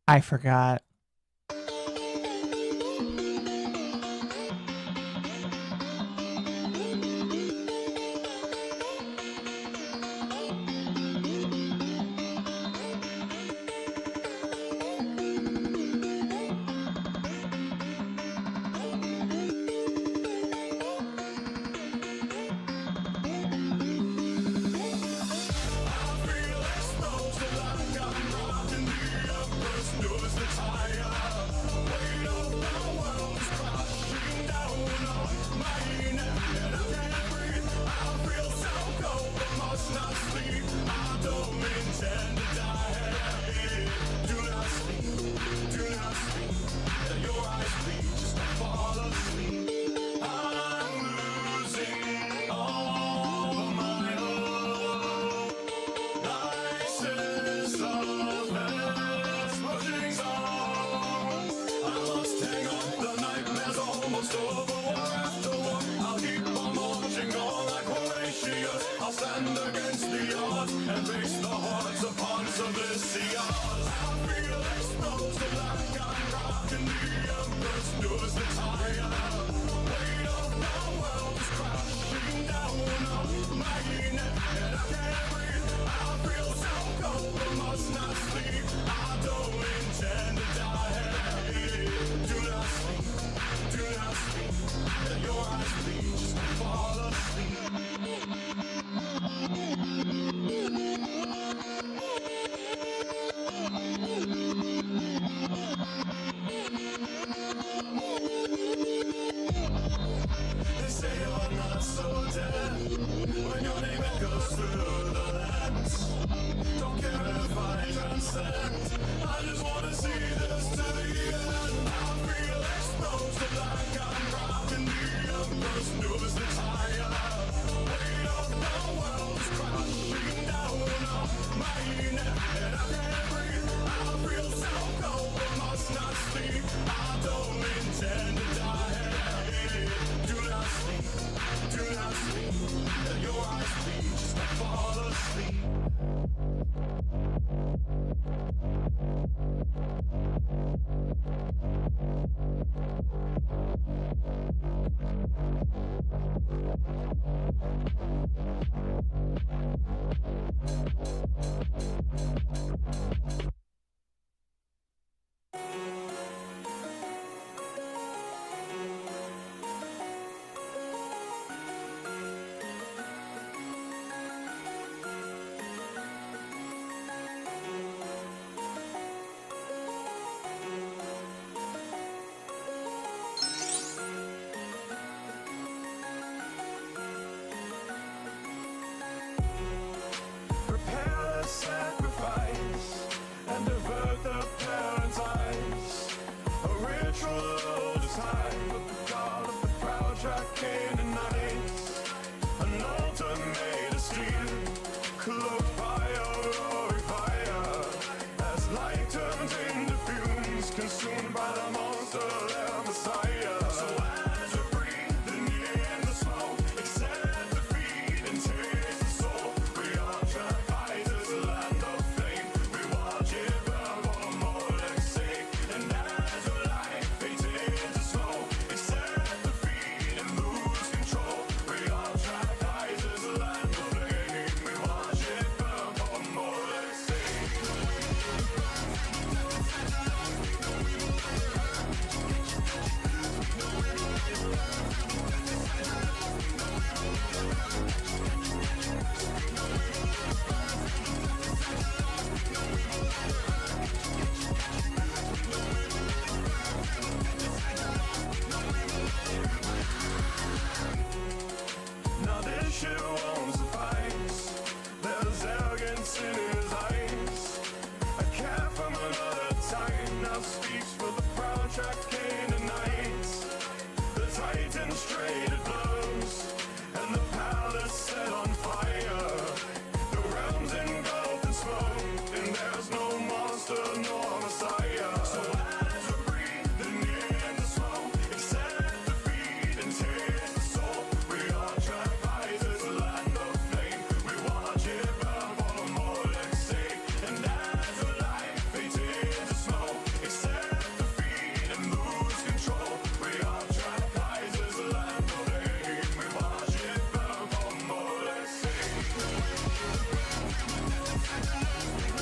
I forgot.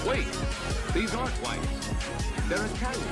Wait, these aren't whites. They're Italian.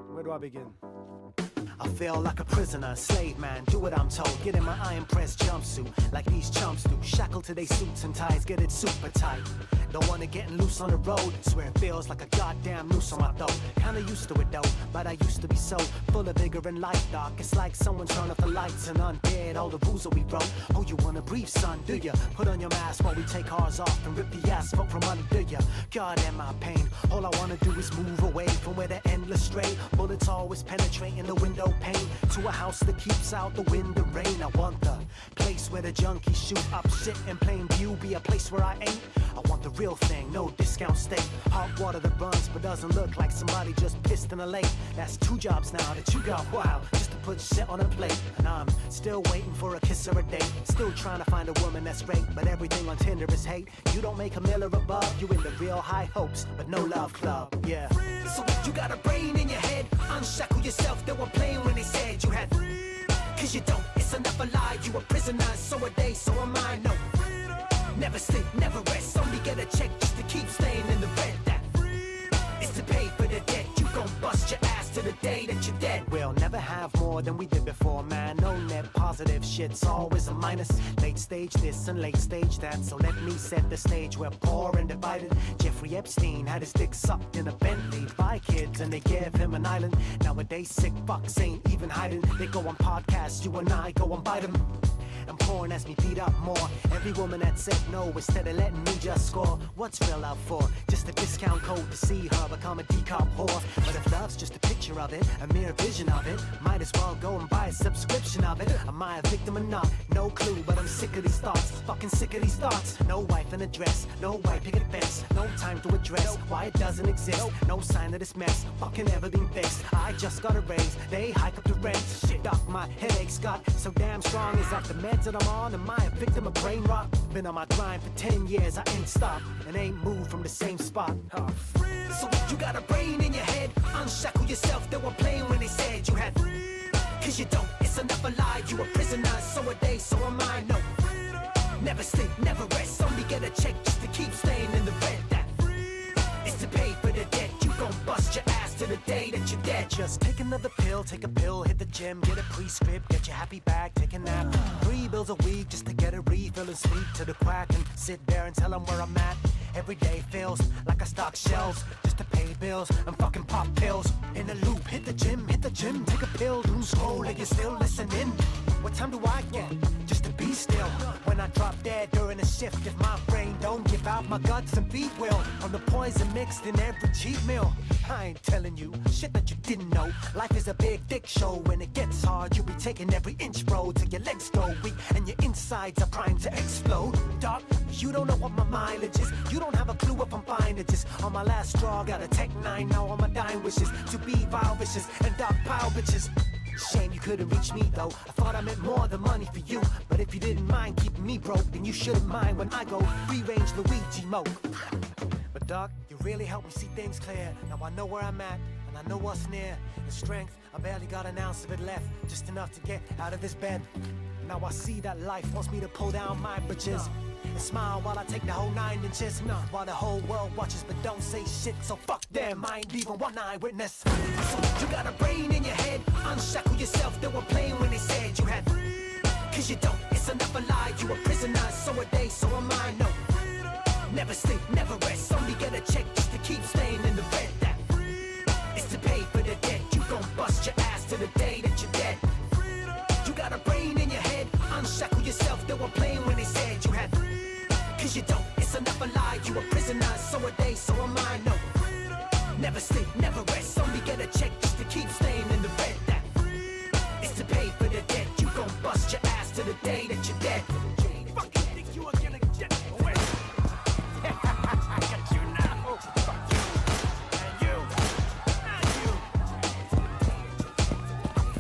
Where do I begin? I feel like a prisoner, slave man, do what I'm told. Get in my iron press jumpsuit, like these chumps do. Shackled to their suits and ties, get it super tight. Don't wanna getting loose on the road. Swear it feels like a goddamn noose on my throat. Kinda used to it though, but I used to be so full of vigor and life, doc. It's like someone turned off the lights and undid all the rules that we wrote. Oh, you wanna breathe, son, do ya? Put on your mask while we take ours off and rip the asphalt from under ya. God, am I pain. All I wanna do is move away from where the endless stray. Bullets always penetrating the window pane to a house that keeps out the wind and rain. I want the place where the junkies shoot up shit in plain view, be a place where I ain't. I want the real thing, no discount steak. Hot water that runs but doesn't look like somebody just pissed in a lake. That's 2 jobs now that you got wild just to put shit on a plate. And I'm still waiting for a kiss or a date. Still trying to find a woman that's great, but everything on Tinder is hate. You don't make a mill or above, you in the real high hopes, but no love club, yeah. So if you got a brain in your head, unshackle yourself, they were playing when they said you had. Cause you don't, it's enough a lie. You a prisoner, so are they, so am I, no. Never sleep, never rest, only get a check just to keep staying in the red. That is to pay for the debt. You gon' bust your ass to the day that you're dead. We'll never have more than we did before, man. No net positive shit's always a minus. Late stage this and late stage that. So let me set the stage. We're poor and divided. Jeffrey Epstein had his dick sucked in a Bentley by kids and they gave him an island. Nowadays sick fucks ain't even hiding. They go on podcasts, you and I go and bite them. And porn has me beat up more. Every woman that said no instead of letting me just score. What's real love for? Just a discount code to see her become a decop whore. But if love's just a picture of it, a mere vision of it, might as well go and buy a subscription of it. Am I a victim or not? No clue, but I'm sick of these thoughts. Fucking sick of these thoughts. No wife in a dress, no white picket fence. No time to address why it doesn't exist. No sign of this mess, fucking ever been fixed. I just got a raise, they hike up the rent. Shit, doc, my headache's got so damn strong. Is that the meds that I'm on? Am I a victim of brain rot? Been on my grind for 10 years, I ain't stopped and ain't moved from the same spot. So if you got a brain in your head, unshackle yourself, they were playing when they said you had. Cause you don't, it's enough a lie. You a prisoner, so are they, so am I, no. Never sleep, never rest, only get a check just to keep staying in the red. That is to pay for the debt. You gon' bust your ass to the day that you're dead. Just take another pill, take a pill, hit the gym, get a prescript, get your happy bag, take a nap. 3 bills a week just to get a refill and speak to the quack and sit there and tell them where I'm at. Every day feels like I stock shelves just to pay bills and fucking pop pills. In a loop, hit the gym, take a pill, doom scroll like you're still listening. What time do I get? Just to be still. When I drop dead during a shift, if my brain don't give out, my guts and beat will. On the poison mixed in every cheat meal. I ain't telling you shit that you didn't know. Life is a big dick show. When it gets hard, you'll be taking every inch, bro, till your legs go weak and your insides are primed to explode. Doc, you don't know what my mileage is. You don't have a clue if I'm fine to just on my last straw. Got a Tech 9 now on my dying wishes to be vile vicious and dark pile bitches. Shame you couldn't reach me though. I thought I meant more than money for you. But if you didn't mind keeping me broke, then you shouldn't mind when I go free range Luigi mode. But Doc, you really helped me see things clear. Now I know where I'm at and I know what's near. In strength, I barely got an ounce of it left, just enough to get out of this bed. Now I see that life wants me to pull down my britches and smile while I take the whole 9 inches. While the whole world watches but don't say shit, so fuck them, I ain't even one eyewitness. So you got a brain in your head, unshackle yourself, they were playing when they said you had. Cause you don't, it's enough a lie, you a prisoner, so are they, so am I, no. Never sleep, never rest, only get a check just to keep staying in the red. That is to pay for the debt, you gon' bust your ass to the day that you're dead. You got a brain in your head, unshackle yourself, they were playing when they said you had. Cause you don't, it's enough a lie, you a prisoner, so are they, so am I, no. Never sleep, never rest, only get a check just to keep staying in the red. That is to pay for the debt, you gon' bust your ass to the day that you're dead. Fuck you think you are gonna get away? I got you now, fuck you, and you,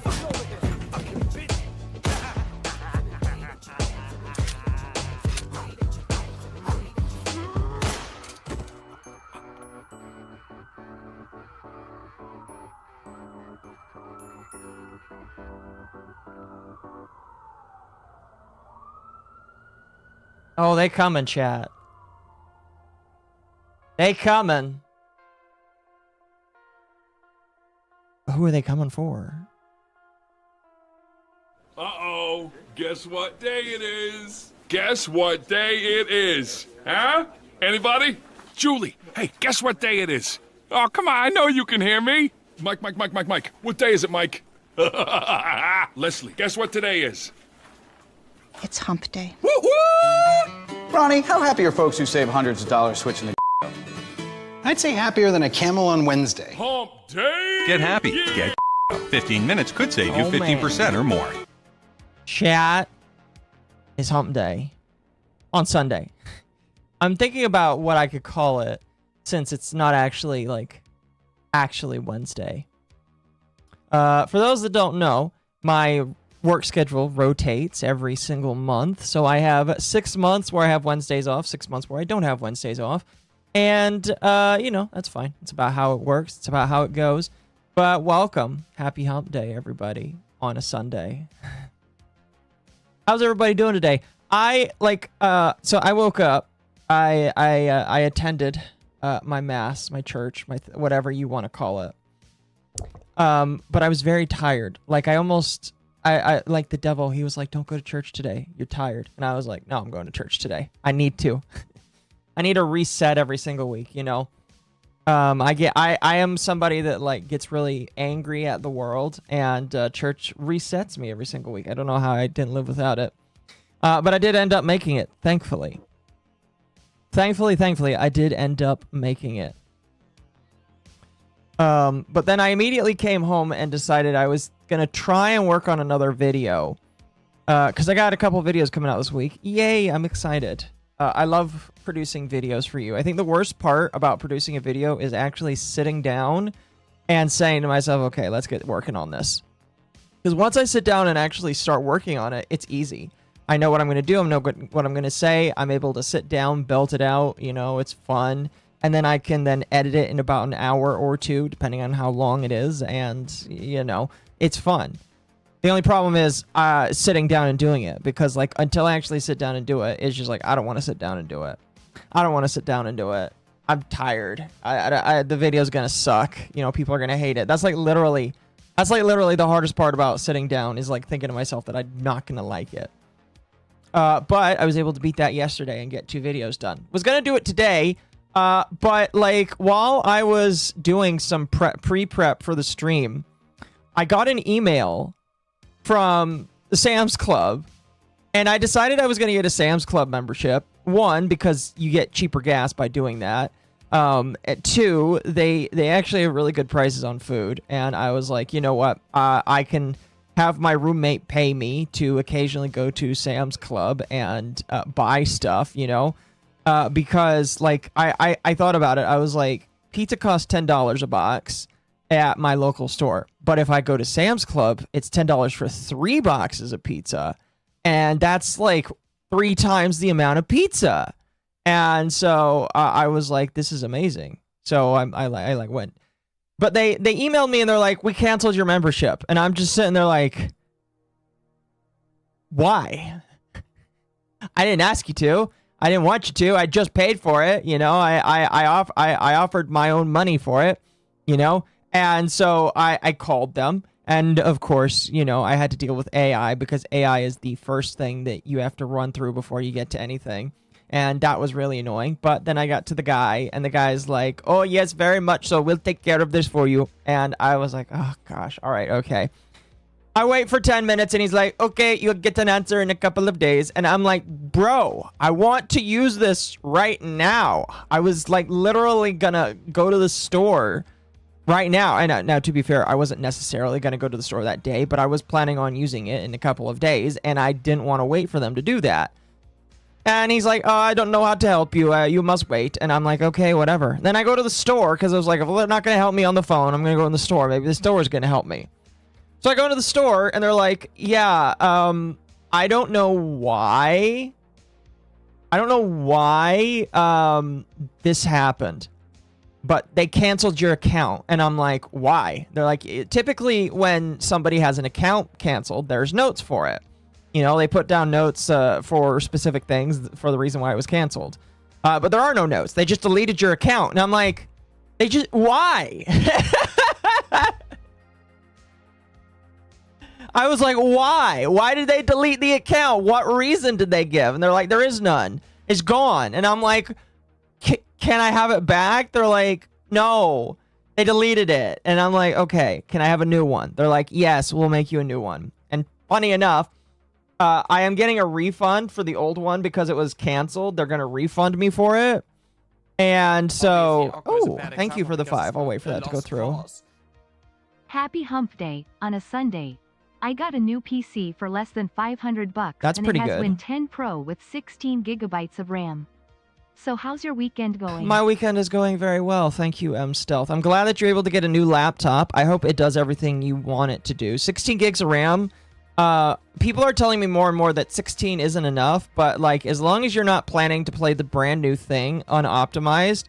fuck over here, fucking bitch. Oh, they coming, chat. They coming. Who are they coming for? Uh-oh. Guess what day it is? Guess what day it is? Huh? Anybody? Julie, hey, guess what day it is? Oh, come on, I know you can hear me. Mike. What day is it, Mike? Leslie, guess what today is? It's hump day. Woo-hoo! Ronnie, how happy are folks who save hundreds of dollars switching to I'd say happier than a camel on Wednesday. Hump day! Get happy. Yeah. Get 15 minutes could save you Oh, 15% or more. Chat is hump day on Sunday. I'm thinking about what I could call it since it's not actually actually Wednesday. For those that don't know, my work schedule rotates every single month. So I have 6 months where I have Wednesdays off, 6 months where I don't have Wednesdays off. And, you know, that's fine. It's about how it works. It's about how it goes. But welcome. Happy hump day, everybody, on a Sunday. How's everybody doing today? So I woke up. I attended my mass, my church, whatever you want to call it. But I was very tired. Like I like the devil. He was like, "Don't go to church today. You're tired." And I was like, "No, I'm going to church today. I need to. I need a reset every single week, you know." I am somebody that gets really angry at the world, and church resets me every single week. I don't know how I didn't live without it. But I did end up making it, thankfully. Thankfully, I did end up making it. But then I immediately came home and decided I was going to try and work on another video. Because I got a couple videos coming out this week. Yay, I'm excited. I love producing videos for you. I think the worst part about producing a video is actually sitting down and saying to myself, okay, let's get working on this. Because once I sit down and actually start working on it, it's easy. I know what I'm going to do. I know what I'm going to say. I'm able to sit down, belt it out. You know, it's fun. And then I can then edit it in about an hour or two, depending on how long it is. And, you know, it's fun. The only problem is sitting down and doing it. Because, until I actually sit down and do it, it's just I don't want to sit down and do it. I don't want to sit down and do it. I'm tired. The video's going to suck. You know, people are going to hate it. That's literally the hardest part about sitting down is thinking to myself that I'm not going to like it. But I was able to beat that yesterday and get 2 videos done. Was going to do it today. But while I was doing some pre-prep for the stream, I got an email from Sam's Club, and I decided I was going to get a Sam's Club membership. One, because you get cheaper gas by doing that. Two, they actually have really good prices on food, and I was like, you know what? I can have my roommate pay me to occasionally go to Sam's Club and buy stuff, you know, because like I thought about it. I was like, pizza costs $10 a box at my local store, but if I go to Sam's Club, it's $10 for 3 boxes of pizza, and that's like 3 times the amount of pizza. And so I was like, this is amazing. So I like went, but they emailed me and they're like, we canceled your membership. And I'm just sitting there like, why? I didn't ask you to. I didn't want you to. I just paid for it. You know, I offered my own money for it, you know? And so I called them. And of course, you know, I had to deal with AI because AI is the first thing that you have to run through before you get to anything. And that was really annoying. But then I got to the guy, and the guy's like, oh, yes, very much so. We'll take care of this for you. And I was like, oh, gosh. All right, okay. I wait for 10 minutes, and he's like, okay, you'll get an answer in a couple of days. And I'm like, bro, I want to use this right now. I was, like, literally going to go to the store right now. And now, to be fair, I wasn't necessarily going to go to the store that day, but I was planning on using it in a couple of days, and I didn't want to wait for them to do that. And he's like, oh, I don't know how to help you. You must wait. And I'm like, okay, whatever. Then I go to the store because I was like, if they're not going to help me on the phone, I'm going to go in the store. Maybe the store is going to help me. So I go into the store, and they're like, yeah, I don't know why. This happened. But they canceled your account. And I'm like, why? They're like, typically when somebody has an account canceled, there's notes for it. You know, they put down notes for specific things for the reason why it was canceled. But there are no notes. They just deleted your account. And I'm like, why? I was like, why? Why did they delete the account? What reason did they give? And they're like, there is none. It's gone. And I'm like, can I have it back? They're like, no, they deleted it. And I'm like, okay, can I have a new one? They're like, yes, we'll make you a new one. And funny enough, I am getting a refund for the old one because it was canceled. They're going to refund me for it. And so, oh, thank you for the 5. I'll wait for that to go through. Happy Hump Day on a Sunday. I got a new PC for less than $500. That's pretty good. And it has Win 10 Pro with 16 gigabytes of RAM. So how's your weekend going? My weekend is going very well. Thank you, M Stealth. I'm glad that you're able to get a new laptop. I hope it does everything you want it to do. 16 gigs of RAM. People are telling me more and more that 16 isn't enough, but like as long as you're not planning to play the brand new thing unoptimized,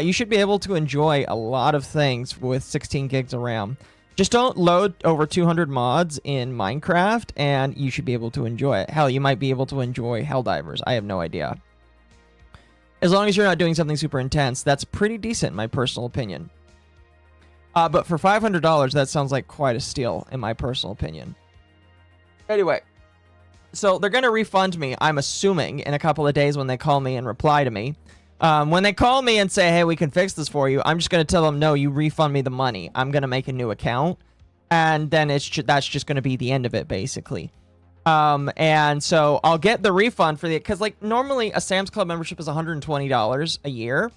you should be able to enjoy a lot of things with 16 gigs of RAM. Just don't load over 200 mods in Minecraft, and you should be able to enjoy it. Hell, you might be able to enjoy Helldivers. I have no idea. As long as you're not doing something super intense, that's pretty decent, in my personal opinion. But for $500, that sounds like quite a steal, in my personal opinion. Anyway, so they're going to refund me, I'm assuming, in a couple of days when they call me and reply to me. When they call me and say, hey, we can fix this for you, I'm just going to tell them, no, you refund me the money. I'm going to make a new account. And then that's just going to be the end of it, basically. And so I'll get the refund for because like normally a Sam's Club membership is $120 a year,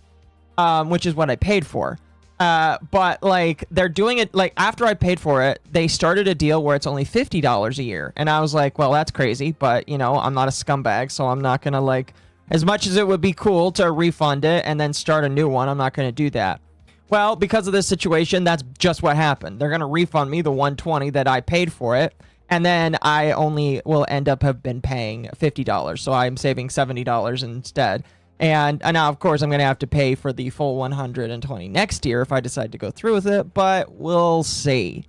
which is what I paid for. But like they're doing it like after I paid for it, they started a deal where it's only $50 a year. And I was like, well, that's crazy. But you know, I'm not a scumbag, so I'm not going to like, as much as it would be cool to refund it and then start a new one, I'm not going to do that. Well, because of this situation, that's just what happened. They're going to refund me the $120 that I paid for it. And then I only will end up have been paying $50. So I'm saving $70 instead. And now, of course, I'm going to have to pay for the full $120 next year if I decide to go through with it. But we'll see.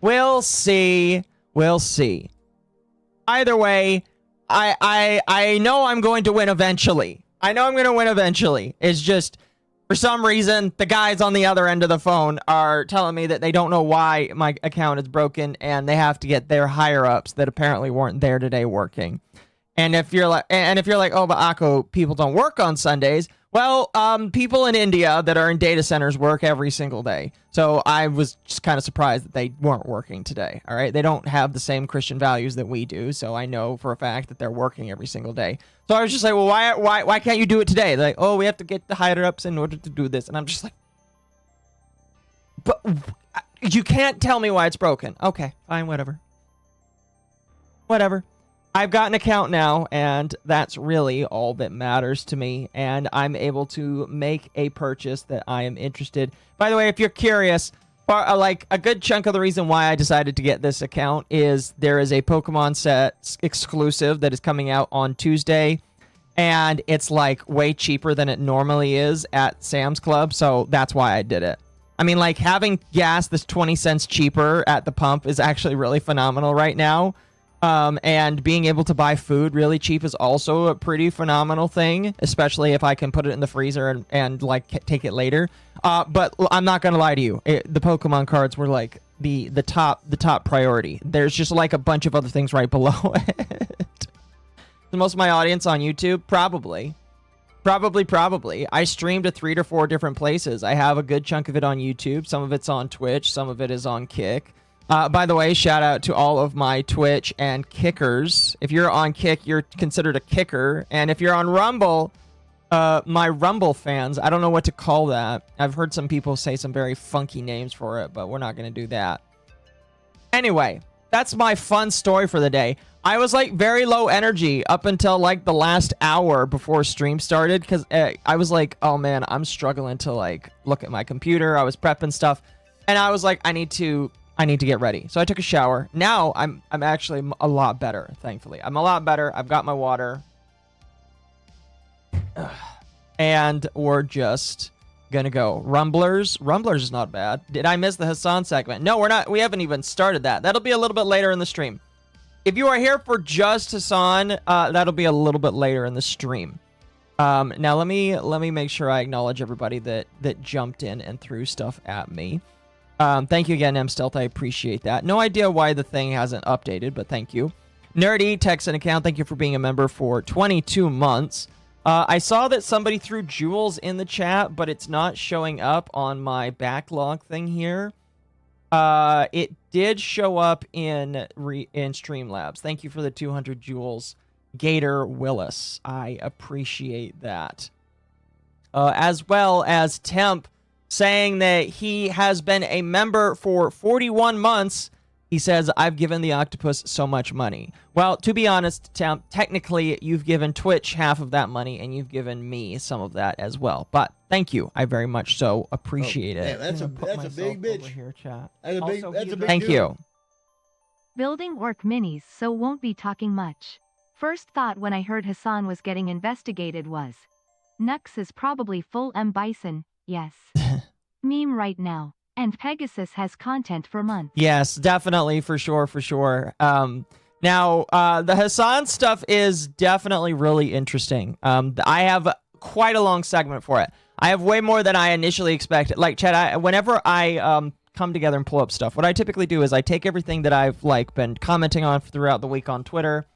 We'll see. We'll see. Either way, I know I'm going to win eventually. I know I'm going to win eventually. It's just, for some reason, the guys on the other end of the phone are telling me that they don't know why my account is broken and they have to get their higher-ups that apparently weren't there today working. And if you're like, oh, but Akko, people don't work on Sundays. Well, people in India that are in data centers work every single day. So I was just kind of surprised that they weren't working today. All right. They don't have the same Christian values that we do. So I know for a fact that they're working every single day. So I was just like, well, why can't you do it today? They're like, oh, we have to get the higher ups in order to do this. And I'm just like, but you can't tell me why it's broken. Okay, fine, whatever. Whatever. I've got an account now, and that's really all that matters to me, and I'm able to make a purchase that I am interested. By the way, if you're curious, like a good chunk of the reason why I decided to get this account is there is a Pokemon set exclusive that is coming out on Tuesday, and it's like way cheaper than it normally is at Sam's Club, so that's why I did it. I mean, like having gas that's 20 cents cheaper at the pump is actually really phenomenal right now. And being able to buy food really cheap is also a pretty phenomenal thing, especially if I can put it in the freezer and like take it later. But I'm not gonna lie to you, the Pokemon cards were like the top priority. There's just like a bunch of other things right below it. Most of my audience on YouTube, probably. I stream to 3 to 4 different places. I have a good chunk of it on YouTube. Some of it's on Twitch. Some of it is on Kick. By the way, shout out to all of my Twitch and Kickers. If you're on Kick, you're considered a Kicker. And if you're on Rumble, my Rumble fans, I don't know what to call that. I've heard some people say some very funky names for it, but we're not going to do that. Anyway, that's my fun story for the day. I was like very low energy up until like the last hour before stream started because I was like, oh man, I'm struggling to like look at my computer. I was prepping stuff, and I was like, I need to get ready. So I took a shower. Now I'm actually a lot better, thankfully. I'm a lot better. I've got my water. And we're just gonna go. Rumblers is not bad. Did I miss the Hassan segment? No, we're not. We haven't even started that. That'll be a little bit later in the stream. If you are here for just Hassan, that'll be a little bit later in the stream. Now let me make sure I acknowledge everybody that jumped in and threw stuff at me. Thank you again, M-Stealth. I appreciate that. No idea why the thing hasn't updated, but thank you. Nerdy text an account. Thank you for being a member for 22 months. I saw that somebody threw jewels in the chat, but it's not showing up on my backlog thing here. It did show up in Streamlabs. Thank you for the 200 jewels, Gator Willis. I appreciate that. As well as Temp saying that he has been a member for 41 months. He says, I've given the octopus so much money. Well, to be honest, Temp, technically you've given Twitch half of that money and you've given me some of that as well. But thank you. I very much so appreciate it. Yeah, that's a big bitch. Here, chat. That's a big Thank you. Building orc minis, so won't be talking much. First thought when I heard Hassan was getting investigated was, Nux is probably full M Bison, yes. Meme right now. And Pegasus has content for months. Yes, definitely, for sure. Now, the Hassan stuff is definitely really interesting. I have quite a long segment for it. I have way more than I initially expected. Like, Chad, whenever I come together and pull up stuff, what I typically do is I take everything that I've like been commenting on throughout the week on Twitter.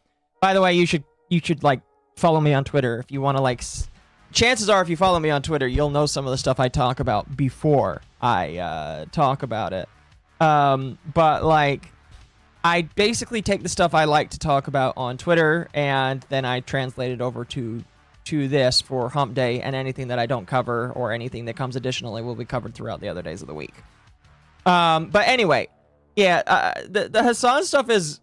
By the way, you should like follow me on Twitter if you want to like. Chances are, if you follow me on Twitter, you'll know some of the stuff I talk about before I talk about it. But like, I basically take the stuff I like to talk about on Twitter, and then I translate it over to this for Hump Day, and anything that I don't cover or anything that comes additionally will be covered throughout the other days of the week. But anyway, yeah, the Hassan stuff is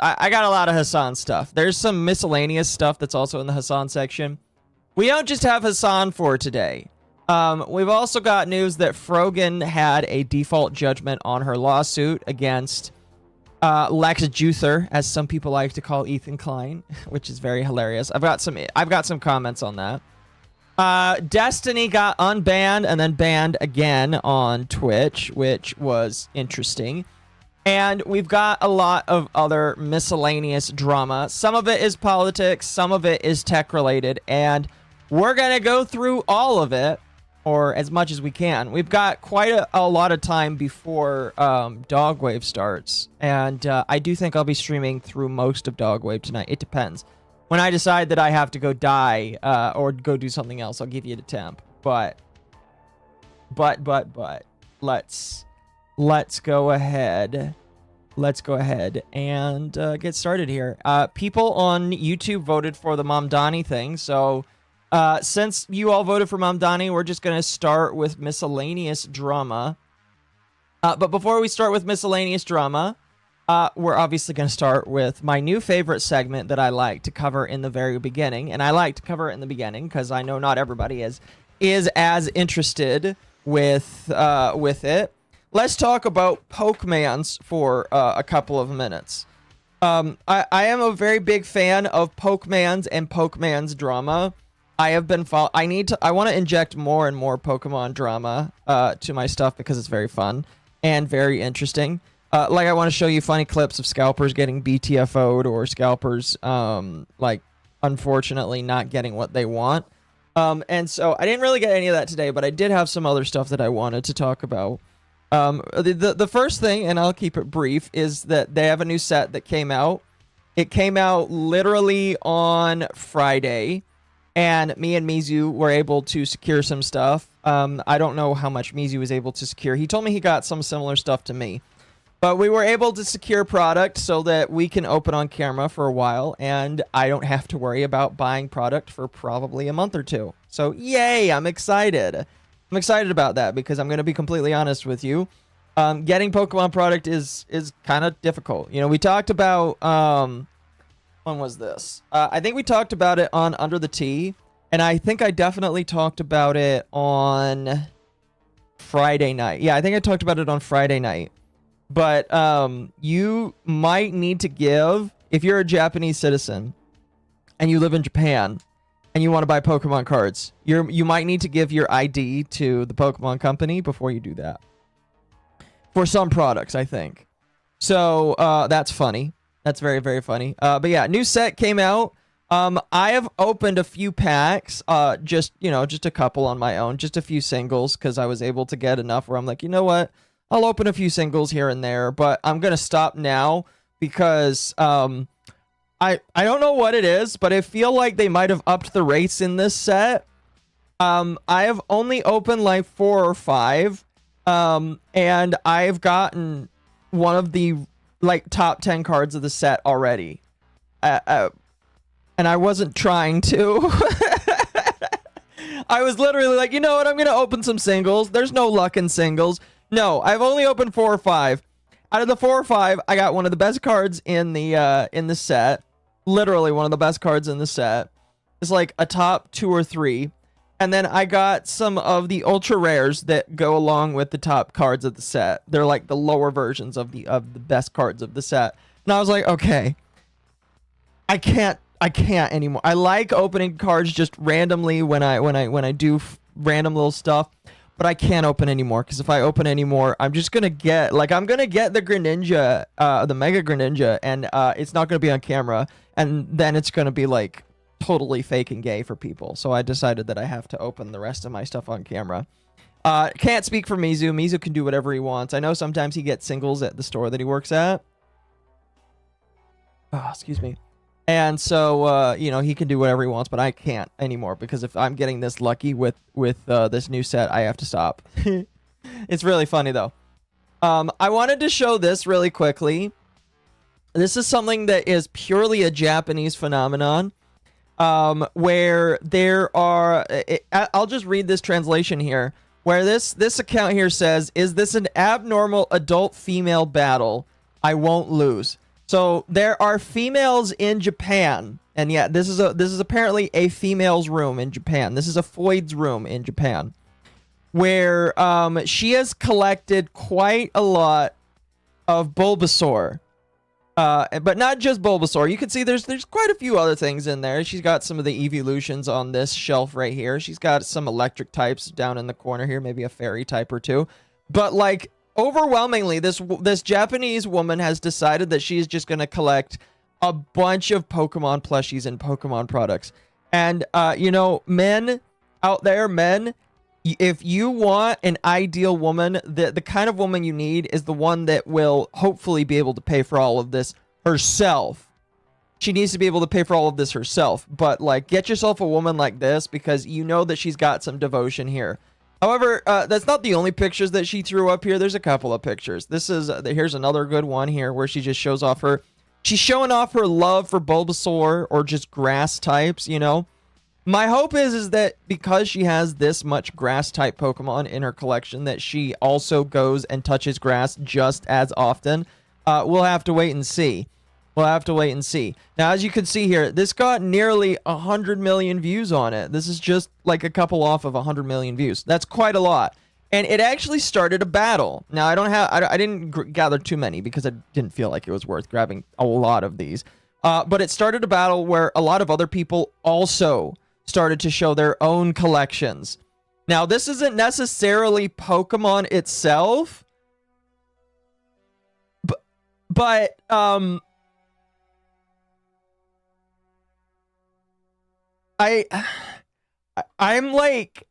I got a lot of Hassan stuff. There's some miscellaneous stuff that's also in the Hassan section. We don't just have Hassan for today. We've also got news that Frogan had a default judgment on her lawsuit against Lex Juther, as some people like to call Ethan Klein, which is very hilarious. I've got some comments on that. Destiny got unbanned and then banned again on Twitch, which was interesting. And we've got a lot of other miscellaneous drama. Some of it is politics, some of it is tech related, and we're going to go through all of it, or as much as we can. We've got quite a lot of time before Dogwave starts, and I do think I'll be streaming through most of Dogwave tonight. It depends. When I decide that I have to go die or go do something else, I'll give you the temp. But let's go ahead. Let's go ahead and get started here. People on YouTube voted for the Mandani thing, so since you all voted for Mandani, we're just gonna start with miscellaneous drama. But before we start with miscellaneous drama, we're obviously going to start with my new favorite segment that I like to cover in the very beginning. And I like to cover it in the beginning because I know not everybody is as interested with it. Let's talk about Pokemans for a couple of minutes. I am a very big fan of Pokemans and Pokemans drama. I have been I want to inject more and more Pokemon drama to my stuff because it's very fun and very interesting. Like, I want to show you funny clips of scalpers getting BTFO'd or scalpers, like, unfortunately not getting what they want. And so I didn't really get any of that today, but I did have some other stuff that I wanted to talk about. The first thing, and I'll keep it brief, is that they have a new set that came out. It came out literally on Friday, and me and Mizu were able to secure some stuff. I don't know how much Mizu was able to secure. He told me he got some similar stuff to me. But we were able to secure product so that we can open on camera for a while, and I don't have to worry about buying product for probably a month or two. So, yay, I'm excited. I'm excited about that because I'm going to be completely honest with you. Getting Pokemon product is kind of difficult. You know, we talked about, when was this? I think we talked about it on Under the Tea, and I think I definitely talked about it on Friday night. Yeah, I think I talked about it on Friday night. But you might need to give, if you're a Japanese citizen and you live in Japan and you want to buy Pokemon cards, you might need to give your ID to the Pokemon company before you do that. For some products, I think. So that's funny. That's very, very funny. But yeah, new set came out. I have opened a few packs, just a couple on my own, just a few singles, because I was able to get enough where I'm like, you know what? I'll open a few singles here and there, but I'm going to stop now because I don't know what it is, but I feel like they might have upped the rates in this set. I have only opened like 4 or 5, and I've gotten one of the like top 10 cards of the set already. And I wasn't trying to. I was literally like, you know what? I'm going to open some singles. There's no luck in singles. No, I've only opened 4 or 5. Out of the 4 or 5, I got one of the best cards in the set. Literally one of the best cards in the set. It's like a top 2 or 3. And then I got some of the ultra rares that go along with the top cards of the set. They're like the lower versions of the best cards of the set. And I was like, okay, I can't anymore. I like opening cards just randomly when I do random little stuff. But I can't open anymore because if I open anymore, I'm just gonna get the Greninja, the Mega Greninja, and it's not gonna be on camera, and then it's gonna be like totally fake and gay for people. So I decided that I have to open the rest of my stuff on camera. Can't speak for Mizu. Mizu can do whatever he wants. I know sometimes he gets singles at the store that he works at. Oh, excuse me. And so, he can do whatever he wants, but I can't anymore because if I'm getting this lucky with this new set, I have to stop. It's really funny, though. I wanted to show this really quickly. This is something that is purely a Japanese phenomenon, where there are... I'll just read this translation here, where this account here says, "Is this an abnormal adult female battle? I won't lose." So there are females in Japan, and yeah, this is apparently a female's room in Japan. This is a Foyd's room in Japan, where she has collected quite a lot of Bulbasaur, but not just Bulbasaur. You can see there's quite a few other things in there. She's got some of the evolutions on this shelf right here. She's got some electric types down in the corner here, maybe a fairy type or two, but like. Overwhelmingly, this Japanese woman has decided that she's just going to collect a bunch of Pokemon plushies and Pokemon products. And, men out there, if you want an ideal woman, the kind of woman you need is the one that will hopefully be able to pay for all of this herself. she needs to be able to pay for all of this herself. But like, get yourself a woman like this because you know that she's got some devotion here. However, that's not the only pictures that she threw up here. There's a couple of pictures. This is here's another good one here where she just shows off her. She's showing off her love for Bulbasaur or just grass types. You know, my hope is that because she has this much grass type Pokemon in her collection, that she also goes and touches grass just as often. We'll have to wait and see. We'll have to wait and see. Now, as you can see here, this got nearly 100 million views on it. This is just like a couple off of 100 million views. That's quite a lot. And it actually started a battle. Now, I didn't gather too many because I didn't feel like it was worth grabbing a lot of these. But it started a battle where a lot of other people also started to show their own collections. Now, this isn't necessarily Pokemon itself. But I'm like,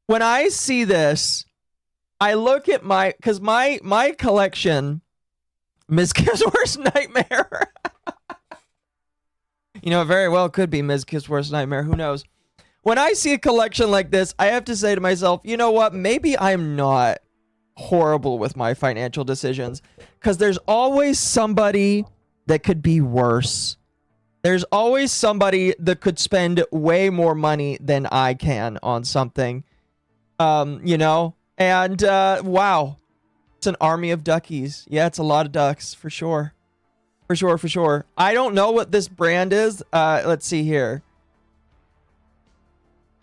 when I see this, I look at because my collection, Ms. Kiv's Worst Nightmare. You know, it very well could be Ms. Kiv's Worst Nightmare. Who knows? When I see a collection like this, I have to say to myself, you know what? Maybe I'm not horrible with my financial decisions because there's always somebody that could be worse. There's always somebody that could spend way more money than I can on something, you know, and wow, it's an army of duckies. Yeah, it's a lot of ducks for sure. For sure. I don't know what this brand is. Let's see here.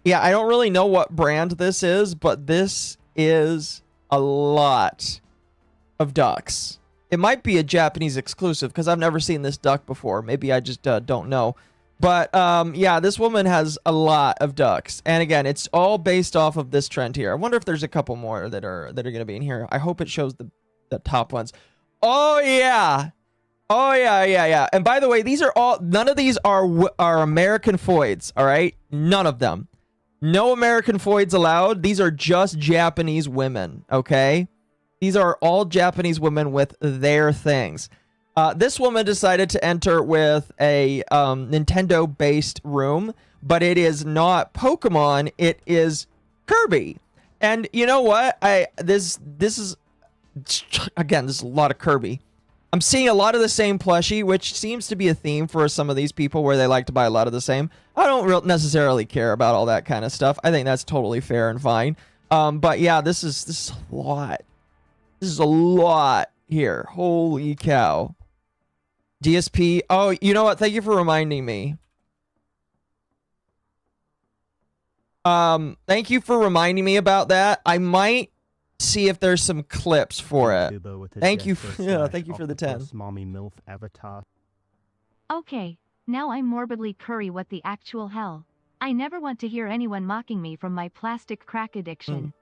Yeah, I don't really know what brand this is, but this is a lot of ducks. It might be a Japanese exclusive because I've never seen this duck before. Maybe I just don't know. But yeah, this woman has a lot of ducks. And again, it's all based off of this trend here. I wonder if there's a couple more that are going to be in here. I hope it shows the top ones. Oh, yeah. Oh, yeah. And by the way, these are all, none of these are American foids, all right? None of them. No American foids allowed. These are just Japanese women, okay? These are all Japanese women with their things. This woman decided to enter with a Nintendo-based room, but it is not Pokemon. It is Kirby. And you know what? This is again, this is a lot of Kirby. I'm seeing a lot of the same plushie, which seems to be a theme for some of these people where they like to buy a lot of the same. I don't necessarily care about all that kind of stuff. I think that's totally fair and fine. But yeah, this is a lot. This is a lot here. Holy cow. DSP. Oh, you know what? Thank you for reminding me. Thank you for reminding me about that. I might see if there's some clips for it. Thank you. Thank you for the 10. Mommy MILF avatar. Okay, now I'm morbidly curry. What the actual hell? I never want to hear anyone mocking me from my plastic crack addiction.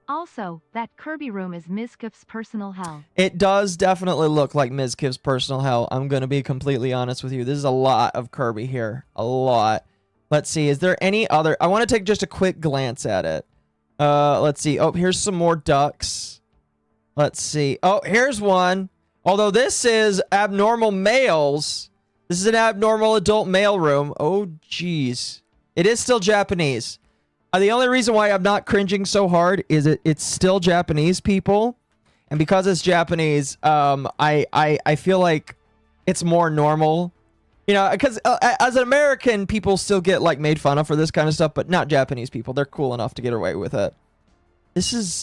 Also, that Kirby room is Ms. Kiv's personal hell. It does definitely look like Ms. Kiv's personal hell. I'm going to be completely honest with you. This is a lot of Kirby here. A lot. Let's see. Is there any other? I want to take just a quick glance at it. Let's see. Oh, here's some more ducks. Let's see. Oh, here's one. Although this is abnormal males. This is an abnormal adult male room. Oh, geez. It is still Japanese. The only reason why I'm not cringing so hard is it's still Japanese people. And because it's Japanese, I feel like it's more normal. You know, because as an American, people still get like made fun of for this kind of stuff, but not Japanese people. They're cool enough to get away with it.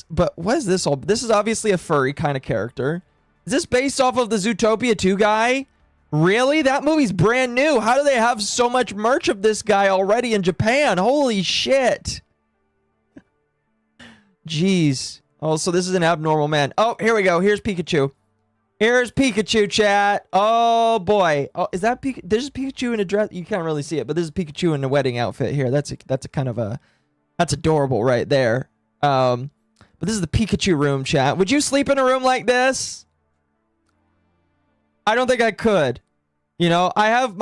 But what is this all? This is obviously a furry kind of character. Is this based off of the Zootopia 2 guy? Really? That movie's brand new. How do they have so much merch of this guy already in Japan? Holy shit. Jeez. Oh, so this is an abnormal man. Oh, here we go. Here's Pikachu. Here's Pikachu, chat. Oh, boy. Oh, is that Pikachu? There's Pikachu in a dress. You can't really see it, but this is Pikachu in a wedding outfit here. That's a kind of a... That's adorable right there. But this is the Pikachu room, chat. Would you sleep in a room like this? I don't think I could. You know, I have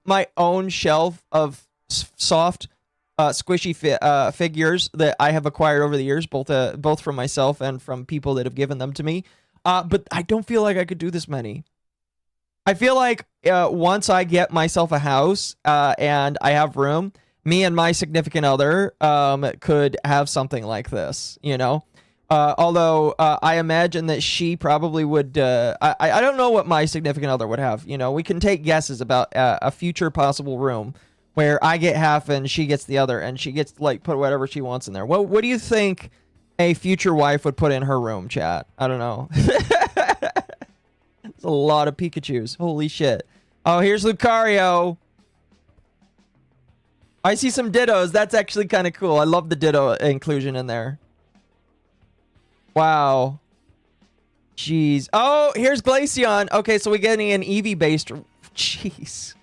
my own shelf of soft, squishy figures that I have acquired over the years, both from myself and from people that have given them to me. But I don't feel like I could do this many. I feel like once I get myself a house and I have room, me and my significant other could have something like this, you know? Although I imagine that she probably would, I don't know what my significant other would have, you know? We can take guesses about a future possible room where I get half and she gets the other, and she gets to, like, put whatever she wants in there. What do you think a future wife would put in her room, chat? I don't know. There's a lot of Pikachus. Holy shit. Oh, here's Lucario. I see some Dittos. That's actually kind of cool. I love the Ditto inclusion in there. Wow. Jeez. Oh, here's Glaceon. Okay, so we're getting an Eevee-based... Jeez.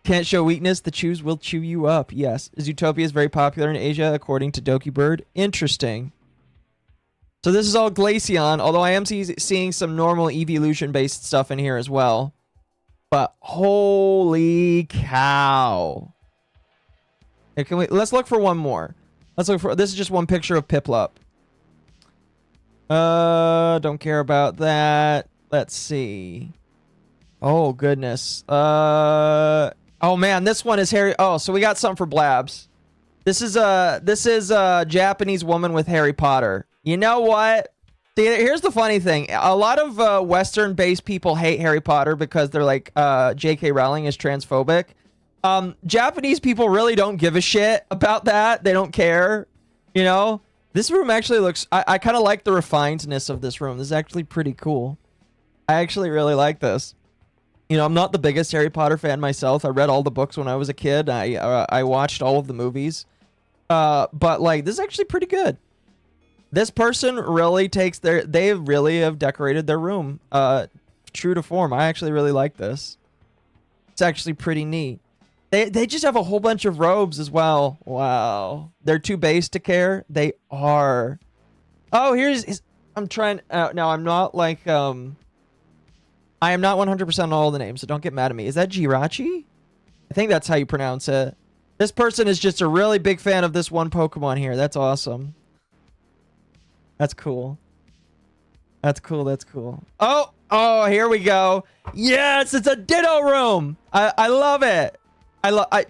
Can't show weakness. The chews will chew you up. Yes. Zootopia is very popular in Asia, according to Doki Bird. Interesting. So this is all Glaceon, although I am seeing some normal evolution-based stuff in here as well. But holy cow. Okay, let's look for one more. Let's look for... This is just one picture of Piplup. Don't care about that. Let's see. Oh, goodness. Oh, man, this one is Harry... Oh, so we got something for Blabs. This is a Japanese woman with Harry Potter. You know what? See, here's the funny thing. A lot of Western-based people hate Harry Potter because they're like, J.K. Rowling is transphobic. Japanese people really don't give a shit about that. They don't care. You know? This room actually looks... I kind of like the refinedness of this room. This is actually pretty cool. I actually really like this. You know, I'm not the biggest Harry Potter fan myself. I read all the books when I was a kid. I watched all of the movies. But, like, this is actually pretty good. This person really takes their... They really have decorated their room true to form. I actually really like this. It's actually pretty neat. They just have a whole bunch of robes as well. Wow. They're too base to care. They are. Oh, here's... I'm trying... no, I'm not like... I am not 100% on all the names, so don't get mad at me. Is that Jirachi? I think that's how you pronounce it. This person is just a really big fan of this one Pokemon here. That's awesome. That's cool. That's cool. That's cool. Oh, here we go. Yes, it's a Ditto room. I love it.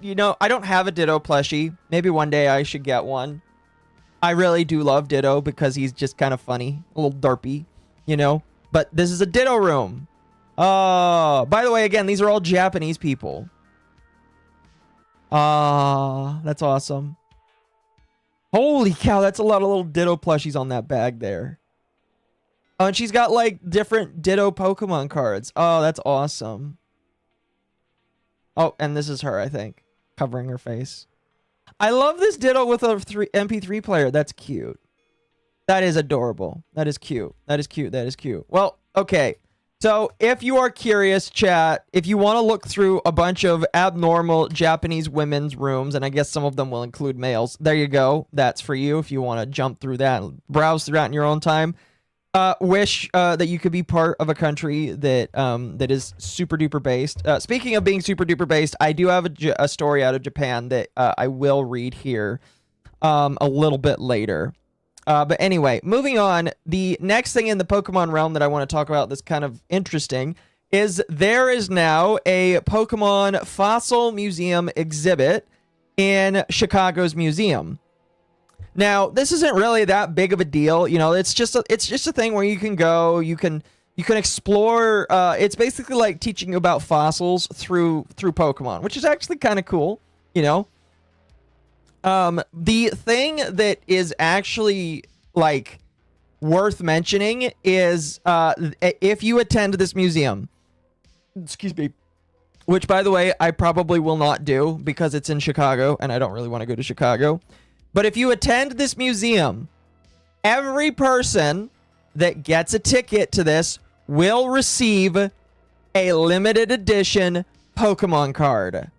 You know, I don't have a Ditto plushie. Maybe one day I should get one. I really do love Ditto because he's just kind of funny. A little derpy, you know. But this is a Ditto room. Oh, by the way, again, these are all Japanese people. That's awesome. Holy cow, that's a lot of little Ditto plushies on that bag there. Oh, and she's got, like, different Ditto Pokemon cards. Oh, that's awesome. Oh, and this is her, I think, covering her face. I love this Ditto with a MP3 player. That's cute. That is adorable. That is cute. That is cute. That is cute. Well, okay. So, if you are curious, chat, if you want to look through a bunch of abnormal Japanese women's rooms, and I guess some of them will include males, there you go. That's for you if you want to jump through that and browse through that in your own time. Wish that you could be part of a country that that is super duper based. Speaking of being super duper based, I do have a story out of Japan that I will read here a little bit later. But anyway, moving on, the next thing in the Pokemon realm that I want to talk about that's kind of interesting is there is now a Pokemon Fossil Museum exhibit in Chicago's museum. Now, this isn't really that big of a deal. You know, it's just a thing where you can go, you can explore. It's basically like teaching you about fossils through Pokemon, which is actually kind of cool, you know. The thing that is actually, like, worth mentioning is, if you attend this museum, excuse me, which, by the way, I probably will not do because it's in Chicago and I don't really want to go to Chicago. But if you attend this museum, every person that gets a ticket to this will receive a limited edition Pokemon card.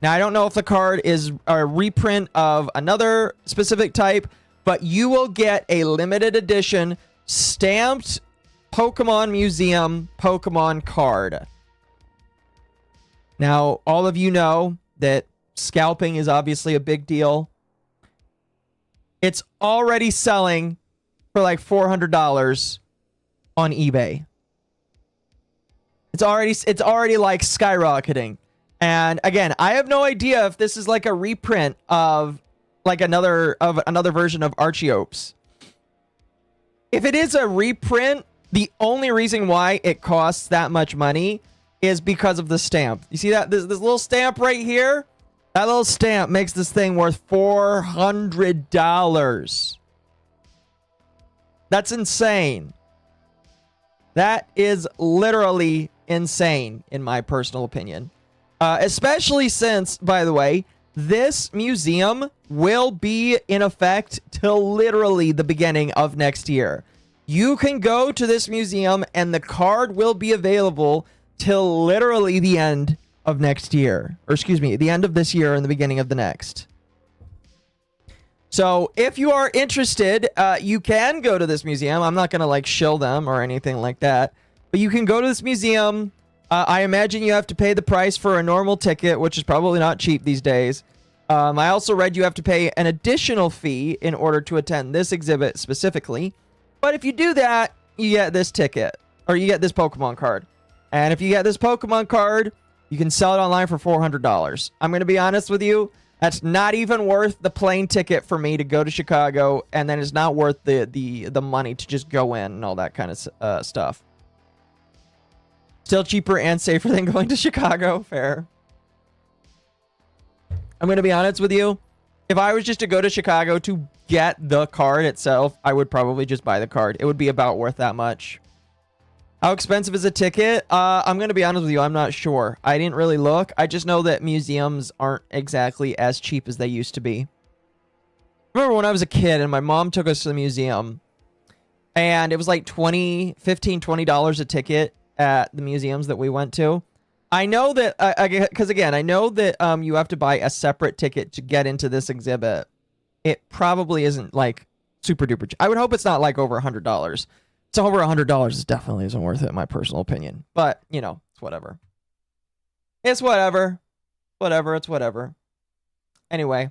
Now, I don't know if the card is a reprint of another specific type, but you will get a limited edition stamped Pokemon Museum Pokemon card. Now, all of you know that scalping is obviously a big deal. It's already selling for like $400 on eBay. It's already like skyrocketing. And again, I have no idea if this is like a reprint of like another version of Archeops. If it is a reprint, the only reason why it costs that much money is because of the stamp. You see that? This little stamp right here? That little stamp makes this thing worth $400. That's insane. That is literally insane, in my personal opinion. Especially since, by the way, this museum will be in effect till literally the beginning of next year. You can go to this museum and the card will be available till literally the end of next year. Or excuse me, the end of this year and the beginning of the next. So if you are interested, you can go to this museum. I'm not going to like shill them or anything like that. But you can go to this museum. I imagine you have to pay the price for a normal ticket, which is probably not cheap these days. I also read you have to pay an additional fee in order to attend this exhibit specifically. But if you do that, you get this ticket. Or you get this Pokemon card. And if you get this Pokemon card, you can sell it online for $400. I'm going to be honest with you. That's not even worth the plane ticket for me to go to Chicago. And then it's not worth the money to just go in and all that kind of stuff. Still cheaper and safer than going to Chicago. Fair. I'm going to be honest with you. If I was just to go to Chicago to get the card itself, I would probably just buy the card. It would be about worth that much. How expensive is a ticket? I'm going to be honest with you. I'm not sure. I didn't really look. I just know that museums aren't exactly as cheap as they used to be. I remember when I was a kid and my mom took us to the museum and it was like $15, $20 a ticket at the museums that we went to. I know that, because again, I know that you have to buy a separate ticket to get into this exhibit. It probably isn't like super duper. I would hope it's not like over $100. It's over $100. It definitely isn't worth it, in my personal opinion. But, you know, it's whatever. It's whatever. Whatever, it's whatever. Anyway,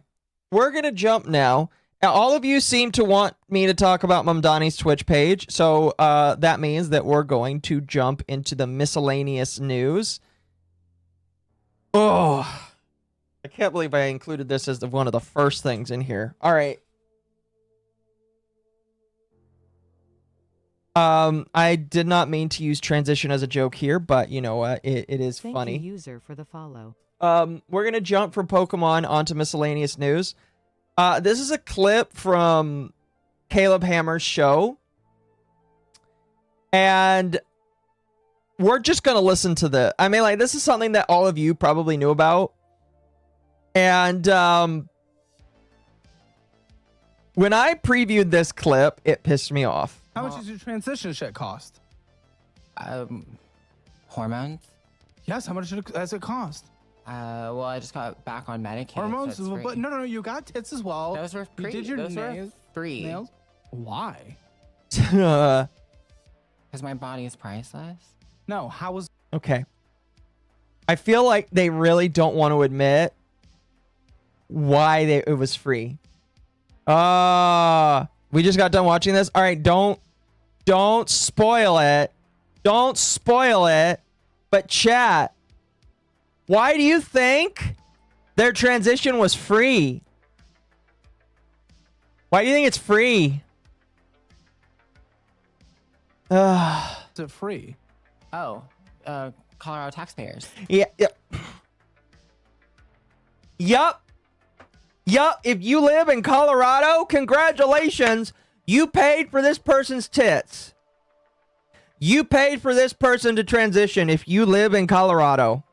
we're going to jump now. Now, all of you seem to want me to talk about Mamdani's Twitch page. So that means that we're going to jump into the miscellaneous news. Oh, I can't believe I included this as one of the first things in here. All right. I did not mean to use transition as a joke here, but you know what? It is funny. Thank you, user, for the follow. We're going to jump from Pokemon onto miscellaneous news. This is a clip from Caleb Hammer's show. And we're just going to listen to the... I mean, like, this is something that all of you probably knew about. And when I previewed this clip, it pissed me off. How much does your transition shit cost? Hormones? Yes, how much does it cost? Well, I just got back on Medicaid. Hormones? So it's but no, you got tits as well. Those were free. You did your Those nails. were free. Nails? Why? Because my body is priceless. No, how was... Okay. I feel like they really don't want to admit why it was free. We just got done watching this. All right, don't spoil it. Don't spoil it. But chat, why do you think their transition was free? Why do you think it's free? Is it free? Oh, Colorado taxpayers. Yeah. Yup. If you live in Colorado, congratulations. You paid for this person's tits. You paid for this person to transition if you live in Colorado.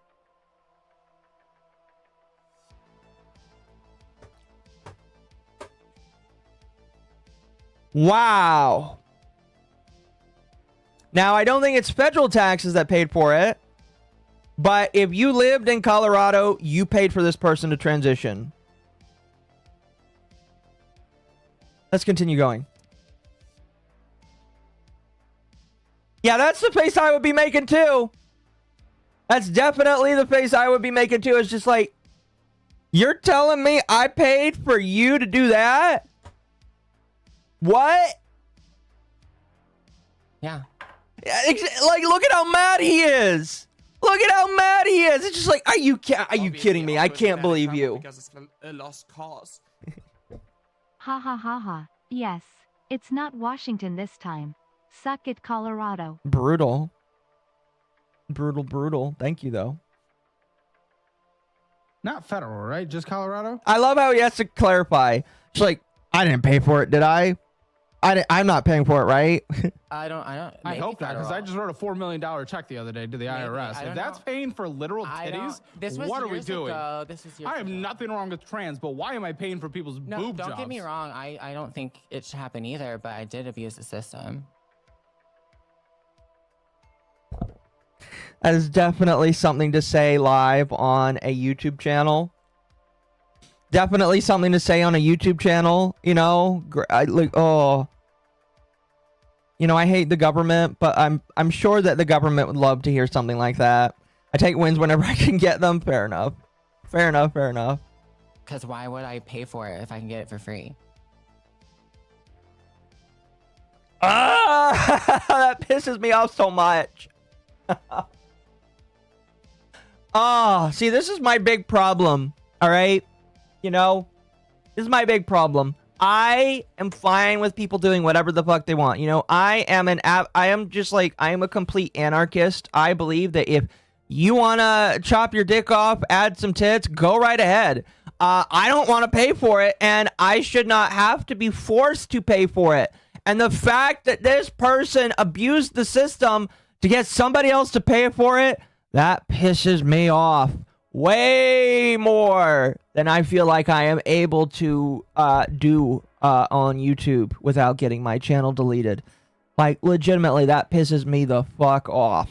Wow. Now, I don't think it's federal taxes that paid for it. But if you lived in Colorado, you paid for this person to transition. Let's continue going. Yeah, that's the face I would be making too. That's definitely the face I would be making too. It's just like, you're telling me I paid for you to do that? What? Yeah. Like, look at how mad he is. Look at how mad he is. It's just like, are you kidding me? I can't believe you. Because it's a lost cause. Ha ha ha ha. Yes. It's not Washington this time. Suck it, Colorado. Brutal. Brutal. Thank you, though. Not federal, right? Just Colorado? I love how he has to clarify. It's like, I didn't pay for it, did I? I'm not paying for it, right? I hope not, because I just wrote a $4 million check the other day to the IRS. If that's paying for literal titties, what are we doing? I have nothing wrong with trans, but why am I paying for people's boob jobs? Don't get me wrong. I don't think it should happen either, but I did abuse the system. That is definitely something to say live on a YouTube channel. Definitely something to say on a YouTube channel, you know? You know, I hate the government, but I'm sure that the government would love to hear something like that. I take wins whenever I can get them. Fair enough. Fair enough. Because why would I pay for it if I can get it for free? That pisses me off so much. See, this is my big problem. All right. You know, this is my big problem. I am fine with people doing whatever the fuck they want. You know, I am a complete anarchist. I believe that if you want to chop your dick off, add some tits, go right ahead. I don't want to pay for it, and I should not have to be forced to pay for it. And the fact that this person abused the system to get somebody else to pay for it, that pisses me off way more than I feel like I am able to do on YouTube without getting my channel deleted. Like, legitimately, that pisses me the fuck off.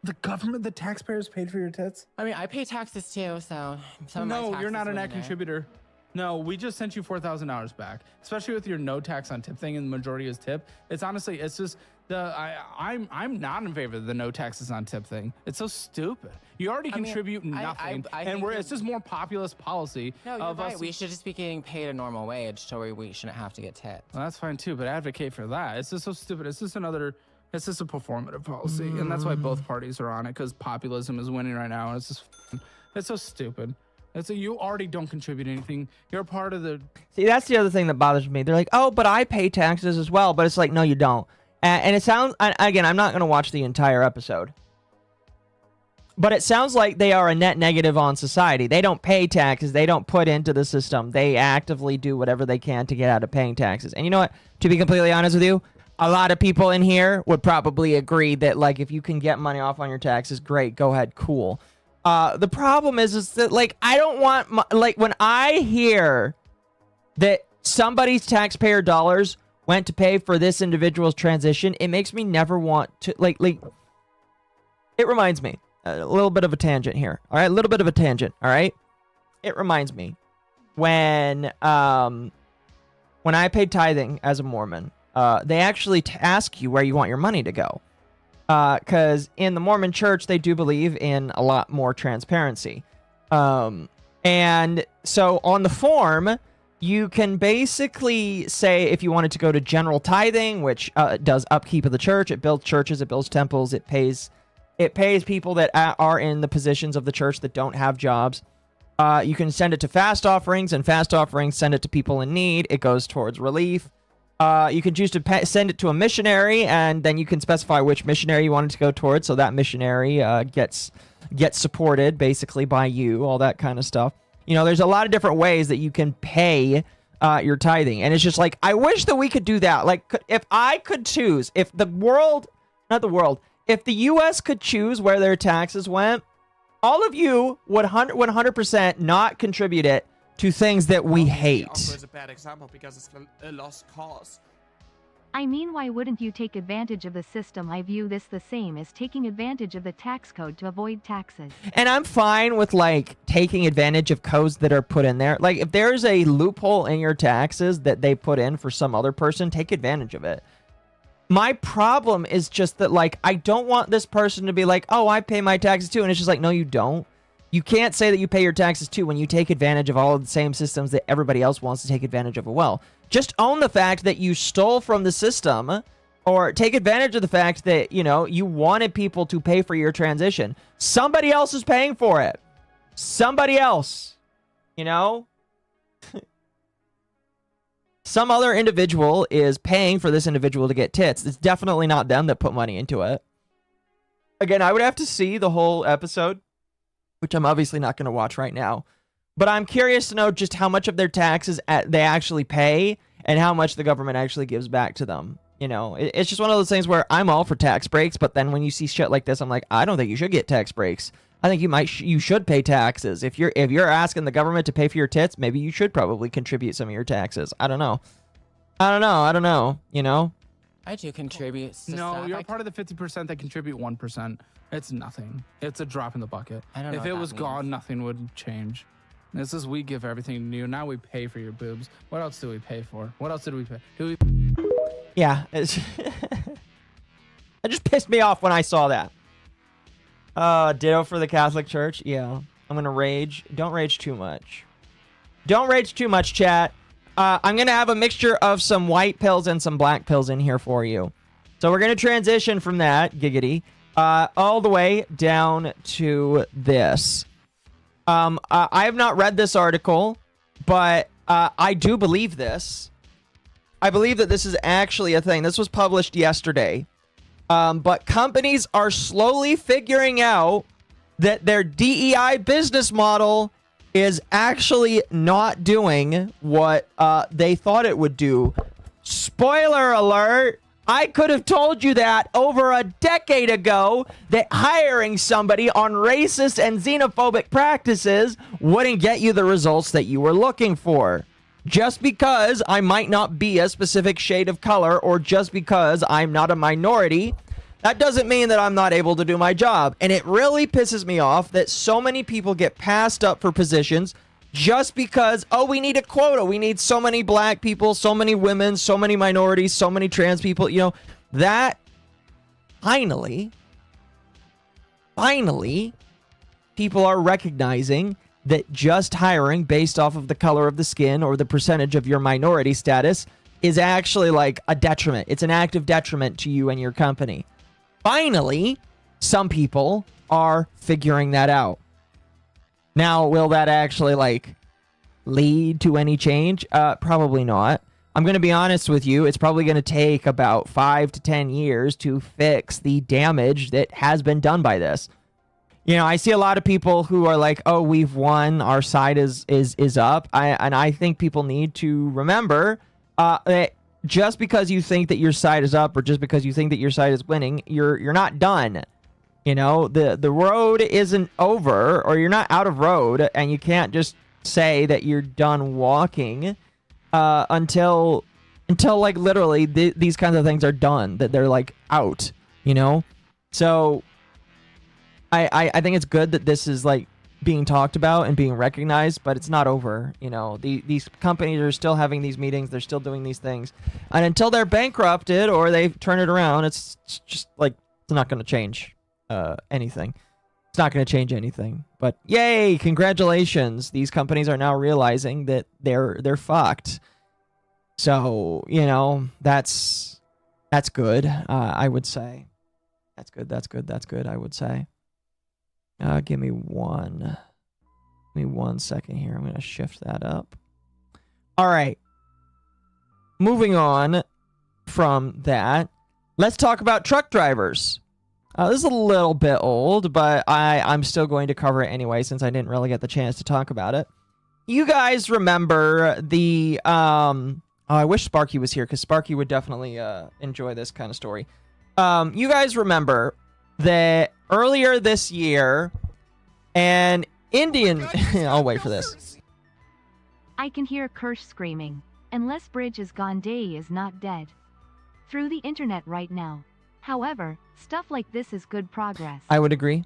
The government, the taxpayers paid for your tits? I mean, I pay taxes too, so no, you're not a net contributor. No, we just sent you $4,000 back, especially with your no tax on tip thing, and the majority is tip. It's honestly, it's just I'm not in favor of the no taxes on tip thing. It's so stupid. You already contribute nothing, and it's just more populist policy. No, you're right. We should just be getting paid a normal wage, so we shouldn't have to get tipped. Well, that's fine too, but advocate for that. It's just so stupid. It's just a performative policy, and that's why both parties are on it, because populism is winning right now. And it's so stupid. You already don't contribute anything. You're a part of the... See, that's the other thing that bothers me. They're like, oh, but I pay taxes as well. But it's like, no, you don't. And it sounds... Again, I'm not going to watch the entire episode. But it sounds like they are a net negative on society. They don't pay taxes. They don't put into the system. They actively do whatever they can to get out of paying taxes. And you know what? To be completely honest with you, a lot of people in here would probably agree that, like, if you can get money off on your taxes, great, go ahead, cool. The problem is that, like, I don't want like, when I hear that somebody's taxpayer dollars went to pay for this individual's transition, it makes me never want to, like, it reminds me, a little bit of a tangent here, all right, a little bit of a tangent, all right? It reminds me when I paid tithing as a Mormon, they actually ask you where you want your money to go. Because in the Mormon church, they do believe in a lot more transparency. And so on the form, you can basically say if you wanted to go to general tithing, which does upkeep of the church, it builds churches, it builds temples, it pays people that are in the positions of the church that don't have jobs. You can send it to fast offerings, and fast offerings send it to people in need. It goes towards relief. You can choose to send it to a missionary, and then you can specify which missionary you want it to go towards, so that missionary gets supported basically by you, all that kind of stuff. You know, there's a lot of different ways that you can pay your tithing, and it's just like, I wish that we could do that. Like, if I could choose, if the U.S. could choose where their taxes went, all of you would 100% not contribute it to things that we hate. Is a bad example because it's a lost cause. I mean, why wouldn't you take advantage of the system? I view this the same as taking advantage of the tax code to avoid taxes. And I'm fine with, like, taking advantage of codes that are put in there. Like, if there's a loophole in your taxes that they put in for some other person, take advantage of it. My problem is just that, like, I don't want this person to be like, oh, I pay my taxes too. And it's just like, no, you don't. You can't say that you pay your taxes too when you take advantage of all of the same systems that everybody else wants to take advantage of as well. Just own the fact that you stole from the system or take advantage of the fact that, you know, you wanted people to pay for your transition. Somebody else is paying for it. Somebody else, you know? Some other individual is paying for this individual to get tits. It's definitely not them that put money into it. Again, I would have to see the whole episode, which I'm obviously not going to watch right now. But I'm curious to know just how much of their taxes they actually pay and how much the government actually gives back to them. You know, it's just one of those things where I'm all for tax breaks, but then when you see shit like this, I'm like, I don't think you should get tax breaks. I think you should pay taxes. If you're asking the government to pay for your tits, maybe you should probably contribute some of your taxes. I don't know. You know? I do contribute to No, stuff. you're part of the 50% that contribute 1%. It's nothing. It's a drop in the bucket. I don't know if what it that was means. gone, nothing would change. This is we give everything to you. Now we pay for your boobs. What else do we pay for? What else did we pay? Yeah. It just pissed me off when I saw that. Ditto for the Catholic Church. Yeah. I'm gonna rage. Don't rage too much. Don't rage too much, chat. I'm gonna have a mixture of some white pills and some black pills in here for you. So we're gonna transition from that, giggity, all the way down to this. I have not read this article, but I do believe this. I believe that this is actually a thing. This was published yesterday. But companies are slowly figuring out that their DEI business model is actually not doing what they thought it would do. Spoiler alert! I could have told you that over a decade ago, that hiring somebody on racist and xenophobic practices wouldn't get you the results that you were looking for. Just because I might not be a specific shade of color, or just because I'm not a minority, that doesn't mean that I'm not able to do my job. And it really pisses me off that so many people get passed up for positions just because, oh, we need a quota. We need so many black people, so many women, so many minorities, so many trans people. You know, that finally, people are recognizing that just hiring based off of the color of the skin or the percentage of your minority status is actually like a detriment. It's an active detriment to you and your company. Finally, some people are figuring that out. Now, will that actually like lead to any change? Probably not. I'm going to be honest with you. It's probably going to take about 5 to 10 years to fix the damage that has been done by this. You know, I see a lot of people who are like, oh, we've won. Our side is up. And I think people need to remember that just because you think that your side is up or just because you think that your side is winning, you're not done. You know, the road isn't over, or you're not out of road, and you can't just say that you're done walking until like literally these kinds of things are done, that they're like out, you know? So I think it's good that this is like being talked about and being recognized, but it's not over. You know, these companies are still having these meetings, they're still doing these things, and until they're bankrupted or they turn it around, it's just like it's not going to change anything. It's not going to change anything. But yay, congratulations, these companies are now realizing that they're fucked. So, you know, that's good. I would say that's good. I would say. Give me one second here. I'm going to shift that up. All right. Moving on from that, let's talk about truck drivers. This is a little bit old, but I'm still going to cover it anyway since I didn't really get the chance to talk about it. You guys remember the... I wish Sparky was here because Sparky would definitely enjoy this kind of story. You guys remember that earlier this year, an Indian... I'll wait for this. I can hear Kirsch screaming. Unless Bridge is gone, Day is not dead. Through the internet right now. However, stuff like this is good progress. I would agree.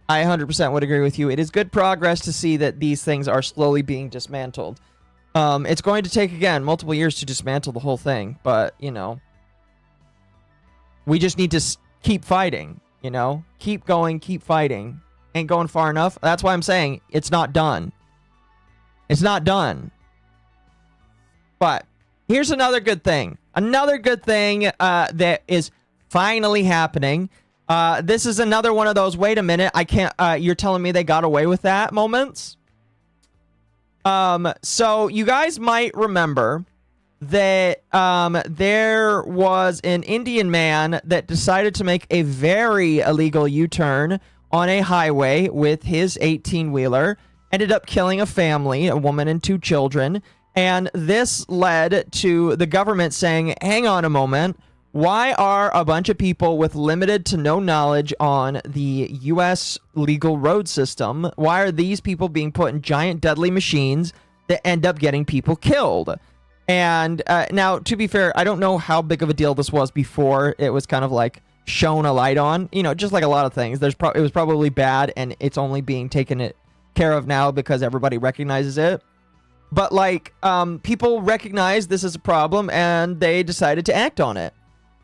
I 100% would agree with you. It is good progress to see that these things are slowly being dismantled. It's going to take, again, multiple years to dismantle the whole thing, but, you know, we just need to keep fighting, you know? Keep going, keep fighting. Ain't going far enough. That's why I'm saying it's not done. It's not done. But here's another good thing. Another good thing that is finally happening. This is another one of those, wait a minute, I can't, you're telling me they got away with that moments? So you guys might remember that there was an Indian man that decided to make a very illegal U-turn on a highway with his 18-wheeler, ended up killing a family, a woman and 2 children, and this led to the government saying, hang on a moment, why are a bunch of people with limited to no knowledge on the U.S. legal road system, why are these people being put in giant deadly machines that end up getting people killed? And now, to be fair, I don't know how big of a deal this was before it was kind of like shown a light on. You know, just like a lot of things. It was probably bad, and it's only being taken care of now because everybody recognizes it. But like, people recognize this is a problem, and they decided to act on it.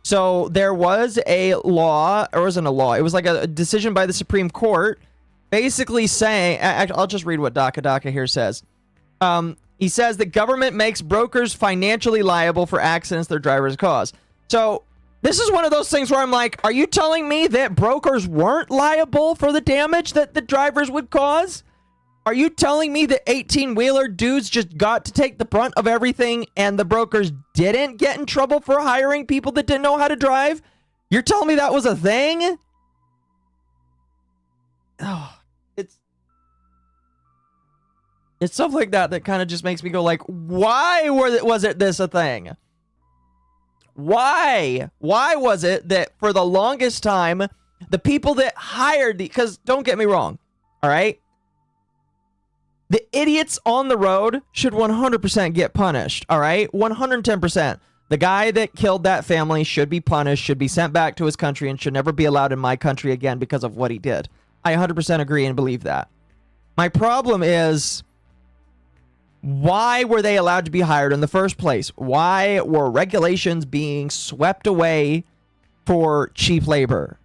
So there was a law, or wasn't a law, it was like a decision by the Supreme Court basically saying, I'll just read what Daka here says. He says the government makes brokers financially liable for accidents their drivers cause. So this is one of those things where I'm like, are you telling me that brokers weren't liable for the damage that the drivers would cause? Are you telling me that 18-wheeler dudes just got to take the brunt of everything and the brokers didn't get in trouble for hiring people that didn't know how to drive? You're telling me that was a thing? Oh, it's stuff like that that kind of just makes me go like, why was it this a thing? Why was it that for the longest time, the people that hired because don't get me wrong, all right? The idiots on the road should 100% get punished, all right? 110%. The guy that killed that family should be punished, should be sent back to his country, and should never be allowed in my country again because of what he did. I 100% agree and believe that. My problem is, why were they allowed to be hired in the first place? Why were regulations being swept away for cheap labor?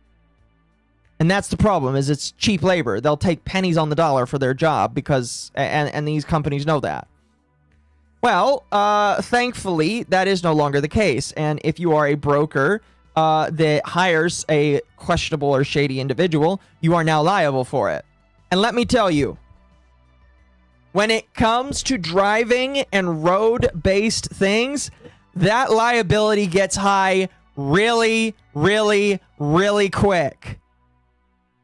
And that's the problem, is it's cheap labor. They'll take pennies on the dollar for their job because, and these companies know that. Well, thankfully, that is no longer the case. And if you are a broker that hires a questionable or shady individual, you are now liable for it. And let me tell you, when it comes to driving and road-based things, that liability gets high really, really, really quick.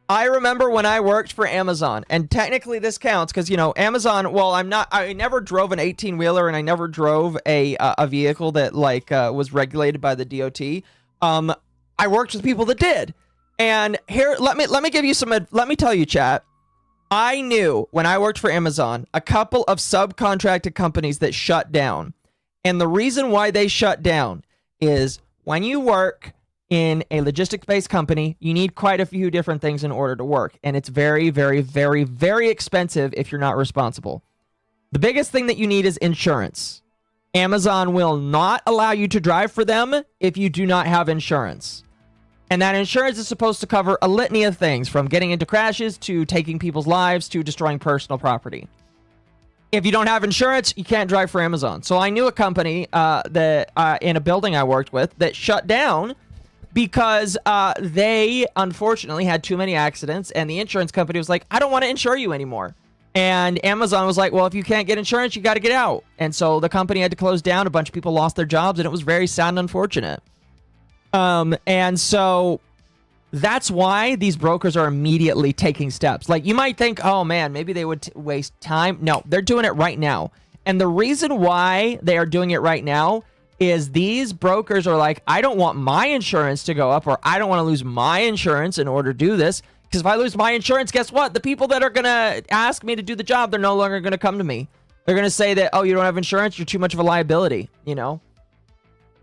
I remember when I worked for Amazon, and technically this counts because, you know, Amazon, well, I never drove an 18-wheeler and I never drove a vehicle that like was regulated by the DOT. I worked with people that did. And here, let me give you let me tell you, chat. I knew when I worked for Amazon, a couple of subcontracted companies that shut down. And the reason why they shut down is when you work in a logistics-based company, you need quite a few different things in order to work. And it's very, very, very, very expensive if you're not responsible. The biggest thing that you need is insurance. Amazon will not allow you to drive for them if you do not have insurance. And that insurance is supposed to cover a litany of things, from getting into crashes to taking people's lives to destroying personal property. If you don't have insurance, you can't drive for Amazon. So I knew a company that in a building I worked with that shut down because they unfortunately had too many accidents, and the insurance company was like, I don't want to insure you anymore. And Amazon was like, well, if you can't get insurance, you got to get out. And so the company had to close down. A bunch of people lost their jobs, and it was very sad and unfortunate. And so that's why these brokers are immediately taking steps. Like, you might think, oh man, maybe they would waste time. No, they're doing it right now. And the reason why they are doing it right now is these brokers are like, I don't want my insurance to go up, or I don't want to lose my insurance in order to do this. Because if I lose my insurance, guess what? The people that are going to ask me to do the job, they're no longer going to come to me. They're going to say that, oh, you don't have insurance, you're too much of a liability, you know?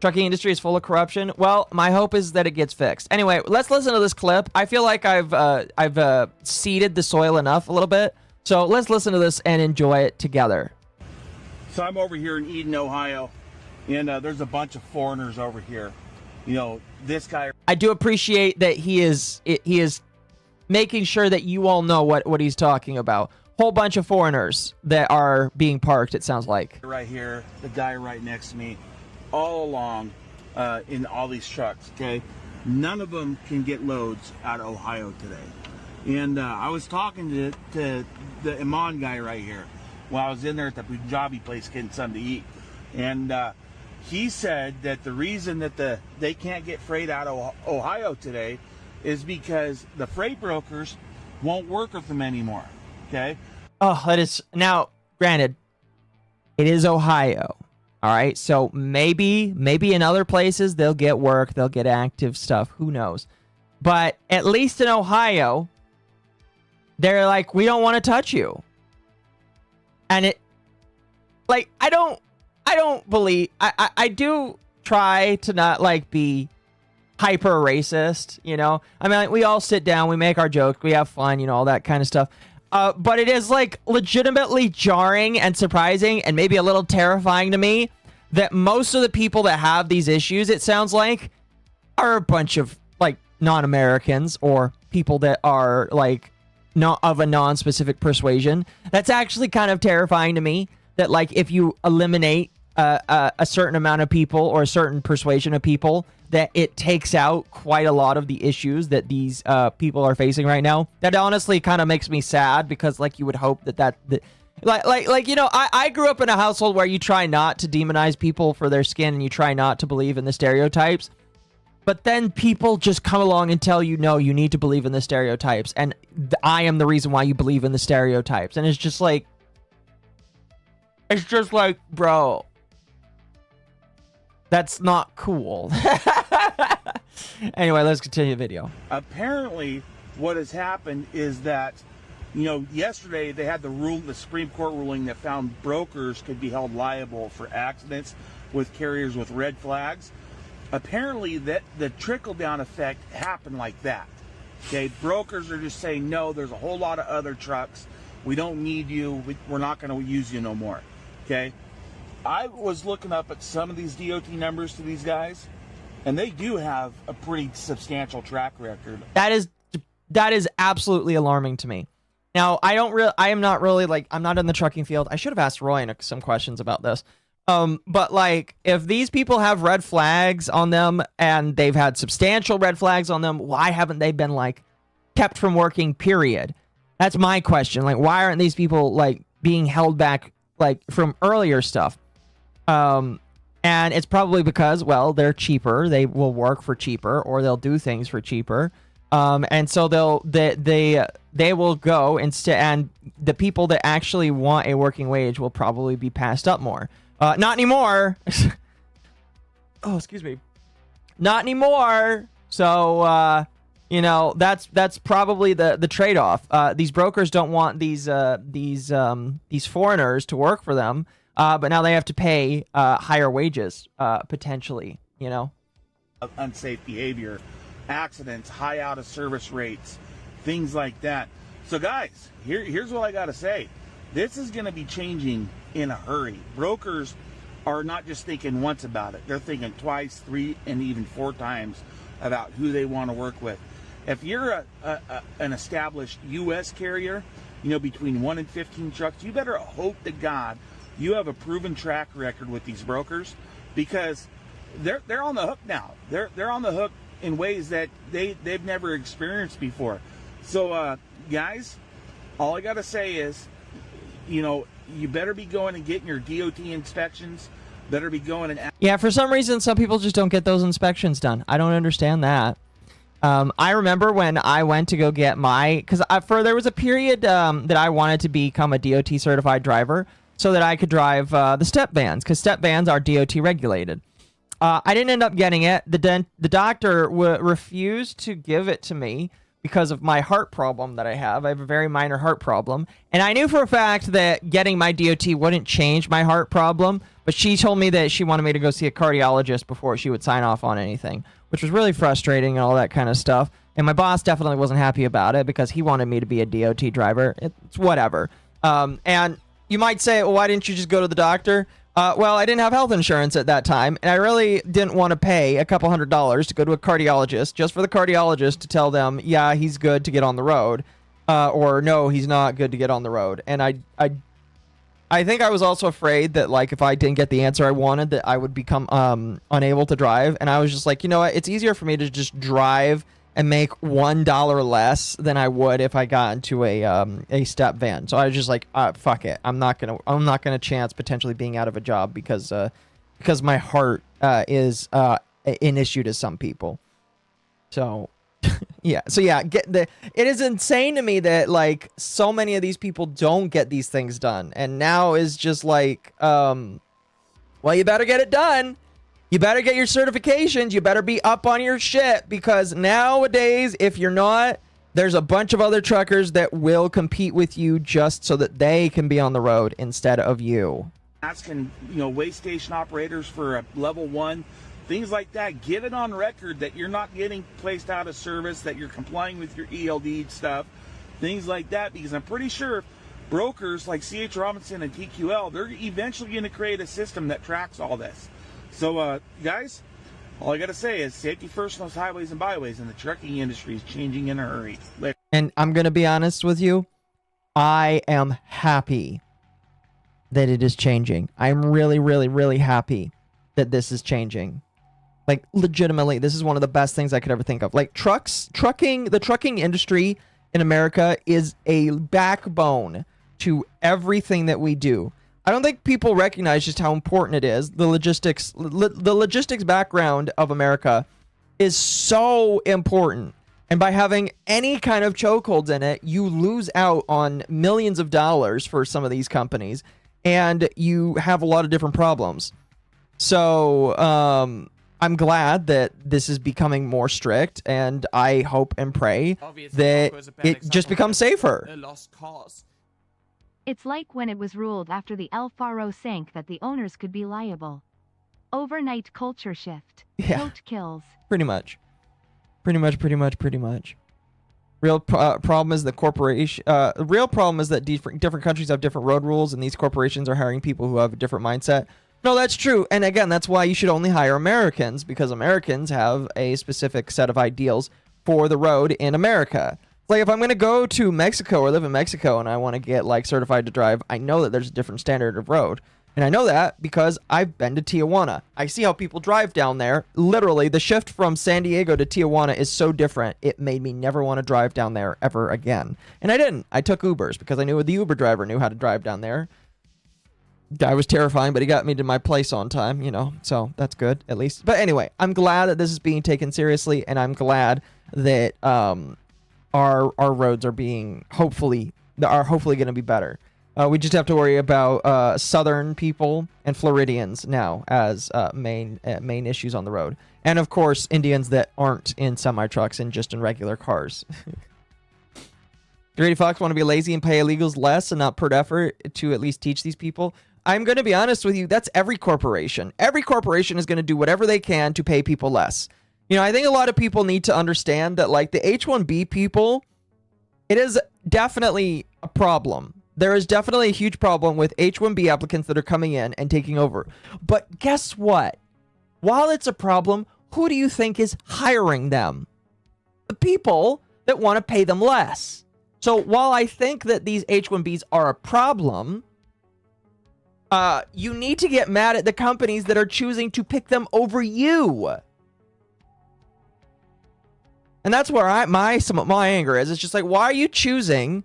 Trucking industry is full of corruption. Well, my hope is that it gets fixed. Anyway, let's listen to this clip. I feel like I've seeded the soil enough a little bit. So let's listen to this and enjoy it together. So I'm over here in Eden, Ohio, and there's a bunch of foreigners over here. You know, this guy. I do appreciate that he is making sure that you all know what he's talking about. Whole bunch of foreigners that are being parked, it sounds like. Right here, the guy right next to me. all along in all these trucks, okay? None of them can get loads out of Ohio today. And I was talking to the Iman guy right here while I was in there at the Punjabi place getting something to eat. And he said that the reason that they can't get freight out of Ohio today is because the freight brokers won't work with them anymore, okay? Oh, that is... Now, granted, it is Ohio. All right, so maybe in other places they'll get work, they'll get active stuff, who knows. But at least in Ohio, they're like, we don't want to touch you. And it, like, I don't believe, I do try to not, like, be hyper racist, you know? I mean, like, we all sit down, we make our jokes, we have fun, you know, all that kind of stuff. But it is, like, legitimately jarring and surprising and maybe a little terrifying to me that most of the people that have these issues, it sounds like, are a bunch of, like, non-Americans or people that are, like, not of a non-specific persuasion. That's actually kind of terrifying to me, that, like, if you eliminate a certain amount of people or a certain persuasion of people, that it takes out quite a lot of the issues that these people are facing right now. That honestly kind of makes me sad, because, like, you would hope that like you know, I grew up in a household where you try not to demonize people for their skin and you try not to believe in the stereotypes. But then people just come along and tell you, no, you need to believe in the stereotypes, and I am the reason why you believe in the stereotypes. And it's just like, bro, that's not cool. Anyway, let's continue the video. Apparently, what has happened is that, you know, yesterday they had the Supreme Court ruling that found brokers could be held liable for accidents with carriers with red flags. Apparently, that the trickle-down effect happened like that. Okay, brokers are just saying, no, there's a whole lot of other trucks. We don't need you. We're not going to use you no more. Okay. I was looking up at some of these DOT numbers to these guys, and they do have a pretty substantial track record. That is absolutely alarming to me. Now, I am not really, like, I'm not in the trucking field. I should have asked Roy some questions about this. But, like, if these people have red flags on them and they've had substantial red flags on them, why haven't they been, like, kept from working, period? That's my question. Like, why aren't these people, like, being held back, like, from earlier stuff? And it's probably because, well, they're cheaper. They will work for cheaper, or they'll do things for cheaper. And so they will go instead, and the people that actually want a working wage will probably be passed up more. Not anymore. Oh, excuse me. Not anymore. So, you know, that's probably the trade-off. These brokers don't want these foreigners to work for them. But now they have to pay higher wages, potentially, you know? Unsafe behavior, accidents, high out-of-service rates, things like that. So, guys, here's what I got to say. This is going to be changing in a hurry. Brokers are not just thinking once about it. They're thinking twice, 3, and even 4 times about who they want to work with. If you're an established U.S. carrier, you know, between 1 and 15 trucks, you better hope to God you have a proven track record with these brokers, because they're on the hook now. They're on the hook in ways that they've never experienced before. So guys, all I gotta say is, you know, you better be going and getting your DOT inspections. Better be going and yeah. For some reason, some people just don't get those inspections done. I don't understand that. I remember when I went to go get my, because there was a period that I wanted to become a DOT certified driver, so that I could drive the step vans, because step vans are DOT regulated. I didn't end up getting it. The doctor refused to give it to me because of my heart problem that I have. I have a very minor heart problem. And I knew for a fact that getting my DOT wouldn't change my heart problem, but she told me that she wanted me to go see a cardiologist before she would sign off on anything, which was really frustrating and all that kind of stuff. And my boss definitely wasn't happy about it because he wanted me to be a DOT driver. It's whatever. And you might say, well, why didn't you just go to the doctor? Well, I didn't have health insurance at that time, and I really didn't want to pay a couple $100s to go to a cardiologist just for the cardiologist to tell them, yeah, he's good to get on the road, or no, he's not good to get on the road. And I I think I was also afraid that like if I didn't get the answer I wanted, that I would become unable to drive. And I was just like, you know what? It's easier for me to just drive and make $1 less than I would if I got into a step van. So I was just like, fuck it. I'm not gonna chance potentially being out of a job because my heart is an issue to some people. So yeah. It is insane to me that like so many of these people don't get these things done, and now is just like, well, you better get it done. You better get your certifications. You better be up on your shit, because nowadays, if you're not, there's a bunch of other truckers that will compete with you just so that they can be on the road instead of you. Asking, way station operators for a level 1, things like that. Get it on record that you're not getting placed out of service, that you're complying with your ELD stuff, things like that, because I'm pretty sure brokers like C.H. Robinson and TQL, they're eventually going to create a system that tracks all this. So, guys, all I got to say is safety first on those highways and byways, and the trucking industry is changing in a hurry. Later. And I'm going to be honest with you. I am happy that it is changing. I'm really, really, really happy that this is changing. Like, legitimately, this is one of the best things I could ever think of. Like, the trucking industry in America is a backbone to everything that we do. I don't think people recognize just how important it is. The logistics background of America is so important. And by having any kind of chokeholds in it, you lose out on millions of dollars for some of these companies, and you have a lot of different problems. So I'm glad that this is becoming more strict, and I hope and pray that it just becomes safer. A lost cause. It's like when it was ruled after the El Faro sank that the owners could be liable. Overnight culture shift. Yeah. Tote kills. Pretty much. Real problem is the corporation. Real problem is that different countries have different road rules, and these corporations are hiring people who have a different mindset. No, that's true. And again, that's why you should only hire Americans, because Americans have a specific set of ideals for the road in America. Like, if I'm going to go to Mexico or live in Mexico and I want to get, like, certified to drive, I know that there's a different standard of road. And I know that because I've been to Tijuana. I see how people drive down there. Literally, the shift from San Diego to Tijuana is so different, it made me never want to drive down there ever again. And I didn't. I took Ubers because I knew the Uber driver knew how to drive down there. Guy was terrifying, but he got me to my place on time, so that's good, at least. But anyway, I'm glad that this is being taken seriously, and I'm glad that our roads are hopefully going to be better. We just have to worry about Southern people and Floridians now as main issues on the road, and of course Indians that aren't in semi trucks and just in regular cars. Grady Fox want to be lazy and pay illegals less and not put effort to at least teach these people. I'm going to be honest with you. That's every corporation. Every corporation is going to do whatever they can to pay people less. I think a lot of people need to understand that, like, the H-1B people, it is definitely a problem. There is definitely a huge problem with H-1B applicants that are coming in and taking over. But guess what? While it's a problem, who do you think is hiring them? The people that want to pay them less. So while I think that these H-1Bs are a problem, you need to get mad at the companies that are choosing to pick them over you. And that's where my anger is. It's just like, why are you choosing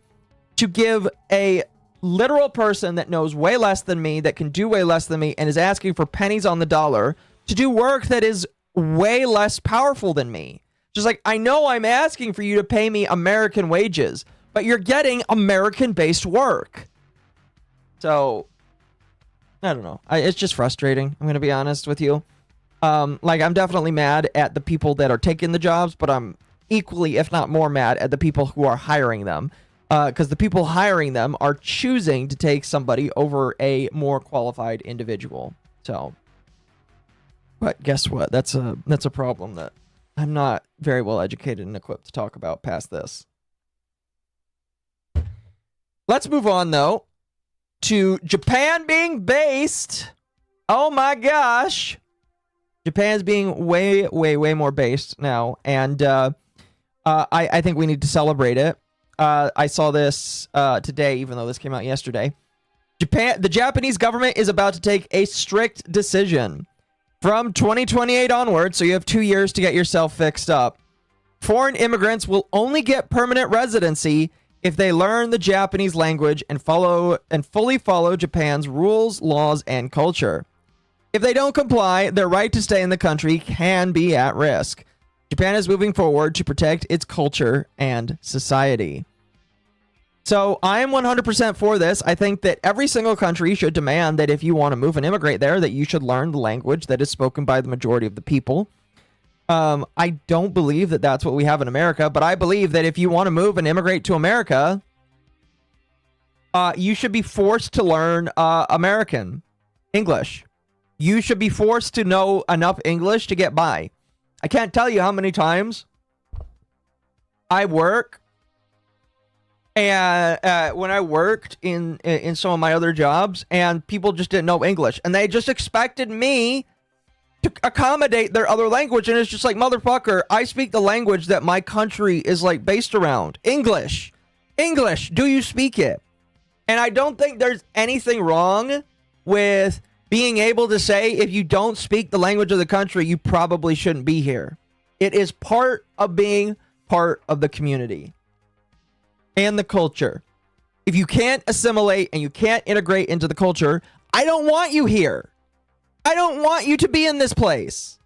to give a literal person that knows way less than me, that can do way less than me, and is asking for pennies on the dollar to do work that is way less powerful than me? Just like, I know I'm asking for you to pay me American wages, but you're getting American-based work. So, I don't know. It's just frustrating. I'm going to be honest with you. Like, I'm definitely mad at the people that are taking the jobs, but I'm equally, if not more, mad at the people who are hiring them. Because the people hiring them are choosing to take somebody over a more qualified individual. So, but guess what? That's a problem that I'm not very well educated and equipped to talk about past this. Let's move on, though, to Japan being based. Oh my gosh. Japan's being way, way, way more based now. And I think we need to celebrate it. I saw this today, even though this came out yesterday. The Japanese government is about to take a strict decision. From 2028 onward, so you have 2 years to get yourself fixed up. Foreign immigrants will only get permanent residency if they learn the Japanese language and fully follow Japan's rules, laws, and culture. If they don't comply, their right to stay in the country can be at risk. Japan is moving forward to protect its culture and society. So I am 100% for this. I think that every single country should demand that if you want to move and immigrate there, that you should learn the language that is spoken by the majority of the people. I don't believe that that's what we have in America, but I believe that if you want to move and immigrate to America, you should be forced to learn American English. You should be forced to know enough English to get by. I can't tell you how many times I work, and when I worked in some of my other jobs, and people just didn't know English, and they just expected me to accommodate their other language, and it's just like, motherfucker, I speak the language that my country is like based around. English. Do you speak it? And I don't think there's anything wrong with being able to say, if you don't speak the language of the country, you probably shouldn't be here. It is part of being part of the community and the culture. If you can't assimilate and you can't integrate into the culture, I don't want you here. I don't want you to be in this place.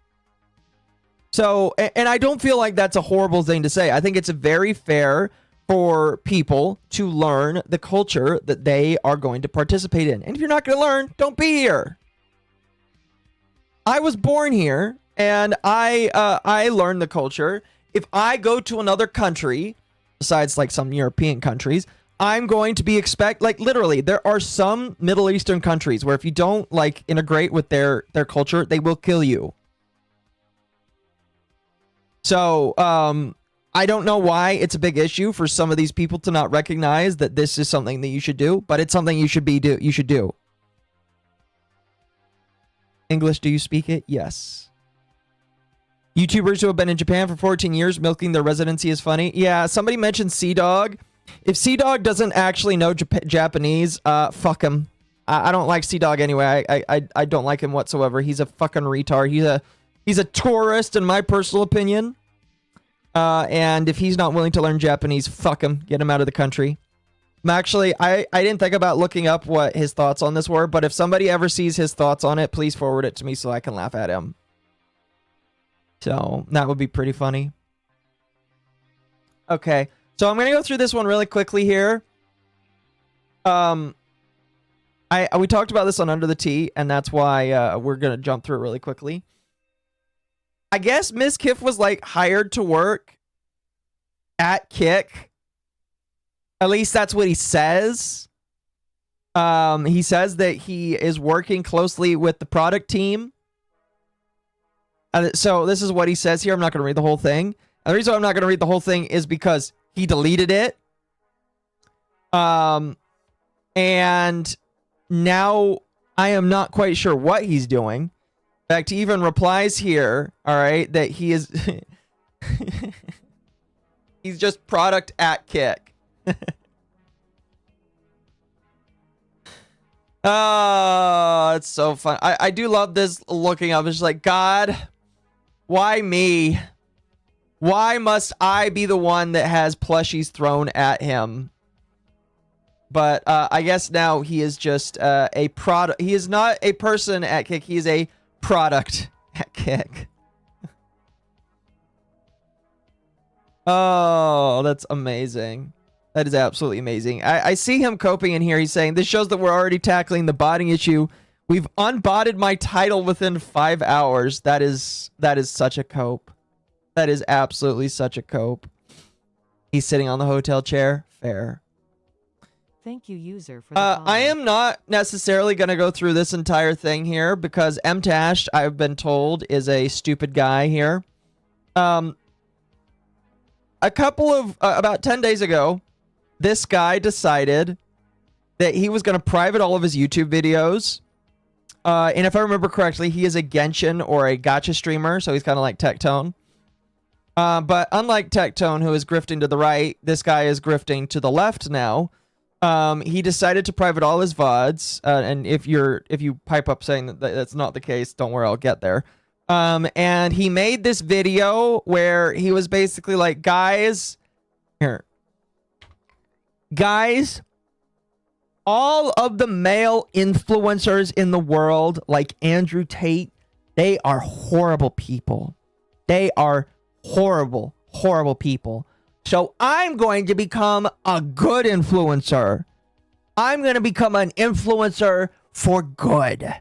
So, and I don't feel like that's a horrible thing to say. I think it's very fair for people to learn the culture that they are going to participate in. And if you're not going to learn, don't be here. I was born here, and I learned the culture. If I go to another country, besides like some European countries, I'm going to be like literally, there are some Middle Eastern countries where if you don't like integrate with their culture, they will kill you. So, I don't know why it's a big issue for some of these people to not recognize that this is something that you should do, but it's something you should do. English, do you speak it? Yes. YouTubers who have been in Japan for 14 years milking their residency is funny. Yeah, somebody mentioned Sea-Dog. If Sea-Dog doesn't actually know Japanese, fuck him. I don't like Sea-Dog anyway. I don't like him whatsoever. He's a fucking retard. He's a tourist, in my personal opinion. And if he's not willing to learn Japanese, fuck him. Get him out of the country. Actually, I didn't think about looking up what his thoughts on this were, but if somebody ever sees his thoughts on it, please forward it to me so I can laugh at him. So, that would be pretty funny. Okay, so I'm going to go through this one really quickly here. We talked about this on Under the Tea, and that's why we're going to jump through it really quickly. I guess Miss Kiff was like hired to work at Kick. At least that's what he says. He says that he is working closely with the product team. So this is what he says here. I'm not going to read the whole thing. And the reason I'm not going to read the whole thing is because he deleted it. And now I am not quite sure what he's doing. In fact, he even replies here, all right, that he is... he's just product at Kick. Oh, it's so fun. I do love this looking up. It's just like, God, why me? Why must I be the one that has plushies thrown at him? But I guess now he is just a product. He is not a person at Kick. He is a product at Kick. Oh, that's amazing. That is absolutely amazing. I see him coping in here. He's saying, this shows that we're already tackling the botting issue. We've unbotted my title within 5 hours. That is such a cope. That is absolutely such a cope. He's sitting on the hotel chair. Fair. Thank you, user, for the follow. I am not necessarily going to go through this entire thing here because MTash, I've been told, is a stupid guy here. A couple of, about 10 days ago, this guy decided that he was going to private all of his YouTube videos. And if I remember correctly, he is a Genshin or a gacha streamer, so he's kind of like Tectone. But unlike Tectone, who is grifting to the right, this guy is grifting to the left now. He decided to private all his VODs, and if you pipe up saying that that's not the case, don't worry, I'll get there. And he made this video where he was basically like, guys, all of the male influencers in the world, like Andrew Tate, they are horrible people. They are horrible, horrible people. So I'm going to become a good influencer. I'm going to become an influencer for good.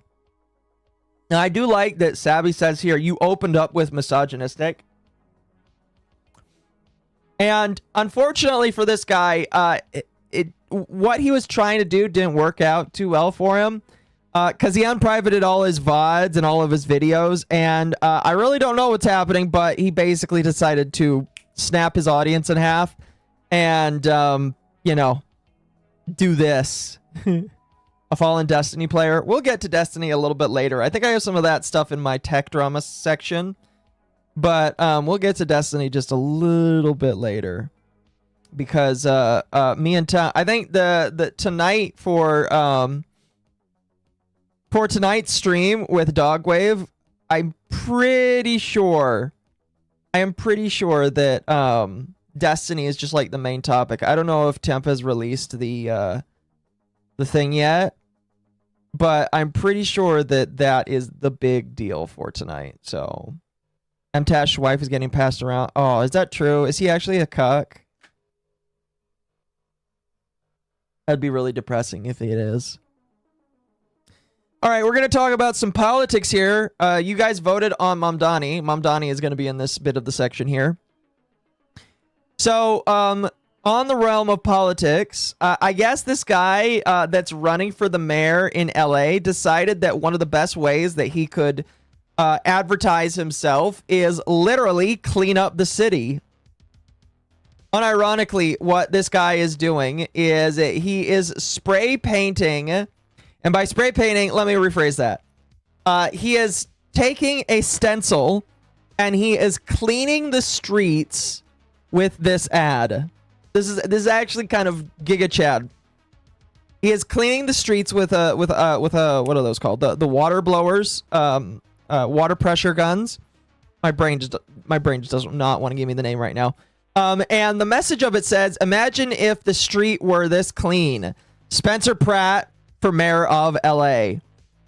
Now, I do like that Savvy says here, you opened up with misogynistic. And unfortunately for this guy, what he was trying to do didn't work out too well for him. Because he unprivated all his VODs and all of his videos. And I really don't know what's happening, but he basically decided to snap his audience in half and, you know, do this. A fallen Destiny player. We'll get to Destiny a little bit later. I think I have some of that stuff in my tech drama section. But we'll get to Destiny just a little bit later. Because me and Tom, I think the tonight for tonight's stream with Dogwave, I'm pretty sure that Destiny is just like the main topic. I don't know if Temp has released the thing yet, but I'm pretty sure that is the big deal for tonight. So, MTash's wife is getting passed around. Oh, is that true? Is he actually a cuck? That'd be really depressing if it is. All right, we're going to talk about some politics here. You guys voted on Momdani. Momdani is going to be in this bit of the section here. So, on the realm of politics, I guess this guy that's running for the mayor in LA decided that one of the best ways that he could advertise himself is literally clean up the city. Unironically, what this guy is doing is he is spray painting, and by spray painting, let me rephrase that. He is taking a stencil and he is cleaning the streets with this ad. This is actually kind of Giga Chad. He is cleaning the streets with a what are those called? The water blowers, water pressure guns. My brain just does not want to give me the name right now. And the message of it says, imagine if the street were this clean. Spencer Pratt for mayor of LA.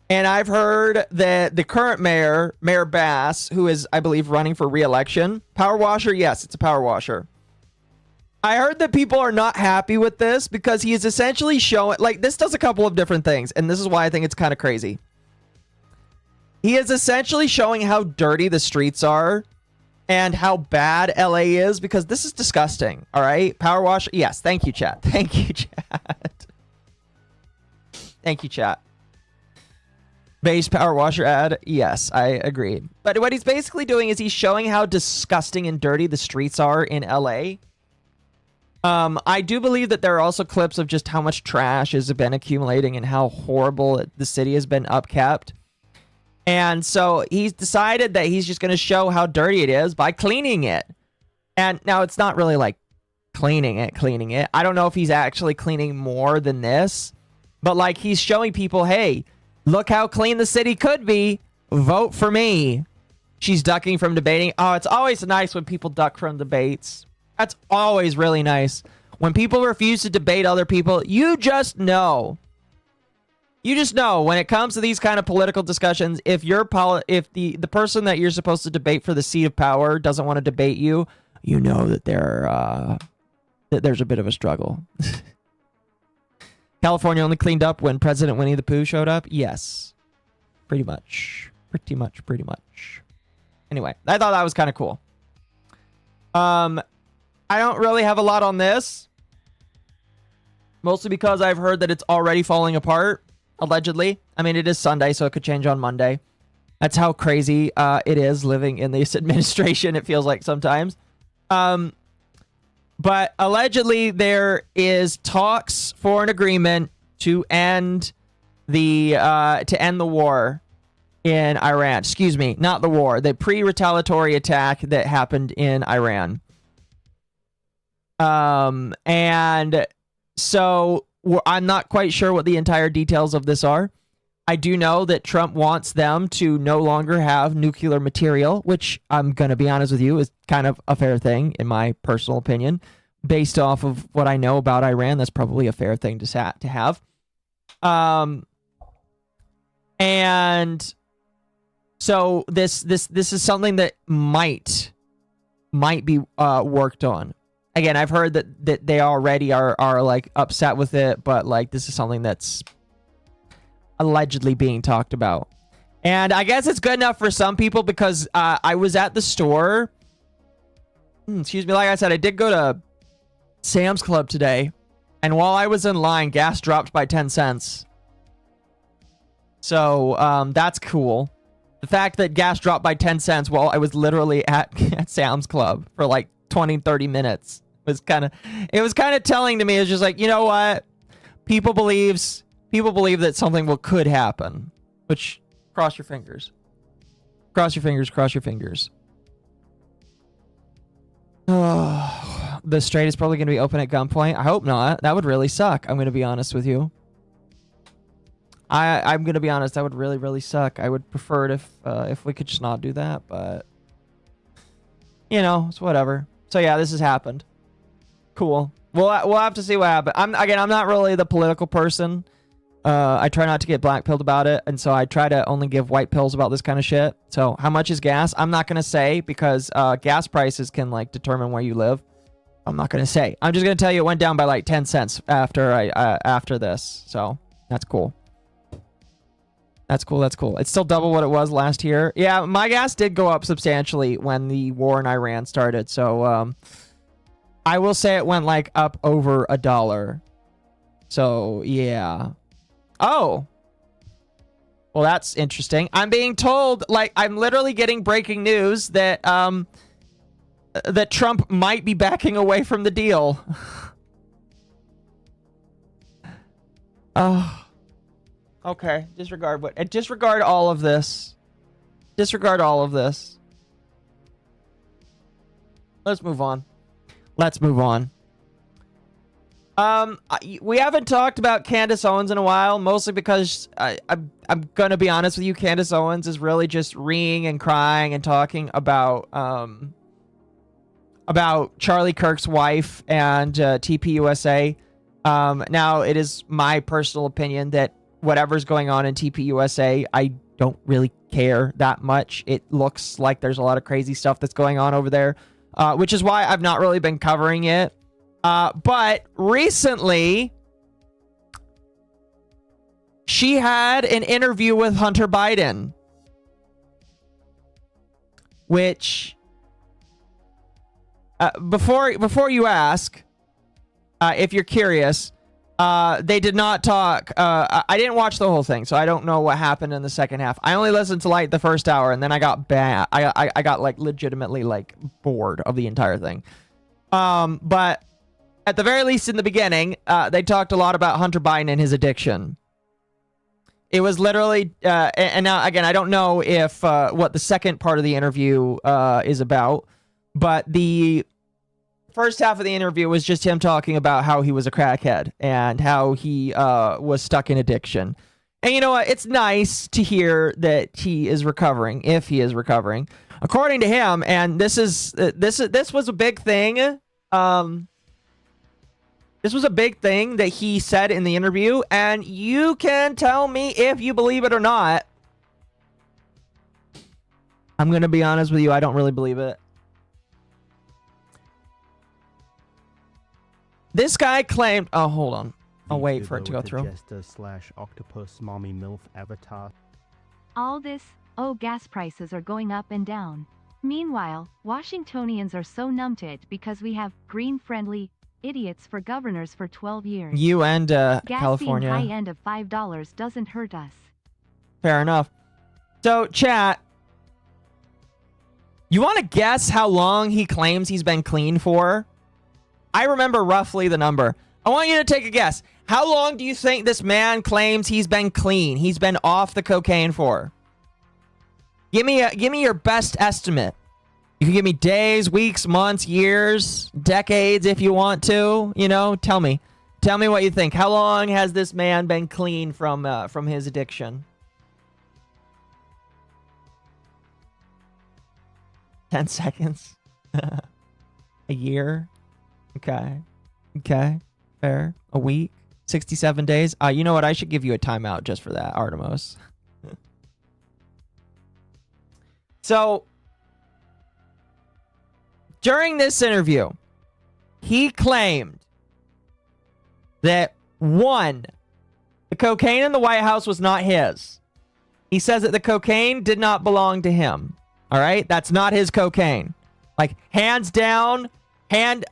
And I've heard that the current mayor, Mayor Bass, who is, I believe, running for re-election. Power washer? Yes, it's a power washer. I heard that people are not happy with this because he is essentially showing, like, this does a couple of different things. And this is why I think it's kind of crazy. He is essentially showing how dirty the streets are and how bad LA is, because this is disgusting. All right, power washer. Yes, thank you, chat. Thank you, chat. Thank you, chat. Base power washer ad. Yes, I agree. But what he's basically doing is he's showing how disgusting and dirty the streets are in LA. I do believe that there are also clips of just how much trash has been accumulating and how horrible the city has been upkept. And so he's decided that he's just going to show how dirty it is by cleaning it. And now it's not really like cleaning it. I don't know if he's actually cleaning more than this. But like he's showing people, hey, look how clean the city could be. Vote for me. She's ducking from debating. Oh, it's always nice when people duck from debates. That's always really nice. When people refuse to debate other people, you just know. You just know when it comes to these kind of political discussions, if the person that you're supposed to debate for the seat of power doesn't want to debate you, you know that there's a bit of a struggle. California only cleaned up when President Winnie the Pooh showed up? Yes. Pretty much. Anyway, I thought that was kind of cool. I don't really have a lot on this. Mostly because I've heard that it's already falling apart. Allegedly. I mean, it is Sunday, so it could change on Monday. That's how crazy it is living in this administration, it feels like sometimes. But allegedly, there is talks for an agreement to end the war in Iran. Excuse me, not the war. The pre-retaliatory attack that happened in Iran. And so I'm not quite sure what the entire details of this are. I do know that Trump wants them to no longer have nuclear material, which I'm going to be honest with you is kind of a fair thing in my personal opinion. Based off of what I know about Iran, that's probably a fair thing to have. And so this is something that might be worked on. Again, I've heard that they already are like upset with it, but like this is something that's allegedly being talked about. And I guess it's good enough for some people because I was at the store. Excuse me, like I said, I did go to Sam's Club today, and while I was in line, gas dropped by 10 cents. So that's cool. The fact that gas dropped by 10 cents while I was literally at Sam's Club for like 20-30 minutes was kind of telling to me. It's just like, you know what? People believe that something could happen. Which, cross your fingers. Cross your fingers, cross your fingers. Oh, the Strait is probably going to be open at gunpoint. I hope not. That would really suck. I'm going to be honest with you. I'm going to be honest. That would really, really suck. I would prefer it if we could just not do that, but you know, it's whatever. So yeah, this has happened. Cool. We'll have to see what happens. I'm not really the political person. I try not to get black-pilled about it, and so I try to only give white pills about this kind of shit. So how much is gas? I'm not going to say because gas prices can like determine where you live. I'm not going to say. I'm just going to tell you it went down by like 10 cents after this. So that's cool. That's cool. That's cool. It's still double what it was last year. Yeah, my gas did go up substantially when the war in Iran started. So I will say it went like up over $1. So yeah. Oh. Well, that's interesting. I'm being told, like, I'm literally getting breaking news that that Trump might be backing away from the deal. Oh. Okay, disregard all of this. Disregard all of this. Let's move on. Let's move on. We haven't talked about Candace Owens in a while, mostly because I'm gonna be honest with you, Candace Owens is really just reeing and crying and talking about Charlie Kirk's wife and TPUSA. Now, it is my personal opinion that whatever's going on in TPUSA, I don't really care that much. It looks like there's a lot of crazy stuff that's going on over there, which is why I've not really been covering it. But recently, she had an interview with Hunter Biden, which, before you ask, if you're curious, they did not talk. I didn't watch the whole thing, so I don't know what happened in the second half. I only listened to like the first hour, and then I got bad. I got like legitimately like bored of the entire thing. But at the very least in the beginning, they talked a lot about Hunter Biden and his addiction. It was literally, and now again, I don't know if what the second part of the interview is about, but the first half of the interview was just him talking about how he was a crackhead and how he was stuck in addiction. And you know what? It's nice to hear that he is recovering, if he is recovering, according to him. And this was a big thing. This was a big thing that he said in the interview, and you can tell me if you believe it or not. I'm gonna be honest with you, I don't really believe it. This guy claimed... Oh, hold on. I'll wait for it to go through. Jester/octopus mommy MILF avatar. All this, oh, gas prices are going up and down. Meanwhile, Washingtonians are so numbed because we have green-friendly idiots for governors for 12 years. You and gas California. Gas being high end of $5 doesn't hurt us. Fair enough. So, chat. You want to guess how long he claims he's been clean for? I remember roughly the number. I want you to take a guess. How long do you think this man claims he's been clean? He's been off the cocaine for? Give me your best estimate. You can give me days, weeks, months, years, decades if you want to. You know, tell me. Tell me what you think. How long has this man been clean from his addiction? 10 seconds. A year. Okay. Okay. Fair. A week. 67 days. You know what? I should give you a timeout just for that, Artemis. So, during this interview, he claimed that, one, the cocaine in the White House was not his. He says that the cocaine did not belong to him. All right? That's not his cocaine. Like, hands down, hands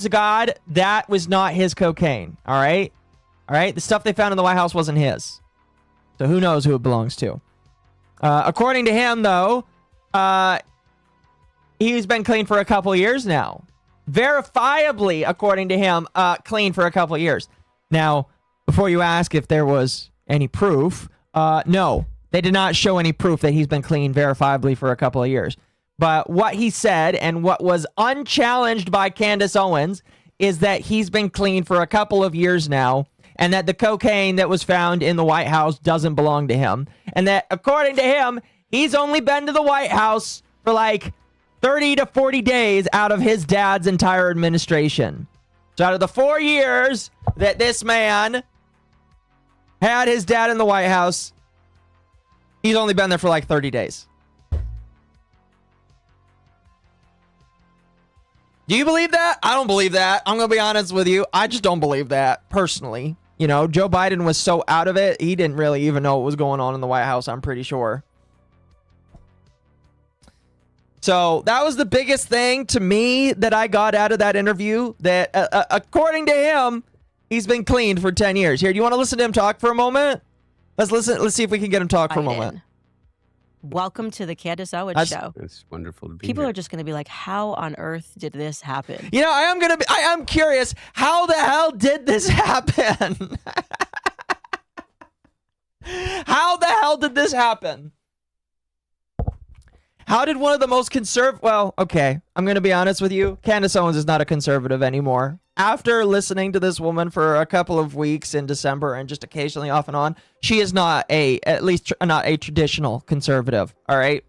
to God, that was not his cocaine. All right? All right? The stuff they found in the White House wasn't his. So who knows who it belongs to. According to him, though, he's been clean for a couple years now. Verifiably, according to him, clean for a couple years. Now, before you ask if there was any proof, no, they did not show any proof that he's been clean verifiably for a couple of years. But what he said, and what was unchallenged by Candace Owens, is that he's been clean for a couple of years now, and that the cocaine that was found in the White House doesn't belong to him. And that, according to him, he's only been to the White House for like 30 to 40 days out of his dad's entire administration. So out of the 4 years that this man had his dad in the White House, he's only been there for like 30 days. Do you believe that? I don't believe that. I'm going to be honest with you. I just don't believe that, personally. You know, Joe Biden was so out of it, he didn't really even know what was going on in the White House, I'm pretty sure. So that was the biggest thing to me that I got out of that interview, that according to him, he's been cleaned for 10 years. Here, do you want to listen to him talk for a moment? Let's listen. Let's see if we can get him talk for a moment. Welcome to the Candace Owens show. It's wonderful to be People here. are just going to be like, how on earth did this happen? You know, I am curious, how the hell did this happen? How the hell did this happen? How did one of the most well, okay, I'm going to be honest with you. Candace Owens is not a conservative anymore. After listening to this woman for a couple of weeks in December and just occasionally off and on, she is not at least not a traditional conservative, all right?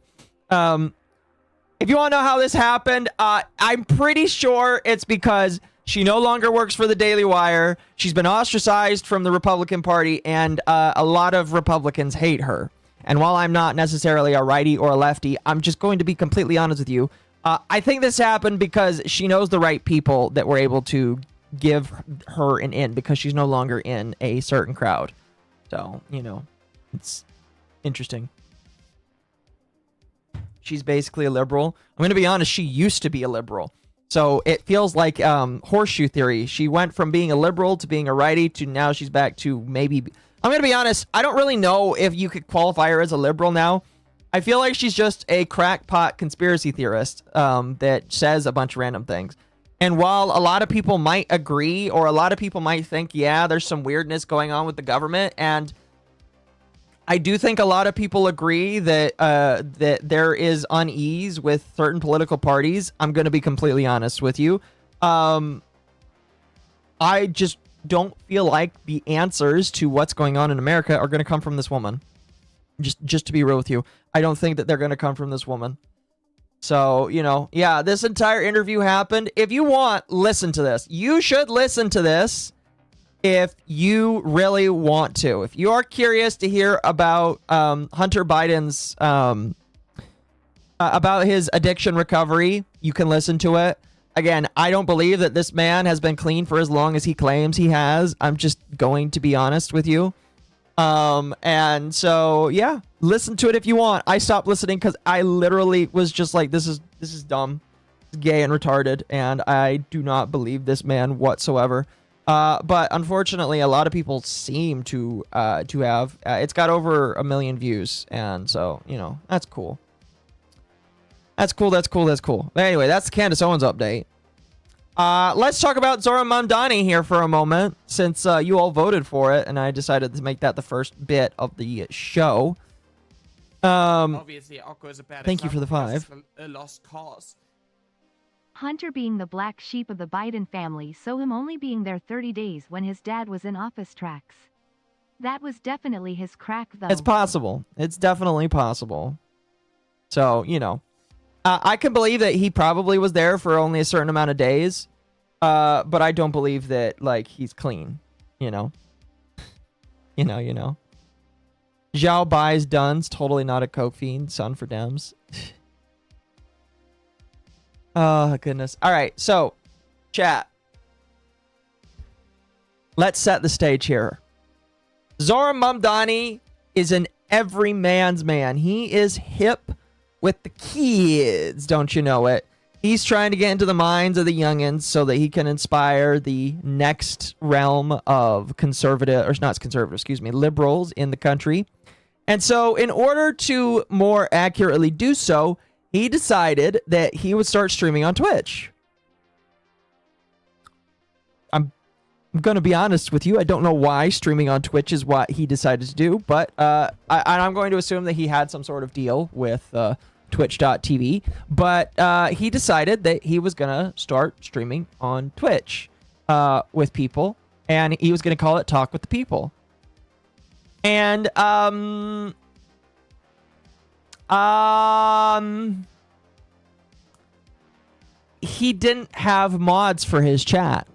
If you want to know how this happened, I'm pretty sure it's because she no longer works for the Daily Wire. She's been ostracized from the Republican Party, and a lot of Republicans hate her. And while I'm not necessarily a righty or a lefty, I'm just going to be completely honest with you. I think this happened because she knows the right people that were able to give her an in, because she's no longer in a certain crowd. So, you know, it's interesting. She's basically a liberal. I'm going to be honest, she used to be a liberal. So it feels like horseshoe theory. She went from being a liberal to being a righty to now she's back to maybe... I'm going to be honest, I don't really know if you could qualify her as a liberal now. I feel like she's just a crackpot conspiracy theorist that says a bunch of random things. And while a lot of people might agree, or a lot of people might think, yeah, there's some weirdness going on with the government, and I do think a lot of people agree that that there is unease with certain political parties, I'm going to be completely honest with you. I just don't feel like the answers to what's going on in America are going to come from this woman. Just to be real with you, I don't think that they're going to come from this woman. So, you know, yeah, this entire interview happened. If you want, listen to this. You should listen to this if you really want to. If you are curious to hear about Hunter Biden's about his addiction recovery, you can listen to it. Again, I don't believe that this man has been clean for as long as he claims he has. I'm just going to be honest with you. And so, yeah, listen to it if you want. I stopped listening because I literally was just like, this is dumb, gay and retarded, and I do not believe this man whatsoever. But unfortunately, a lot of people seem to have. It's got over 1 million views, and so, you know, that's cool. That's cool. But anyway, that's the Candace Owens update. Let's talk about Zora Mandani here for a moment, since you all voted for it, and I decided to make that the first bit of the show. Obviously, Occo is a bad thank you for the 5. A lost cause. Hunter being the black sheep of the Biden family, so him only being there 30 days when his dad was in office tracks. That was definitely his crack, though. It's possible. It's definitely possible. So, you know, I can believe that he probably was there for only a certain amount of days, but I don't believe that, like, he's clean, you know. You know. Zhao buys Duns, totally not a coke fiend, son for Dems. Oh, goodness. All right, so, chat. Let's set the stage here. Zora Mandani is an every man's man. He is hip with the kids, don't you know it? He's trying to get into the minds of the youngins so that he can inspire the next realm of liberals in the country. And so in order to more accurately do so, he decided that he would start streaming on Twitch. I'm going to be honest with you. I don't know why streaming on Twitch is what he decided to do, but I'm going to assume that he had some sort of deal with Twitch.tv. But he decided that he was going to start streaming on Twitch with people, and he was going to call it Talk with the People. And he didn't have mods for his chat.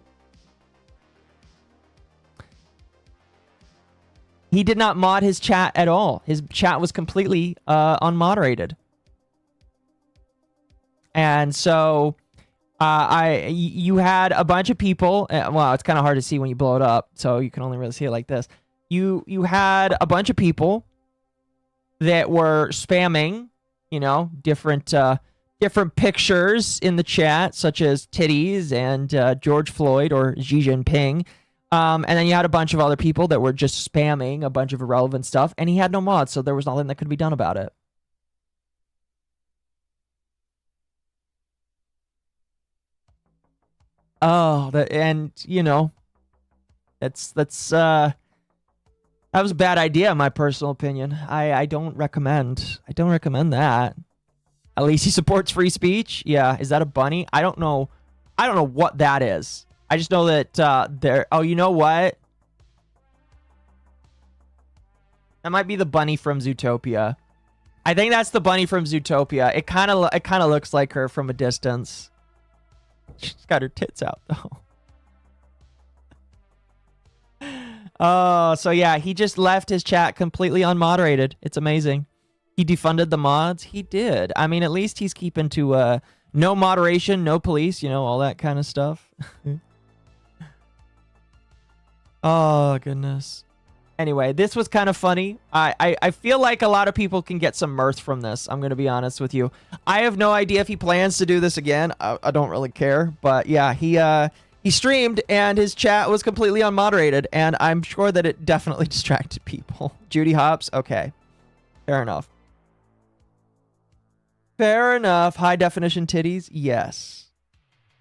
He did not mod his chat at all. His chat was completely unmoderated. And so you had a bunch of people. Well, it's kind of hard to see when you blow it up, so you can only really see it like this. You had a bunch of people that were spamming, you know, different pictures in the chat, such as titties and George Floyd or Xi Jinping. And then you had a bunch of other people that were just spamming a bunch of irrelevant stuff, and he had no mods, so there was nothing that could be done about it. Oh, and you know, that was a bad idea, in my personal opinion. I don't recommend that. At least he supports free speech. Yeah, is that a bunny? I don't know what that is. I just know that there. Oh, you know what? That might be the bunny from Zootopia. I think that's the bunny from Zootopia. It kind of looks like her from a distance. She's got her tits out though. Oh, so yeah, he just left his chat completely unmoderated. It's amazing. He defunded the mods. He did. I mean, at least he's keeping to no moderation, no police, you know, all that kind of stuff. Oh, goodness. Anyway, this was kind of funny. I feel like a lot of people can get some mirth from this. I'm going to be honest with you. I have no idea if he plans to do this again. I don't really care. But yeah, he streamed and his chat was completely unmoderated. And I'm sure that it definitely distracted people. Judy Hops? Okay. Fair enough. Fair enough. High definition titties? Yes.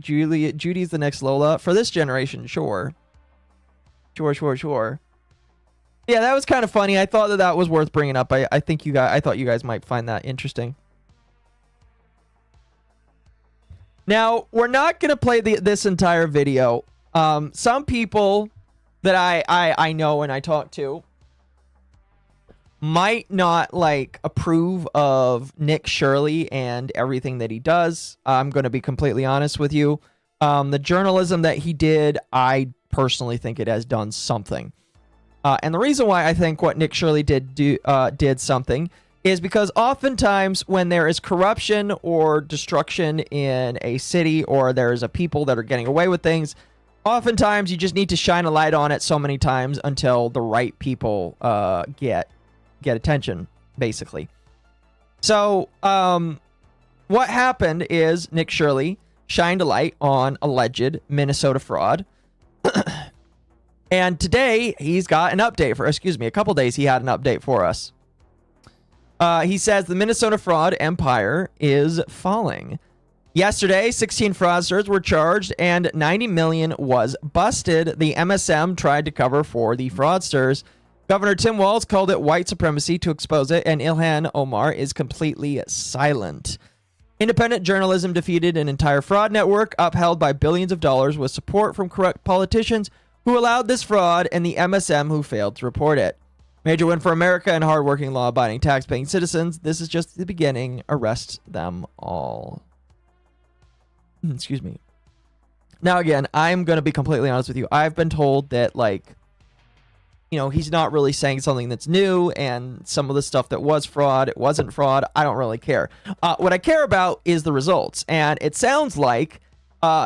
Judy's the next Lola. For this generation, sure. Sure. Yeah, that was kind of funny. I thought that was worth bringing up. I thought you guys might find that interesting. Now, we're not going to play this entire video. Some people that I know and I talk to might not approve of Nick Shirley and everything that he does. I'm going to be completely honest with you. The journalism that he did, I personally think it has done something. And the reason why I think what Nick Shirley did something is because oftentimes when there is corruption or destruction in a city, or there's a people that are getting away with things, oftentimes you just need to shine a light on it so many times until the right people get attention, basically. So what happened is Nick Shirley shined a light on alleged Minnesota fraud. And today he's got an update a couple days he had an update for us. He says the Minnesota fraud empire is falling. Yesterday, 16 fraudsters were charged and 90 million was busted. The MSM tried to cover for the fraudsters. Governor Tim Walz called it white supremacy to expose it, and Ilhan Omar is completely silent. Independent journalism defeated an entire fraud network upheld by billions of dollars with support from corrupt politicians who allowed this fraud and the MSM who failed to report it. Major win for America and hardworking, law-abiding, tax-paying citizens. This is just the beginning. Arrest them all. Excuse me. Now, again, I'm going to be completely honest with you. I've been told that, like, you know, he's not really saying something that's new, and some of the stuff that was fraud, it wasn't fraud. I don't really care. What I care about is the results, and it sounds like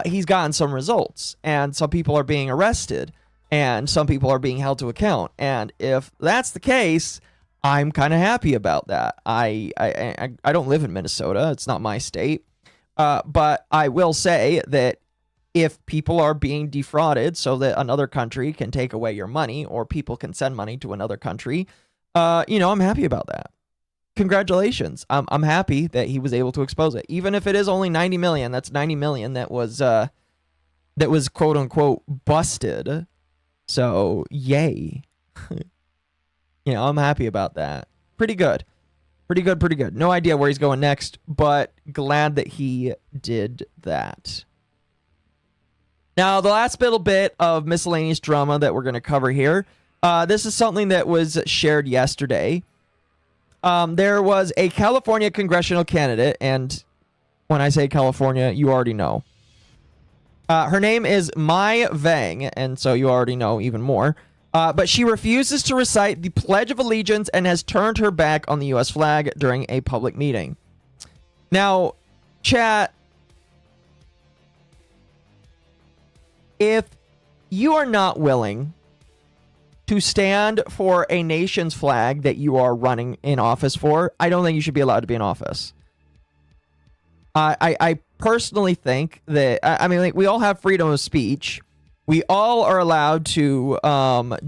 he's gotten some results, and some people are being arrested, and some people are being held to account. And if that's the case, I'm kind of happy about that. I don't live in Minnesota. It's not my state. But I will say that if people are being defrauded so that another country can take away your money, or people can send money to another country, you know, I'm happy about that. Congratulations. I'm happy that he was able to expose it. Even if it is only 90 million, that's 90 million that was quote unquote busted. So yay. You know, I'm happy about that. Pretty good. Pretty good, pretty good. No idea where he's going next, but glad that he did that. Now, the last little bit of miscellaneous drama that we're going to cover here, this is something that was shared yesterday. There was a California congressional candidate, and when I say California, you already know. Her name is Mai Vang, and so you already know even more. But she refuses to recite the Pledge of Allegiance and has turned her back on the U.S. flag during a public meeting. Now, chat, if you are not willing to stand for a nation's flag that you are running in office for, I don't think you should be allowed to be in office. I personally think that, I mean, like, we all have freedom of speech. We all are allowed to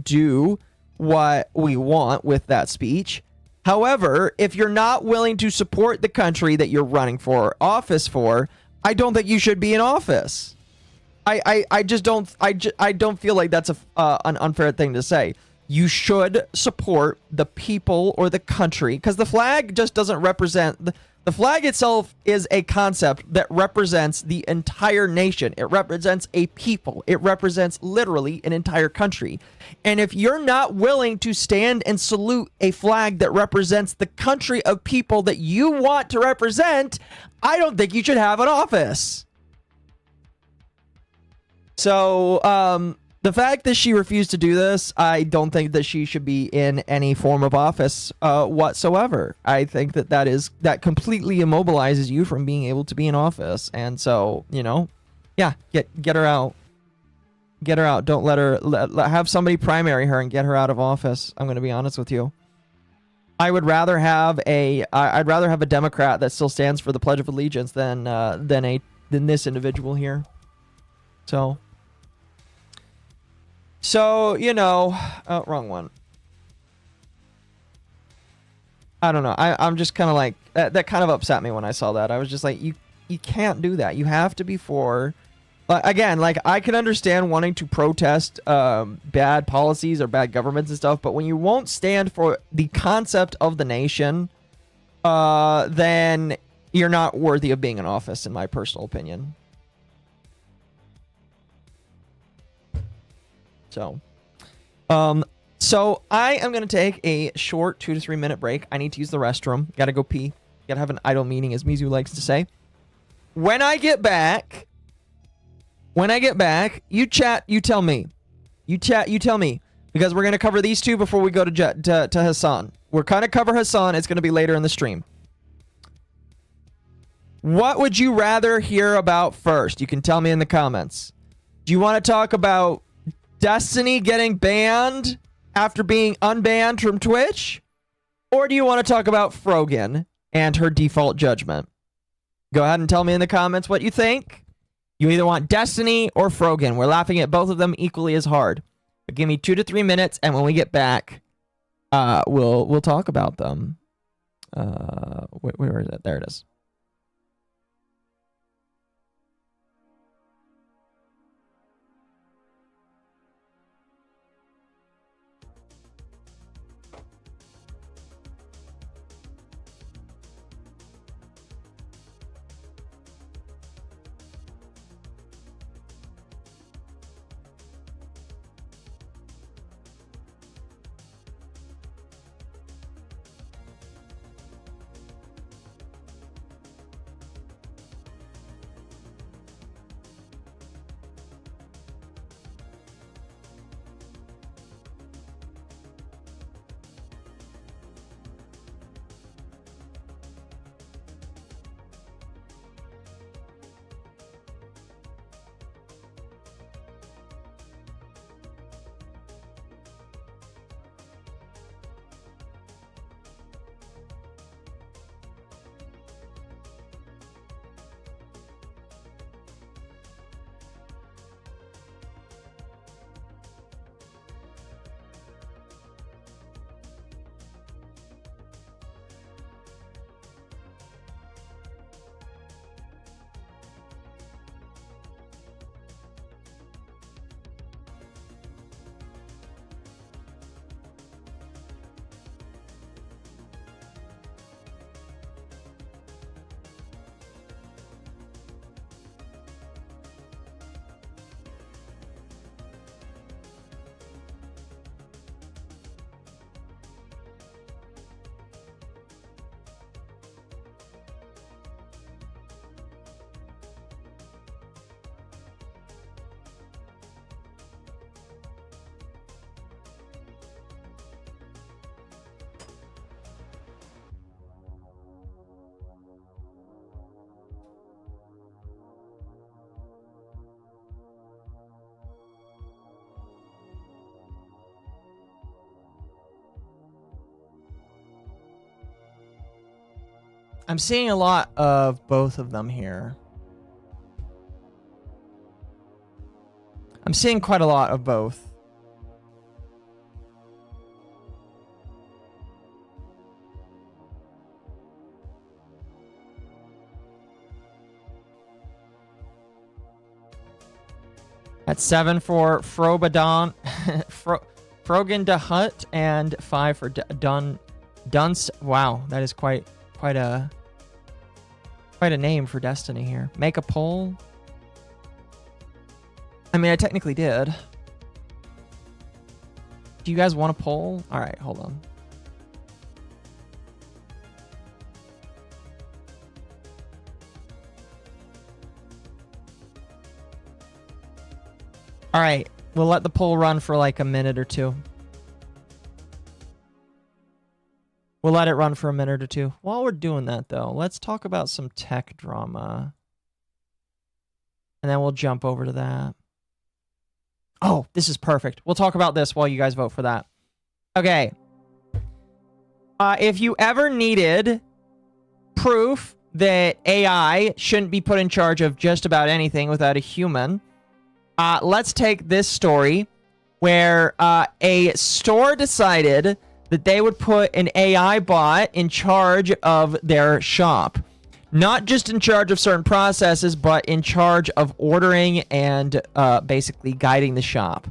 do what we want with that speech. However, if you're not willing to support the country that you're running for office for, I don't think you should be in office. I just don't. I don't feel like that's an unfair thing to say. You should support the people or the country, because the flag just doesn't represent. The flag itself is a concept that represents the entire nation. It represents a people. It represents literally an entire country. And if you're not willing to stand and salute a flag that represents the country of people that you want to represent, I don't think you should have an office. So, the fact that she refused to do this, I don't think that she should be in any form of office whatsoever. I think that completely immobilizes you from being able to be in office. And so, you know, yeah, get her out. Get her out. Don't let her have somebody primary her and get her out of office. I'm going to be honest with you. I would rather have I'd rather have a Democrat that still stands for the Pledge of Allegiance than this individual here. So, you know, wrong one. I don't know. I'm just kind of like, that kind of upset me when I saw that. I was just like, you can't do that. You have to be for, again, like, I can understand wanting to protest bad policies or bad governments and stuff, but when you won't stand for the concept of the nation, then you're not worthy of being in office, in my personal opinion. So I am going to take a short 2 to 3 minute break. I need to use the restroom. Got to go pee. Got to have an idle meeting, as Mizu likes to say. When I get back, you chat, you tell me. You chat, you tell me. Because we're going to cover these two before we go to Hassan. We're kind of cover Hassan. It's going to be later in the stream. What would you rather hear about first? You can tell me in the comments. Do you want to talk about Destiny getting banned after being unbanned from Twitch? Or do you want to talk about Frogan and her default judgment? Go ahead and tell me in the comments what you think. You either want Destiny or Frogan. We're laughing at both of them equally as hard. But give me 2 to 3 minutes, and when we get back, we'll talk about them. Where is it? There it is. I'm seeing a lot of both of them here. I'm seeing quite a lot of both. At 7 for Frogan, Frogan de Hutt, and 5 for Dunst. Wow, that is quite a name for Destiny here. Make a poll. I mean, I technically did. Do you guys want a poll? All right, hold on. All right, we'll let the poll run for like a minute or two. We'll let it run for a minute or two. While we're doing that, though, let's talk about some tech drama. And then we'll jump over to that. Oh, this is perfect. We'll talk about this while you guys vote for that. Okay. If you ever needed proof that AI shouldn't be put in charge of just about anything without a human, let's take this story where a store decided that they would put an AI bot in charge of their shop. Not just in charge of certain processes, but in charge of ordering and basically guiding the shop.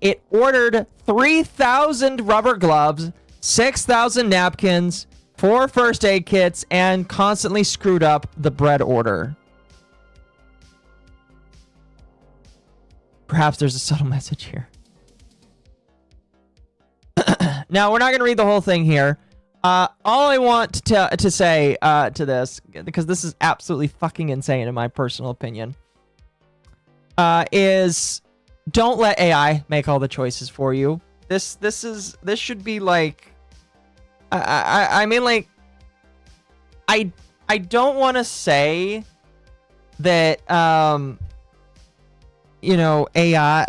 It ordered 3,000 rubber gloves, 6,000 napkins, 4 first aid kits, and constantly screwed up the bread order. Perhaps there's a subtle message here. Now, we're not going to read the whole thing here. All I want to say to this, because this is absolutely fucking insane in my personal opinion, is don't let AI make all the choices for you. This should be like, I mean, like, I don't want to say that you know, AI.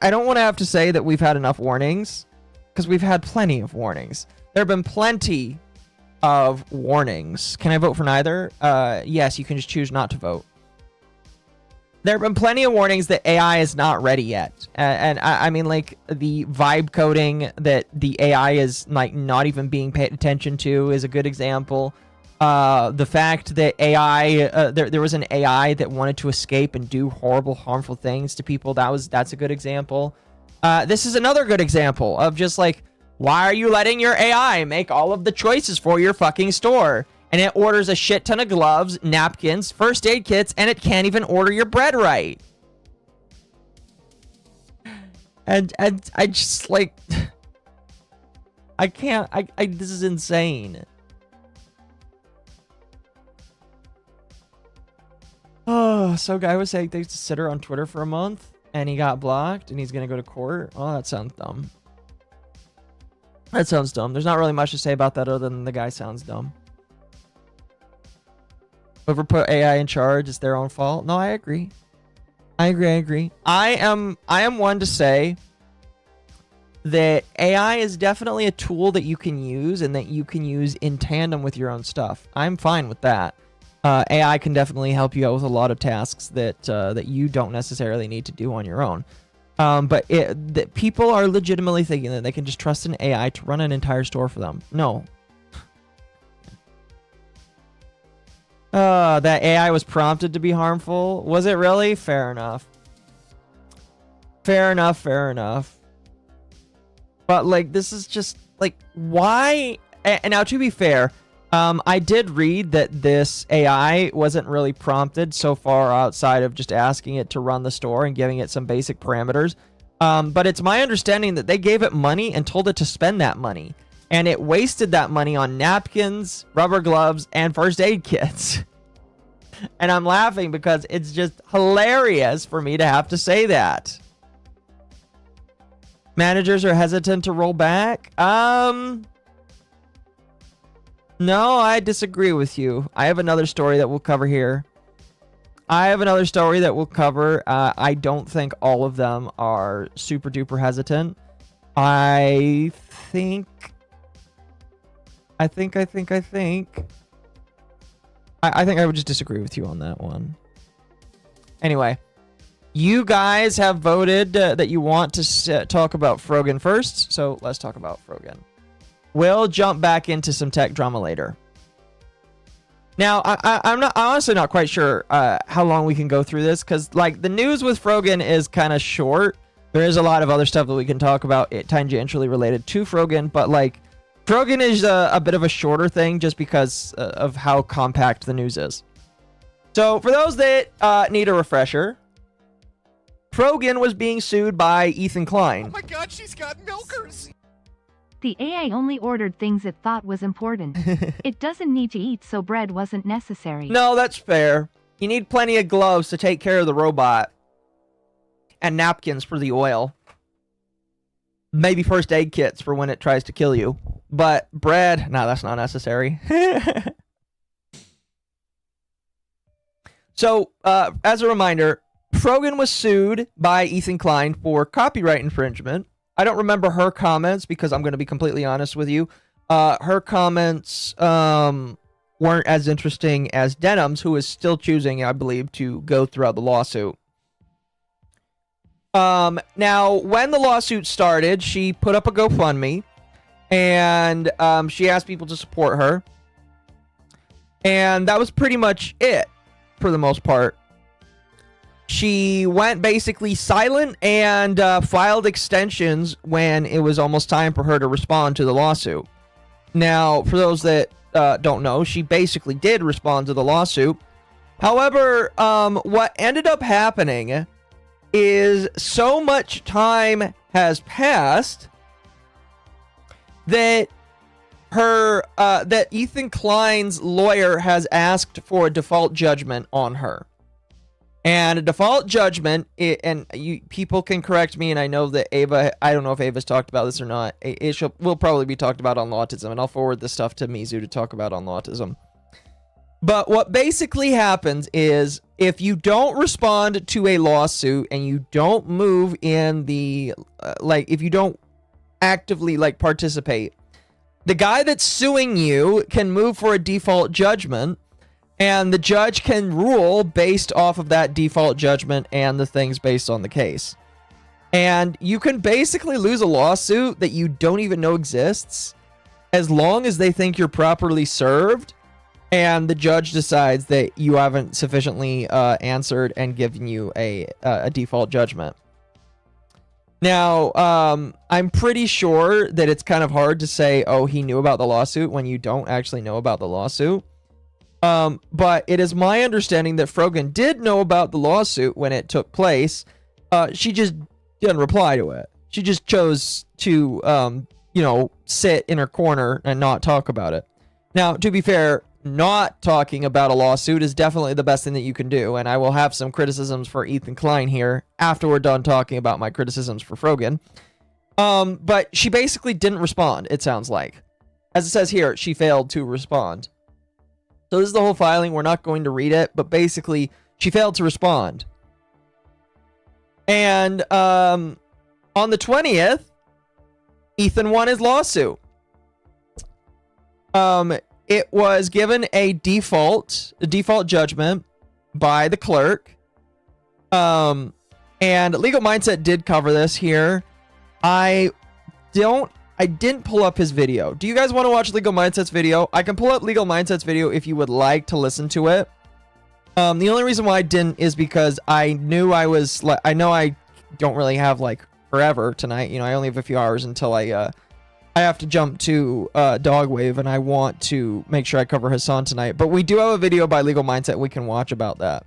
I don't want to have to say that we've had enough warnings, because we've had plenty of warnings. There have been plenty of warnings. Can I vote for neither? Yes, you can just choose not to vote. There have been plenty of warnings that AI is not ready yet. And I mean, like, the vibe coding that the AI is, like, not even being paid attention to is a good example. The fact that AI, there was an AI that wanted to escape and do horrible, harmful things to people. That's a good example. This is another good example of just like, why are you letting your AI make all of the choices for your fucking store? And it orders a shit ton of gloves, napkins, first aid kits, and it can't even order your bread right. And I just like, I can't, this is insane. Oh, so guy was saying things to Sitter on Twitter for a month, and he got blocked, and he's gonna go to court. Oh, that sounds dumb. That sounds dumb. There's not really much to say about that other than the guy sounds dumb. Whoever put AI in charge, it's their own fault. No, I agree. I agree. I am one to say that AI is definitely a tool that you can use and that you can use in tandem with your own stuff. I'm fine with that. AI can definitely help you out with a lot of tasks that you don't necessarily need to do on your own. But people are legitimately thinking that they can just trust an AI to run an entire store for them. No. That AI was prompted to be harmful. Was it really? Fair enough. Fair enough. But, like, this is just, like, why? And now, to be fair, I did read that this AI wasn't really prompted so far outside of just asking it to run the store and giving it some basic parameters. But it's my understanding that they gave it money and told it to spend that money. And it wasted that money on napkins, rubber gloves, and first aid kits. And I'm laughing because it's just hilarious for me to have to say that. Managers are hesitant to roll back. No, I disagree with you. I have another story that we'll cover here. I don't think all of them are super duper hesitant. I think I think I would just disagree with you on that one. Anyway, you guys have voted that you want to talk about Frogan first, so let's talk about Frogan. We'll jump back into some tech drama later. Now, I'm honestly not quite sure how long we can go through this, because like the news with Frogan is kind of short. There is a lot of other stuff that we can talk about, tangentially related to Frogan, but like Frogan is a bit of a shorter thing just because of how compact the news is. So for those that need a refresher, Frogan was being sued by Ethan Klein. Oh my god, she's got milkers! The AI only ordered things it thought was important. It doesn't need to eat, so bread wasn't necessary. No, that's fair. You need plenty of gloves to take care of the robot. And napkins for the oil. Maybe first aid kits for when it tries to kill you. But bread, no, that's not necessary. So, as a reminder, Frogan was sued by Ethan Klein for copyright infringement. I don't remember her comments because I'm going to be completely honest with you. Her comments weren't as interesting as Denham's, who is still choosing, I believe, to go throughout the lawsuit. Now, when the lawsuit started, she put up a GoFundMe, and she asked people to support her. And that was pretty much it, for the most part. She went basically silent and filed extensions when it was almost time for her to respond to the lawsuit. Now, for those that don't know, she basically did respond to the lawsuit. However, what ended up happening is so much time has passed that that Ethan Klein's lawyer has asked for a default judgment on her. And a default judgment, people can correct me, and I know that Ava, I don't know if Ava's talked about this or not. It will probably be talked about on Lawtism, and I'll forward this stuff to Mizu to talk about on Lawtism. But what basically happens is, if you don't respond to a lawsuit and you don't move in the, if you don't actively, participate, the guy that's suing you can move for a default judgment, and the judge can rule based off of that default judgment and the things based on the case. And you can basically lose a lawsuit that you don't even know exists, as long as they think you're properly served, and the judge decides that you haven't sufficiently answered and given you a default judgment. Now, I'm pretty sure that it's kind of hard to say, oh, he knew about the lawsuit when you don't actually know about the lawsuit. But it is my understanding that Frogan did know about the lawsuit when it took place. She just didn't reply to it. She just chose to, sit in her corner and not talk about it. Now, to be fair, not talking about a lawsuit is definitely the best thing that you can do, and I will have some criticisms for Ethan Klein here after we're done talking about my criticisms for Frogan. But she basically didn't respond, it sounds like. As it says here, she failed to respond. So this is the whole filing. We're not going to read it, but basically, she failed to respond. And on the 20th, Ethan won his lawsuit. It was given a default judgment by the clerk. And Legal Mindset did cover this here. I didn't pull up his video. Do you guys want to watch Legal Mindset's video? I can pull up Legal Mindset's video if you would like to listen to it. The only reason why I didn't is because I knew I know I don't really have forever tonight. I only have a few hours until I have to jump to Dogwave, and I want to make sure I cover Hassan tonight. But we do have a video by Legal Mindset we can watch about that.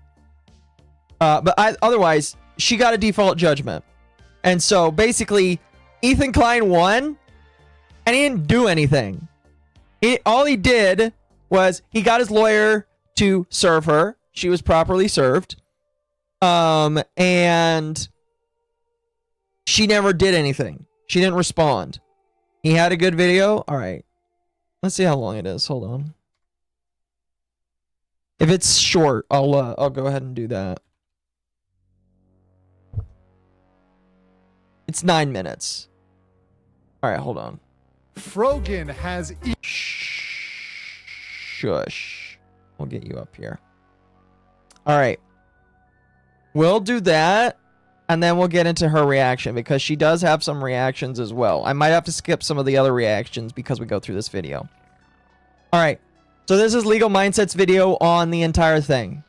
Otherwise, she got a default judgment. And so basically, Ethan Klein won, and he didn't do anything. All he did was he got his lawyer to serve her. She was properly served. And she never did anything. She didn't respond. He had a good video. All right. Let's see how long it is. Hold on. If it's short, I'll go ahead and do that. It's 9 minutes. All right, hold on. Frogan has... Shh. Shush. We'll get you up here. All right. We'll do that, and then we'll get into her reaction, because she does have some reactions as well. I might have to skip some of the other reactions because we go through this video. All right. So this is Legal Mindset's video on the entire thing.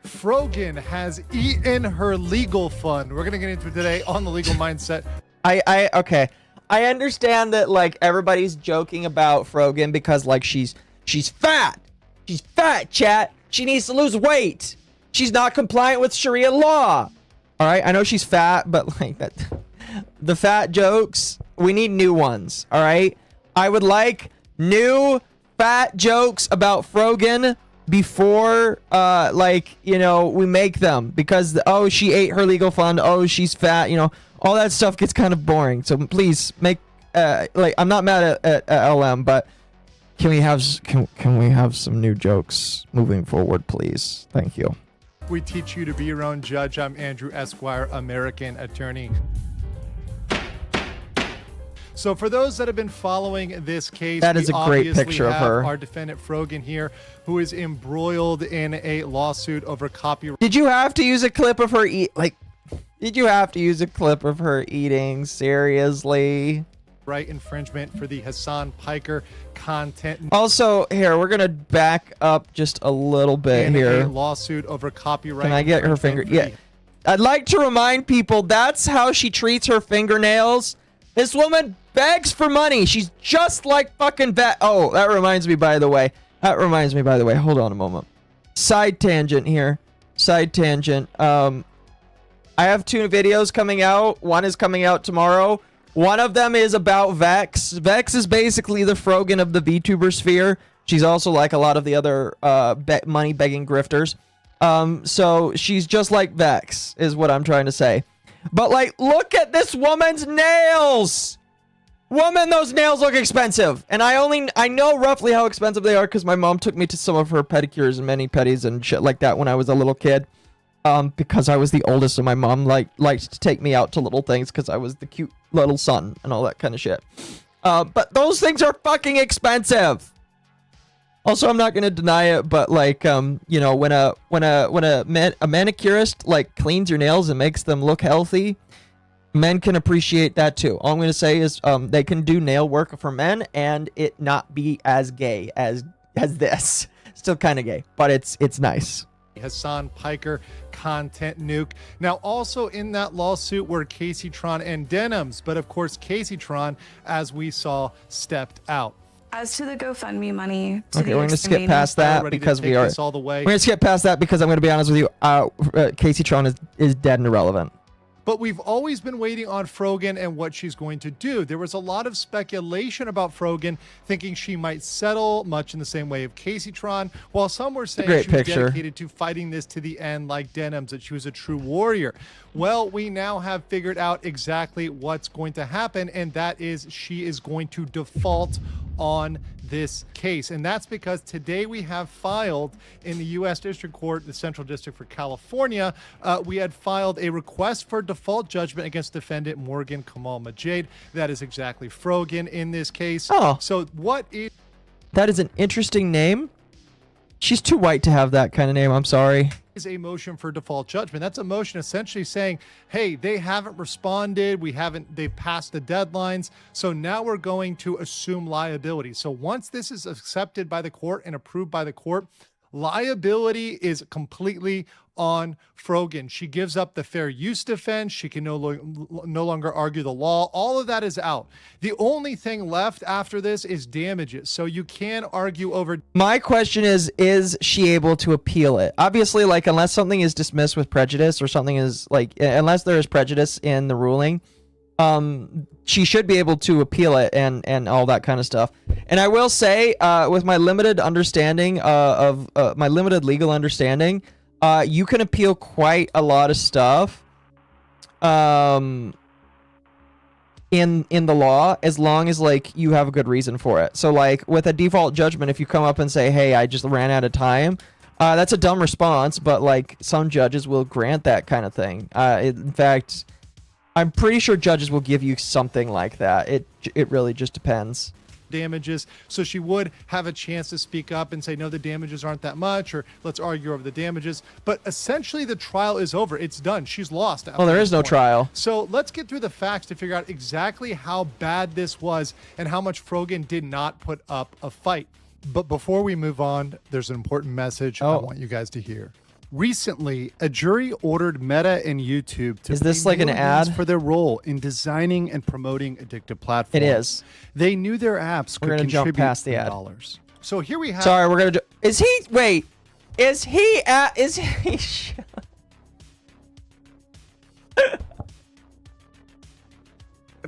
Frogan has eaten her legal fund. We're going to get into it today on the Legal Mindset. Okay. I understand that, like, everybody's joking about Frogan because, like, she's fat. She's fat, chat. She needs to lose weight. She's not compliant with Sharia law. All right, I know she's fat, but, like, that, the fat jokes, we need new ones. All right, I would like new fat jokes about Frogan before, like, you know, we make them, because, oh, she ate her legal fund. Oh, she's fat. You know, all that stuff gets kind of boring. So please make, like, I'm not mad at LM, but can we have some new jokes moving forward, please? Thank you. We teach you to be your own judge. I'm Andrew Esquire, American attorney. So for those that have been following this case, that is a great picture of her. Our defendant Frogan here, who is embroiled in a lawsuit over copyright. Did you have to use a clip of her Did you have to use a clip of her eating? Seriously? Right, infringement for the Hassan Piker content. Also, here, we're gonna back up just a little bit here. A lawsuit over copyright. Can I get her finger? Yeah. I'd like to remind people that's how she treats her fingernails. This woman begs for money. She's just like fucking Oh, that reminds me, by the way. Hold on a moment. Side tangent here. Side tangent. I have 2 videos coming out. One is coming out tomorrow. One of them is about Vex. Vex is basically the Frogan of the VTuber sphere. She's also like a lot of the other money-begging grifters. So she's just like Vex, is what I'm trying to say. But, like, look at this woman's nails! Woman, those nails look expensive. And I know roughly how expensive they are because my mom took me to some of her pedicures and mani-pedis and shit like that when I was a little kid. Because I was the oldest and my mom liked to take me out to little things because I was the cute little son and all that kind of shit. But those things are fucking expensive. Also, I'm not gonna deny it, but like, you know, when a manicurist like cleans your nails and makes them look healthy, men can appreciate that too. All I'm gonna say is, they can do nail work for men and it not be as gay as this. Still kind of gay, but it's nice. Hassan Piker content nuke. Now, also in that lawsuit were Casey Tron and Denims, but of course Casey Tron, as we saw, stepped out. As to the GoFundMe money, okay, we're gonna skip past that because we are. All the way. We're gonna skip past that because I'm gonna be honest with you. Casey Tron is dead and irrelevant. But we've always been waiting on Frogan and what she's going to do. There was a lot of speculation about Frogan, thinking she might settle, much in the same way of Casey Tron, while some were saying she was dedicated to fighting this to the end like Denims, that she was a true warrior. Well, we now have figured out exactly what's going to happen, and that is she is going to default on this case. And that's because today we have filed in the U.S. District Court, the Central District for California, we had filed a request for default judgment against defendant Morgan Kamal Majid. That is exactly Frogan in this case. Oh. So what is... That is an interesting name. She's too white to have that kind of name. I'm sorry. Is a motion for default judgment. That's a motion essentially saying, hey, they haven't responded. They've passed the deadlines. So now we're going to assume liability. So once this is accepted by the court and approved by the court, liability is completely on Frogan. She gives up the fair use defense. She can no longer argue the law. All of that is out. The only thing left after this is damages. So you can argue over. My question is she able to appeal it? Obviously, like, unless something is dismissed with prejudice or something is like, unless there is prejudice in the ruling, she should be able to appeal it and all that kind of stuff. And I will say, with my limited understanding of my limited legal understanding, you can appeal quite a lot of stuff in the law, as long as like you have a good reason for it. So like with a default judgment, if you come up and say, hey, I just ran out of time, that's a dumb response, but like some judges will grant that kind of thing. In fact, I'm pretty sure judges will give you something like that. It really just depends. damages, so she would have a chance to speak up and say, no, the damages aren't that much, or let's argue over the damages. But essentially the trial is over. It's done. She's lost. Well, there is no trial. So let's get through the facts to figure out exactly how bad this was and how much Frogan did not put up a fight. But before we move on, there's an important message I want you guys to hear. Recently, a jury ordered Meta and YouTube to Is this pay like an millions ad? for their role in designing and promoting addictive platforms. It is. They knew their apps We're could gonna jump contribute past the ad. dollars. So here we have. Sorry, we're gonna do. Is he? Wait. Is he? Is he?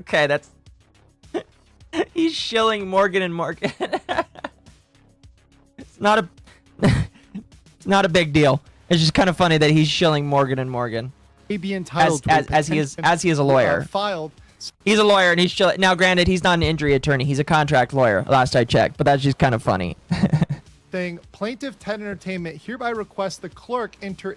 Okay, that's. He's shilling Morgan and Morgan. It's not a. It's not a big deal. It's just kind of funny that he's shilling Morgan and Morgan. Be entitled as he is a lawyer. Filed. He's a lawyer and he's chilling. Now, granted, he's not an injury attorney. He's a contract lawyer. Last I checked, but that's just kind of funny. Thing, Plaintiff 10 Entertainment hereby requests the clerk enter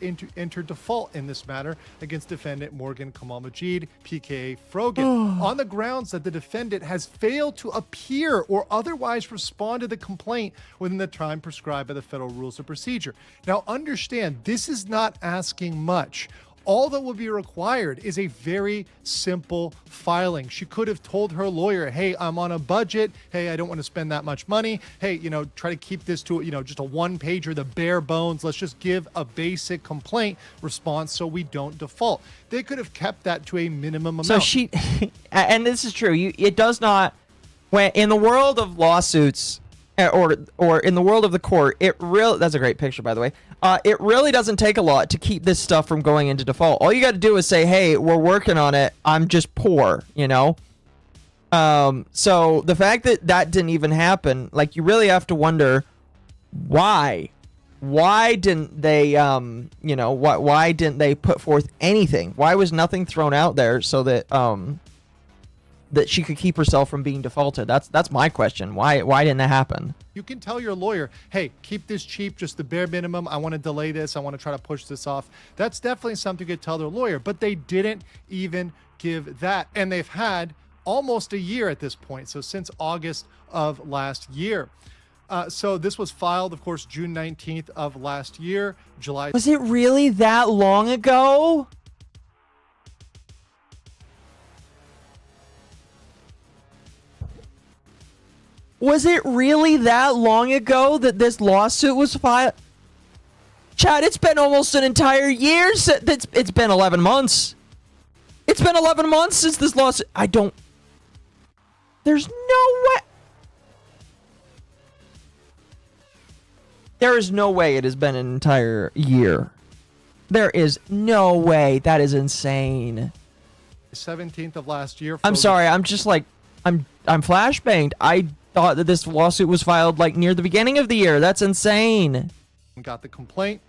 default in this matter against defendant Morgan Kamal Majid, PKA Frogan, on the grounds that the defendant has failed to appear or otherwise respond to the complaint within the time prescribed by the federal rules of procedure. Now, understand, this is not asking much. All that will be required is a very simple filing. She could have told her lawyer, hey, I'm on a budget. Hey, I don't want to spend that much money. Hey, try to keep this to, just a one-pager, the bare bones. Let's just give a basic complaint response so we don't default. They could have kept that to a minimum amount. So she, and this is true. It does not, when in the world of lawsuits, or in the world of the court, that's a great picture, by the way. It really doesn't take a lot to keep this stuff from going into default. All you got to do is say, hey, we're working on it. I'm just poor, So the fact that that didn't even happen, like, you really have to wonder why. Why didn't they, why didn't they put forth anything? Why was nothing thrown out there so that, that she could keep herself from being defaulted? That's my question. Why didn't that happen? You can tell your lawyer, hey, keep this cheap, just the bare minimum. I want to delay this. I want to try to push this off. That's definitely something you could tell their lawyer, but they didn't even give that. And they've had almost a year at this point. So since August of last year. So this was filed, of course, June 19th of last year, July. Was it really that long ago? Was it really that long ago that this lawsuit was filed? Chad, it's been almost an entire year. It's been 11 months. It's been 11 months since this lawsuit. There's no way. There is no way it has been an entire year. There is no way. That is insane. 17th of last year. I'm sorry. I'm just like, I'm flashbanged. I thought that this lawsuit was filed like near the beginning of the year. That's insane. Got the complaint.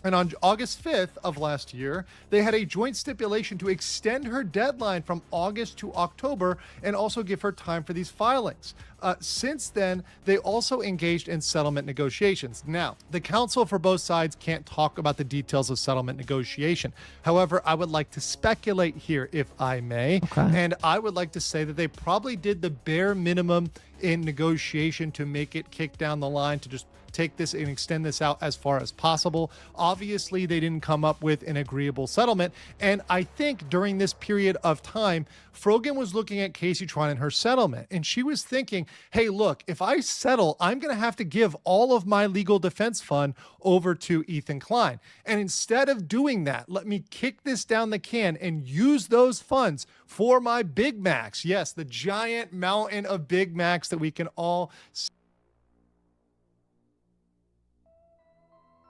And on August 5th of last year, they had a joint stipulation to extend her deadline from August to October and also give her time for these filings. Since then, they also engaged in settlement negotiations. Now, the counsel for both sides can't talk about the details of settlement negotiation. However, I would like to speculate here, if I may. Okay. And I would like to say that they probably did the bare minimum in negotiation to make it kick down the line, to just take this and extend this out as far as possible. Obviously, they didn't come up with an agreeable settlement. And I think during this period of time, Frogan was looking at Casey Tron and her settlement. And she was thinking, hey, look, if I settle, I'm going to have to give all of my legal defense fund over to Ethan Klein. And instead of doing that, let me kick this down the can and use those funds for my Big Macs. Yes, the giant mountain of Big Macs that we can all see.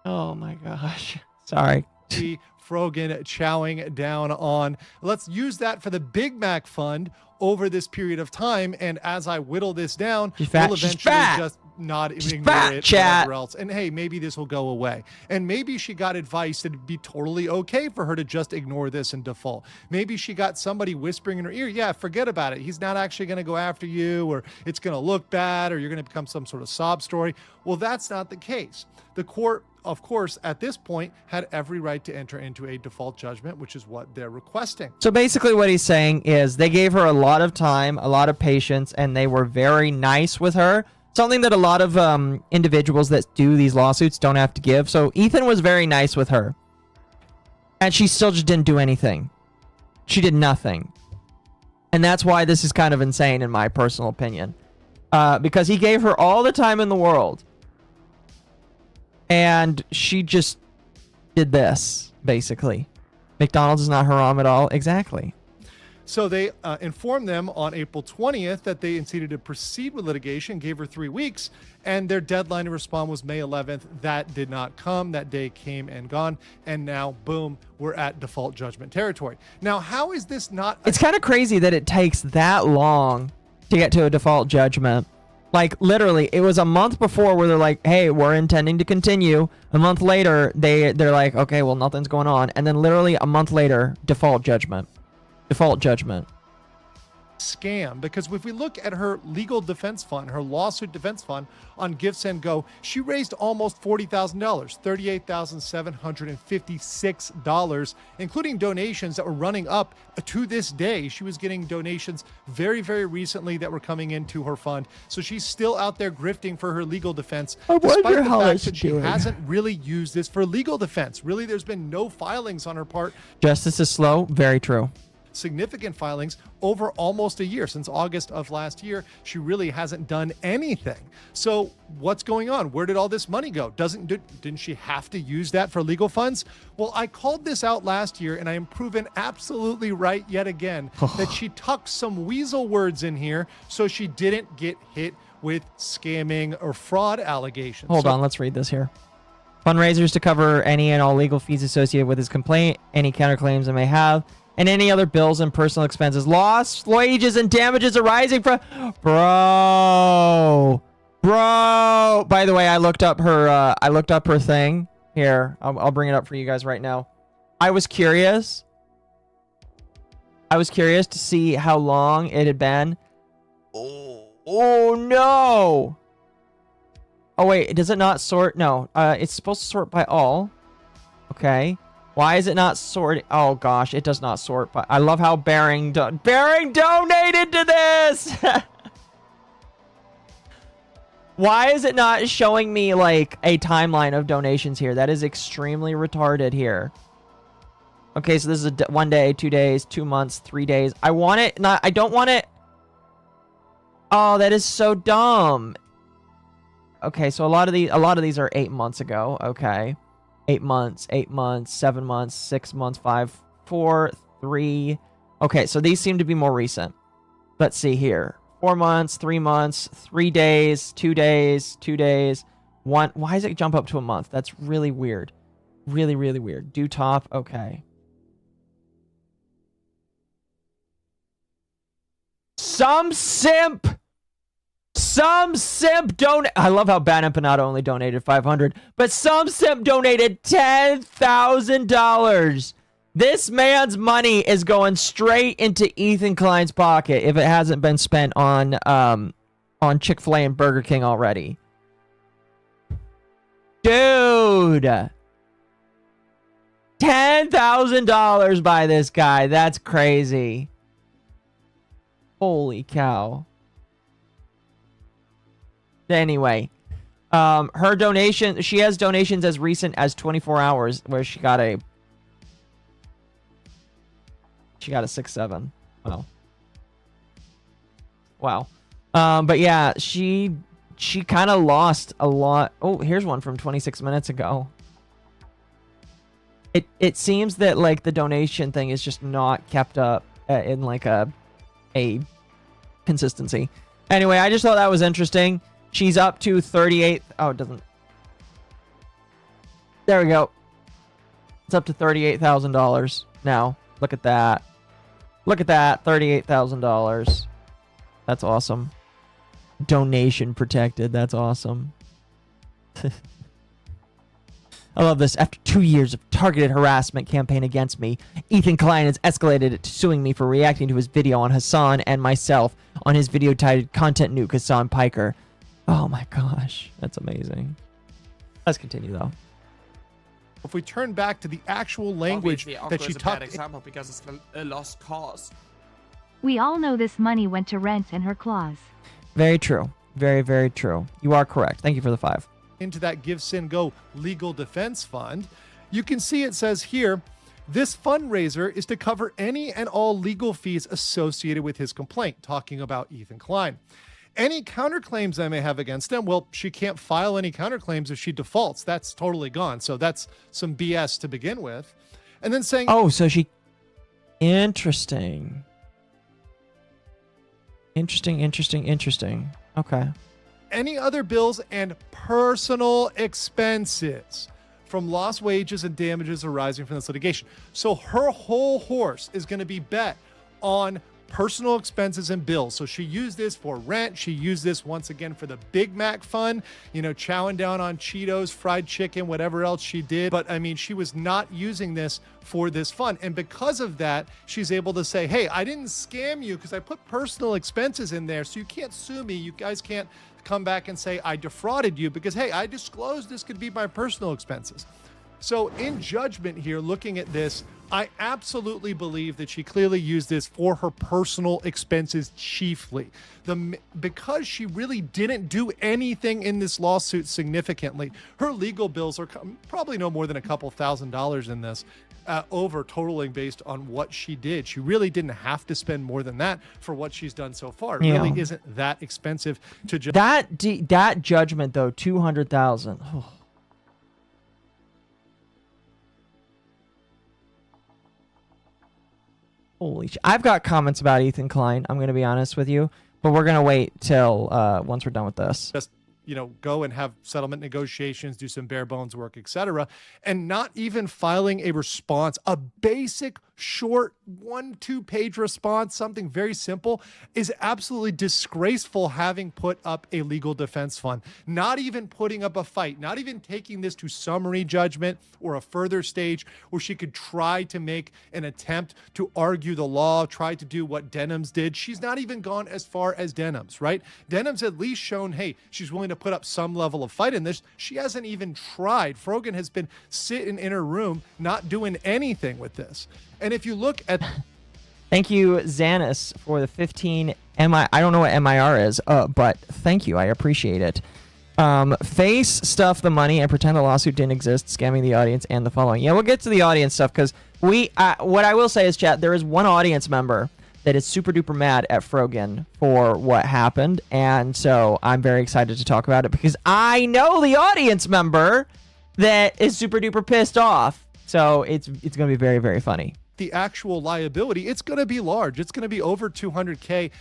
Oh my gosh. Sorry. Frogan chowing down on. Let's use that for the Big Mac fund over this period of time. And as I whittle this down, we'll eventually not ignore fat, it, chat. whatever else. And hey, maybe this will go away. And maybe she got advice that it'd be totally okay for her to just ignore this and default. Maybe she got somebody whispering in her ear, yeah, forget about it. He's not actually going to go after you, or it's going to look bad, or you're going to become some sort of sob story. Well, that's not the case. The court, of course, at this point, had every right to enter into a default judgment, which is what they're requesting. So basically what he's saying is they gave her a lot of time, a lot of patience, and they were very nice with her. Something that a lot of individuals that do these lawsuits don't have to give. So Ethan was very nice with her. And she still just didn't do anything. She did nothing. And that's why this is kind of insane in my personal opinion. Because he gave her all the time in the world. And she just did this, basically. McDonald's is not haram at all. Exactly. So they informed them on April 20th that they intended to proceed with litigation, gave her 3 weeks, and their deadline to respond was May 11th. That did not come. That day came and gone. And now, boom, we're at default judgment territory. Now, how is this not... It's kind of crazy that it takes that long to get to a default judgment. Like, literally, it was a month before where they're like, hey, we're intending to continue. A month later, they're like, okay, well, nothing's going on. And then literally a month later, default judgment. Default judgment. Scam, because if we look at her legal defense fund, her lawsuit defense fund on GiveSendGo, she raised almost $40,000, $38,756, including donations that were running up to this day. She was getting donations very, very recently that were coming into her fund. So she's still out there grifting for her legal defense, despite the fact that she hasn't really used this for legal defense. Really, there's been no filings on her part. Justice is slow. Very true. Significant filings over almost a year. Since August of last year, she really hasn't done anything. So what's going on? Where did all this money go? Didn't she have to use that for legal funds? Well, I called this out last year, and I am proven absolutely right yet again that she tucked some weasel words in here so she didn't get hit with scamming or fraud allegations. Hold on, let's read this here. Fundraisers to cover any and all legal fees associated with his complaint, any counterclaims it may have, and any other bills and personal expenses, loss, wages, and damages arising from... Bro. By the way, I looked up her thing. Here, I'll bring it up for you guys right now. I was curious. To see how long it had been. Oh no. Oh, wait, does it not sort? No, it's supposed to sort by all. Okay. Why is it not sorted? Oh, gosh, it does not sort by... I love how Baring donated to this! Why is it not showing me, like, a timeline of donations here? That is extremely retarded here. Okay, so this is 1 day, 2 days, 2 months, 3 days. I want it... Not, I don't want it... Oh, that is so dumb. Okay, so a lot of these are 8 months ago. Okay. 8 months, 7 months, 6 months, 5, 4, 3. Okay, so these seem to be more recent. Let's see here. 4 months, 3 months, 3 days, 2 days, 2 days, 1. Why does it jump up to a month? That's really weird. Really, really weird. Due top. Okay. Some simp donate. I love how Bad Empanada only donated 500, but some simp donated $10,000. This man's money is going straight into Ethan Klein's pocket if it hasn't been spent on Chick-fil-A and Burger King already. Dude. $10,000 by this guy. That's crazy. Holy cow. Anyway, her donation, she has donations as recent as 24 hours where she got a 6-7. Wow. But yeah, she kind of lost a lot. Oh, here's one from 26 minutes ago. It seems that like the donation thing is just not kept up in like a consistency. Anyway, I just thought that was interesting. She's up to 38. Oh, it doesn't. There we go. It's up to $38,000 now. Look at that. Look at that. $38,000. That's awesome. donation protected. That's awesome. I love this. After 2 years of targeted harassment campaign against me, Ethan Klein has escalated it to suing me for reacting to his video on Hassan and myself on his video titled Content Nuke Hassan Piker. Oh my gosh. That's amazing. Let's continue though. If we turn back to the actual language that she talked, talked, bad example because it's a lost cause. We all know this money went to rent and her claws. Very true. Very, very true. You are correct. Thank you for the 5. into that Give Sin Go legal defense fund, you can see it says here, this fundraiser is to cover any and all legal fees associated with his complaint, talking about Ethan Klein. Any counterclaims I may have against him, well, she can't file any counterclaims if she defaults. That's totally gone. So that's some BS to begin with. And then saying, oh, so she, interesting. Interesting. Okay. Any other bills and personal expenses from lost wages and damages arising from this litigation. So her whole horse is going to be bet on personal expenses and bills. So she used this for rent. She used this once again for the Big Mac fund, you know, chowing down on Cheetos, fried chicken, whatever else she did. But I mean, she was not using this for this fund. And because of that, she's able to say, hey, I didn't scam you because I put personal expenses in there. So you can't sue me. You guys can't come back and say I defrauded you because, hey, I disclosed this could be my personal expenses. So in judgment here, looking at this, I absolutely believe that she clearly used this for her personal expenses chiefly. Because she really didn't do anything in this lawsuit significantly, her legal bills are probably no more than a couple $1,000s in this, over totaling based on what she did. She really didn't have to spend more than that for what she's done so far. It really isn't that expensive to judge. That judgment though, $200,000. Oh. Holy shit. I've got comments about Ethan Klein, I'm going to be honest with you, but we're going to wait till once we're done with this. Just, you know, go and have settlement negotiations, do some bare bones work, etc., and not even filing a response, a basic short 1-2 page response, something very simple, is absolutely disgraceful, having put up a legal defense fund, not even putting up a fight, not even taking this to summary judgment or a further stage where she could try to make an attempt to argue the law, try to do what Denims did. She's not even gone as far as Denims, right? Denims at least shown, hey, she's willing to put up some level of fight in this. She hasn't even tried. Frogan has been sitting in her room, not doing anything with this. And if you look at... Thank you, Xanis, for the 15 I don't know what MIR is, but thank you. I appreciate it. Face stuff the money and pretend the lawsuit didn't exist, scamming the audience and the following. Yeah, we'll get to the audience stuff because what I will say is, chat, there is one audience member that is super duper mad at Frogan for what happened. And so I'm very excited to talk about it because I know the audience member that is super duper pissed off. So it's going to be very, very funny. The actual liability, it's going to be large. It's going to be over 200K.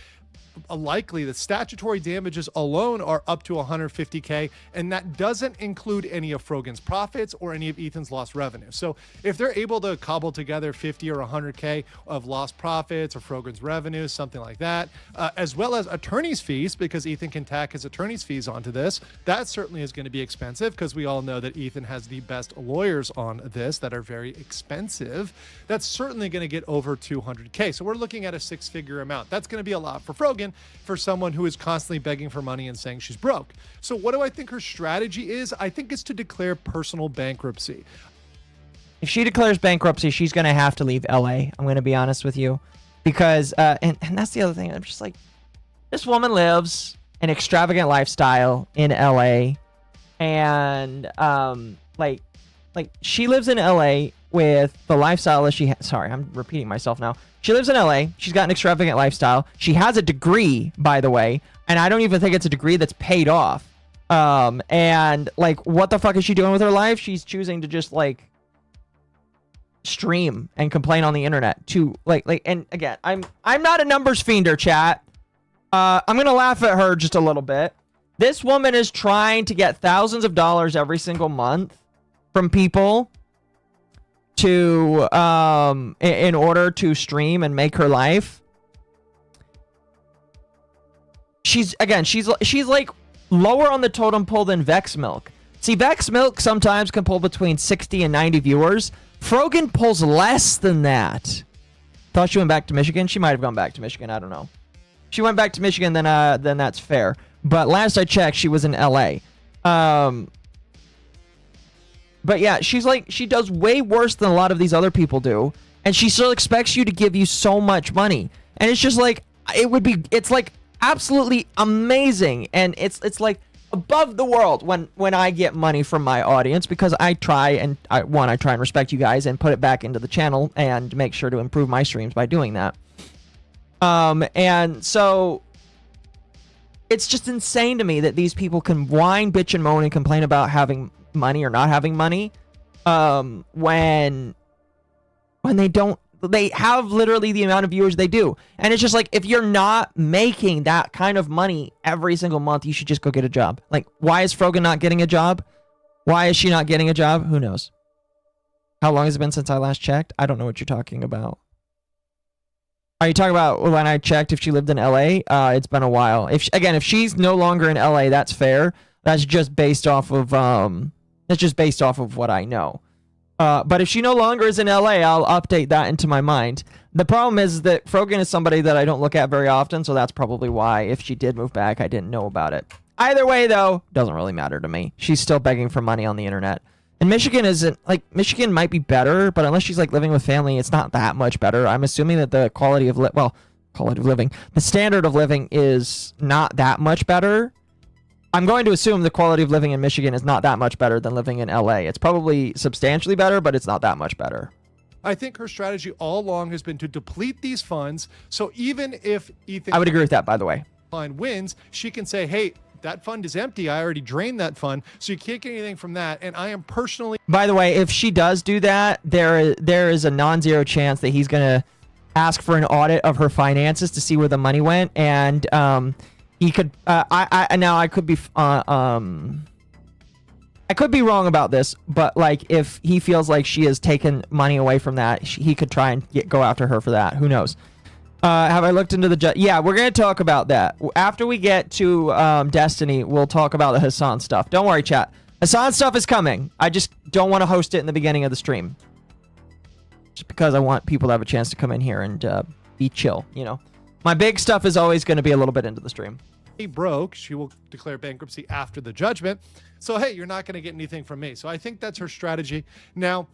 Likely the statutory damages alone are up to 150K, and that doesn't include any of Frogan's profits or any of Ethan's lost revenue. So if they're able to cobble together 50 or 100K of lost profits or Frogan's revenue, something like that, as well as attorney's fees, because Ethan can tack his attorney's fees onto this, that certainly is going to be expensive because we all know that Ethan has the best lawyers on this that are very expensive. That's certainly going to get over 200K. So we're looking at a 6-figure amount. That's going to be a lot for Frogan, for someone who is constantly begging for money and saying she's broke. So what do I think her strategy is? I think it's to declare personal bankruptcy. If she declares bankruptcy, she's going to have to leave LA. I'm going to be honest with you. Because, and that's the other thing. I'm just like, this woman lives an extravagant lifestyle in LA. And, like she lives in LA with the lifestyle that she has. Sorry, I'm repeating myself now. She lives in LA. She's got an extravagant lifestyle. She has a degree, by the way, and I don't even think it's a degree that's paid off. And like, what the fuck is she doing with her life? She's choosing to just like stream and complain on the internet to like, and again, I'm not a numbers fiender, chat. I'm gonna laugh at her just a little bit. This woman is trying to get thousands of dollars every single month from people to in order to stream and make her life. she's like lower on the totem pole than Vex Milk. See, Vex Milk sometimes can pull between 60 and 90 viewers. Frogan pulls less than that. Thought she went back to Michigan. She might have gone back to Michigan. I don't know. She went back to Michigan, then that's fair. But last I checked, she was in LA. But yeah, she does way worse than a lot of these other people do, and she still expects you to give you so much money. And it's just like it's like absolutely amazing, and it's like above the world when I get money from my audience, because I try and respect you guys and put it back into the channel and make sure to improve my streams by doing that. And so it's just insane to me that these people can whine, bitch, and moan and complain about having money or not having money when they have literally the amount of viewers they do. And it's just like, if you're not making that kind of money every single month, you should just go get a job. Like, why is Frogan not getting a job? Why is she not getting a job? Who knows? How long has it been since I last checked? I don't know what you're talking about. Are you talking about when I checked if she lived in LA? It's been a while. If she's no longer in LA, that's fair. That's just based off of what I know. But if she no longer is in LA, I'll update that into my mind. The problem is that Frogan is somebody that I don't look at very often, so that's probably why if she did move back, I didn't know about it. Either way, though, doesn't really matter to me. She's still begging for money on the internet. And Michigan isn't, like, Michigan might be better, but unless she's, like, living with family, it's not that much better. I'm assuming that the quality of living, the standard of living is not that much better. I'm going to assume the quality of living in Michigan is not that much better than living in LA. It's probably substantially better, but it's not that much better. I think her strategy all along has been to deplete these funds. So even if Ethan... I would agree with that, by the way. ...wins, she can say, hey, that fund is empty. I already drained that fund, so you can't get anything from that. And I am personally... By the way, if she does do that, there is a non-zero chance that he's going to ask for an audit of her finances to see where the money went. And he could... I could be... I could be wrong about this, but like if he feels like she has taken money away from that, he could try and go after her for that. Who knows? Have I looked into the... Yeah, we're going to talk about that. After we get to Destiny, we'll talk about the Hasan stuff. Don't worry, chat. Hasan stuff is coming. I just don't want to host it in the beginning of the stream. Just because I want people to have a chance to come in here and be chill, you know? My big stuff is always going to be a little bit into the stream. Broke, she will declare bankruptcy after the judgment. So, hey, you're not going to get anything from me. So I think that's her strategy. Now,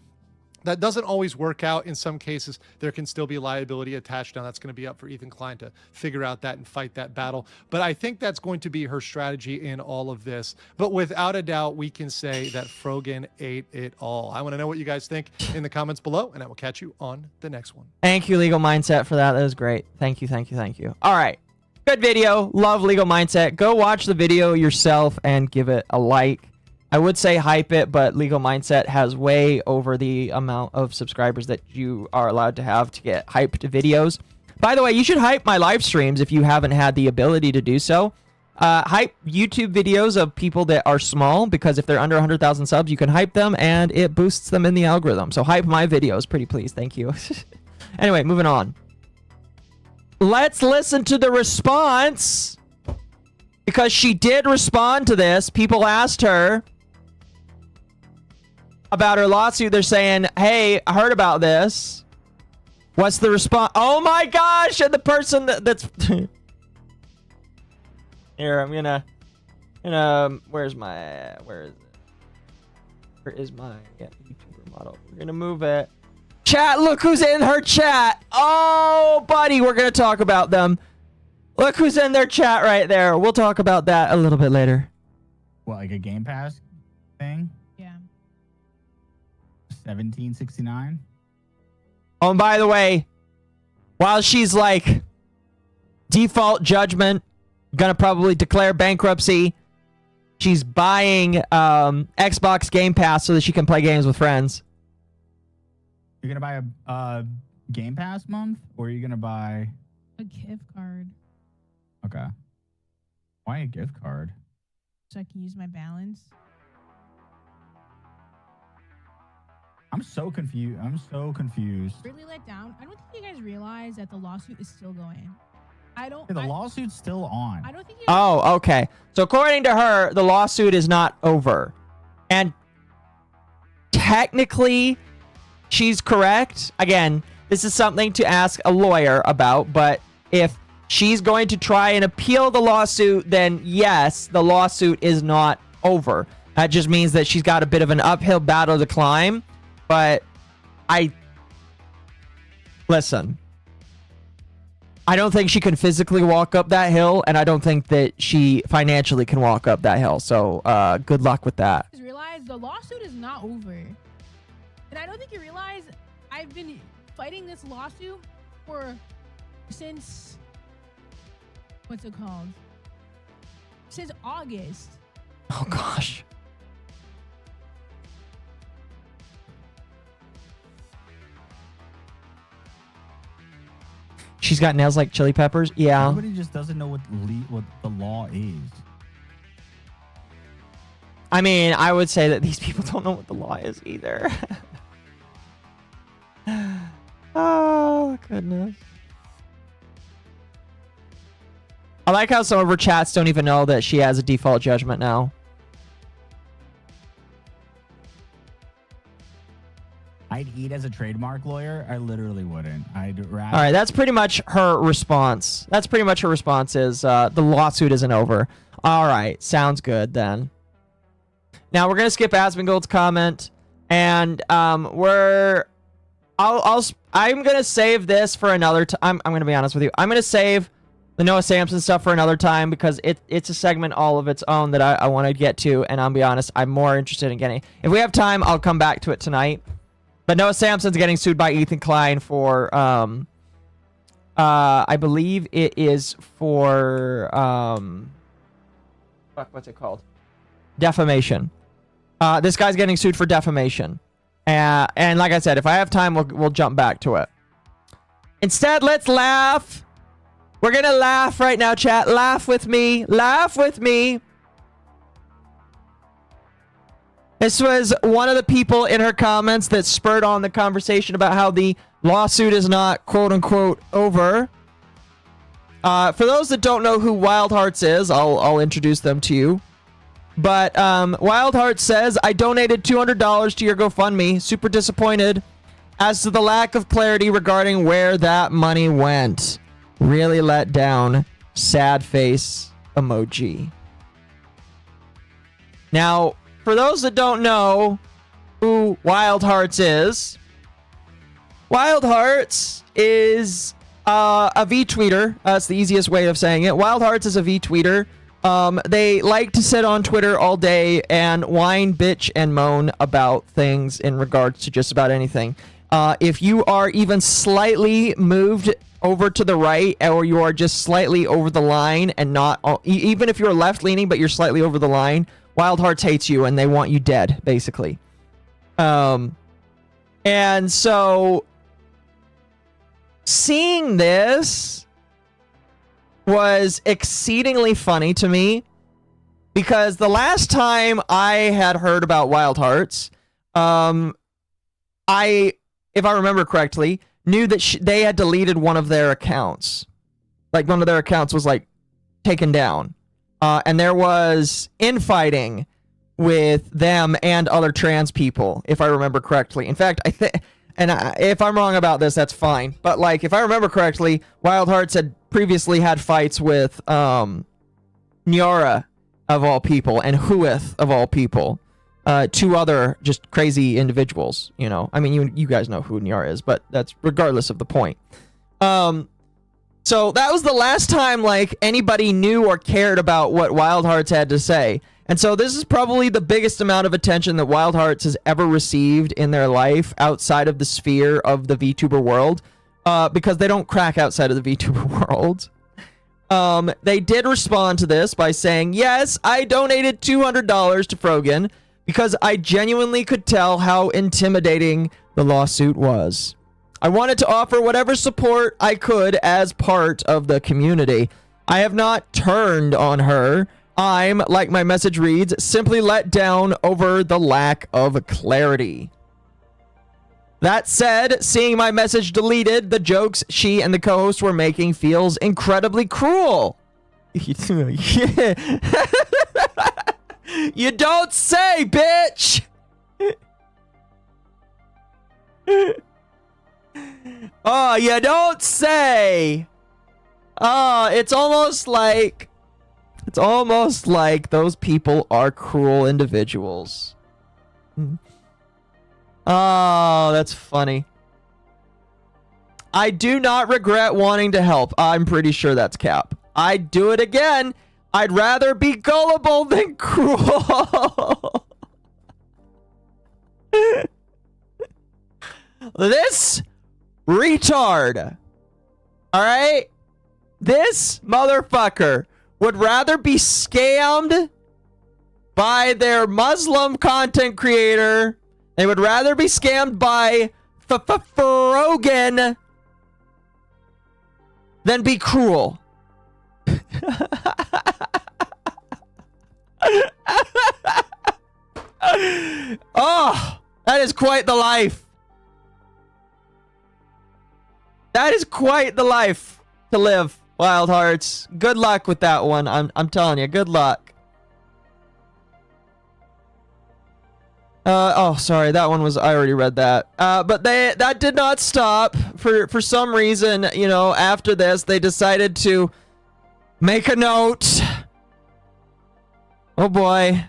that doesn't always work out. In some cases, there can still be liability attached. Now, that's going to be up for Ethan Klein to figure out that and fight that battle. But I think that's going to be her strategy in all of this. But without a doubt, we can say that Frogan ate it all. I want to know what you guys think in the comments below, and I will catch you on the next one. Thank you, Legal Mindset, for that. That was great. Thank you, thank you, thank you. All right. Good video. Love Legal Mindset. Go watch the video yourself and give it a like. I would say hype it, but Legal Mindset has way over the amount of subscribers that you are allowed to have to get hyped videos. By the way, you should hype my live streams if you haven't had the ability to do so. Hype YouTube videos of people that are small, because if they're under 100,000 subs, you can hype them and it boosts them in the algorithm. So hype my videos, pretty please. Thank you. Anyway, moving on. Let's listen to the response, because she did respond to this. People asked her about her lawsuit. They're saying, hey, I heard about this. What's the response? Oh my gosh, and the person that's here, I'm gonna where is my YouTuber model? We're gonna move it. Chat, look who's in her chat. Oh, buddy, we're gonna talk about them. Look who's in their chat right there. We'll talk about that a little bit later. What, like a Game Pass thing? Yeah. 1769. Oh, and by the way, while she's like default judgment, gonna probably declare bankruptcy, she's buying Xbox Game Pass so that she can play games with friends. You're gonna buy a Game Pass month, or are you gonna buy a gift card? Okay. Why a gift card? So I can use my balance. I'm so confused. Really let down. I don't think you guys realize that the lawsuit is still going. I don't. The lawsuit's still on. I don't think. Oh, okay. So according to her, the lawsuit is not over. And technically, she's correct. Again, this is something to ask a lawyer about, but if she's going to try and appeal the lawsuit, then yes, the lawsuit is not over. That just means that she's got a bit of an uphill battle to climb, but listen, I don't think she can physically walk up that hill, and I don't think that she financially can walk up that hill. So good luck with that. Just realize the lawsuit is not over. And I don't think you realize I've been fighting this lawsuit since, what's it called? Since August. Oh, gosh. She's got nails like chili peppers. Yeah. Everybody just doesn't know what the law is. I mean, I would say that these people don't know what the law is either. Oh, goodness. I like how some of her chats don't even know that she has a default judgment now. I'd eat as a trademark lawyer. I literally wouldn't. I'd rather. All right, that's pretty much her response. That's pretty much her response is the lawsuit isn't over. All right, sounds good then. Now we're gonna skip Asmongold's comment, and I'm gonna save this for another time. I'm gonna be honest with you. I'm gonna save the Noah Samson stuff for another time because it's a segment all of its own that I want to get to, and I'll be honest, I'm more interested in getting. If we have time, I'll come back to it tonight. But Noah Samson's getting sued by Ethan Klein for, I believe it is for, what's it called? Defamation. This guy's getting sued for defamation. And like I said, if I have time, we'll jump back to it. Instead, let's laugh. We're going to laugh right now, chat. Laugh with me. Laugh with me. This was one of the people in her comments that spurred on the conversation about how the lawsuit is not quote-unquote over. For those that don't know who Wild Hearts is, I'll introduce them to you. But Wild Hearts says, I donated $200 to your GoFundMe. Super disappointed as to the lack of clarity regarding where that money went. Really let down. Sad face emoji. Now, for those that don't know who Wild Hearts is, Wild Hearts is a V-tweeter. That's the easiest way of saying it. Wild Hearts is a V-tweeter. They like to sit on Twitter all day and whine, bitch, and moan about things in regards to just about anything. If you are even slightly moved over to the right, or you are just slightly over the line and not, even if you're left-leaning but you're slightly over the line, Wild Hearts hates you and they want you dead, basically. And so seeing this was exceedingly funny to me because the last time I had heard about Wild Hearts, if I remember correctly, knew that they had deleted one of their accounts. Like one of their accounts was like taken down. And there was infighting with them and other trans people, if I remember correctly. In fact, if I'm wrong about this, that's fine. But like, if I remember correctly, Wild Hearts had previously had fights with Nyara of all people and Huith of all people, two other just crazy individuals. You know, I mean, you guys know who Nyara is, but that's regardless of the point. So that was the last time like anybody knew or cared about what Wild Hearts had to say. And so this is probably the biggest amount of attention that Wild Hearts has ever received in their life outside of the sphere of the VTuber world, because they don't crack outside of the VTuber world. They did respond to this by saying, yes, I donated $200 to Frogan because I genuinely could tell how intimidating the lawsuit was. I wanted to offer whatever support I could as part of the community. I have not turned on her. I'm, like my message reads, simply let down over the lack of clarity. That said, seeing my message deleted, the jokes she and the co-host were making feels incredibly cruel. Yeah. You don't say, bitch! Oh, you don't say! Oh, it's almost like those people are cruel individuals. Oh, that's funny. I do not regret wanting to help. I'm pretty sure that's cap. I'd do it again. I'd rather be gullible than cruel. This retard. All right? This motherfucker would rather be scammed by their Muslim content creator. They would rather be scammed by Frogan than be cruel. Oh, that is quite the life. That is quite the life to live, Wild Hearts. Good luck with that one. I'm telling you, good luck. Oh, sorry, that one was, I already read that. But that did not stop. For some reason, you know, after this, they decided to make a note. Oh boy.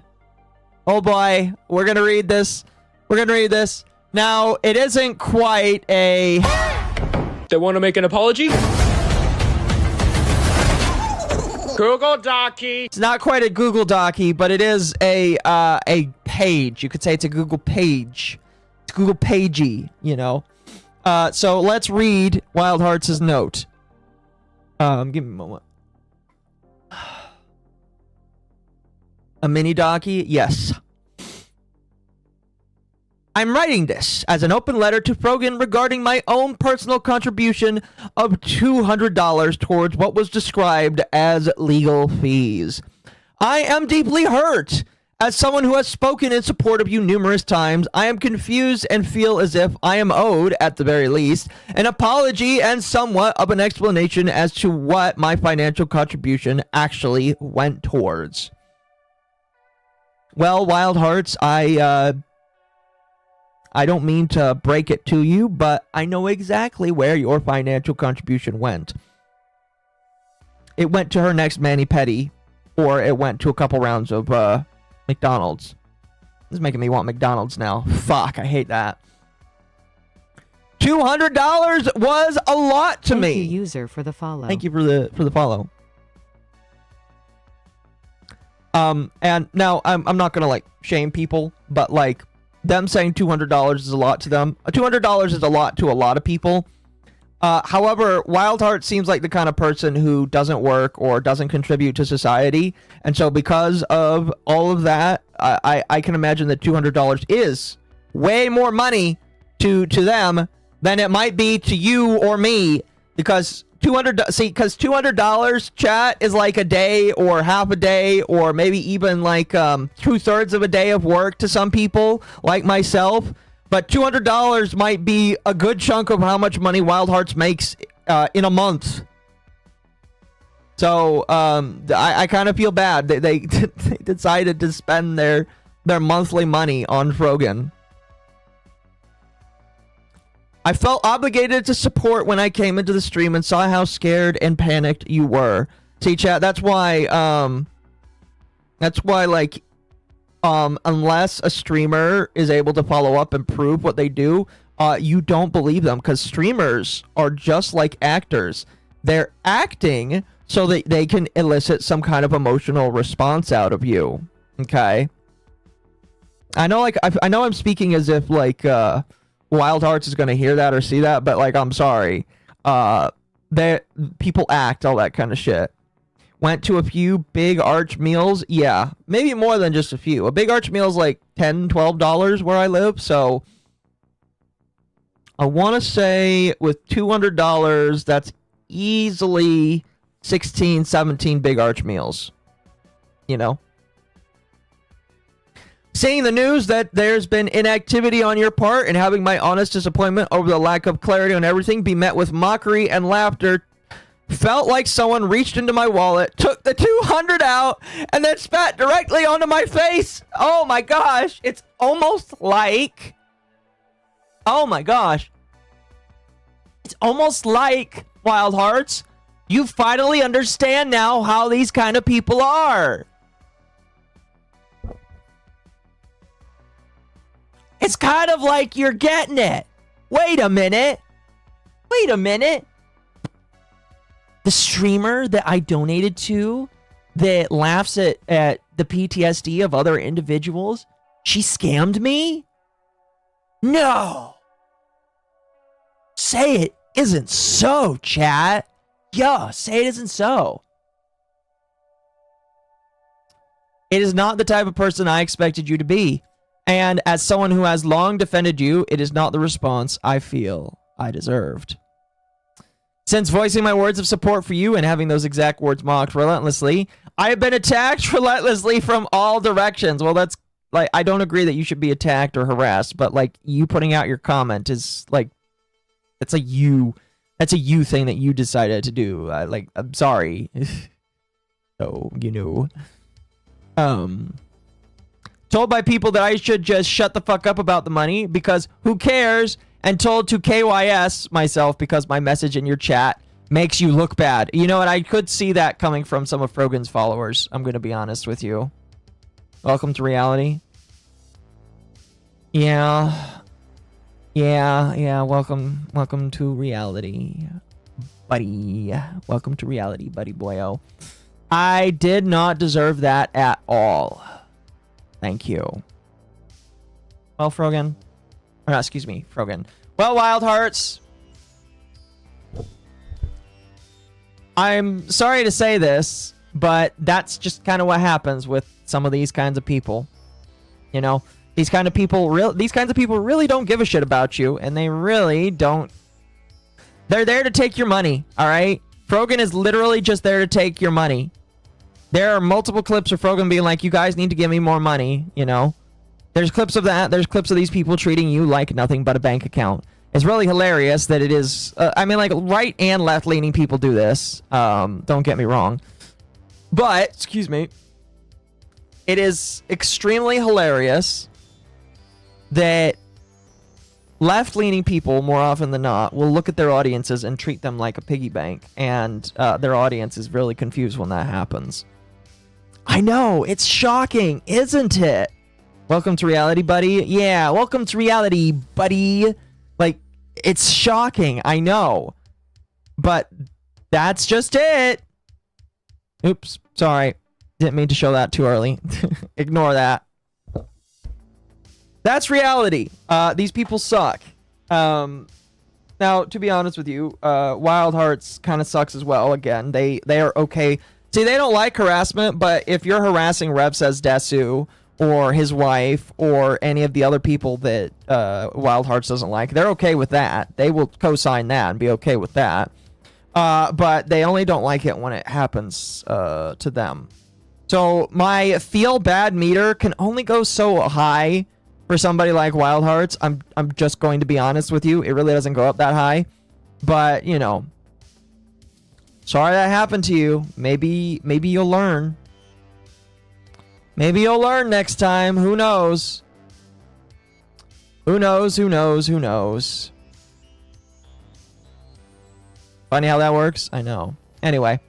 Oh boy. We're gonna read this. We're gonna read this. Now, it isn't quite a... They want to make an apology? Google Docky. It's not quite a Google Docky, but it is a page. You could say it's a Google page. It's Google Pagey, you know. So let's read Wild Hearts' note. Give me a moment. A mini Docky? Yes. I'm writing this as an open letter to Frogan regarding my own personal contribution of $200 towards what was described as legal fees. I am deeply hurt. As someone who has spoken in support of you numerous times, I am confused and feel as if I am owed, at the very least, an apology and somewhat of an explanation as to what my financial contribution actually went towards. Well, Wild Hearts, I don't mean to break it to you, but I know exactly where your financial contribution went. It went to her next mani-pedi, or it went to a couple rounds of McDonald's. This is making me want McDonald's now. Fuck, I hate that. $200 was a lot to me. Thank you, user, for the follow. Thank you for the follow. And now I'm not gonna like shame people, but like them saying $200 is a lot to them. $200 is a lot to a lot of people. However, Wild Heart seems like the kind of person who doesn't work or doesn't contribute to society. And so because of all of that, I can imagine that $200 is way more money to them than it might be to you or me. Because $200, chat, is like a day or half a day or maybe even like 2/3 of a day of work to some people like myself. But $200 might be a good chunk of how much money Wild Hearts makes in a month. So I kind of feel bad. They decided to spend their monthly money on Frogan. I felt obligated to support when I came into the stream and saw how scared and panicked you were. See, chat, that's why like unless a streamer is able to follow up and prove what they do, you don't believe them, because streamers are just like actors. They're acting so that they can elicit some kind of emotional response out of you. Okay? I know, like, I know I'm speaking as if like Wild Hearts is going to hear that or see that, but like, I'm sorry. People act, all that kind of shit. Went to a few big arch meals. Yeah, maybe more than just a few. A big arch meal is like $10, $12 where I live. So I want to say with $200, that's easily 16, 17 big arch meals. You know? Seeing the news that there's been inactivity on your part and having my honest disappointment over the lack of clarity on everything be met with mockery and laughter felt like someone reached into my wallet, took the 200 out, and then spat directly onto my face. Oh my gosh. It's almost like... Oh my gosh. It's almost like, Wild Hearts, you finally understand now how these kind of people are. It's kind of like you're getting it. Wait a minute. Wait a minute. The streamer that I donated to that laughs at the PTSD of other individuals, she scammed me? No. Say it isn't so, chat. Yeah, say it isn't so. It is not the type of person I expected you to be. And as someone who has long defended you, it is not the response I feel I deserved. Since voicing my words of support for you and having those exact words mocked relentlessly, I have been attacked relentlessly from all directions. Well, that's like, I don't agree that you should be attacked or harassed, but like you putting out your comment is like, that's a you thing that you decided to do. Like, I'm sorry. So, you know. Told by people that I should just shut the fuck up about the money because who cares, and told to KYS myself because my message in your chat makes you look bad. You know what? I could see that coming from some of Frogan's followers. I'm going to be honest with you. Welcome to reality. Yeah. Welcome to reality, buddy. Welcome to reality, buddy boyo. I did not deserve that at all. Thank you. Well, Frogan. Or not, excuse me, Frogan. Well, Wild Hearts. I'm sorry to say this, but that's just kind of what happens with some of these kinds of people. You know, these kinds of people really don't give a shit about you, and they really don't. They're there to take your money, all right? Frogan is literally just there to take your money. There are multiple clips of Frogan being like, you guys need to give me more money, you know? There's clips of that. There's clips of these people treating you like nothing but a bank account. It's really hilarious that it is... I mean, like, right and left-leaning people do this. Don't get me wrong. But, excuse me, it is extremely hilarious that left-leaning people, more often than not, will look at their audiences and treat them like a piggy bank. And their audience is really confused when that happens. I know, it's shocking, isn't it? Welcome to reality, buddy. Yeah, welcome to reality, buddy. Like, it's shocking, I know. But that's just it. Oops, sorry. Didn't mean to show that too early. Ignore that. That's reality. These people suck. Now, to be honest with you, Wild Hearts kind of sucks as well. Again, they are okay. See, they don't like harassment, but if you're harassing Rev Says Desu or his wife or any of the other people that Wild Hearts doesn't like, they're okay with that. They will co-sign that and be okay with that. But they only don't like it when it happens to them. So my feel bad meter can only go so high for somebody like Wild Hearts. I'm just going to be honest with you. It really doesn't go up that high. But, you know, sorry that happened to you. Maybe you'll learn. Maybe you'll learn next time. Who knows? Who knows? Who knows? Who knows? Funny how that works? I know. Anyway.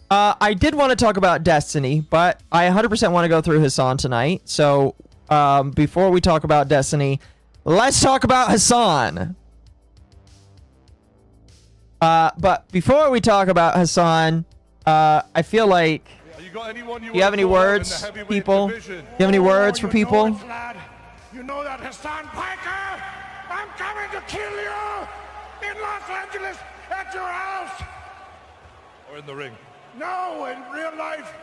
I did want to talk about Destiny, but I 100% want to go through Hassan tonight. So, before we talk about Destiny, let's talk about Hassan. But before we talk about Hassan, I feel like... Do you have any words, people? Do you have any words for people? You know that, Hassan Piker? I'm coming to kill you in Los Angeles at your house. Or in the ring. No, in real life.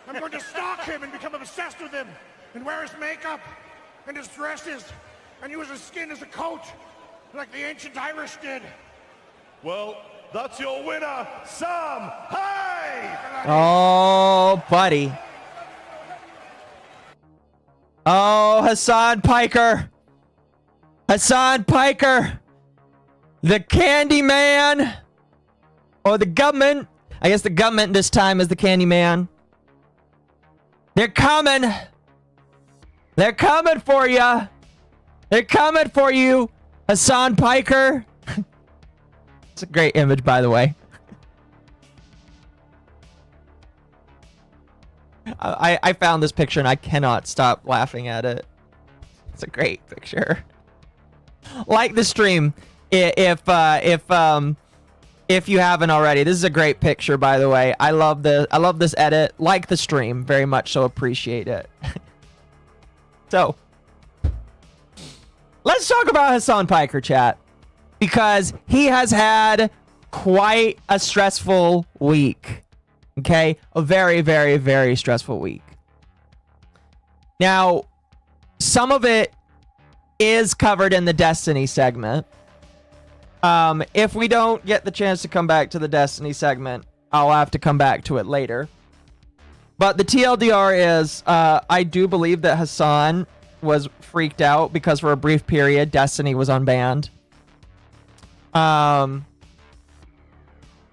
I'm going to stalk him and become obsessed with him and wear his makeup and his dresses and use his skin as a coat like the ancient Irish did. Well, that's your winner, Sam. Hey! Oh, buddy. Oh, Hassan Piker. Hassan Piker. The Candy Man. Or the government. I guess the government this time is the Candy Man. They're coming. They're coming for you. They're coming for you, Hassan Piker. It's a great image, by the way. I found this picture and I cannot stop laughing at it. It's a great picture. Like the stream, if you haven't already. This is a great picture, by the way. I love this edit. Like the stream, very much so. Appreciate it. So, let's talk about Hassan Piker, chat, because he has had quite a stressful week. Okay, a very, very, very stressful week. Now, some of it is covered in the Destiny segment. If we don't get the chance to come back to the Destiny segment, I'll have to come back to it later. But the TLDR is, I do believe that Hassan was freaked out because for a brief period, Destiny was unbanned.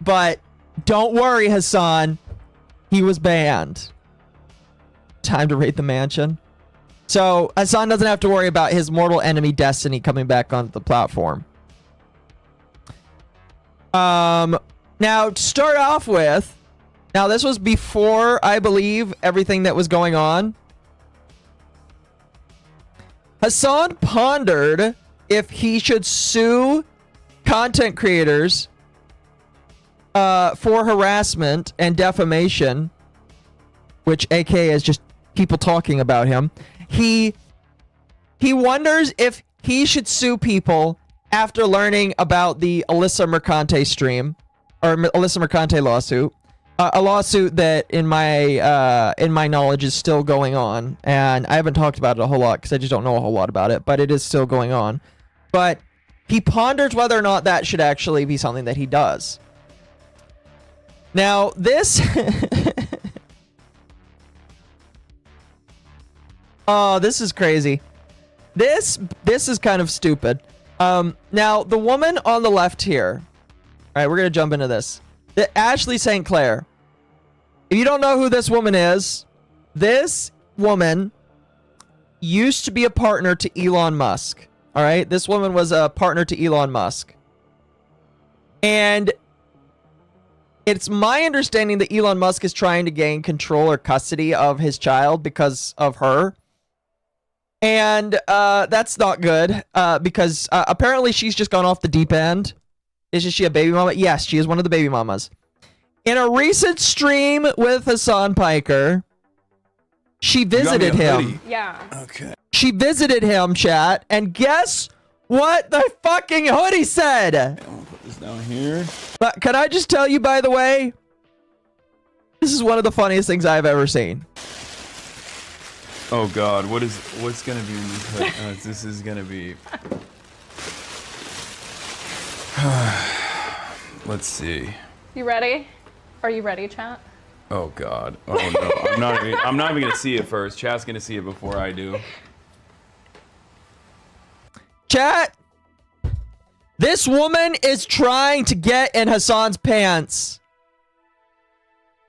But don't worry, Hassan. He was banned. Time to raid the mansion. So Hassan doesn't have to worry about his mortal enemy Destiny coming back onto the platform. Now, to start off with, now this was before, I believe, everything that was going on. Hassan pondered if he should sue content creators for harassment and defamation, which aka is just people talking about him. He wonders if he should sue people after learning about the Alyssa Mercante stream, or Alyssa Mercante lawsuit, a lawsuit that in my knowledge is still going on, and I haven't talked about it a whole lot because I just don't know a whole lot about it, but it is still going on. But he ponders whether or not that should actually be something that he does. Now, this... Oh, this is crazy. This is kind of stupid. Now, the woman on the left here... Alright, we're going to jump into this. Ashley St. Clair. If you don't know who this woman is, this woman used to be a partner to Elon Musk. Alright, this woman was a partner to Elon Musk. And it's my understanding that Elon Musk is trying to gain control or custody of his child because of her. And that's not good because apparently she's just gone off the deep end. Isn't she a baby mama? Yes, she is one of the baby mamas. In a recent stream with Hassan Piker, she visited him. Yeah. Okay. She visited him, chat, and guess what the fucking hoodie said? I'm gonna put this down here. But can I just tell you, by the way, this is one of the funniest things I've ever seen. Oh God, what's gonna be in this hood? This is gonna be. Let's see. You ready? Are you ready, chat? Oh God. Oh no. I'm not even gonna see it first. Chat's gonna see it before I do. Chat. This woman is trying to get in Hassan's pants.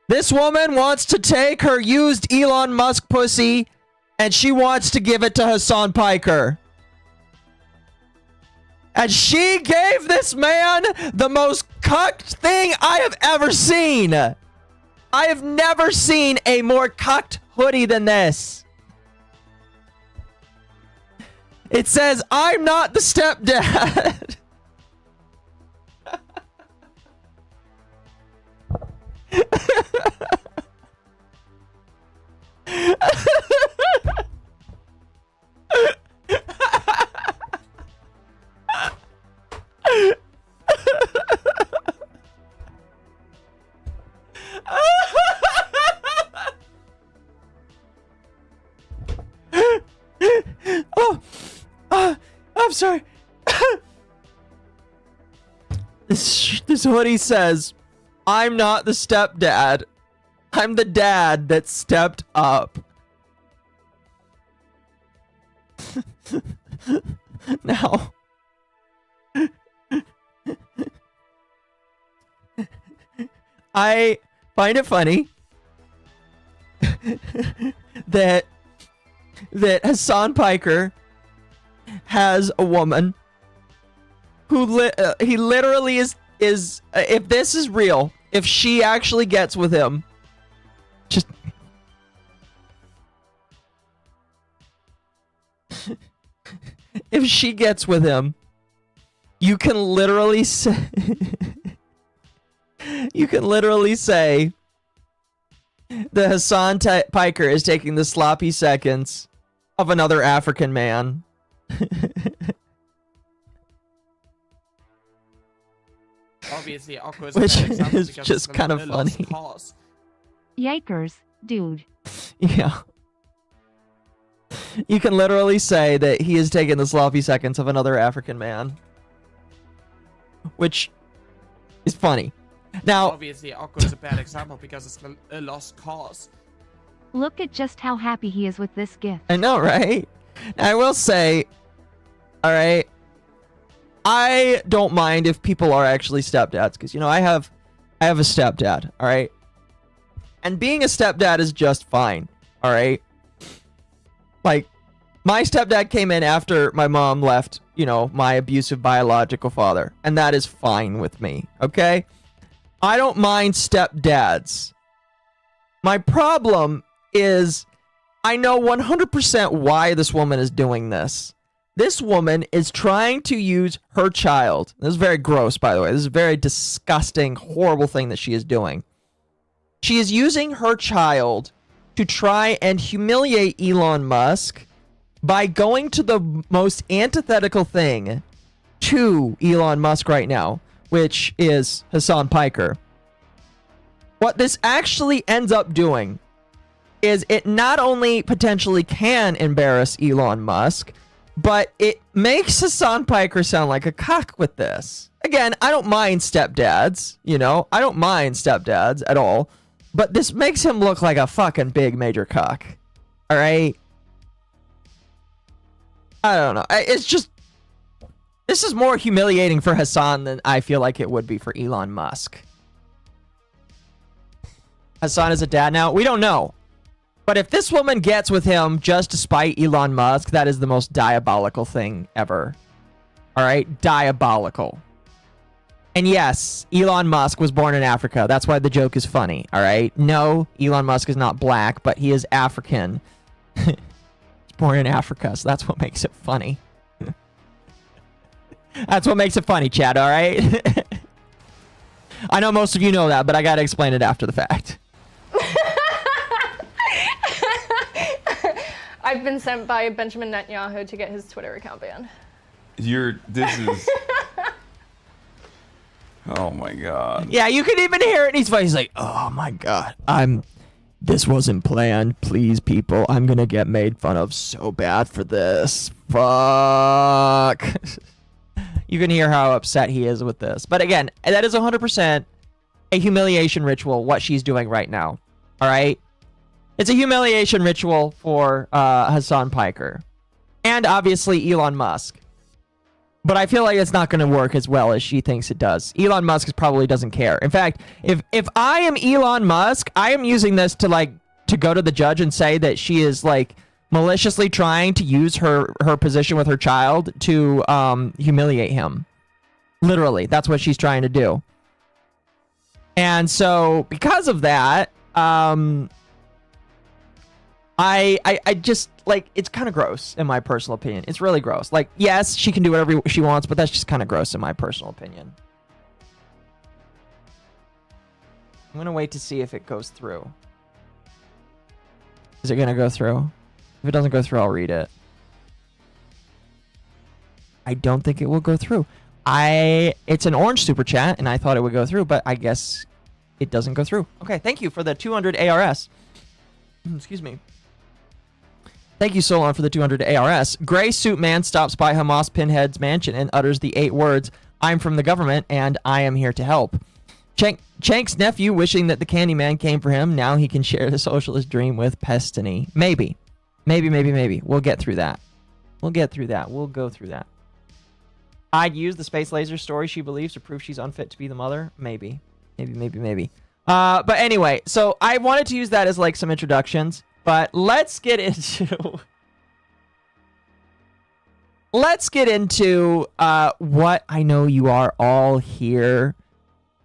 This woman wants to take her used Elon Musk pussy and she wants to give it to Hassan Piker. And she gave this man the most cucked thing I have ever seen. I have never seen a more cucked hoodie than this. It says, "I'm not the stepdad." I'm sorry. This hoodie says, "I'm not the stepdad. I'm the dad that stepped up." Now, I find it funny that Hassan Piker has a woman who he literally is if this is real, if she actually gets with him, just if she gets with him, you can literally say that Hassan Piker is taking the sloppy seconds of another African man. Obviously, awkward. Which is just kind of funny. Yikers, dude. Yeah. You can literally say that he is taking the sloppy seconds of another African man. Which is funny. Now, obviously, awkward is a bad example because it's a lost cause. Look at just how happy he is with this gift. I know, right? I will say, all right, I don't mind if people are actually stepdads, because, you know, I have a stepdad, all right? And being a stepdad is just fine, all right? Like, my stepdad came in after my mom left, you know, my abusive biological father, and that is fine with me, okay? I don't mind stepdads. My problem is I know 100% why this woman is doing this. This woman is trying to use her child. This is very gross, by the way. This is a very disgusting, horrible thing that she is doing. She is using her child to try and humiliate Elon Musk by going to the most antithetical thing to Elon Musk right now, which is Hassan Piker. What this actually ends up doing is it not only potentially can embarrass Elon Musk, but it makes Hassan Piker sound like a cock with this. Again, I don't mind stepdads, you know? I don't mind stepdads at all. But this makes him look like a fucking big major cock. Alright? I don't know. It's just... This is more humiliating for Hassan than I feel like it would be for Elon Musk. Hassan is a dad now? We don't know. But if this woman gets with him just to spite Elon Musk, that is the most diabolical thing ever. Alright? Diabolical. And yes, Elon Musk was born in Africa. That's why the joke is funny. Alright? No, Elon Musk is not black, but he is African. He's born in Africa, so that's what makes it funny. That's what makes it funny, Chad, alright? I know most of you know that, but I gotta explain it after the fact. I've been sent by Benjamin Netanyahu to get his Twitter account banned. This is... Oh my god. Yeah, you can even hear it in his voice. He's like, oh my god, this wasn't planned. Please, people, I'm gonna get made fun of so bad for this. Fuck. You can hear how upset he is with this. But again, that is 100% a humiliation ritual, what she's doing right now. All right? It's a humiliation ritual for Hassan Piker. And obviously Elon Musk. But I feel like it's not going to work as well as she thinks it does. Elon Musk probably doesn't care. In fact, if I am Elon Musk, I am using this to go to the judge and say that she is like maliciously trying to use her position with her child to humiliate him. Literally, that's what she's trying to do. And so because of that, I just, like, it's kind of gross in my personal opinion. It's really gross. Like, yes, she can do whatever she wants, but that's just kind of gross in my personal opinion. I'm gonna wait to see if it goes through. Is it gonna go through? If it doesn't go through, I'll read it. I don't think it will go through. It's an orange super chat, and I thought it would go through, but I guess it doesn't go through. Okay, thank you for the 200 ARS. Excuse me. Thank you, Solon, for the 200 ARS. Gray Suit Man stops by Hamas Pinhead's mansion and utters the 8 words, I'm from the government, and I am here to help. Chank's nephew wishing that the Candyman came for him. Now he can share the socialist dream with Pestiny. Maybe. Maybe. We'll get through that. We'll get through that. We'll go through that. I'd use the space laser story she believes to prove she's unfit to be the mother. Maybe. But anyway, so I wanted to use that as like some introductions, but let's get into what I know you are all here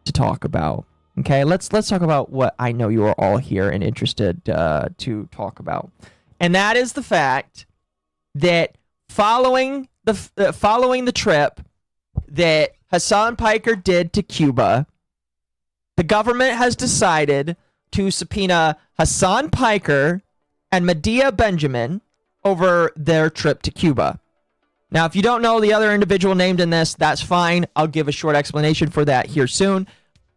to talk about. Okay, let's talk about what I know you are all here and interested to talk about, and that is the fact that following the trip that Hassan Piker did to Cuba, the government has decided to subpoena Hassan Piker and Medea Benjamin over their trip to Cuba. Now, if you don't know the other individual named in this, that's fine. I'll give a short explanation for that here soon.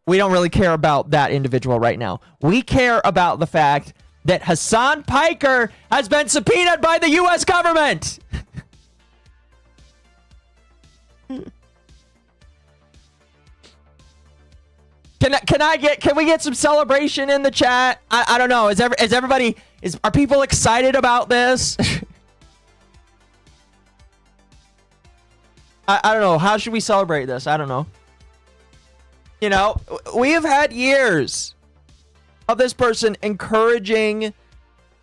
We don't really care about that individual right now. We care about the fact that Hassan Piker has been subpoenaed by the U.S. government. Can we get some celebration in the chat? I don't know. Are people excited about this? I don't know. How should we celebrate this? I don't know. You know, we have had years of this person encouraging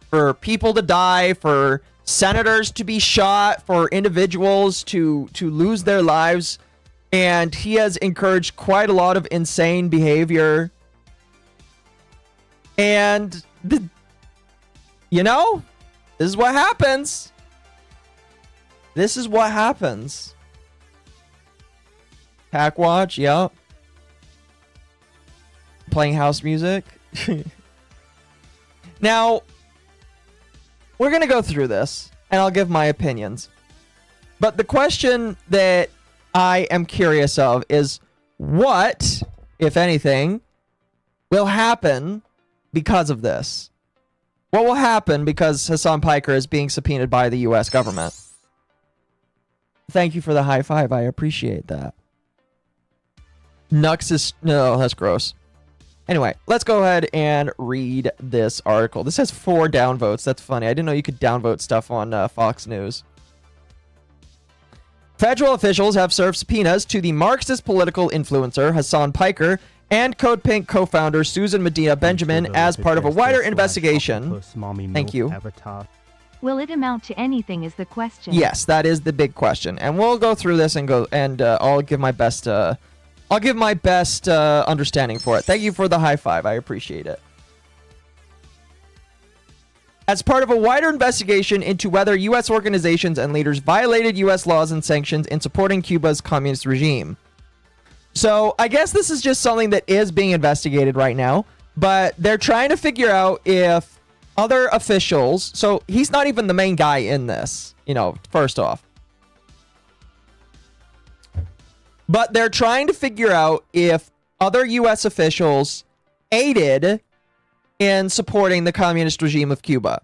for people to die, for senators to be shot, for individuals to lose their lives. And he has encouraged quite a lot of insane behavior. And, this is what happens. This is what happens. Pack watch, yep. Playing house music. Now, we're going to go through this, and I'll give my opinions. But the question that I am curious of is what, if anything, will happen because of this? What will happen because Hassan Piker is being subpoenaed by the U.S. government? Thank you for the high five. I appreciate that. Nux is... No, that's gross. Anyway, let's go ahead and read this article. This has 4 downvotes. That's funny. I didn't know you could downvote stuff on Fox News. Federal officials have served subpoenas to the Marxist political influencer Hassan Piker and Code Pink co-founder Susan Medea Benjamin as part of a wider investigation. Thank you. Will it amount to anything is the question. Yes, that is the big question. And we'll go through this and I'll give my best understanding for it. Thank you for the high five. I appreciate it. As part of a wider investigation into whether U.S. organizations and leaders violated U.S. laws and sanctions in supporting Cuba's communist regime. So I guess this is just something that is being investigated right now, but they're trying to figure out if other officials, so he's not even the main guy in this, first off. But they're trying to figure out if other U.S. officials aided in supporting the communist regime of Cuba.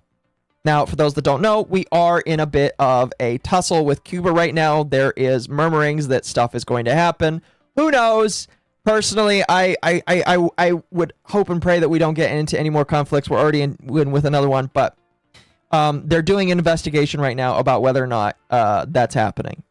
Now, for those that don't know, we are in a bit of a tussle with Cuba right now. There is murmurings that stuff is going to happen. Who knows? Personally, I would hope and pray that we don't get into any more conflicts. We're already in with another one, but they're doing an investigation right now about whether or not that's happening.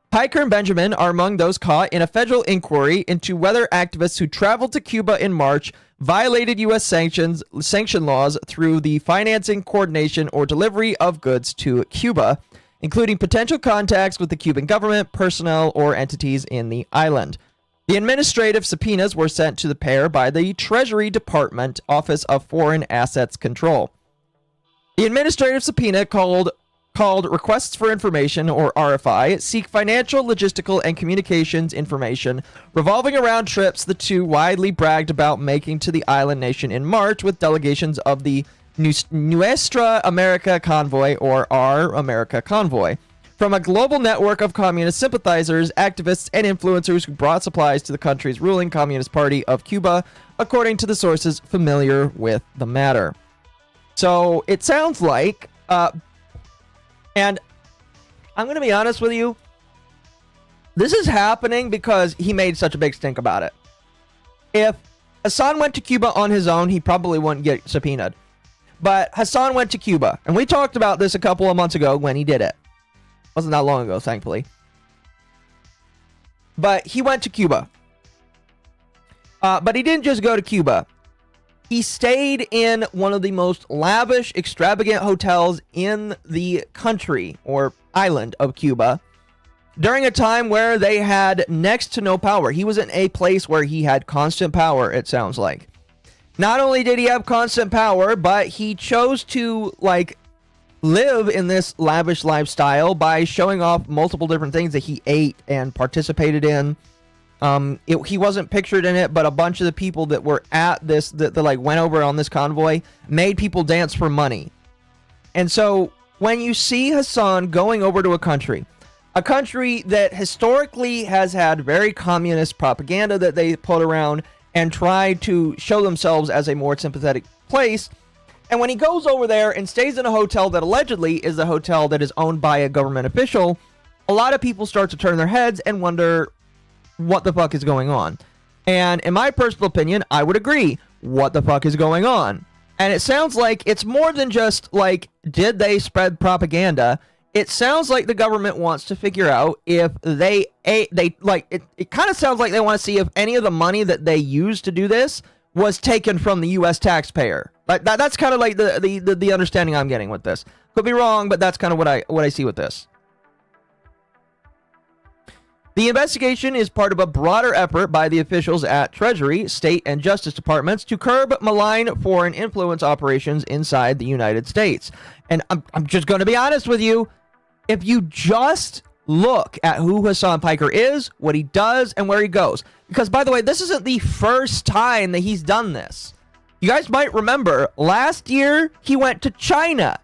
Piker and Benjamin are among those caught in a federal inquiry into whether activists who traveled to Cuba in March violated U.S. sanction laws through the financing, coordination, or delivery of goods to Cuba, including potential contacts with the Cuban government, personnel, or entities in the island. The administrative subpoenas were sent to the pair by the Treasury Department Office of Foreign Assets Control. The administrative subpoena called Requests for Information, or RFI, seek financial, logistical, and communications information revolving around trips the two widely bragged about making to the island nation in March with delegations of the Nuestra America Convoy, or Our America Convoy, from a global network of communist sympathizers, activists, and influencers who brought supplies to the country's ruling Communist Party of Cuba, according to the sources familiar with the matter. So it sounds like... And I'm going to be honest with you. This is happening because he made such a big stink about it. If Hassan went to Cuba on his own, he probably wouldn't get subpoenaed. But Hassan went to Cuba, and we talked about this a couple of months ago when he did it. Wasn't that long ago, thankfully. But he went to Cuba. But he didn't just go to Cuba. He stayed in one of the most lavish, extravagant hotels in the country, or island of Cuba, during a time where they had next to no power. He was in a place where he had constant power, it sounds like. Not only did he have constant power, but he chose to, like, live in this lavish lifestyle by showing off multiple different things that he ate and participated in. He wasn't pictured in it, but a bunch of the people that were at this, that like went over on this convoy, made people dance for money. And so when you see Hassan going over to a country that historically has had very communist propaganda that they put around and try to show themselves as a more sympathetic place, and when he goes over there and stays in a hotel that allegedly is the hotel that is owned by a government official, a lot of people start to turn their heads and wonder what the fuck is going on. And in my personal opinion, I would agree, what the fuck is going on? And it sounds like it's more than just like, did they spread propaganda? It sounds like the government wants to figure out if it kind of sounds like they want to see if any of the money that they used to do this was taken from the U.S. taxpayer. Like that's kind of like the understanding I'm getting with this. Could be wrong, but that's kind of what I see with this. The investigation is part of a broader effort by the officials at Treasury, State, and Justice Departments to curb malign foreign influence operations inside the United States. And I'm just going to be honest with you. If you just look at who Hassan Piker is, what he does, and where he goes. Because, by the way, this isn't the first time that he's done this. You guys might remember, last year, he went to China.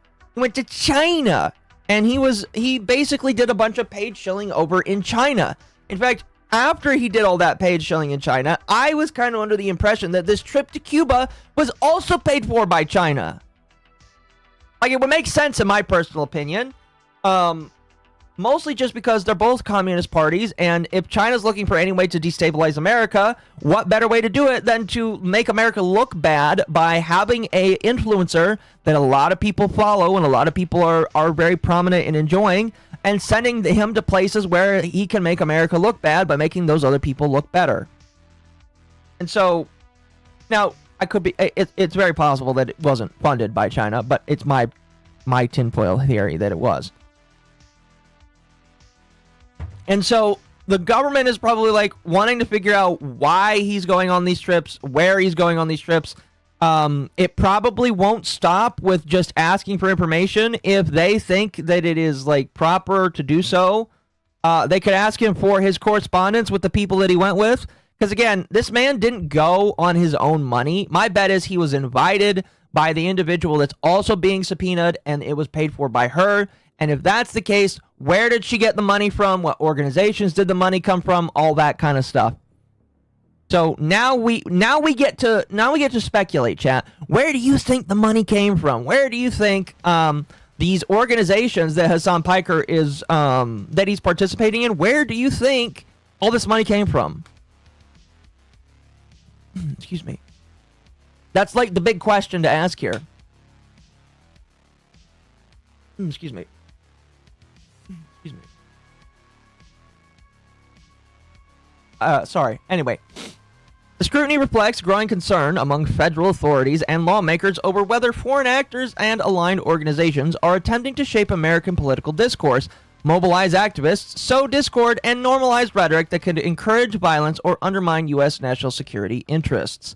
And he basically did a bunch of paid shilling over in China. In fact, after he did all that paid shilling in China, I was kind of under the impression that this trip to Cuba was also paid for by China. Like, it would make sense in my personal opinion. Mostly just because they're both communist parties, and if China's looking for any way to destabilize America, what better way to do it than to make America look bad by having a influencer that a lot of people follow and a lot of people are very prominent in enjoying, and sending him to places where he can make America look bad by making those other people look better. And so, now, it's very possible that it wasn't funded by China, but it's my tinfoil theory that it was. And so the government is probably like wanting to figure out why he's going on these trips, where he's going on these trips. It probably won't stop with just asking for information. If they think that it is like proper to do so, they could ask him for his correspondence with the people that he went with. Because again, this man didn't go on his own money. My bet is he was invited by the individual that's also being subpoenaed, and it was paid for by her. And if that's the case, where did she get the money from? What organizations did the money come from? All that kind of stuff. So now we get to speculate, chat. Where do you think the money came from? Where do you think these organizations that Hassan Piker is that he's participating in? Where do you think all this money came from? Excuse me. That's like the big question to ask here. Excuse me. Sorry. Anyway, the scrutiny reflects growing concern among federal authorities and lawmakers over whether foreign actors and aligned organizations are attempting to shape American political discourse, mobilize activists, sow discord, and normalize rhetoric that could encourage violence or undermine U.S. national security interests.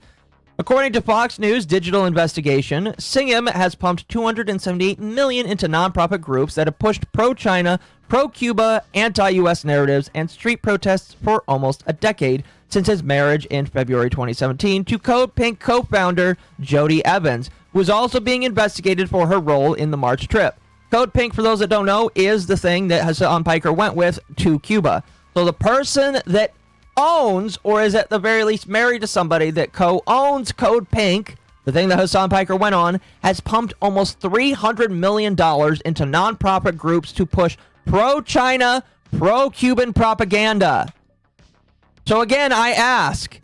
According to Fox News digital investigation, Singham has pumped $278 million into nonprofit groups that have pushed pro-China, pro-Cuba, anti-U.S. narratives and street protests for almost a decade since his marriage in February 2017 to Code Pink co-founder Jody Evans, who is also being investigated for her role in the March trip. Code Pink, for those that don't know, is the thing that Hassan Piker went with to Cuba. So the person that owns, or is at the very least married to somebody that co-owns Code Pink, the thing that Hassan Piker went on, has pumped almost $300 million into nonprofit groups to push pro-China, pro-Cuban propaganda. So again, I ask,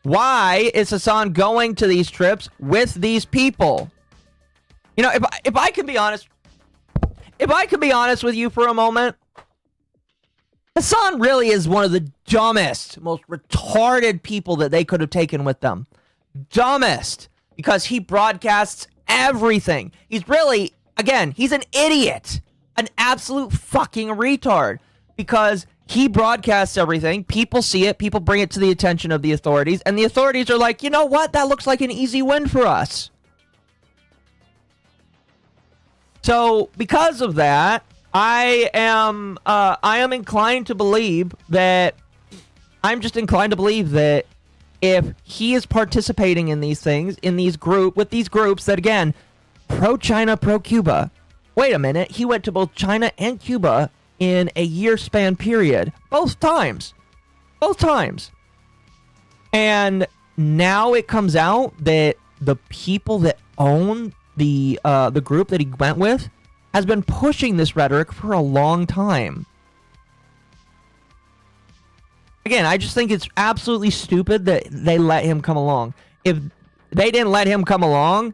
why is Hassan going to these trips with these people? You know, if I can be honest with you for a moment, Hassan really is one of the dumbest, most retarded people that they could have taken with them. Dumbest. Because he broadcasts everything. He's really, again, he's an idiot. An absolute fucking retard. Because he broadcasts everything. People see it. People bring it to the attention of the authorities. And the authorities are like, you know what? That looks like an easy win for us. So, because of that, I am inclined to believe that if he is participating in these things, with these groups that, again, pro-China, pro-Cuba. Wait a minute, he went to both China and Cuba in a year span period. Both times. And now it comes out that the people that own the group that he went with has been pushing this rhetoric for a long time. Again, I just think it's absolutely stupid that they let him come along. If they didn't let him come along,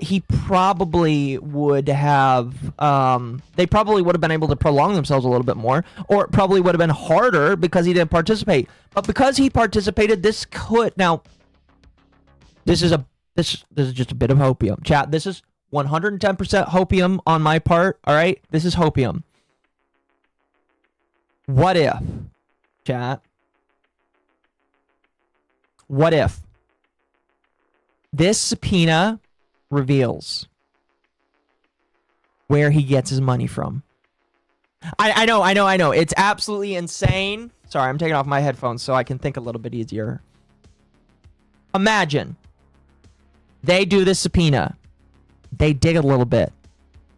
he probably would have, they probably would have been able to prolong themselves a little bit more, or it probably would have been harder because he didn't participate. But because he participated, this is just a bit of hopium. Chat, this is 110% hopium on my part, all right? This is hopium. What if, chat, what if this subpoena reveals where he gets his money from? I know. It's absolutely insane. Sorry, I'm taking off my headphones so I can think a little bit easier. Imagine they do this subpoena. They dig a little bit.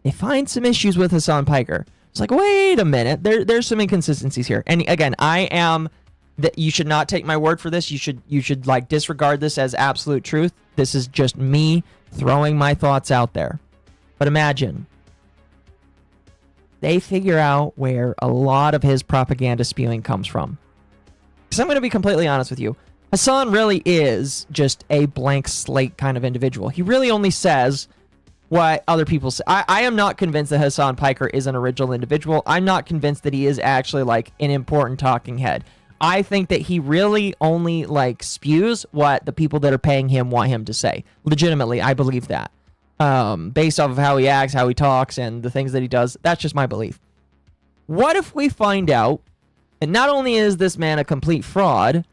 They find some issues with Hassan Piker. It's like, wait a minute. There's some inconsistencies here. And again, you should not take my word for this. You should like disregard this as absolute truth. This is just me throwing my thoughts out there. But imagine they figure out where a lot of his propaganda spewing comes from. Because I'm going to be completely honest with you. Hassan really is just a blank slate kind of individual. He really only says what other people say. I am not convinced that Hassan Piker is an original individual. I'm not convinced that he is actually like an important talking head. I think that he really only like spews what the people that are paying him want him to say. Legitimately, I believe that. Based off of how he acts, how he talks, and the things that he does. That's just my belief. What if we find out that not only is this man a complete fraud,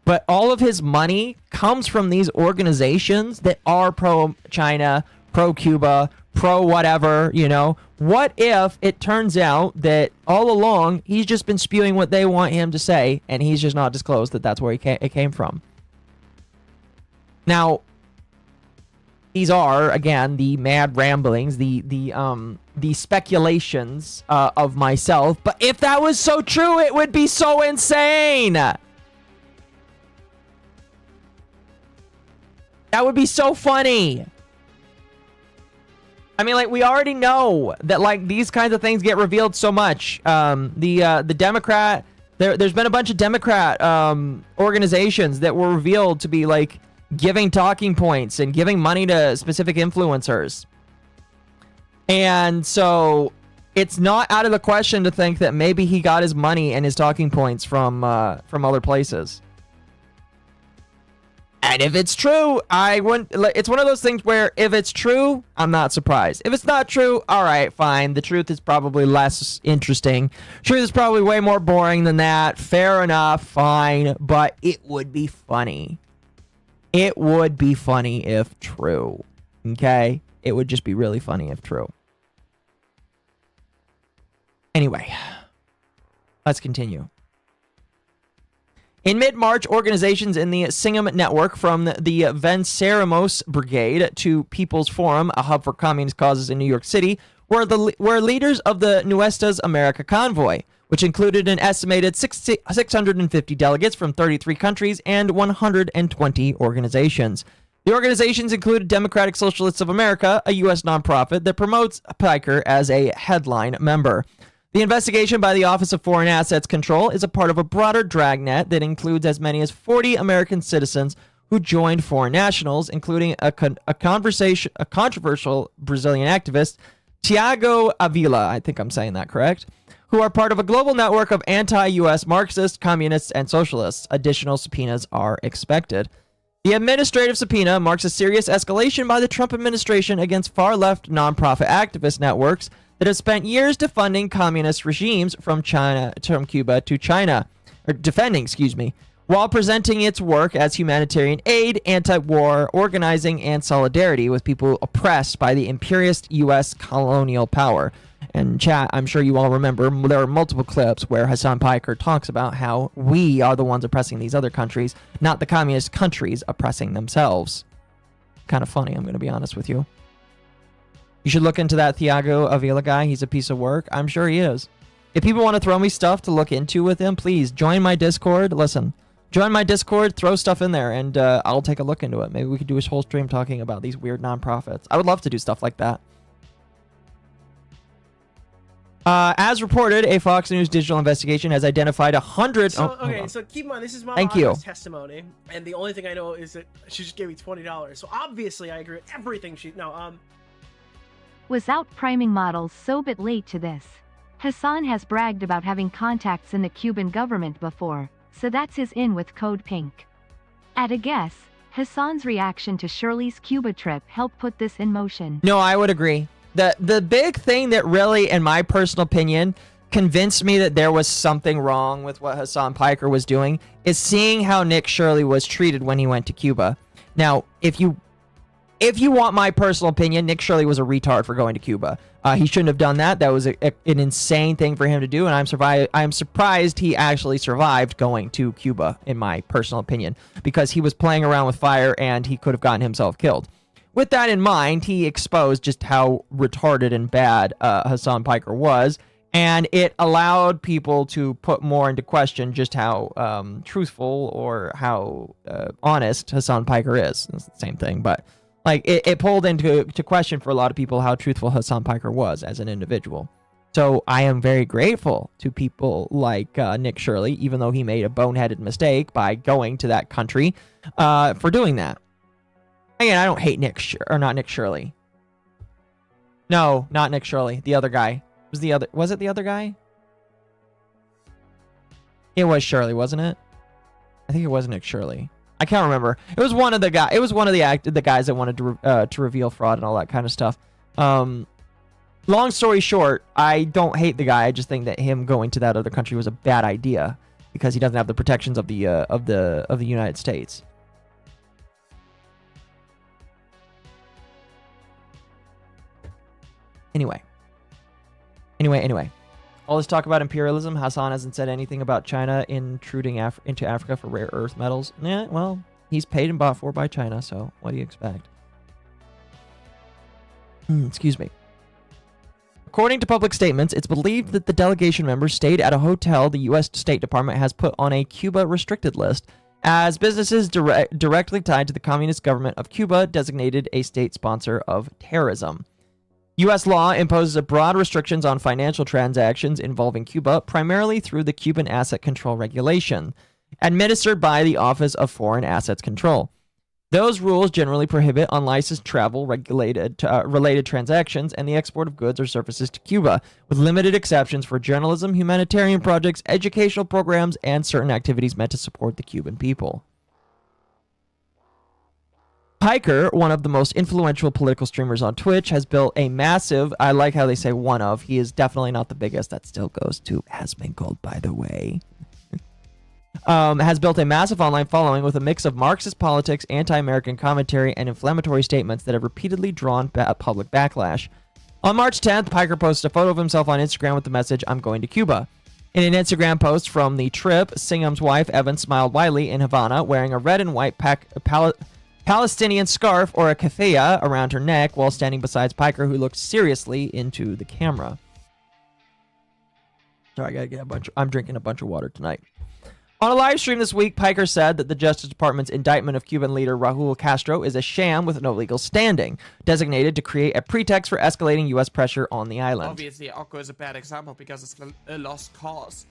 but all of his money comes from these organizations that are pro-China, pro-Cuba, pro-whatever, you know? What if it turns out that all along he's just been spewing what they want him to say, and he's just not disclosed that that's where it came from? Now, these are, again, the mad ramblings, the speculations of myself. But if that was so true, it would be so insane. That would be so funny. I mean, like, we already know that, like, these kinds of things get revealed so much. The Democrat, there's been a bunch of Democrat organizations that were revealed to be, like, giving talking points and giving money to specific influencers. And so it's not out of the question to think that maybe he got his money and his talking points from other places. And if it's true, it's one of those things where if it's true, I'm not surprised. If it's not true, all right, fine. The truth is probably less interesting. Truth is probably way more boring than that. Fair enough, fine. But it would be funny. It would be funny if true. Okay? It would just be really funny if true. Anyway, let's continue. In mid-March, organizations in the Singham network, from the Venceremos Brigade to People's Forum, a hub for communist causes in New York City, were leaders of the Nuestras America convoy, which included an estimated 650 delegates from 33 countries and 120 organizations. The organizations included Democratic Socialists of America, a U.S. nonprofit that promotes Piker as a headline member. The investigation by the Office of Foreign Assets Control is a part of a broader dragnet that includes as many as 40 American citizens who joined foreign nationals, including a controversial Brazilian activist, Tiago Avila, I think I'm saying that correct, who are part of a global network of anti-U.S. Marxists, communists, and socialists. Additional subpoenas are expected. The administrative subpoena marks a serious escalation by the Trump administration against far-left nonprofit activist networks that have spent years defunding communist regimes from Cuba to China, or defending, while presenting its work as humanitarian aid, anti-war, organizing, and solidarity with people oppressed by the imperialist U.S. colonial power. And chat, I'm sure you all remember, there are multiple clips where Hassan Piker talks about how we are the ones oppressing these other countries, not the communist countries oppressing themselves. Kind of funny, I'm going to be honest with you. You should look into that Thiago Avila guy. He's a piece of work. I'm sure he is. If people want to throw me stuff to look into with him, please join my Discord. Listen, join my Discord, throw stuff in there, and I'll take a look into it. Maybe we could do a whole stream talking about these weird nonprofits. I would love to do stuff like that. As reported, a Fox News digital investigation has identified 100... So, okay, so keep in mind, this is Thank you. MommaOcco's testimony, and the only thing I know is that she just gave me $20. So obviously, I agree with everything she... Was out priming models so bit late to this. Hassan has bragged about having contacts in the Cuban government before, so that's his in with Code Pink. At a guess, Hassan's reaction to Shirley's Cuba trip helped put this in motion. No, I would agree. The big thing that really, in my personal opinion, convinced me that there was something wrong with what Hassan Piker was doing is seeing how Nick Shirley was treated when he went to Cuba. Now, if you want my personal opinion, Nick Shirley was a retard for going to Cuba. He shouldn't have done that. That was an insane thing for him to do, and I'm surprised he actually survived going to Cuba, in my personal opinion, because he was playing around with fire and he could have gotten himself killed. With that in mind, he exposed just how retarded and bad Hassan Piker was, and it allowed people to put more into question just how truthful or how honest Hassan Piker is. It's the same thing, but like it pulled into question for a lot of people how truthful Hassan Piker was as an individual. So I am very grateful to people like Nick Shirley, even though he made a boneheaded mistake by going to that country for doing that. Again, I don't hate not Nick Shirley. No, not Nick Shirley. The other guy. Was it the other guy? It was Shirley, wasn't it? I think it was Nick Shirley. I can't remember. It was one of the guys. It was one of the guys that wanted to reveal fraud and all that kind of stuff. Long story short, I don't hate the guy. I just think that him going to that other country was a bad idea because he doesn't have the protections of the United States. Anyway. All this talk about imperialism, Hassan hasn't said anything about China intruding into Africa for rare earth metals. Yeah, well, he's paid and bought for by China, so what do you expect? Excuse me. According to public statements, it's believed that the delegation members stayed at a hotel the U.S. State Department has put on a Cuba restricted list, as businesses directly tied to the communist government of Cuba designated a state sponsor of terrorism. U.S. law imposes broad restrictions on financial transactions involving Cuba, primarily through the Cuban Asset Control Regulation, administered by the Office of Foreign Assets Control. Those rules generally prohibit unlicensed travel, related transactions, and the export of goods or services to Cuba, with limited exceptions for journalism, humanitarian projects, educational programs, and certain activities meant to support the Cuban people. Piker, one of the most influential political streamers on Twitch, has built a massive, I like how they say one of, he is definitely not the biggest, that still goes to has been called, by the way, has built a massive online following with a mix of Marxist politics, anti-American commentary, and inflammatory statements that have repeatedly drawn public backlash. On March 10th, Piker posted a photo of himself on Instagram with the message, "I'm going to Cuba." In an Instagram post from the trip, Singham's wife, Evan, smiled widely in Havana, wearing a red and white Palestinian scarf or a keffiyeh around her neck while standing beside Piker, who looked seriously into the camera. Sorry, I gotta get I'm drinking a bunch of water tonight. On a live stream this week, Piker said that the Justice Department's indictment of Cuban leader Raul Castro is a sham with no legal standing, designated to create a pretext for escalating U.S. pressure on the island. Obviously, Occo is a bad example because it's a lost cause.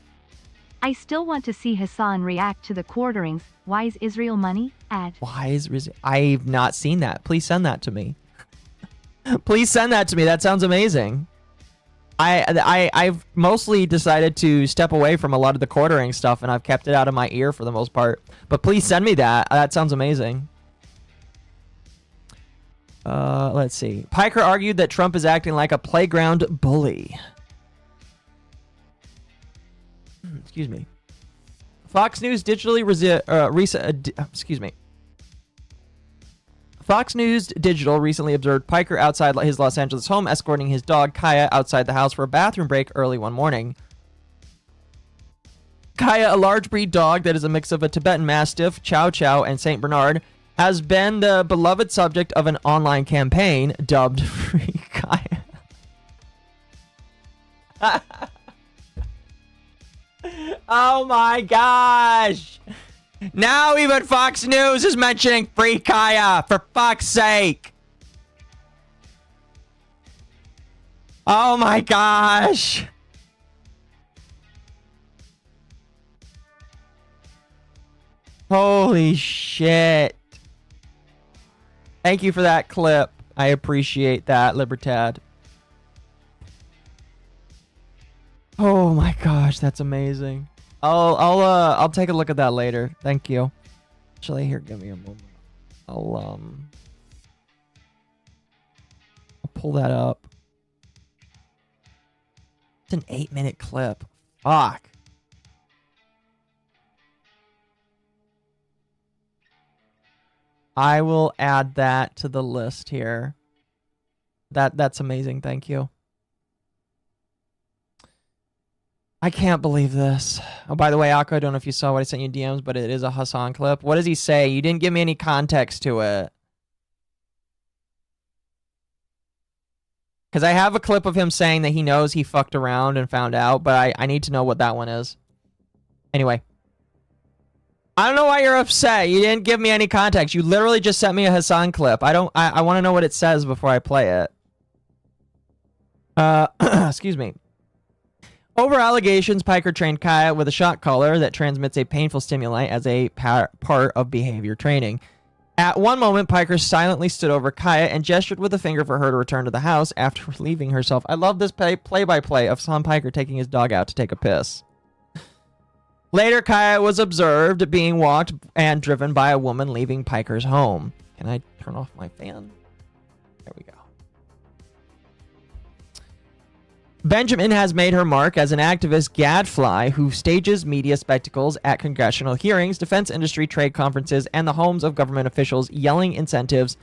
I still want to see Hassan react to the quarterings. Why is Israel money? Ad. Why is I've not seen that. Please send that to me. Please send that to me. That sounds amazing. I've mostly decided to step away from a lot of the quartering stuff, and I've kept it out of my ear for the most part. But please send me that. That sounds amazing. Let's see. Piker argued that Trump is acting like a playground bully. Excuse me. Fox News digitally Fox News Digital recently observed Piker outside his Los Angeles home escorting his dog Kaya outside the house for a bathroom break early one morning. Kaya, a large breed dog that is a mix of a Tibetan Mastiff, Chow Chow, and St. Bernard, has been the beloved subject of an online campaign dubbed Free Kaya. Oh my gosh! Now even Fox News is mentioning Free Kaya, for fuck's sake! Oh my gosh! Holy shit. Thank you for that clip. I appreciate that, Libertad. Oh my gosh, that's amazing. I'll take a look at that later. Thank you. Actually, here, give me a moment. I'll pull that up. It's an 8-minute clip. Fuck. I will add that to the list here. That's amazing. Thank you. I can't believe this. Oh, by the way, Akko, I don't know if you saw what I sent you DMs, but it is a Hassan clip. What does he say? You didn't give me any context to it. Because I have a clip of him saying that he knows he fucked around and found out, but I need to know what that one is. Anyway. I don't know why you're upset. You didn't give me any context. You literally just sent me a Hassan clip. I want to know what it says before I play it. Excuse me. Over allegations, Piker trained Kaya with a shock collar that transmits a painful stimuli as a part of behavior training. At one moment, Piker silently stood over Kaya and gestured with a finger for her to return to the house after relieving herself. I love this play-by-play of Hassan Piker taking his dog out to take a piss. Later, Kaya was observed being walked and driven by a woman leaving Piker's home. Can I turn off my fan? There we go. Benjamin has made her mark as an activist gadfly who stages media spectacles at congressional hearings, defense industry trade conferences, and the homes of government officials, yelling incentives,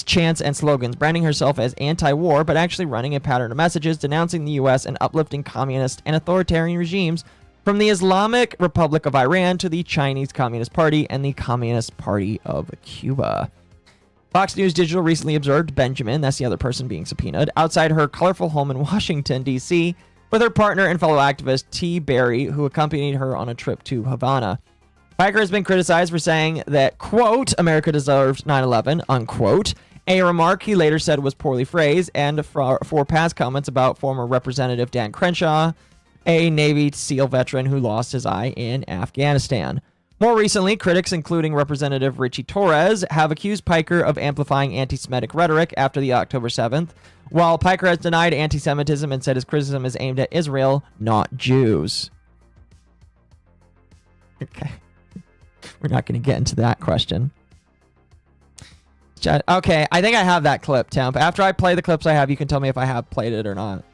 chants, and slogans, branding herself as anti-war, but actually running a pattern of messages denouncing the U.S. and uplifting communist and authoritarian regimes from the Islamic Republic of Iran to the Chinese Communist Party and the Communist Party of Cuba. Fox News Digital recently observed Benjamin, that's the other person being subpoenaed, outside her colorful home in Washington, D.C., with her partner and fellow activist T. Berry, who accompanied her on a trip to Havana. Piker has been criticized for saying that, quote, America deserves 9/11, unquote, a remark he later said was poorly phrased, and for past comments about former Representative Dan Crenshaw, a Navy SEAL veteran who lost his eye in Afghanistan. More recently, critics, including Representative Richie Torres, have accused Piker of amplifying anti-Semitic rhetoric after the October 7th, while Piker has denied anti-Semitism and said his criticism is aimed at Israel, not Jews. Okay. We're not going to get into that question. Okay, I think I have that clip, Temp. After I play the clips I have, you can tell me if I have played it or not.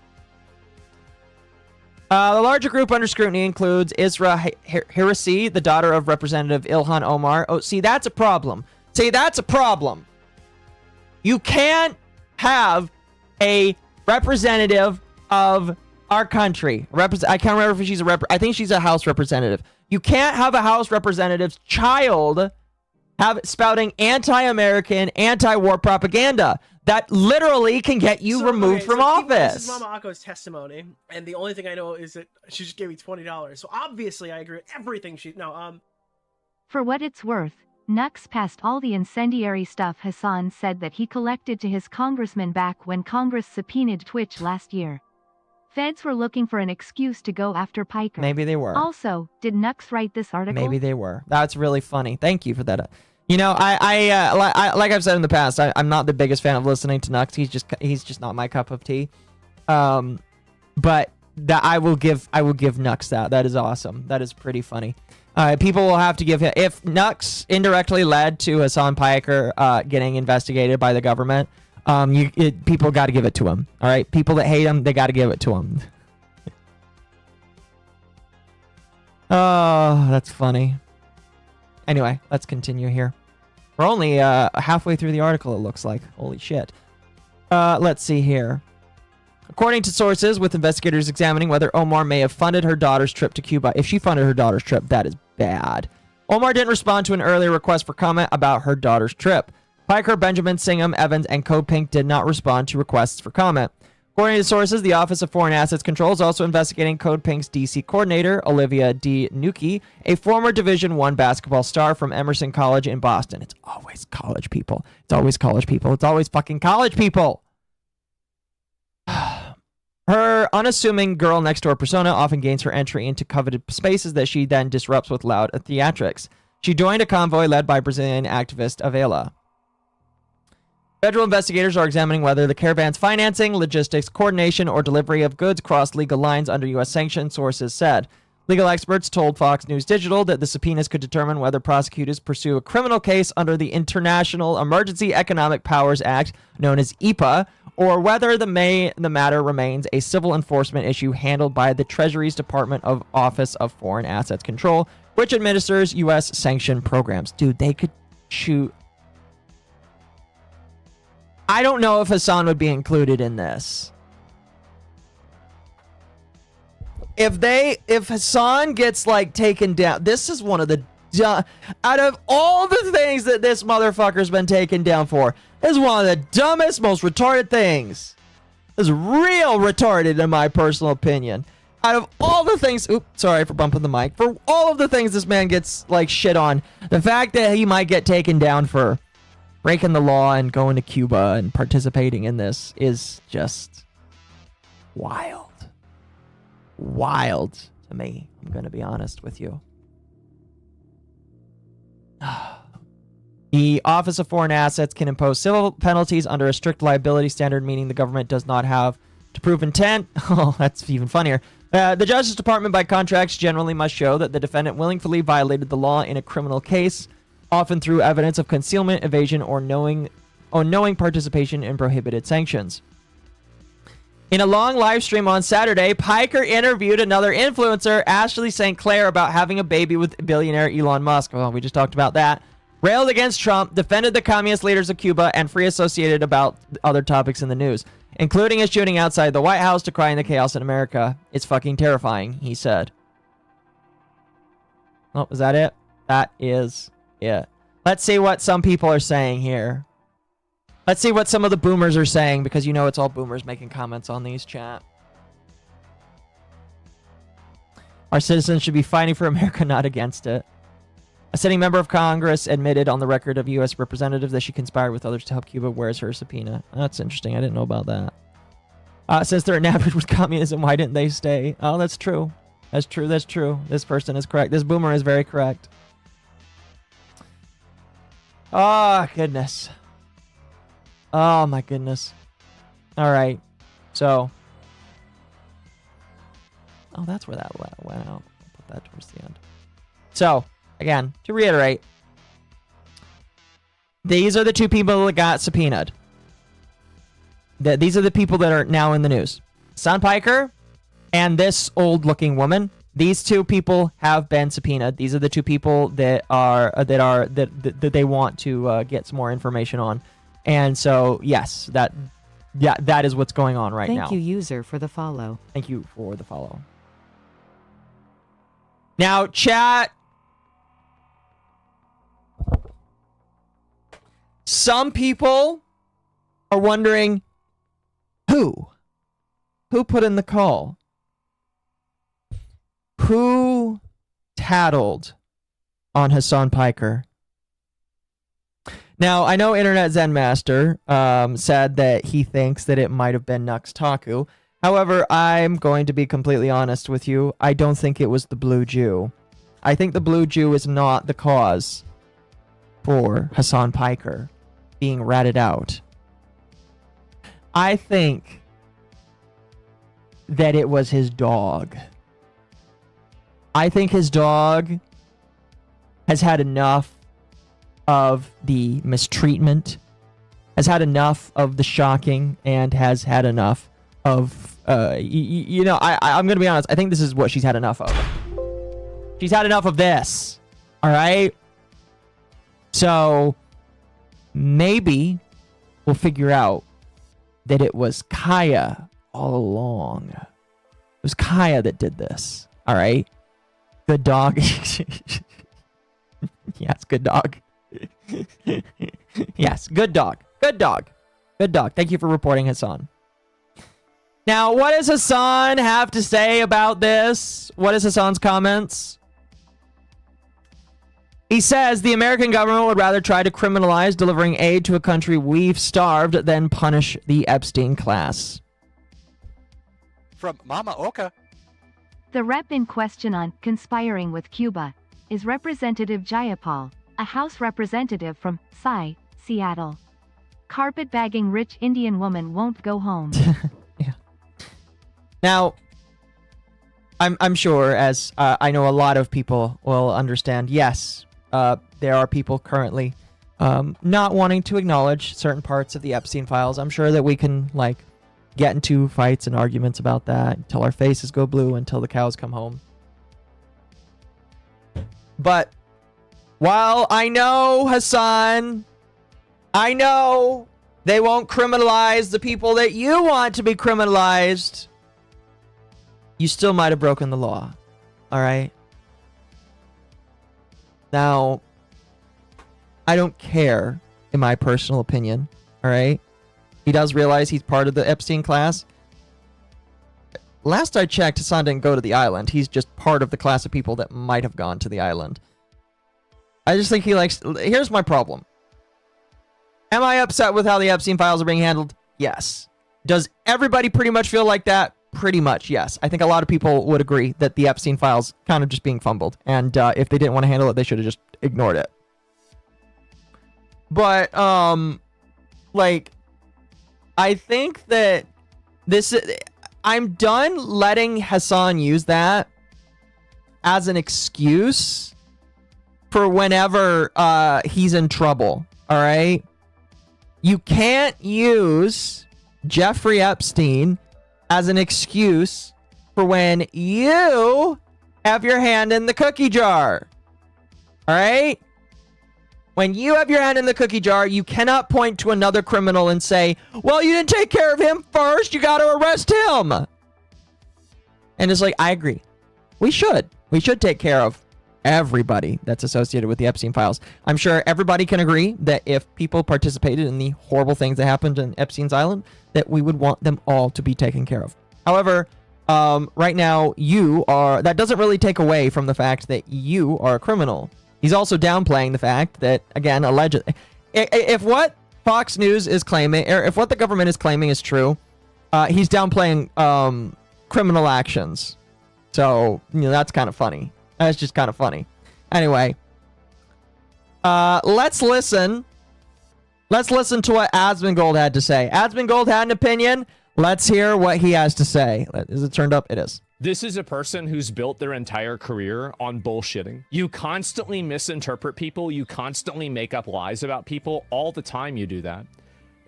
The larger group under scrutiny includes Isra Hirsi, the daughter of Representative Ilhan Omar. Oh, see, that's a problem. See, that's a problem. You can't have a representative of our country. I can't remember if she's I think she's a House representative. You can't have a House representative's child spouting anti-American, anti-war propaganda. That literally can get you removed from office. This is MommaOcco's testimony, and the only thing I know is that she just gave me $20. So obviously I agree with everything she... No, For what it's worth, Nux passed all the incendiary stuff Hassan said that he collected to his congressman back when Congress subpoenaed Twitch last year. Feds were looking for an excuse to go after Piker. Maybe they were. Also, did Nux write this article? Maybe they were. That's really funny. Thank you for that. You know, like I've said in the past, I'm not the biggest fan of listening to Nux. He's just not my cup of tea. But that I will give Nux that. That is awesome. That is pretty funny. People will have to give him, if Nux indirectly led to Hassan Piker getting investigated by the government, people got to give it to him. All right, people that hate him, they got to give it to him. Oh, that's funny. Anyway, let's continue here. We're only halfway through the article, it looks like. Holy shit. Let's see here. According to sources, with investigators examining whether Omar may have funded her daughter's trip to Cuba. If she funded her daughter's trip, that is bad. Omar didn't respond to an earlier request for comment about her daughter's trip. Piker, Benjamin, Singham, Evans, and Code Pink did not respond to requests for comment. According to sources, the Office of Foreign Assets Control is also investigating Code Pink's DC coordinator, Olivia D. Nuki, a former Division I basketball star from Emerson College in Boston. It's always college people. It's always college people. It's always fucking college people. Her unassuming girl next door persona often gains her entry into coveted spaces that she then disrupts with loud theatrics. She joined a convoy led by Brazilian activist Avila. Federal investigators are examining whether the caravan's financing, logistics, coordination, or delivery of goods crossed legal lines under U.S. sanctions, sources said. Legal experts told Fox News Digital that the subpoenas could determine whether prosecutors pursue a criminal case under the International Emergency Economic Powers Act, known as EPA, or whether the matter remains a civil enforcement issue handled by the Treasury's Department of Office of Foreign Assets Control, which administers U.S. sanctioned programs. Dude, they could shoot. I don't know if Hassan would be included in this. If Hassan gets like taken down, this is one of the out of all the things that this motherfucker's been taken down for, this is one of the dumbest, most retarded things. This is real retarded in my personal opinion. Out of all the things, oops, sorry for bumping the mic. For all of the things this man gets like shit on, the fact that he might get taken down for breaking the law and going to Cuba and participating in this is just wild. Wild to me. I'm going to be honest with you. The Office of Foreign Assets can impose civil penalties under a strict liability standard, meaning the government does not have to prove intent. Oh, that's even funnier. The Justice Department, by contracts, generally must show that the defendant willingly violated the law in a criminal case, often through evidence of concealment, evasion, or knowing participation in prohibited sanctions. In a long live stream on Saturday, Piker interviewed another influencer, Ashley St. Clair, about having a baby with billionaire Elon Musk. Well, we just talked about that. Railed against Trump, defended the communist leaders of Cuba, and free associated about other topics in the news, including a shooting outside the White House, decrying the chaos in America. It's fucking terrifying, he said. Oh, is that it? That is it. Let's see what some people are saying here. Let's see what some of the boomers are saying, because you know it's all boomers making comments on these, chat. Our citizens should be fighting for America, not against it. A sitting member of Congress admitted on the record of U.S. representative that she conspired with others to help Cuba. Where's her subpoena? That's interesting. I didn't know about that. Since they're enamored with communism, why didn't they stay? Oh, that's true. That's true. That's true. This person is correct. This boomer is very correct. Oh, goodness. Oh, my goodness. All right. So. Oh, that's where that went out. I'll put that towards the end. So, again, to reiterate, these are the two people that got subpoenaed. These are the people that are now in the news. Hassan Piker and this old-looking woman. These two people have been subpoenaed. These are the two people that they want to get some more information on. And so, yes, that is what's going on right now. Thank you, user, for the follow. Thank you for the follow. Now, chat. Some people are wondering who put in the call? Who tattled on Hassan Piker? Now, I know Internet Zen Master said that he thinks that it might have been Nux Taku. However, I'm going to be completely honest with you. I don't think it was the Blue Jew. I think the Blue Jew is not the cause for Hassan Piker being ratted out. I think that it was his dog. I think his dog has had enough of the mistreatment, has had enough of the shocking, and has had enough of, I'm going to be honest. I think this is what she's had enough of. She's had enough of this. All right? So maybe we'll figure out that it was Kaya all along. It was Kaya that did this. All right? Good dog. Yes, good dog. Yes, good dog. Good dog. Good dog. Thank you for reporting, Hassan. Now, what does Hassan have to say about this? What is Hassan's comments? He says the American government would rather try to criminalize delivering aid to a country we've starved than punish the Epstein class. From MommaOcco. The rep in question on conspiring with Cuba is Representative Jayapal, a House representative from Seattle. Carpetbagging rich Indian woman won't go home. Yeah. Now, I'm sure, as I know a lot of people will understand, yes, there are people currently not wanting to acknowledge certain parts of the Epstein files. I'm sure that we can, get into fights and arguments about that until our faces go blue, until the cows come home. But while I know, Hassan, I know they won't criminalize the people that you want to be criminalized, you still might have broken the law. All right? Now, I don't care, in my personal opinion. All right? He does realize he's part of the Epstein class. Last I checked, Hassan didn't go to the island. He's just part of the class of people that might have gone to the island. I just think he likes... Here's my problem. Am I upset with how the Epstein files are being handled? Yes. Does everybody pretty much feel like that? Pretty much, yes. I think a lot of people would agree that the Epstein files kind of just being fumbled. And if they didn't want to handle it, they should have just ignored it. But, I think that this... I'm done letting Hassan use that as an excuse for whenever he's in trouble. All right? You can't use Jeffrey Epstein as an excuse for when you have your hand in the cookie jar. All right? When you have your hand in the cookie jar, you cannot point to another criminal and say, well, you didn't take care of him first. You got to arrest him. And it's like, I agree. We should. We should take care of everybody that's associated with the Epstein files. I'm sure everybody can agree that if people participated in the horrible things that happened in Epstein's Island, that we would want them all to be taken care of. However, right now, that doesn't really take away from the fact that you are a criminal. He's also downplaying the fact that, again, allegedly, if what Fox News is claiming, or if what the government is claiming is true, he's downplaying criminal actions. So, that's kind of funny. That's just kind of funny. Anyway, let's listen. Let's listen to what Asmongold had to say. Asmongold had an opinion. Let's hear what he has to say. Is it turned up? It is. This is a person who's built their entire career on bullshitting. You constantly misinterpret people. You constantly make up lies about people. All the time you do that.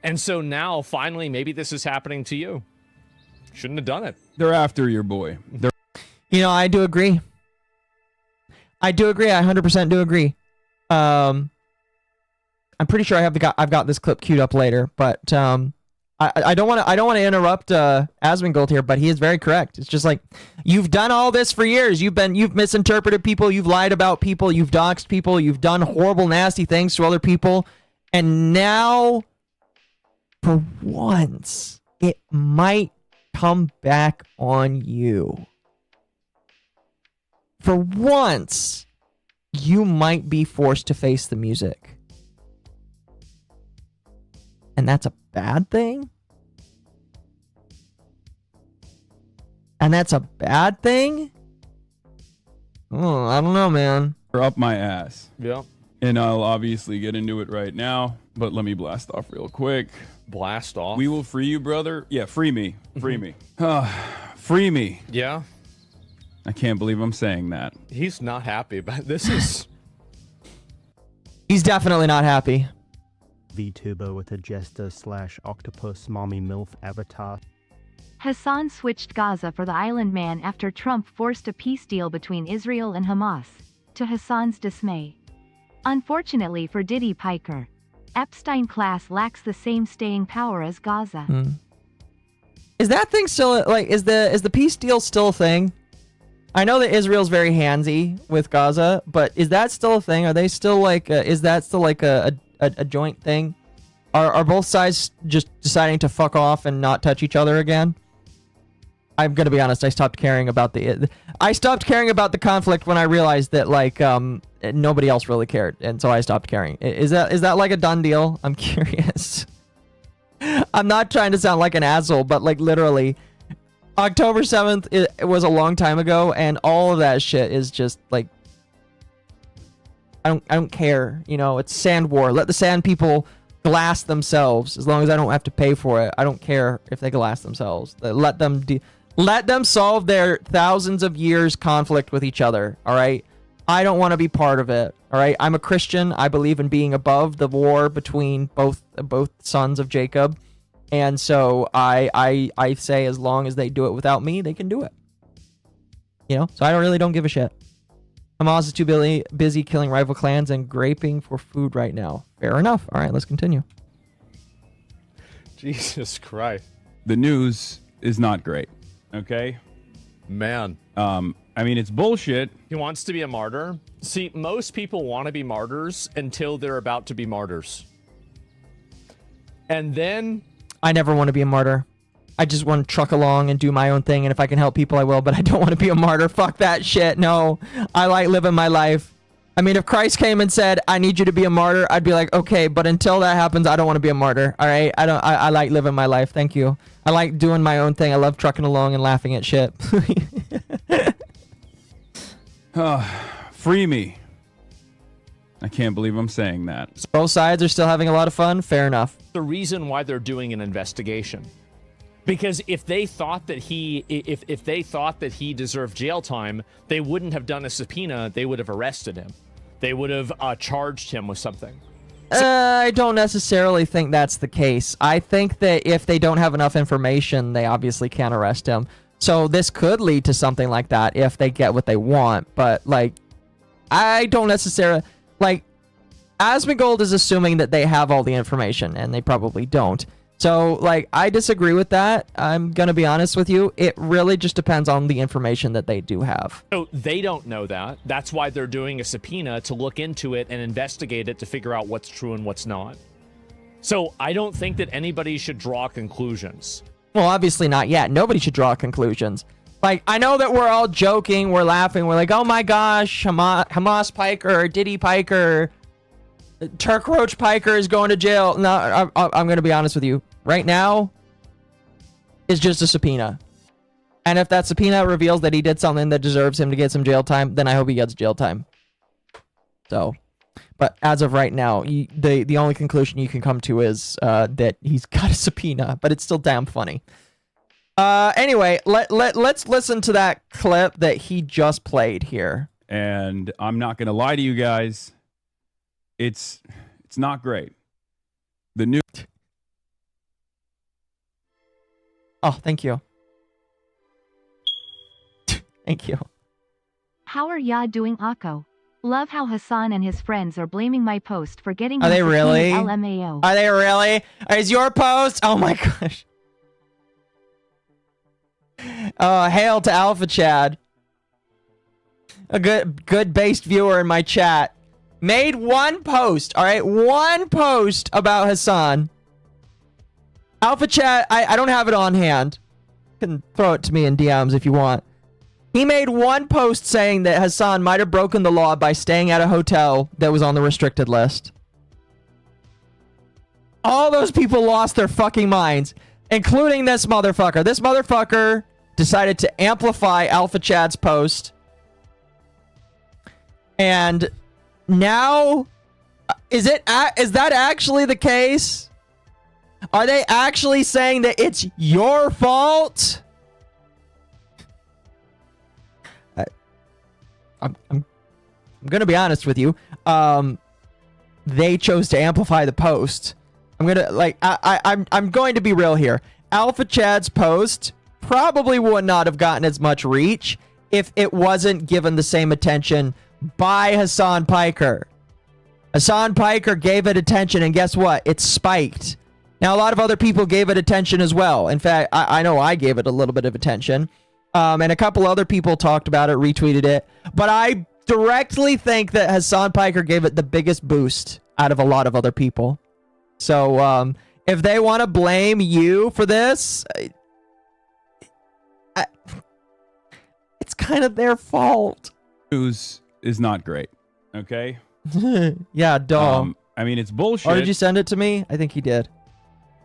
And so now, finally, maybe this is happening to you. Shouldn't have done it. They're after your boy. I do agree. I 100% do agree. I'm pretty sure I've got this clip queued up later, but I don't want to interrupt Asmongold here, but he is very correct. It's just like, you've done all this for years. You've misinterpreted people, you've lied about people, you've doxed people, you've done horrible, nasty things to other people, and now, for once, it might come back on you. For once, you might be forced to face the music. And that's a bad thing? And that's a bad thing? Oh, I don't know, man. You're up my ass. Yeah. And I'll obviously get into it right now, but let me blast off real quick. Blast off? We will free you, brother. Yeah, free me. Free me. Free me. Yeah. I can't believe I'm saying that. He's not happy, but this is... He's definitely not happy. VTuber with a jester/octopus mommy MILF avatar. Hassan switched Gaza for the island man after Trump forced a peace deal between Israel and Hamas, to Hassan's dismay. Unfortunately for Diddy Piker, Epstein class lacks the same staying power as Gaza. Is that thing still, like, is the peace deal still a thing? I know that Israel's very handsy with Gaza, but is that still a thing? Are they still like, is that still like a joint thing? Are both sides just deciding to fuck off and not touch each other again? I'm gonna be honest, I stopped caring about the conflict when I realized that, like, nobody else really cared, and so I stopped caring. Is that like a done deal? I'm curious. I'm not trying to sound like an asshole, but like literally, October 7th, it was a long time ago, and all of that shit is just like, I don't care. You know, it's sand war. Let the sand people glass themselves. As long as I don't have to pay for it, I don't care if they glass themselves. Let them solve their thousands of years conflict with each other. All right. I don't want to be part of it. All right. I'm a Christian. I believe in being above the war between both sons of Jacob. And so I say, as long as they do it without me, they can do it. You know, so I really don't give a shit. Hamas is too busy killing rival clans and graping for food right now. Fair enough. All right, let's continue. Jesus Christ. The news is not great. Okay? Man. I mean, it's bullshit. He wants to be a martyr. See, most people want to be martyrs until they're about to be martyrs. And then... I never want to be a martyr. I just want to truck along and do my own thing, and if I can help people, I will, but I don't want to be a martyr. Fuck that shit. No. I like living my life. I mean, if Christ came and said, I need you to be a martyr, I'd be like, okay, but until that happens, I don't want to be a martyr. All right? I like living my life. Thank you. I like doing my own thing. I love trucking along and laughing at shit. Free me. I can't believe I'm saying that. Both sides are still having a lot of fun. Fair enough. The reason why they're doing an investigation. Because if they thought that if they thought that he deserved jail time, they wouldn't have done a subpoena. They would have arrested him. They would have charged him with something. I don't necessarily think that's the case. I think that if they don't have enough information, they obviously can't arrest him. So this could lead to something like that if they get what they want. But, like, I don't necessarily... Like, Asmongold is assuming that they have all the information, and they probably don't. So, like, I disagree with that. I'm going to be honest with you. It really just depends on the information that they do have. So they don't know that. That's why they're doing a subpoena to look into it and investigate it to figure out what's true and what's not. So I don't think that anybody should draw conclusions. Well, obviously not yet. Nobody should draw conclusions. Like, I know that we're all joking, we're laughing, we're like, oh my gosh, Hamas Piker, Diddy Piker, Turk Roach Piker is going to jail. No, I'm going to be honest with you. Right now, it's just a subpoena. And if that subpoena reveals that he did something that deserves him to get some jail time, then I hope he gets jail time. So, but as of right now, the only conclusion you can come to is that he's got a subpoena, but it's still damn funny. Anyway, let's listen to that clip that he just played here. And I'm not going to lie to you guys. It's not great. The new... Oh, thank you. Thank you. How are ya doing, Occo? Love how Hassan and his friends are blaming my post for getting Are they really? LMAO. Are they really? Is your post? Oh my gosh. Hail to Alpha Chad. A good based viewer in my chat. Made one post, all right? One post about Hassan. Alpha Chat, I don't have it on hand. You can throw it to me in DMs if you want. He made one post saying that Hassan might have broken the law by staying at a hotel that was on the restricted list. All those people lost their fucking minds, including this motherfucker. This motherfucker decided to amplify Alpha Chad's post. And now, is that actually the case? Are they actually saying that it's your fault? I'm gonna be honest with you. They chose to amplify the post. I'm going to be real here. Alpha Chad's post probably would not have gotten as much reach if it wasn't given the same attention by Hassan Piker. Hassan Piker gave it attention, and guess what? It spiked. Now, a lot of other people gave it attention as well. In fact, I know I gave it a little bit of attention. And a couple other people talked about it, retweeted it. But I directly think that Hassan Piker gave it the biggest boost out of a lot of other people. So, if they want to blame you for this, it's kind of their fault. News is not great. Okay. Yeah, dumb. I mean, it's bullshit. Or did you send it to me? I think he did.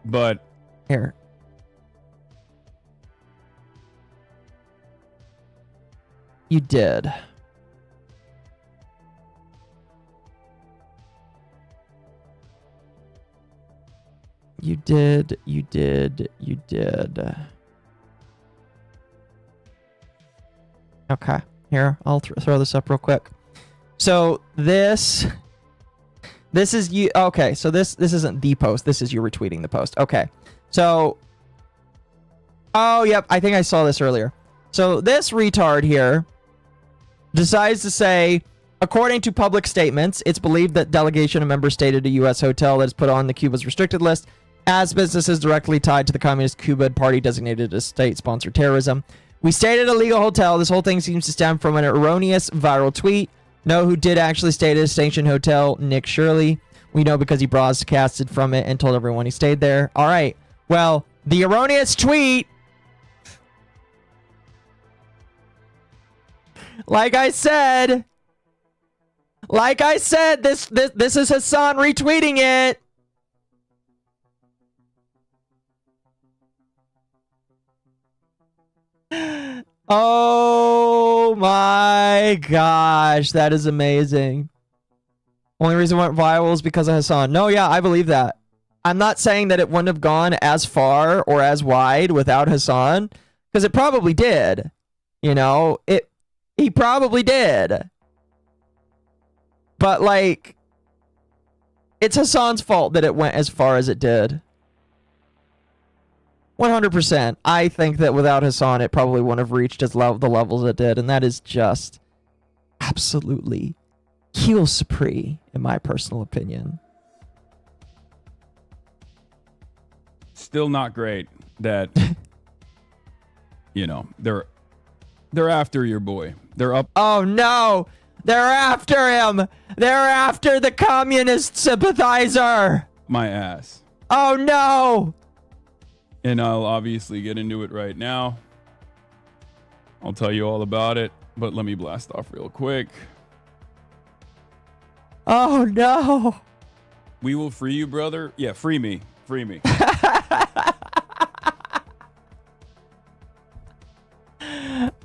But here. You did. You did. Okay. Here, I'll throw this up real quick. So this is you. Okay, so this isn't the post. This is you retweeting the post. Okay. So, oh, yep. I think I saw this earlier. So this retard here decides to say, according to public statements, it's believed that delegation of members stayed at a U.S. hotel that is put on the Cuba's restricted list as businesses directly tied to the Communist Cuban Party designated as state-sponsored terrorism. We stayed at a legal hotel. This whole thing seems to stem from an erroneous viral tweet. Know who did actually stay at a sanctioned hotel? Nick Shirley. We know because he broadcasted from it and told everyone he stayed there. All right. Well, the erroneous tweet, like I said, this is Hassan retweeting it. Oh my gosh, that is amazing. Only reason it went viral is because of Hassan. No, yeah, I believe that. I'm not saying that it wouldn't have gone as far or as wide without Hassan, because it probably did. You know, he probably did. But like, it's Hassan's fault that it went as far as it did. 100%. I think that without Hassan, it probably wouldn't have reached the levels it did, and that is just absolutely heel supreme, in my personal opinion. Still not great that you know they're after your boy. They're up. Oh no, they're after him. They're after the communist sympathizer. My ass. Oh no. And I'll obviously get into it right now. I'll tell you all about it, but let me blast off real quick. Oh no. We will free you, brother. Yeah, free me. Free me.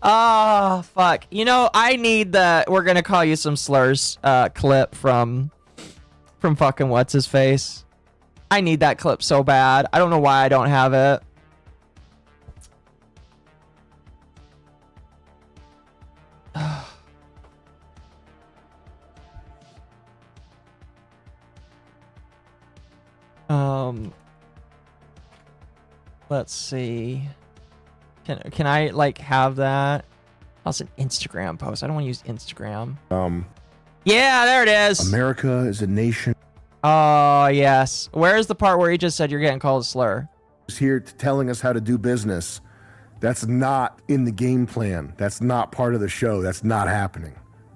Oh, fuck. You know, I need the we're gonna call you some slurs clip from fucking what's his face. I need that clip so bad. I don't know why I don't have it. Let's see. Can I like have that? That's an Instagram post. I don't want to use Instagram. Yeah, there it is. America is a nation. Oh, yes. Where's the part where he just said you're getting called a slur? Is here telling us how to do business. That's not in the game plan. That's not part of the show. That's not happening.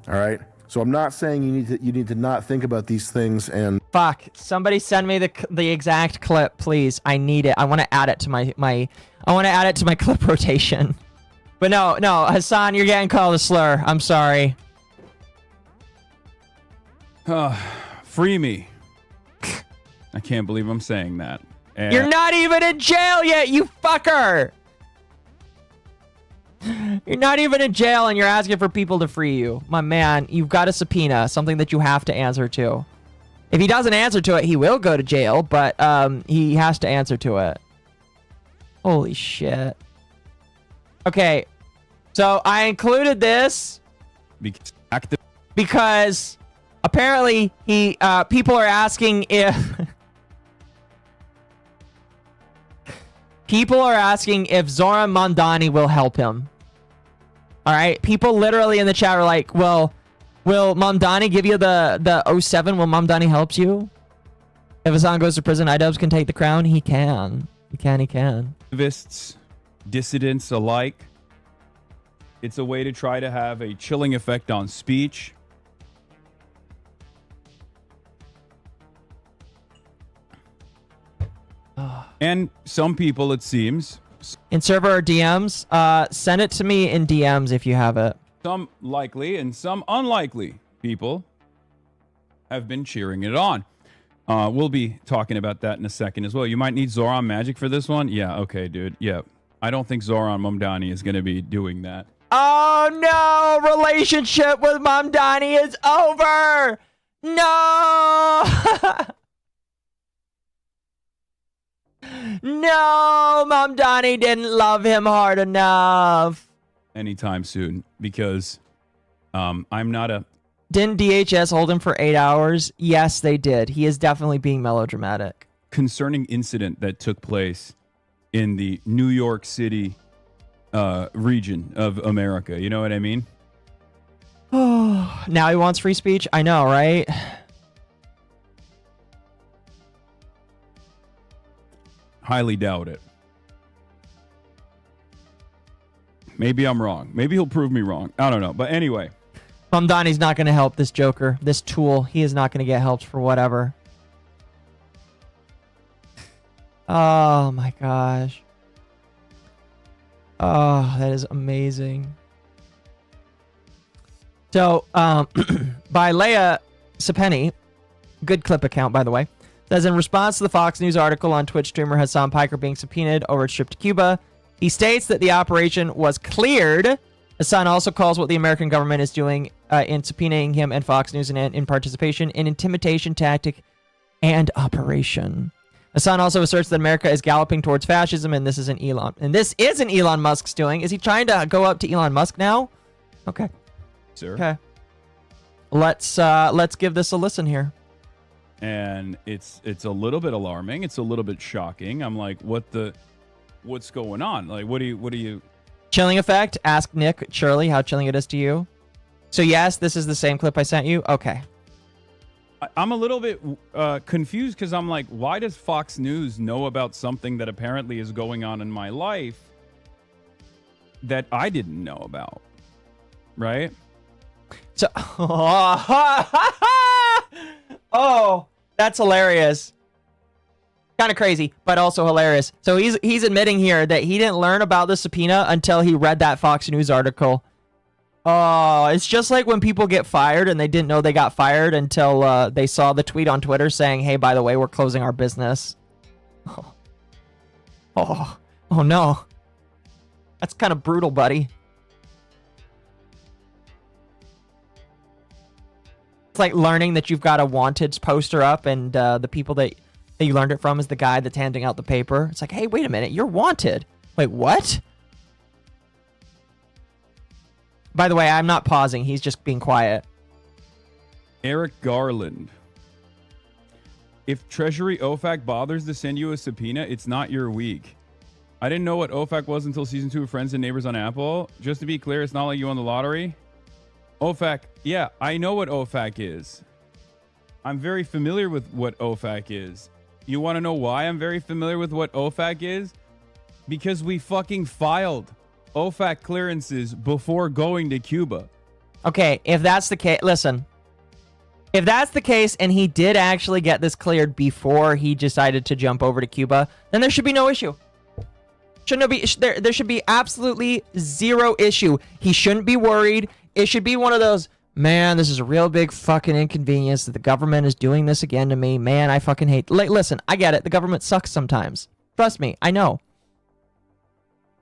All right? So I'm not saying you need to not think about these things and fuck. Somebody send me the exact clip, please. I need it. I want to add it to my I want to add it to my clip rotation. But no, Hassan, you're getting called a slur. I'm sorry. Free me. I can't believe I'm saying that. And you're not even in jail yet, you fucker. You're not even in jail and you're asking for people to free you. My man, you've got a subpoena, something that you have to answer to. If he doesn't answer to it, he will go to jail, but he has to answer to it. Holy shit. Okay, so I included this because apparently people are asking if Zora Mandani will help him. All right, people literally in the chat are like, "Well, will Mandani give you the 07? Will Mandani help you? If Hassan goes to prison, iDubbbz can take the crown. He can. He can. Activists, dissidents alike. It's a way to try to have a chilling effect on speech. And some people, it seems, in server or DMs, send it to me in DMs if you have it. Some likely and some unlikely people have been cheering it on. We'll be talking about that in a second as well. You might need Zora Magic for this one. Yeah, okay, dude. Yeah. I don't think Zora Mandani is going to be doing that. Oh no! Relationship with Mandani is over! No! No! Mandani didn't love him hard enough. Anytime soon, because I'm not a... Didn't DHS hold him for 8 hours? Yes, they did. He is definitely being melodramatic. Concerning incident that took place in the New York City region of America. You know what I mean? Oh, now he wants free speech? I know, right? Highly doubt it. Maybe I'm wrong. Maybe he'll prove me wrong. I don't know. But anyway. Mandani's not going to help this Joker. This tool. He is not going to get helped for whatever. Oh my gosh. Oh, that is amazing. So, by Leia Sapeni, good clip account, by the way, says in response to the Fox News article on Twitch streamer Hassan Piker being subpoenaed over its trip to Cuba, he states that the operation was cleared. Hassan also calls what the American government is doing in subpoenaing him and Fox News and in participation in intimidation tactic and operation. Hassan also asserts that America is galloping towards fascism, and this isn't Elon. And this isn't Elon Musk's doing. Is he trying to go up to Elon Musk now? Okay. Sir. Okay. Let's give this a listen here. And it's a little bit alarming. It's a little bit shocking. I'm like, what's going on? Like, what do you? Chilling effect. Ask Nick Shirley how chilling it is to you. So yes, this is the same clip I sent you. Okay. I'm a little bit confused because I'm like, why does Fox News know about something that apparently is going on in my life that I didn't know about? Right? So, oh, that's hilarious. Kind of crazy, but also hilarious. So he's admitting here that he didn't learn about the subpoena until he read that Fox News article. Oh, it's just like when people get fired and they didn't know they got fired until they saw the tweet on Twitter saying, hey, by the way, we're closing our business. Oh no. That's kind of brutal, buddy. It's like learning that you've got a wanted poster up and the people that you learned it from is the guy that's handing out the paper. It's like, hey, wait a minute, you're wanted. Wait, what? By the way, I'm not pausing. He's just being quiet. Eric Garland. If Treasury OFAC bothers to send you a subpoena, it's not your week. I didn't know what OFAC was until season 2 of Friends and Neighbors on Apple. Just to be clear, it's not like you won the lottery. OFAC, yeah, I know what OFAC is. I'm very familiar with what OFAC is. You want to know why I'm very familiar with what OFAC is? Because we fucking filed OFAC clearances before going to Cuba. Okay, if that's the case, listen. If that's the case and he did actually get this cleared before he decided to jump over to Cuba, then there should be no issue. There should be absolutely zero issue. He shouldn't be worried. It should be one of those, man, this is a real big fucking inconvenience that the government is doing this again to me. Man, I fucking hate. Listen, I get it. The government sucks sometimes. Trust me, I know.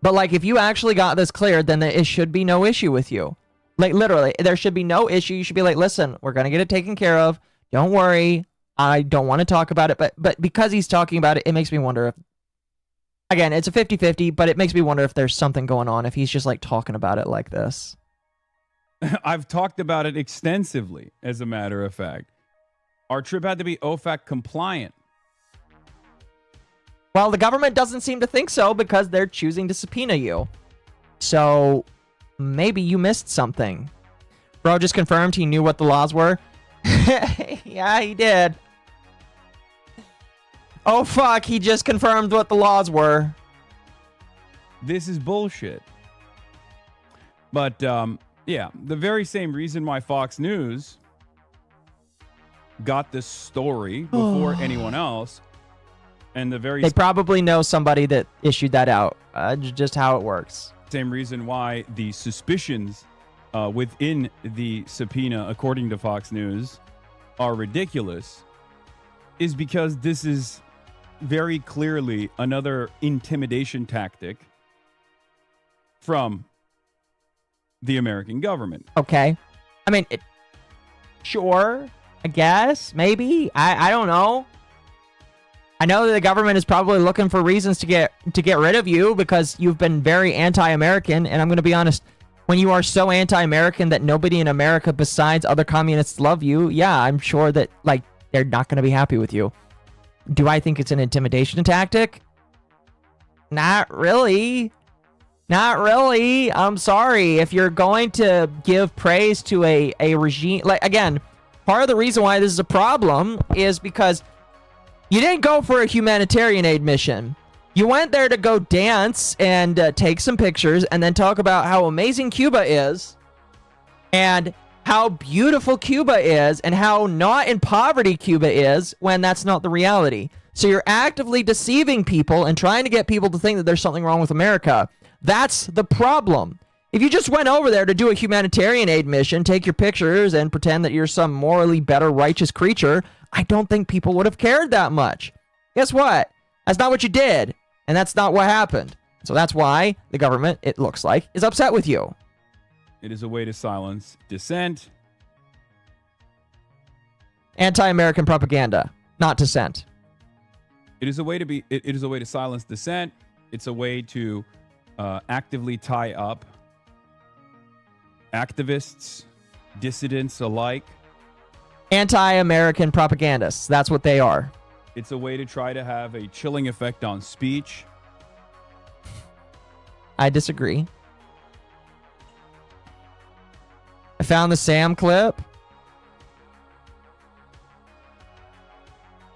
But like, if you actually got this cleared, then it should be no issue with you. Like, literally, there should be no issue. You should be like, listen, we're gonna get it taken care of. Don't worry. I don't want to talk about it, but because he's talking about it, it makes me wonder if, again, it's a 50-50, but it makes me wonder if there's something going on if he's just like talking about it like this. I've talked about it extensively, as a matter of fact. Our trip had to be OFAC compliant. Well, the government doesn't seem to think so because they're choosing to subpoena you. So maybe you missed something. Bro just confirmed he knew what the laws were. Yeah, he did. Oh, fuck. He just confirmed what the laws were. This is bullshit. But, yeah, the very same reason why Fox News got this story before anyone else, and the very... They probably know somebody that issued that out. Just how it works. Same reason why the suspicions within the subpoena, according to Fox News, are ridiculous, is because this is very clearly another intimidation tactic from the American government. Okay. I mean, sure, I guess, maybe. I don't know. I know that the government is probably looking for reasons to get rid of you because you've been very anti-American, and I'm going to be honest, when you are so anti-American that nobody in America besides other communists love you, yeah, I'm sure that, like, they're not going to be happy with you. Do I think it's an intimidation tactic? Not really. Not really. I'm sorry. If you're going to give praise to a regime, like, again, part of the reason why this is a problem is because you didn't go for a humanitarian aid mission. You went there to go dance and take some pictures and then talk about how amazing Cuba is and how beautiful Cuba is and how not in poverty Cuba is, when that's not the reality. So you're actively deceiving people and trying to get people to think that there's something wrong with America. That's the problem. If you just went over there to do a humanitarian aid mission, take your pictures and pretend that you're some morally better, righteous creature, I don't think people would have cared that much. Guess what? That's not what you did. And that's not what happened. So that's why the government, it looks like, is upset with you. It is a way to silence dissent. Anti-American propaganda, not dissent. It is a way to it is a way to silence dissent. It's a way to actively tie up activists, dissidents alike. Anti-American propagandists. That's what they are. It's a way to try to have a chilling effect on speech. I disagree. I found the Sam clip.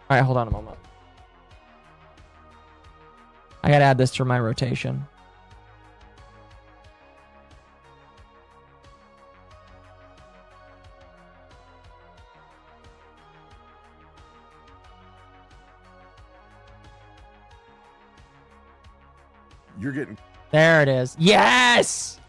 All right, hold on a moment. I gotta add this to my rotation. You're getting... There it is. Yes!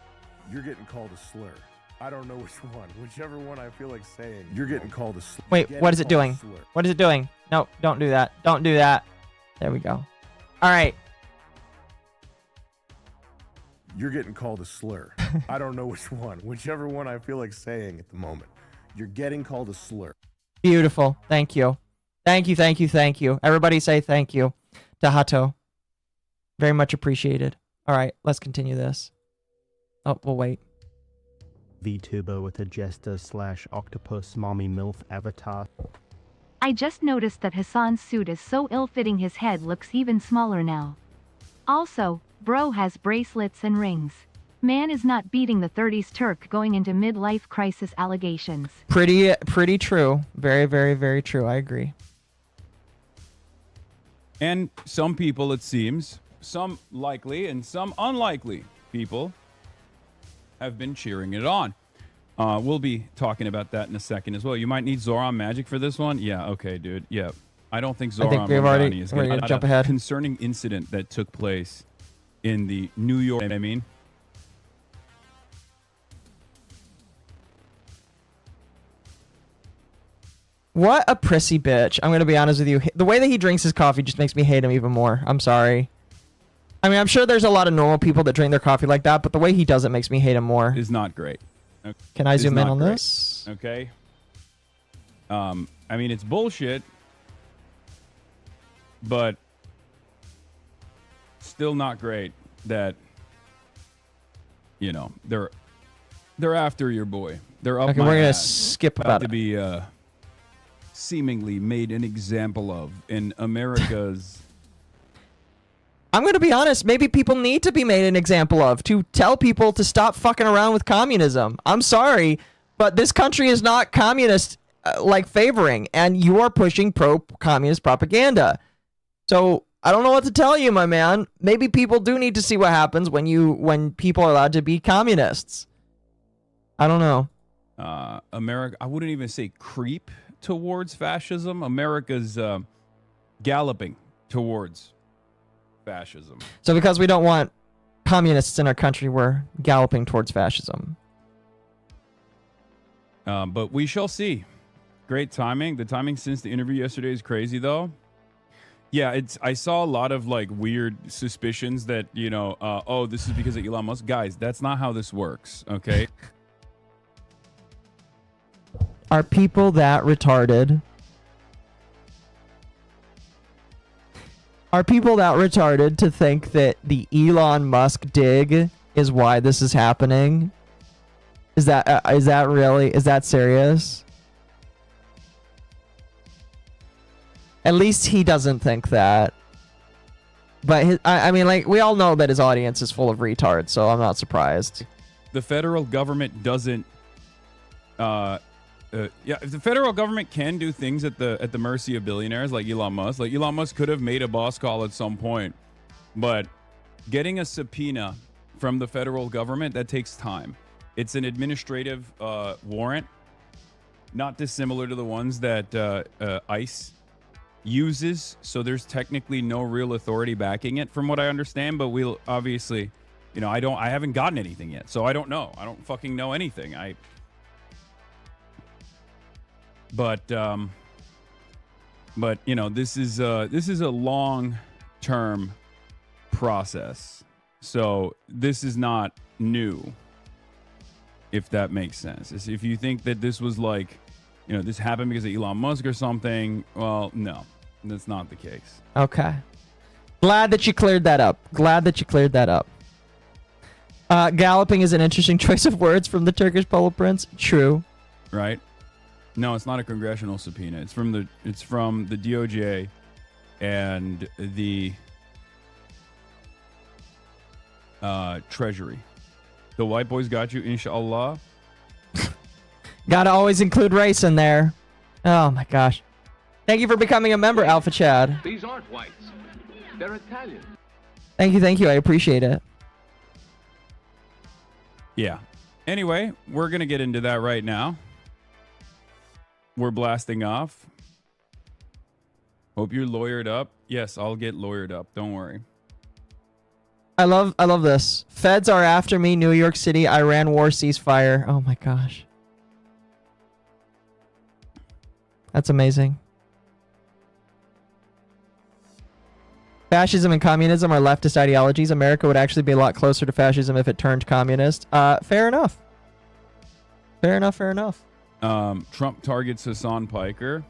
You're getting called a slur. I don't know which one. Whichever one I feel like saying. You're getting called a slur. Wait, what is it doing? What is it doing? No, don't do that. Don't do that. There we go. All right. You're getting called a slur. I don't know which one. Whichever one I feel like saying at the moment. You're getting called a slur. Beautiful. Thank you. Thank you, thank you, thank you. Everybody say thank you to Hato. Very much appreciated. All right, let's continue this. Oh, we'll wait. VTuber with a jester / octopus mommy MILF avatar. I just noticed that Hassan's suit is so ill-fitting his head looks even smaller now. Also, bro has bracelets and rings. Man is not beating the 30s Turk going into midlife crisis allegations. Pretty true. Very, very, very true. I agree. And some people, it seems, some likely and some unlikely people have been cheering it on. We'll be talking about that in a second as well. You might need Zora Magic for this one. Yeah, okay, dude. Yeah. I don't think Zora Mandani is going to jump ahead. Concerning incident that took place in the New York, I mean. What a prissy bitch. I'm going to be honest with you. The way that he drinks his coffee just makes me hate him even more. I'm sorry. I mean, I'm sure there's a lot of normal people that drink their coffee like that, but the way he does it makes me hate him more. Is not great. Okay. Can I Is zoom in not on great. this? Okay. I mean, it's bullshit, but still not great that, you know, they're after your boy. They're up Okay, my we're gonna ass. skip About about to be seemingly made an example of in America's. I'm going to be honest. Maybe people need to be made an example of to tell people to stop fucking around with communism. I'm sorry, but this country is not communist like favoring, and you are pushing pro-communist propaganda. So I don't know what to tell you, my man. Maybe people do need to see what happens when people are allowed to be communists. I don't know. America, I wouldn't even say creep towards fascism. America's galloping towards fascism. So because we don't want communists in our country, we're galloping towards fascism. But we shall see. Great timing. The timing since the interview yesterday is crazy, though. Yeah, I saw a lot of like weird suspicions that, you know, oh, this is because of Elon Musk. Guys, that's not how this works, okay? Are people that retarded? Are people that retarded to think that the Elon Musk dig is why this is happening? Is that really? Is that serious? At least he doesn't think that. But I mean, like, we all know that his audience is full of retards, so I'm not surprised. The federal government doesn't. Yeah, if the federal government can do things at the mercy of billionaires like Elon Musk. Like Elon Musk could have made a boss call at some point, but getting a subpoena from the federal government, that takes time. It's an administrative warrant, not dissimilar to the ones that ICE uses. So there's technically no real authority backing it, from what I understand. But we'll obviously, you know, I haven't gotten anything yet, so I don't know. I don't fucking know anything. But you know, this is a long-term process, so this is not new, if that makes sense. If you think that this was like, you know, this happened because of Elon Musk or something, well, no, that's not the case. Okay. Glad that you cleared that up. Galloping is an interesting choice of words from the Turkish Polo Prince. True. Right? No, it's not a congressional subpoena. It's from the DOJ and the Treasury. The white boys got you, inshallah. Gotta always include race in there. Oh my gosh. Thank you for becoming a member, Alpha Chad. These aren't whites. They're Italian. Thank you. I appreciate it. Yeah. Anyway, we're gonna get into that right now. We're blasting off. Hope you're lawyered up. Yes, I'll get lawyered up. Don't worry. I love this. Feds are after me. New York City, Iran war ceasefire. Oh my gosh. That's amazing. Fascism and communism are leftist ideologies. America would actually be a lot closer to fascism if it turned communist. Fair enough. Fair enough. Trump targets Hassan Piker.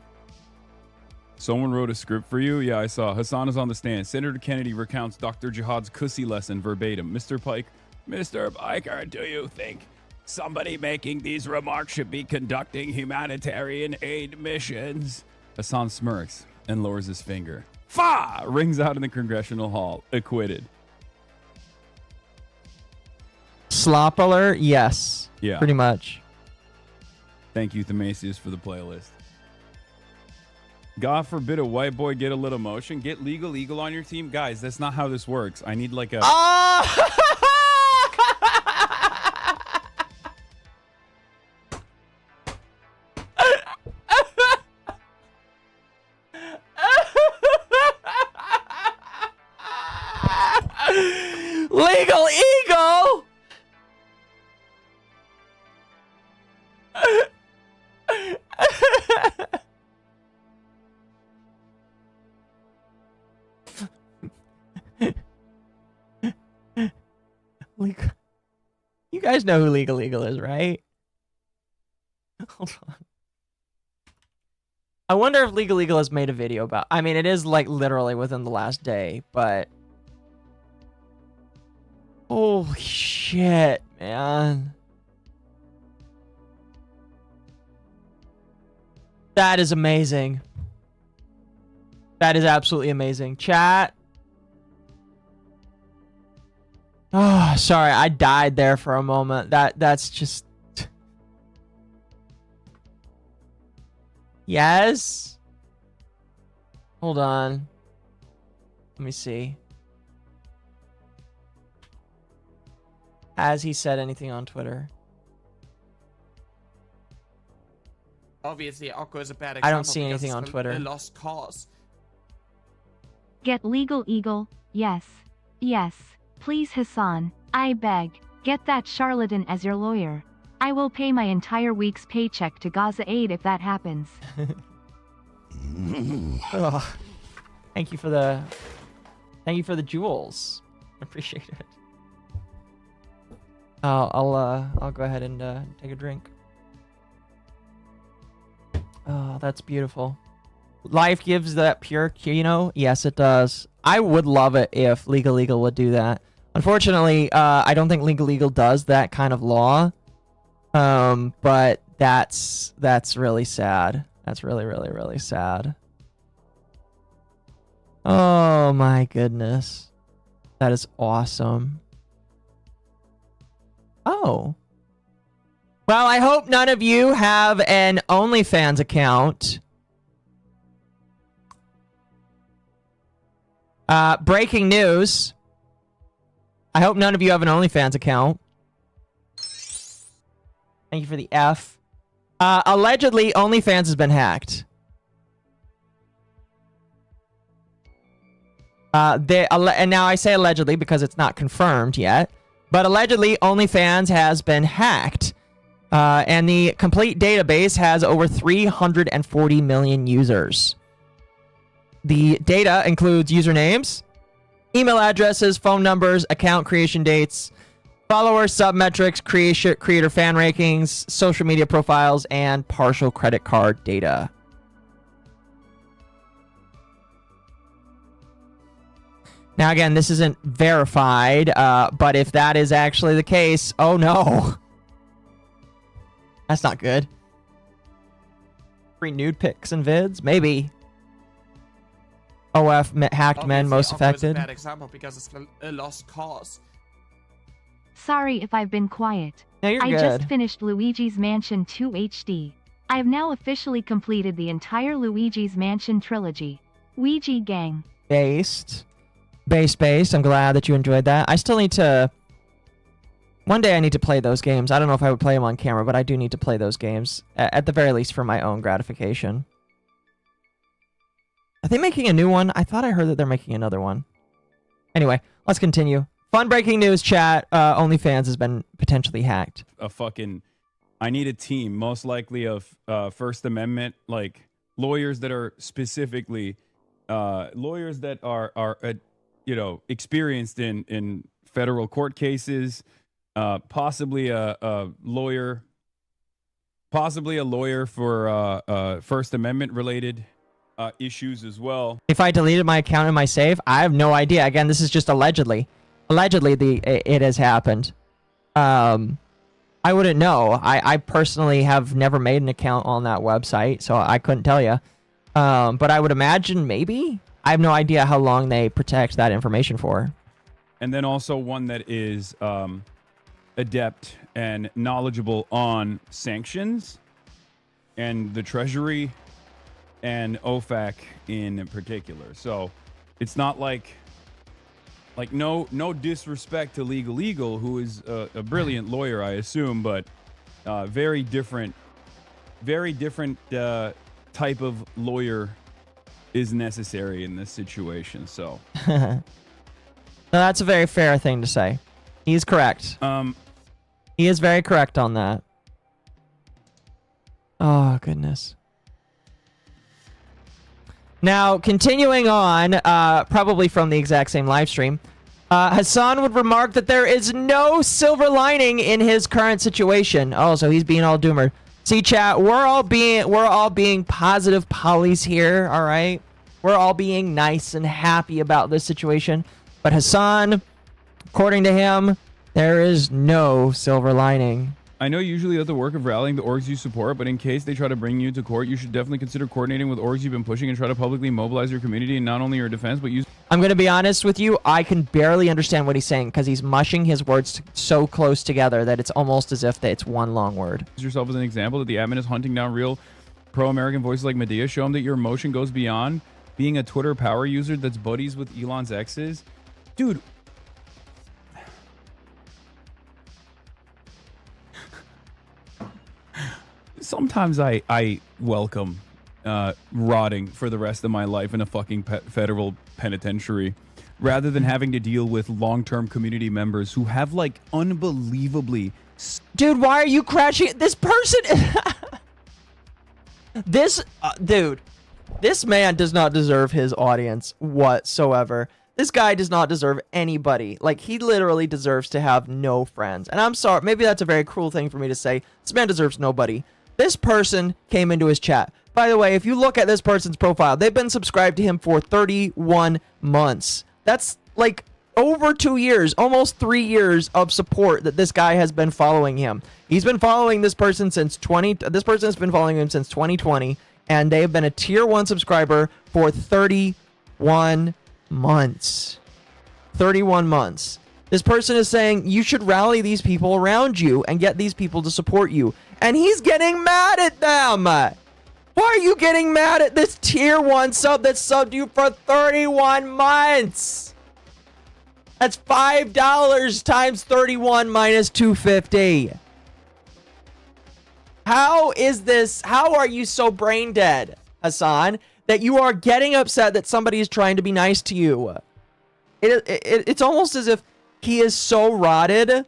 Someone wrote a script for you. Yeah, I saw. Hassan is on the stand. Senator Kennedy recounts Dr. Jihad's cussy lesson verbatim. Mr. Piker, do you think somebody making these remarks should be conducting humanitarian aid missions? Hassan smirks and lowers his finger. Fa! Rings out in the congressional hall. Acquitted. Slop alert? Yes. Yeah. Pretty much. Thank you, Themasius, for the playlist. God forbid a white boy get a little motion. Get Legal Eagle on your team. Guys, that's not how this works. I need like a... Legal Eagle! guys know who Legal Eagle is, right? Hold on. I wonder if Legal Eagle has made a video about... I mean, it is like literally within the last day, but... Holy shit, man. That is amazing. That is absolutely amazing. Chat. Oh, sorry. I died there for a moment. That's just... Yes? Hold on. Let me see. Has he said anything on Twitter? Obviously, Occo is a bad I don't see anything on Twitter. A lost cause. Get Legal Eagle, yes. Yes. Please, Hassan, I beg, get that charlatan as your lawyer. I will pay my entire week's paycheck to Gaza Aid if that happens. Ugh. Thank you for the jewels. Appreciate it. I'll go ahead and take a drink. Oh, that's beautiful. Life gives that pure Kino. Yes, it does. I would love it if Legal Eagle would do that. Unfortunately, I don't think Legal Eagle does that kind of law. But that's really sad. That's really, really, really sad. Oh my goodness. That is awesome. Oh. Well, I hope none of you have an OnlyFans account. Breaking news. I hope none of you have an OnlyFans account. Thank you for the F. Allegedly, OnlyFans has been hacked. And now I say allegedly because it's not confirmed yet. But allegedly, OnlyFans has been hacked. And the complete database has over 340 million users. The data includes usernames, email addresses, phone numbers, account creation dates, followers, submetrics, creator fan rankings, social media profiles, and partial credit card data. Now, again, this isn't verified, but if that is actually the case, oh no. That's not good. Free nude pics and vids? Maybe. OF hacked men most affected. Occo is a bad example because it's a lost cause. Sorry if I've been quiet. No, you're I good. just finished Luigi's Mansion 2 HD. I have now officially completed the entire Luigi's Mansion trilogy. Ouija gang. Based. I'm glad that you enjoyed that. I still need to... One day I need to play those games. I don't know if I would play them on camera, but I do need to play those games. At the very least for my own gratification. Are they making a new one? I thought I heard that they're making another one. Anyway, let's continue. Fun breaking news, chat. OnlyFans has been potentially hacked. I need a team, most likely of First Amendment, like lawyers that are specifically lawyers that are experienced in federal court cases. Possibly a lawyer for First Amendment related issues as well. If I deleted my account in my save, I have no idea. Again, this is just allegedly. Allegedly, it has happened. I wouldn't know. I personally have never made an account on that website, so I couldn't tell you. But I would imagine maybe. I have no idea how long they protect that information for. And then also one that is adept and knowledgeable on sanctions and the Treasury and OFAC in particular. So it's not like no disrespect to Legal Eagle, who is a brilliant lawyer, I assume, but very different type of lawyer is necessary in this situation. So no, that's a very fair thing to say. He's correct. He is very correct on that. Oh, goodness. Now, continuing on, probably from the exact same live stream, Hassan would remark that there is no silver lining in his current situation. Oh, so he's being all doomer. See, chat, we're all being positive polys here, all right? We're all being nice and happy about this situation. But Hassan, according to him, there is no silver lining. I know you usually let the work of rallying the orgs you support, but in case they try to bring you to court, you should definitely consider coordinating with orgs you've been pushing and try to publicly mobilize your community and not only your defense, but use... I'm going to be honest with you. I can barely understand what he's saying because he's mushing his words so close together that it's almost as if it's one long word. Use yourself as an example that the admin is hunting down real pro-American voices like Medea. Show him that your emotion goes beyond being a Twitter power user that's buddies with Elon's exes. Dude. Sometimes I welcome rotting for the rest of my life in a fucking federal penitentiary rather than having to deal with long-term community members who have like unbelievably... Dude, why are you crashing? This person... dude, this man does not deserve his audience whatsoever. This guy does not deserve anybody. Like, he literally deserves to have no friends. And I'm sorry, maybe that's a very cruel thing for me to say. This man deserves nobody. This person came into his chat. By the way, if you look at this person's profile, they've been subscribed to him for 31 months. That's like over 2 years, almost 3 years of support that this guy has been following him. He's been following this person since this person has been following him since 2020, and they have been a tier 1 subscriber for 31 months. 31 months. This person is saying you should rally these people around you and get these people to support you. And he's getting mad at them. Why are you getting mad at this tier 1 sub that subbed you for 31 months? That's $5 times 31 minus 250. How is this? How are you so brain dead, Hassan, that you are getting upset that somebody is trying to be nice to you? It's almost as if he is so rotted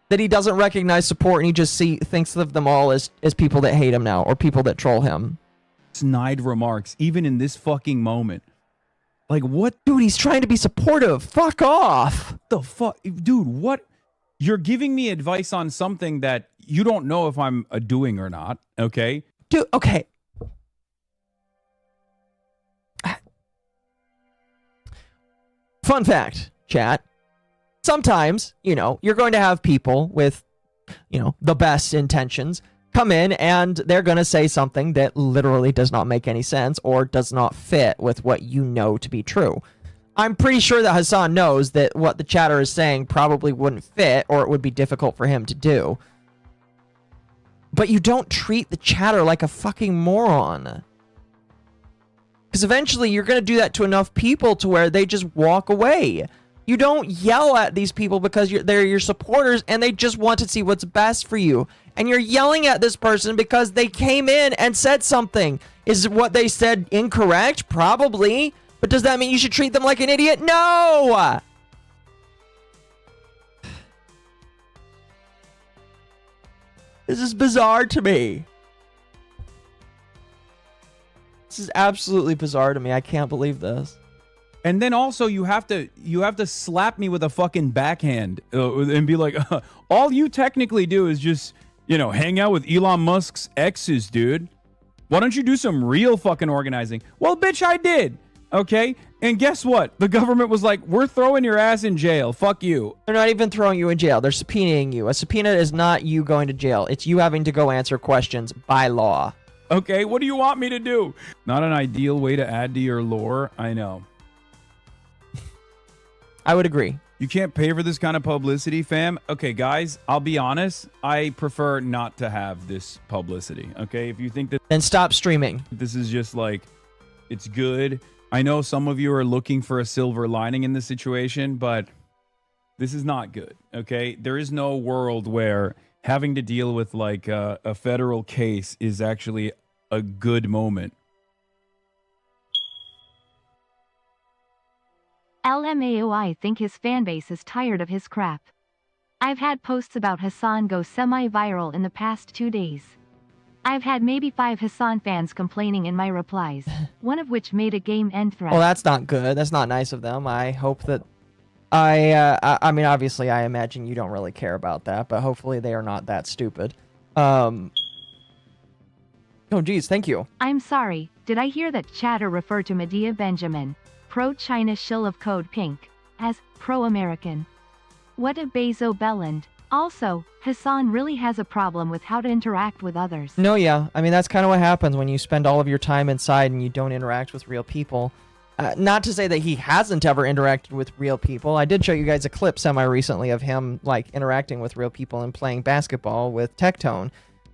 that he doesn't recognize support and he just thinks of them all as people that hate him now or people that troll him. Snide remarks, even in this fucking moment. Like, what? Dude, he's trying to be supportive. Fuck off. The fuck? Dude, what? You're giving me advice on something that you don't know if I'm doing or not, okay? Dude, okay. Fun fact, chat. Sometimes, you know, you're going to have people with, you know, the best intentions come in and they're going to say something that literally does not make any sense or does not fit with what you know to be true. I'm pretty sure that Hassan knows that what the chatter is saying probably wouldn't fit or it would be difficult for him to do. But you don't treat the chatter like a fucking moron. Because eventually you're going to do that to enough people to where they just walk away. You don't yell at these people because they're your supporters and they just want to see what's best for you. And you're yelling at this person because they came in and said something. Is what they said incorrect? Probably. But does that mean you should treat them like an idiot? No! This is bizarre to me. This is absolutely bizarre to me. I can't believe this. And then also you have to slap me with a fucking backhand and be like, all you technically do is just, you know, hang out with Elon Musk's exes, dude. Why don't you do some real fucking organizing? Well, bitch, I did. Okay. And guess what? The government was like, we're throwing your ass in jail. Fuck you. They're not even throwing you in jail. They're subpoenaing you. A subpoena is not you going to jail. It's you having to go answer questions by law. Okay. What do you want me to do? Not an ideal way to add to your lore. I know. I would agree. You can't pay for this kind of publicity, fam. Okay, guys, I'll be honest. I prefer not to have this publicity. Okay, if you think that... Then stop streaming. This is just like, it's good. I know some of you are looking for a silver lining in this situation, but this is not good. Okay, there is no world where having to deal with like a federal case is actually a good moment. LMAO, I think his fanbase is tired of his crap. I've had posts about Hassan go semi-viral in the past 2 days. I've had maybe 5 Hassan fans complaining in my replies, one of which made a game end threat. Well, that's not good. That's not nice of them. I hope that I mean, obviously, I imagine you don't really care about that, but hopefully they are not that stupid. Oh, geez, thank you. I'm sorry, did I hear that chatter refer to Medea Benjamin, pro-China shill of Code Pink, as pro-American? What a Bezo Belland. Also, Hassan really has a problem with how to interact with others. No, yeah. I mean, that's kind of what happens when you spend all of your time inside and you don't interact with real people. Not to say that he hasn't ever interacted with real people. I did show you guys a clip semi-recently of him, like, interacting with real people and playing basketball with Tectone.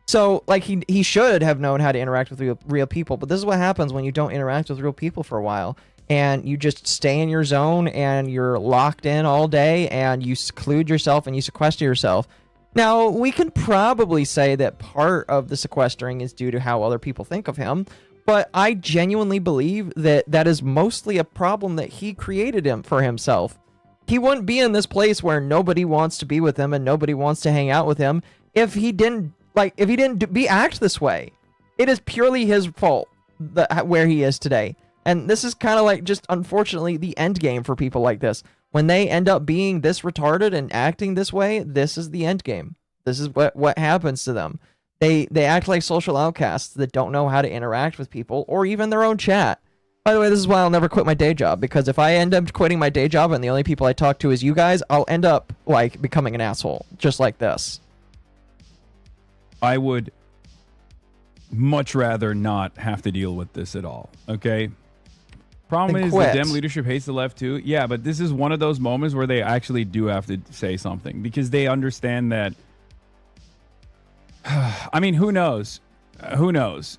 So, like, he should have known how to interact with real people, but this is what happens when you don't interact with real people for a while. And you just stay in your zone and you're locked in all day and you seclude yourself and you sequester yourself. Now, we can probably say that part of the sequestering is due to how other people think of him, but I genuinely believe that that is mostly a problem that he created for himself. He wouldn't be in this place where nobody wants to be with him and nobody wants to hang out with him if he didn't act this way. It is purely his fault where he is today. And this is kind of like just, unfortunately, the end game for people like this. When they end up being this retarded and acting this way, this is the end game. This is what happens to them. They act like social outcasts that don't know how to interact with people or even their own chat. By the way, this is why I'll never quit my day job, because if I end up quitting my day job and the only people I talk to is you guys, I'll end up, like, becoming an asshole, just like this. I would much rather not have to deal with this at all, okay? Problem is the Dem leadership hates the left too. Yeah, but this is one of those moments where they actually do have to say something because they understand that. I mean, who knows? Who knows?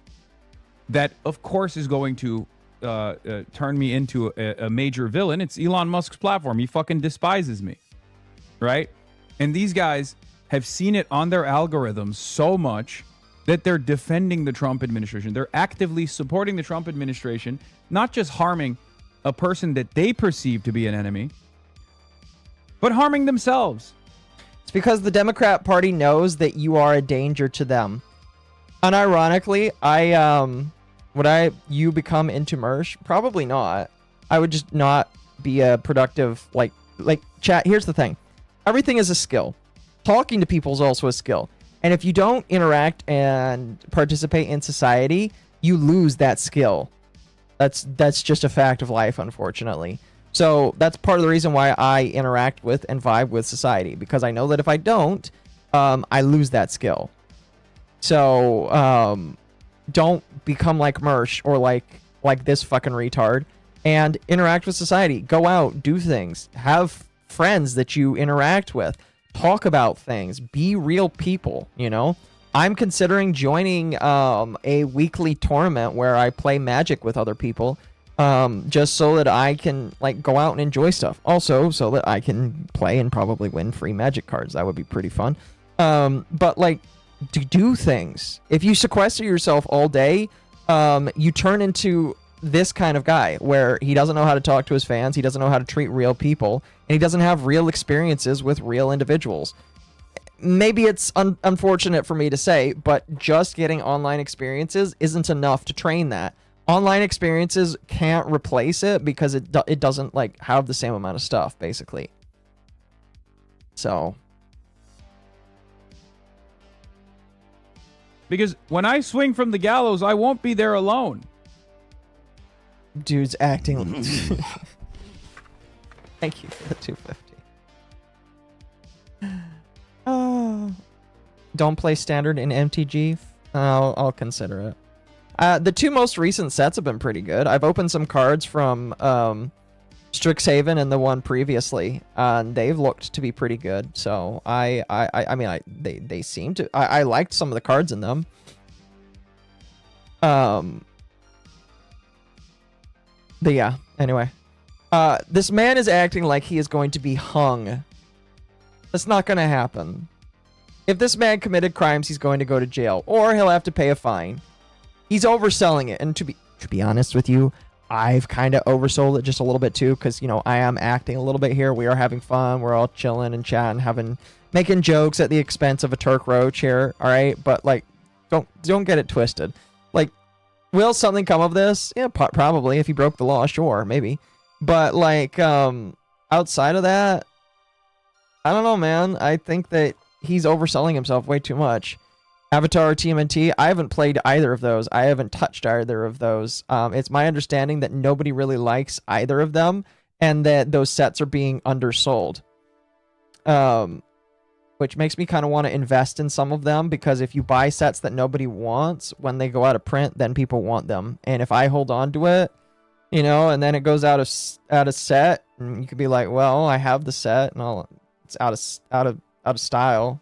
That, of course, is going to turn me into a major villain. It's Elon Musk's platform. He fucking despises me, right? And these guys have seen it on their algorithms so much that they're defending the Trump administration. They're actively supporting the Trump administration, not just harming a person that they perceive to be an enemy, but harming themselves. It's because the Democrat Party knows that you are a danger to them. Unironically, would you become into Mersh? Probably not. I would just not be a productive, like chat. Here's the thing. Everything is a skill. Talking to people is also a skill. And if you don't interact and participate in society, you lose that skill. That's just a fact of life, unfortunately. So that's part of the reason why I interact with and vibe with society, because I know that if I don't, I lose that skill. So don't become like Mersh or like this fucking retard, and interact with society. Go out, do things, have friends that you interact with. Talk about things. Be real people, you know? I'm considering joining a weekly tournament where I play Magic with other people, just so that I can, like, go out and enjoy stuff. Also, so that I can play and probably win free Magic cards. That would be pretty fun. But, like, to do things. If you sequester yourself all day, you turn into this kind of guy where he doesn't know how to talk to his fans, he doesn't know how to treat real people, and he doesn't have real experiences with real individuals. Maybe it's unfortunate for me to say, but just getting online experiences isn't enough to train that. Online experiences can't replace it because it doesn't, like, have the same amount of stuff, basically. So. Because when I swing from the gallows, I won't be there alone. Dude's acting. Thank you for the 250. Don't play standard in MTG? I'll consider it. The two most recent sets have been pretty good. I've opened some cards from Strixhaven and the one previously, and they've looked to be pretty good. So I mean, they seem to. I liked some of the cards in them. But yeah, anyway. This man is acting like he is going to be hung. That's not going to happen. If this man committed crimes, he's going to go to jail, or he'll have to pay a fine. He's overselling it, and to be honest with you, I've kind of oversold it just a little bit too, because, you know, I am acting a little bit here. We are having fun. We're all chilling and chatting, making jokes at the expense of a Turk Roach here, all right? But, like, don't get it twisted. Like, will something come of this? Yeah, probably. If he broke the law, sure, maybe. But, like, outside of that, I don't know, man. I think that he's overselling himself way too much. Avatar, TMNT, I haven't played either of those. I haven't touched either of those. It's my understanding that nobody really likes either of them, and that those sets are being undersold. Which makes me kind of want to invest in some of them, because if you buy sets that nobody wants, when they go out of print, then people want them. And if I hold on to it, you know, and then it goes out of set, and you could be like, well, I have the set, and it's out of style.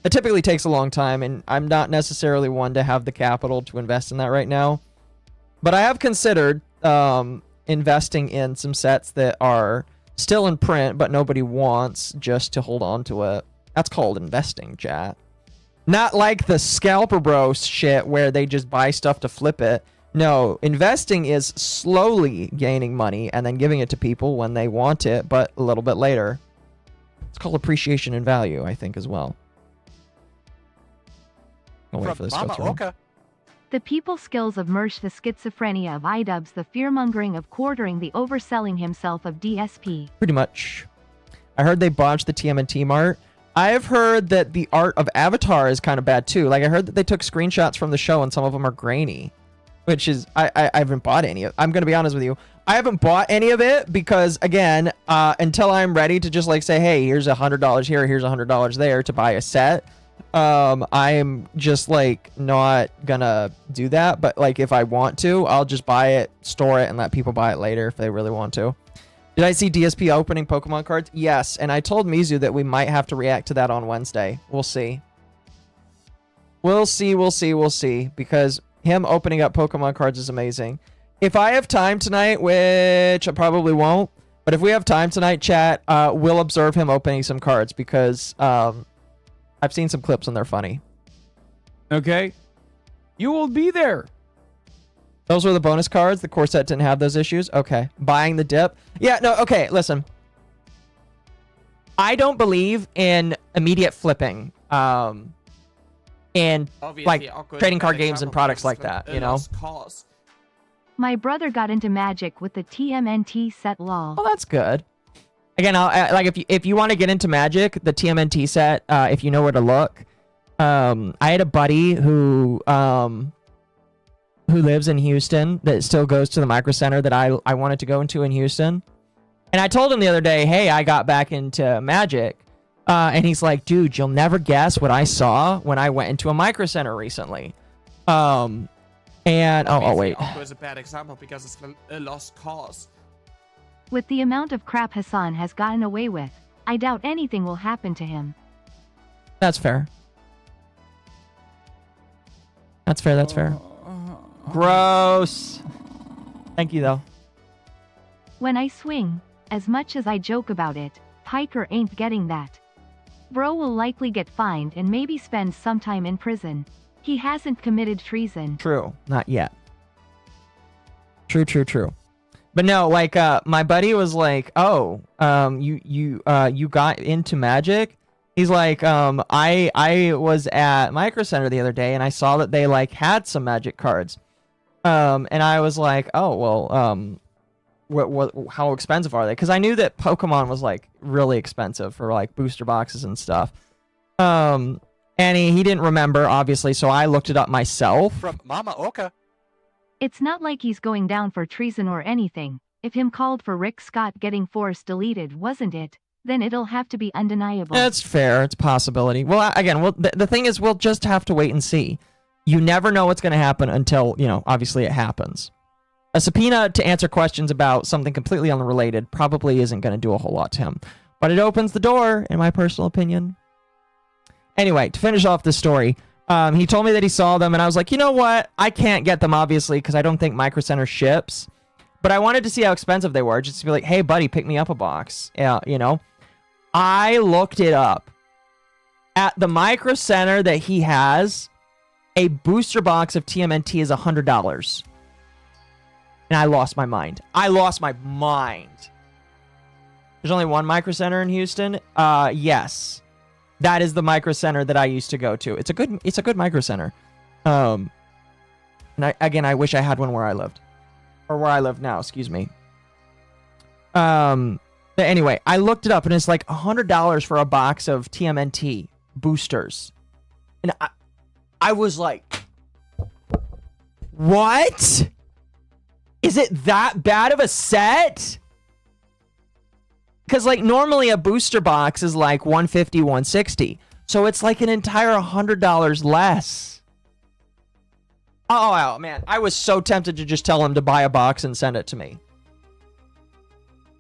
It typically takes a long time, and I'm not necessarily one to have the capital to invest in that right now. But I have considered investing in some sets that are still in print, but nobody wants, just to hold on to it. That's called investing, chat. Not like the scalper bro shit where they just buy stuff to flip it. No, investing is slowly gaining money and then giving it to people when they want it, but a little bit later. It's called appreciation in value, I think, as well. I'll wait for this to go through. MommaOcco. The people skills of Mersh, the schizophrenia of iDubbbz, the fearmongering of quartering, the overselling himself of DSP. Pretty much. I heard they botched the TMNT art. I've heard that the art of Avatar is kind of bad too. Like, I heard that they took screenshots from the show and some of them are grainy. Which is, I haven't bought any of it. I'm going to be honest with you. I haven't bought any of it because, again, until I'm ready to just like say, hey, here's $100 here, here's $100 there to buy a set. I'm just like not gonna do that. But like, if I want to, I'll just buy it, store it, and let people buy it later if they really want to. Did I see DSP opening Pokemon cards? Yes, and I told Mizu that we might have to react to that on Wednesday. We'll see. We'll see, because him opening up Pokemon cards is amazing. If I have time tonight, which I probably won't, but if we have time tonight, chat, we'll observe him opening some cards, because I've seen some clips and they're funny. Okay. You will be there. Those were the bonus cards. The core set didn't have those issues. Okay. Buying the dip. Yeah, no, okay, listen. I don't believe in immediate flipping. And like trading card games and products like that, you know? My brother got into Magic with the TMNT set lol. Oh, that's good. Again, like if you want to get into Magic, the TMNT set, if you know where to look. I had a buddy who lives in Houston that still goes to the Micro Center that I wanted to go into in Houston. And I told him the other day, hey, I got back into Magic. And he's like, dude, you'll never guess what I saw when I went into a Micro Center recently. And oh wait. Occo is a bad example because it's a lost cause. With the amount of crap Hassan has gotten away with, I doubt anything will happen to him. That's fair. That's fair. Gross. Thank you, though. When I swing, as much as I joke about it, Piker ain't getting that. Bro will likely get fined and maybe spend some time in prison. He hasn't committed treason. True. Not yet. True. But no, like, my buddy was like, oh, you got into Magic? He's like, I was at Micro Center the other day and I saw that they like had some Magic cards. And I was like, oh, well, how expensive are they? Because I knew that Pokemon was like really expensive for like booster boxes and stuff. And he didn't remember, obviously, so I looked it up myself. From MommaOcco. It's not like he's going down for treason or anything. If him called for Rick Scott getting Force deleted, wasn't it? Then it'll have to be undeniable. That's fair. It's a possibility. Well, again, the thing is, we'll just have to wait and see. You never know what's going to happen until, you know, obviously it happens. A subpoena to answer questions about something completely unrelated probably isn't going to do a whole lot to him. But it opens the door, in my personal opinion. Anyway, to finish off this story, he told me that he saw them, and I was like, you know what? I can't get them, obviously, because I don't think Micro Center ships. But I wanted to see how expensive they were, just to be like, hey, buddy, pick me up a box. Yeah, you know? I looked it up. At the Micro Center that he has, a booster box of TMNT is $100. And I lost my mind. There's only one Micro Center in Houston. Yes. That is the Micro Center that I used to go to. It's a good Micro Center. And I wish I had one where I lived. Or where I live now, excuse me. But anyway, I looked it up and it's like $100 for a box of TMNT boosters. And I was like, what? Is it that bad of a set? Because like normally a booster box is like $150, $160. So it's like an entire $100 less. Oh, man. I was so tempted to just tell him to buy a box and send it to me.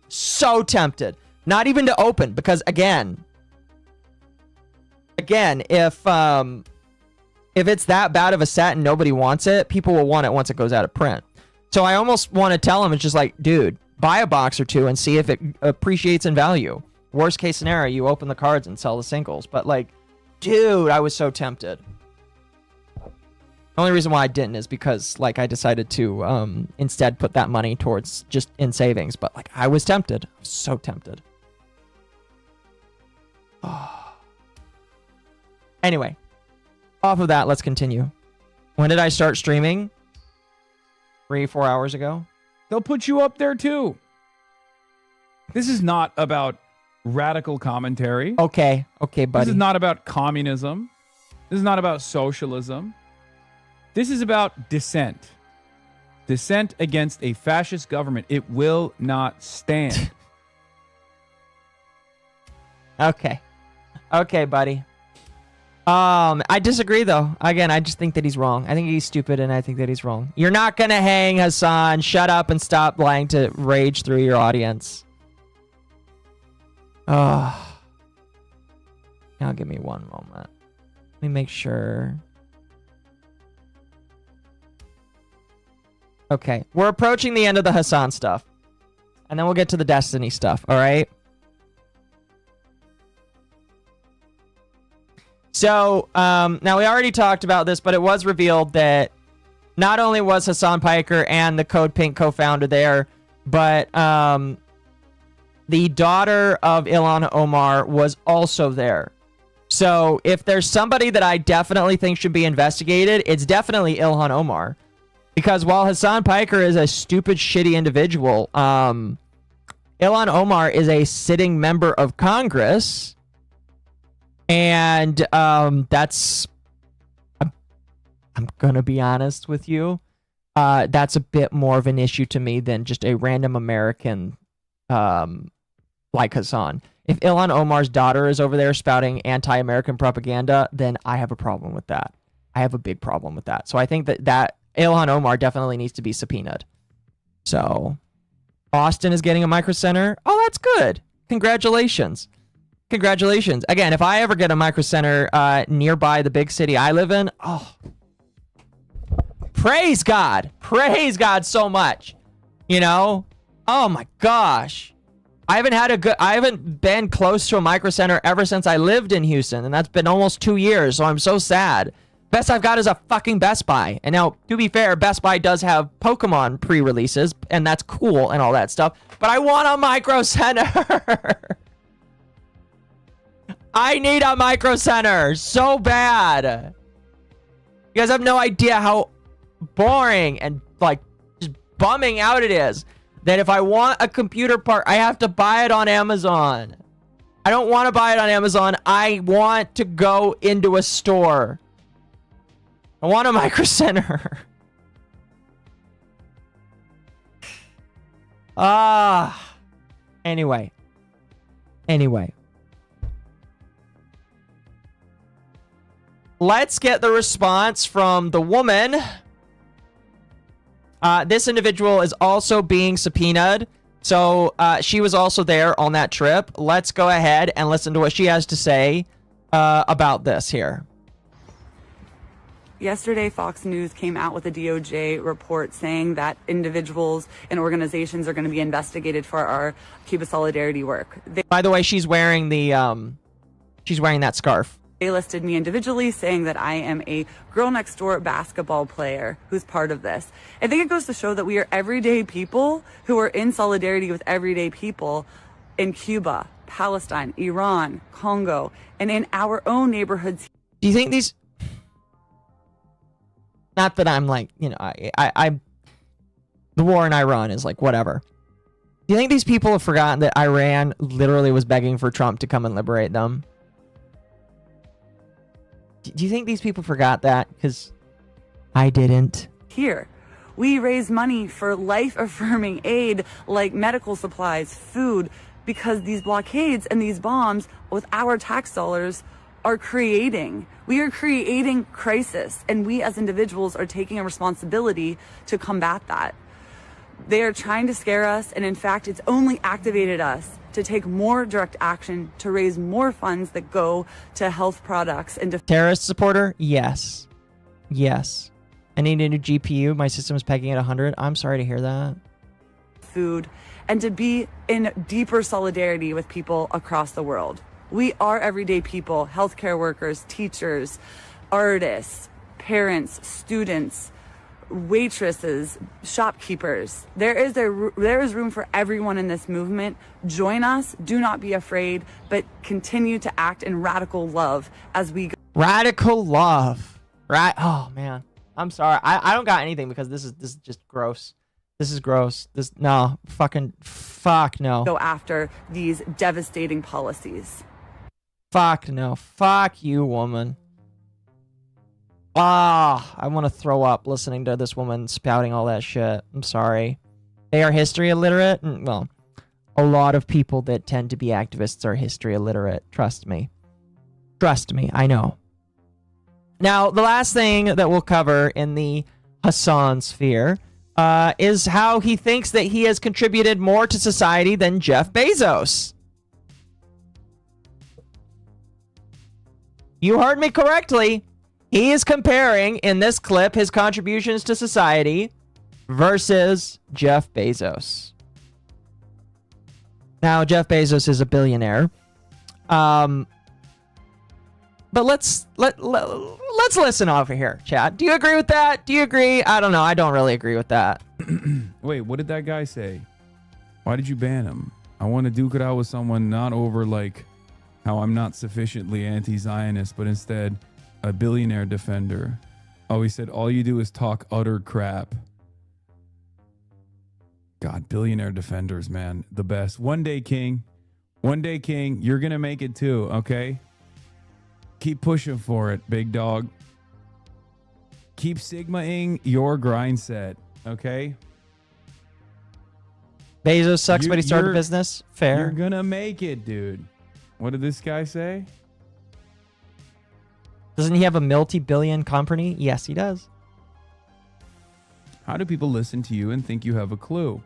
So tempted. Not even to open, because again, if it's that bad of a set and nobody wants it, people will want it once it goes out of print. So I almost want to tell him, it's just like, dude, buy a box or two and see if it appreciates in value. Worst case scenario, you open the cards and sell the singles. But like, dude, I was so tempted. The only reason why I didn't is because like I decided to instead put that money towards just in savings. But like I was tempted. I was so tempted. Anyway, off of that, let's continue. When did I start streaming? 3-4 hours ago. They'll put you up there too. This is not about radical commentary. Okay, buddy. This is not about communism. This is not about socialism. This is about dissent. Dissent against a fascist government. It will not stand. Okay, buddy. I disagree though. Again, I just think that he's wrong. I think he's stupid and I think that he's wrong. You're not gonna hang, Hassan. Shut up and stop lying to rage through your audience. Now give me one moment. Let me make sure. Okay, we're approaching the end of the Hassan stuff. And then we'll get to the Destiny stuff, alright? So, now we already talked about this, but it was revealed that not only was Hassan Piker and the Code Pink co-founder there, but the daughter of Elon Omar was also there. So, if there's somebody that I definitely think should be investigated, it's definitely Ilhan Omar. Because while Hassan Piker is a stupid, shitty individual, Ilhan Omar is a sitting member of Congress. And that's... I'm going to be honest with you. That's a bit more of an issue to me than just a random American like Hassan. If Ilhan Omar's daughter is over there spouting anti-American propaganda, then I have a problem with that. I have a big problem with that. So I think that Ilhan Omar definitely needs to be subpoenaed. So, Austin is getting a micro center. Oh, that's good. Congratulations. Congratulations. Again, if I ever get a micro center nearby the big city I live in, oh, praise God. Praise God so much. You know? Oh my gosh. I haven't been close to a micro center ever since I lived in Houston, and that's been almost 2 years, so I'm so sad. Best I've got is a fucking Best Buy. And now, to be fair, Best Buy does have Pokemon pre-releases, and that's cool and all that stuff. But I want a micro center. I need a micro center so bad. You guys have no idea how boring and like just bumming out it is that if I want a computer part, I have to buy it on Amazon. I don't want to buy it on Amazon. I want to go into a store. I want a micro center. Anyway. Let's get the response from the woman. This individual is also being subpoenaed. So she was also there on that trip. Let's go ahead and listen to what she has to say about this here. Yesterday, Fox News came out with a DOJ report saying that individuals and organizations are going to be investigated for our Cuba solidarity work. By the way, she's wearing the she's wearing that scarf. They listed me individually, saying that I am a girl next door basketball player who's part of this. I think it goes to show that we are everyday people who are in solidarity with everyday people in Cuba, Palestine, Iran, Congo, and in our own neighborhoods. Do you think these... Not that I'm like, you know, I the war in Iran is like, whatever. Do Do you think these people have forgotten that Iran literally was begging for Trump to come and liberate them? Do you think these people forgot that? Because I didn't. Here, we raise money for life-affirming aid like medical supplies, food, because these blockades and these bombs with our tax dollars are creating. We are creating crisis, and we as individuals are taking a responsibility to combat that. They are trying to scare us, and in fact, it's only activated us to take more direct action, to raise more funds that go to health products and to terrorist supporter? Yes. Yes. I need a new GPU. My system is pegging at 100. I'm sorry to hear that. food, and to be in deeper solidarity with people across the world. We are everyday people, healthcare workers, teachers, artists, parents, students, waitresses, shopkeepers. There is room for everyone in this movement. Join us. Do not be afraid, but continue to act in radical love as we go. Radical love. Right? Oh man. I'm sorry. I don't got anything because this is just gross. This is gross. No. Fuck no. Go after these devastating policies. Fuck no. Fuck you, woman. I want to throw up listening to this woman spouting all that shit. I'm sorry. They are history illiterate? Well, a lot of people that tend to be activists are history illiterate. Trust me. Trust me. I know. Now, the last thing that we'll cover in the Hassan sphere is how he thinks that he has contributed more to society than Jeff Bezos. You heard me correctly. He is comparing, in this clip, his contributions to society versus Jeff Bezos. Now, Jeff Bezos is a billionaire. But let's listen over here, chat. Do you agree with that? Do you agree? I don't know. I don't really agree with that. Wait, what did that guy say? Why did you ban him? I want to duke it out with someone not over like how I'm not sufficiently anti-Zionist, but instead a billionaire defender. Oh, he said, all you do is talk utter crap. God, billionaire defenders, man. The best. One day, King. One day, King. You're going to make it too, okay? Keep pushing for it, big dog. Keep sigma-ing your grind set, okay? Bezos sucks, but he started a business. Fair. You're going to make it, dude. What did this guy say? Doesn't he have a multi-billion company? Yes, he does. How do people listen to you and think you have a clue?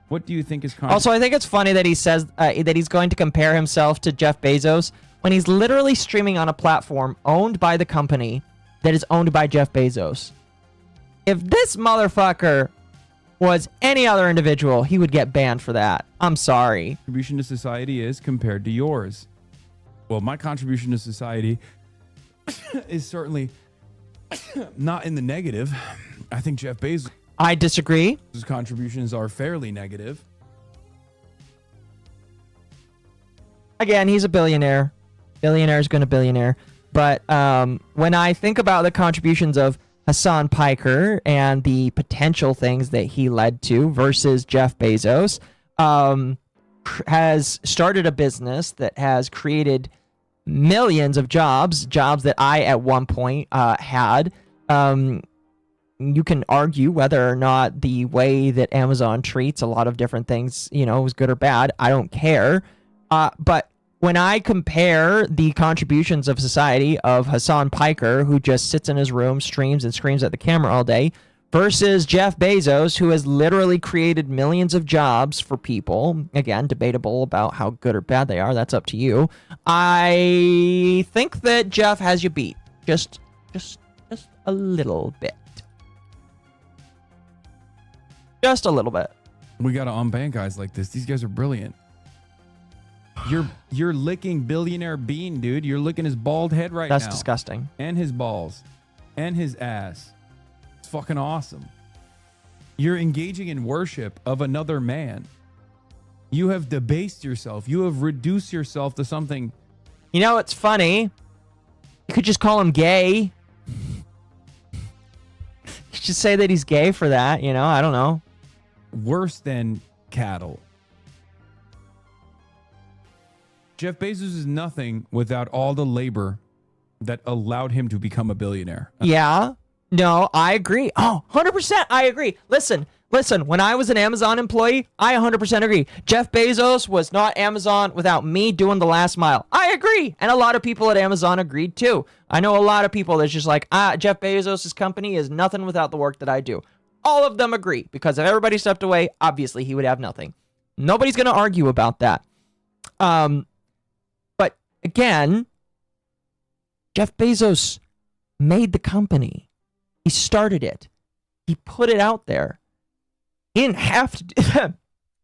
What do you think is... Also, I think it's funny that he says that he's going to compare himself to Jeff Bezos when he's literally streaming on a platform owned by the company that is owned by Jeff Bezos. If this motherfucker was any other individual, he would get banned for that. I'm sorry. Contribution to society is compared to yours. Well, my contribution to society is certainly not in the negative. I think Jeff Bezos' I disagree. His contributions are fairly negative. Again, he's a billionaire. Billionaire is going to billionaire. But when I think about the contributions of Hassan Piker and the potential things that he led to versus Jeff Bezos, has started a business that has created millions of jobs that I at one point had. You can argue whether or not the way that Amazon treats a lot of different things, is good or bad. I don't care. But when I compare the contributions of society of Hassan Piker, who just sits in his room, streams and screams at the camera all day, versus Jeff Bezos, who has literally created millions of jobs for people. Again, debatable about how good or bad they are. That's up to you. I think that Jeff has you beat. Just a little bit. Just a little bit. We got to unban guys like this. These guys are brilliant. You're licking billionaire Bean, dude. You're licking his bald head right now. That's disgusting. And his balls. And his ass. It's fucking awesome. You're engaging in worship of another man. You have debased yourself. You have reduced yourself to something. It's funny. You could just call him gay. You should say that he's gay for that, I don't know. Worse than cattle. Jeff Bezos is nothing without all the labor that allowed him to become a billionaire. Yeah. No, I agree. Oh, 100% I agree. Listen, when I was an Amazon employee, I 100% agree. Jeff Bezos was not Amazon without me doing the last mile. I agree. And a lot of people at Amazon agreed too. I know a lot of people that's just like, Jeff Bezos' company is nothing without the work that I do. All of them agree, because if everybody stepped away, obviously he would have nothing. Nobody's going to argue about that. But again, Jeff Bezos made the company. He started it. He put it out there. He didn't have to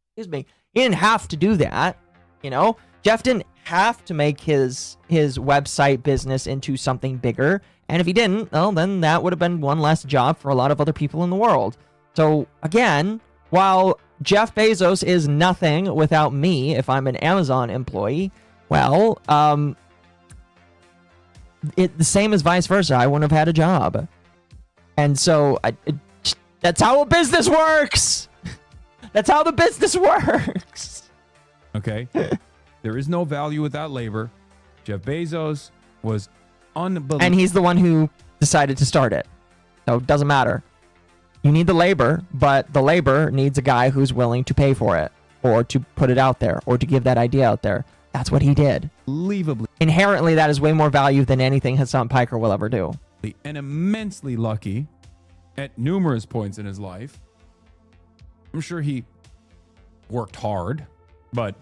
excuse me. He didn't have to do that. You know, Jeff didn't have to make his website business into something bigger. And if he didn't, well, then that would have been one less job for a lot of other people in the world. So again, while Jeff Bezos is nothing without me, if I'm an Amazon employee, well, the same as vice versa. I wouldn't have had a job. And so that's how a business works. That's how the business works. Okay. There is no value without labor. Jeff Bezos was unbelievable. And he's the one who decided to start it. So it doesn't matter. You need the labor, but the labor needs a guy who's willing to pay for it, or to put it out there, or to give that idea out there. That's what he did. Unbelievably. Inherently, that is way more value than anything Hassan Piker will ever do. And immensely lucky at numerous points in his life. I'm sure he worked hard, but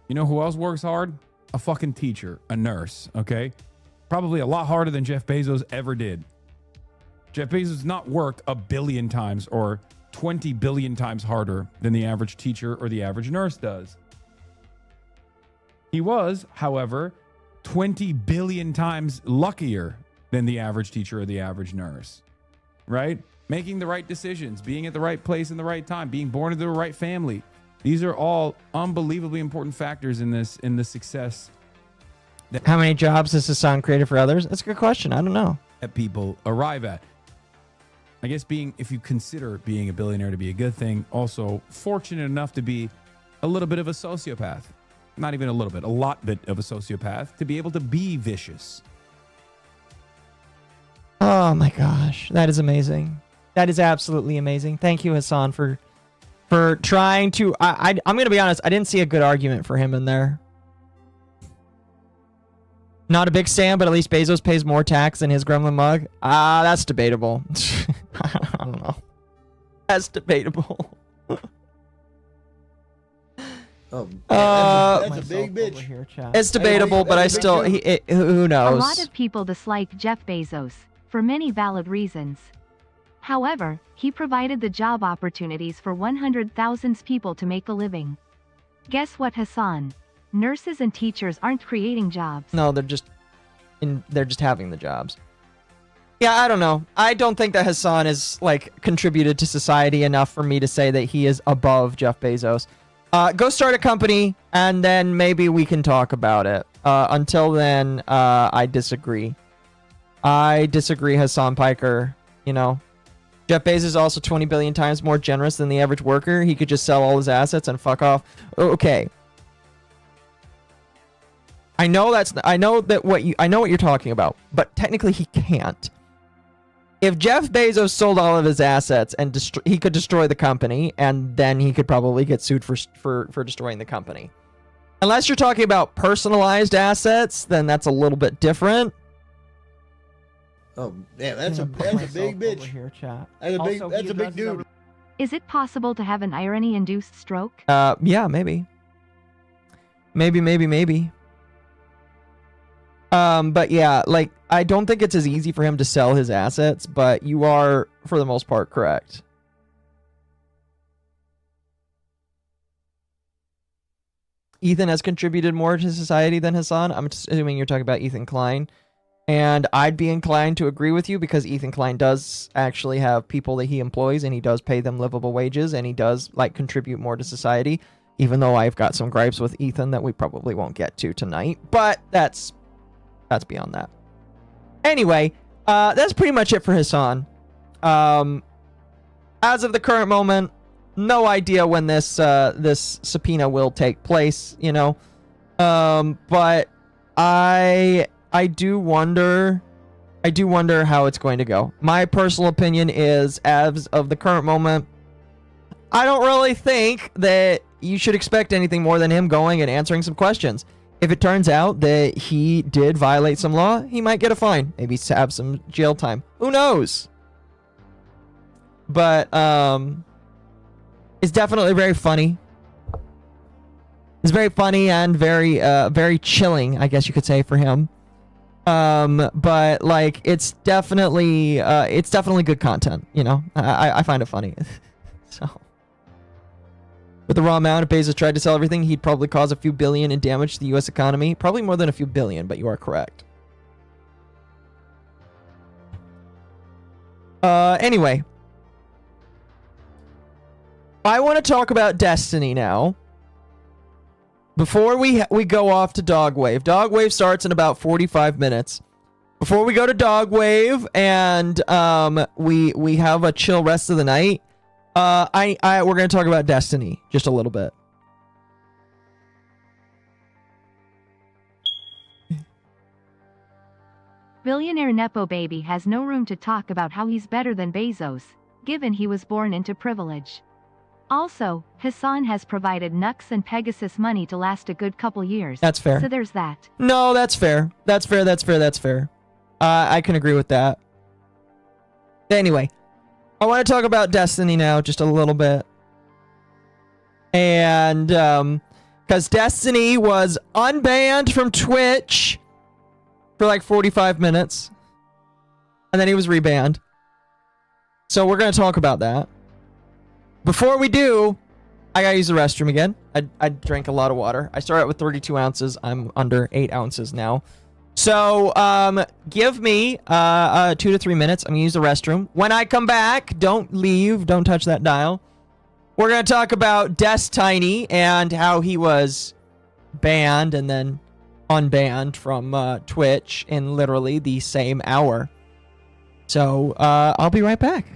you know who else works hard? A fucking teacher, a nurse, okay? Probably a lot harder than Jeff Bezos ever did. Jeff Bezos not worked a billion times or 20 billion times harder than the average teacher or the average nurse does. He was, however, 20 billion times luckier than the average teacher or the average nurse, right? Making the right decisions, being at the right place in the right time, being born into the right family. These are all unbelievably important factors in the success. How many jobs has Hassan created for others? That's a good question. I don't know. That people arrive at. I guess if you consider being a billionaire to be a good thing, also fortunate enough to be a little bit of a sociopath. Not even a little bit, a lot bit of a sociopath, to be able to be vicious. Oh my gosh, that is amazing. That is absolutely amazing. Thank you, Hassan, for trying to. I'm gonna be honest. I didn't see a good argument for him in there. Not a big Sam, but at least Bezos pays more tax than his gremlin mug. That's debatable. I don't know. That's debatable. That's a big bitch. It's debatable, but I still. Who knows? A lot of people dislike Jeff Bezos for many valid reasons. However, he provided the job opportunities for 100,000 people to make a living. Guess what, Hassan? Nurses and teachers aren't creating jobs. No, they're just having the jobs. Yeah, I don't know. I don't think that Hassan is contributed to society enough for me to say that he is above Jeff Bezos. Go start a company, and then maybe we can talk about it. Until then, I disagree. Hassan Piker. You know, Jeff Bezos is also 20 billion times more generous than the average worker. He could just sell all his assets and fuck off. Okay. I know what you're talking about, but technically he can't. If Jeff Bezos sold all of his assets and he could destroy the company, and then he could probably get sued for destroying the company. Unless you're talking about personalized assets, then that's a little bit different. Oh, damn, that's a big bitch. Here, chat. That's a big dude. Is it possible to have an irony-induced stroke? Yeah, maybe. Maybe. But yeah, I don't think it's as easy for him to sell his assets, but you are, for the most part, correct. Ethan has contributed more to society than Hassan. I'm assuming you're talking about Ethan Klein. And I'd be inclined to agree with you, because Ethan Klein does actually have people that he employs, and he does pay them livable wages, and he does contribute more to society, even though I've got some gripes with Ethan that we probably won't get to tonight. But that's beyond that. Anyway, that's pretty much it for Hassan. As of the current moment, no idea when this subpoena will take place, you know. But I do wonder how it's going to go. My personal opinion is, as of the current moment, I don't really think that you should expect anything more than him going and answering some questions. If it turns out that he did violate some law, he might get a fine. Maybe have some jail time. Who knows? But, it's definitely very funny. It's very funny and very, very chilling, I guess you could say, for him. But, like, it's definitely good content, you know? I find it funny. So. With the raw amount, if Bezos tried to sell everything, he'd probably cause a few billion in damage to the U.S. economy. Probably more than a few billion, but you are correct. Anyway. I want to talk about Destiny now. Before we go off to Dogwave. Dogwave starts in about 45 minutes. Before we go to Dogwave and we have a chill rest of the night, we're going to talk about Destiny just a little bit. Billionaire Nepo Baby has no room to talk about how he's better than Bezos, given he was born into privilege. Also, Hassan has provided Nux and Pegasus money to last a good couple years. That's fair. So there's that. No, that's fair. That's fair. I can agree with that. Anyway, I want to talk about Destiny now just a little bit. And, because Destiny was unbanned from Twitch for like 45 minutes. And then he was rebanned. So we're going to talk about that. Before we do, I gotta use the restroom again. I drank a lot of water. I started out with 32 ounces. I'm under 8 ounces now. So, give me 2 to 3 minutes. I'm gonna use the restroom. When I come back, don't leave. Don't touch that dial. We're gonna talk about Destiny and how he was banned and then unbanned from Twitch in literally the same hour. So, I'll be right back.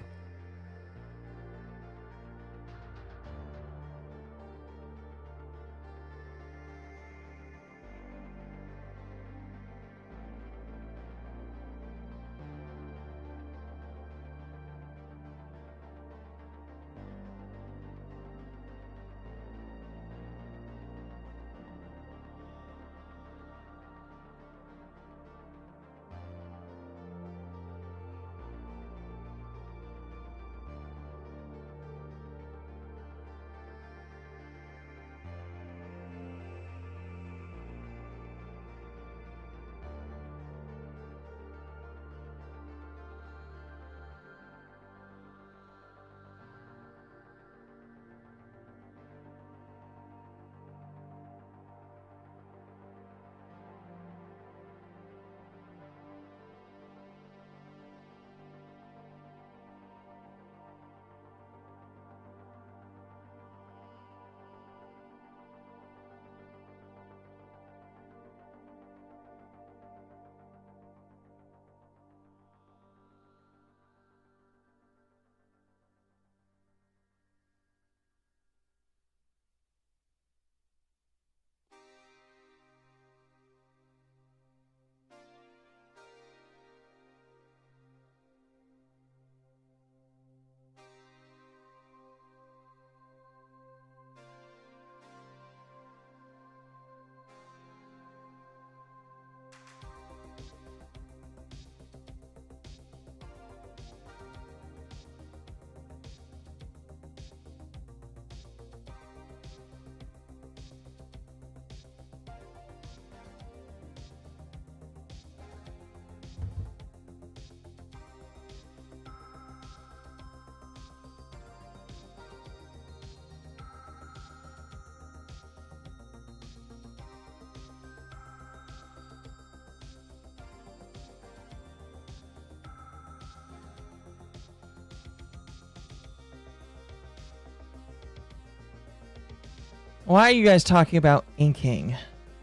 Why are you guys talking about inking?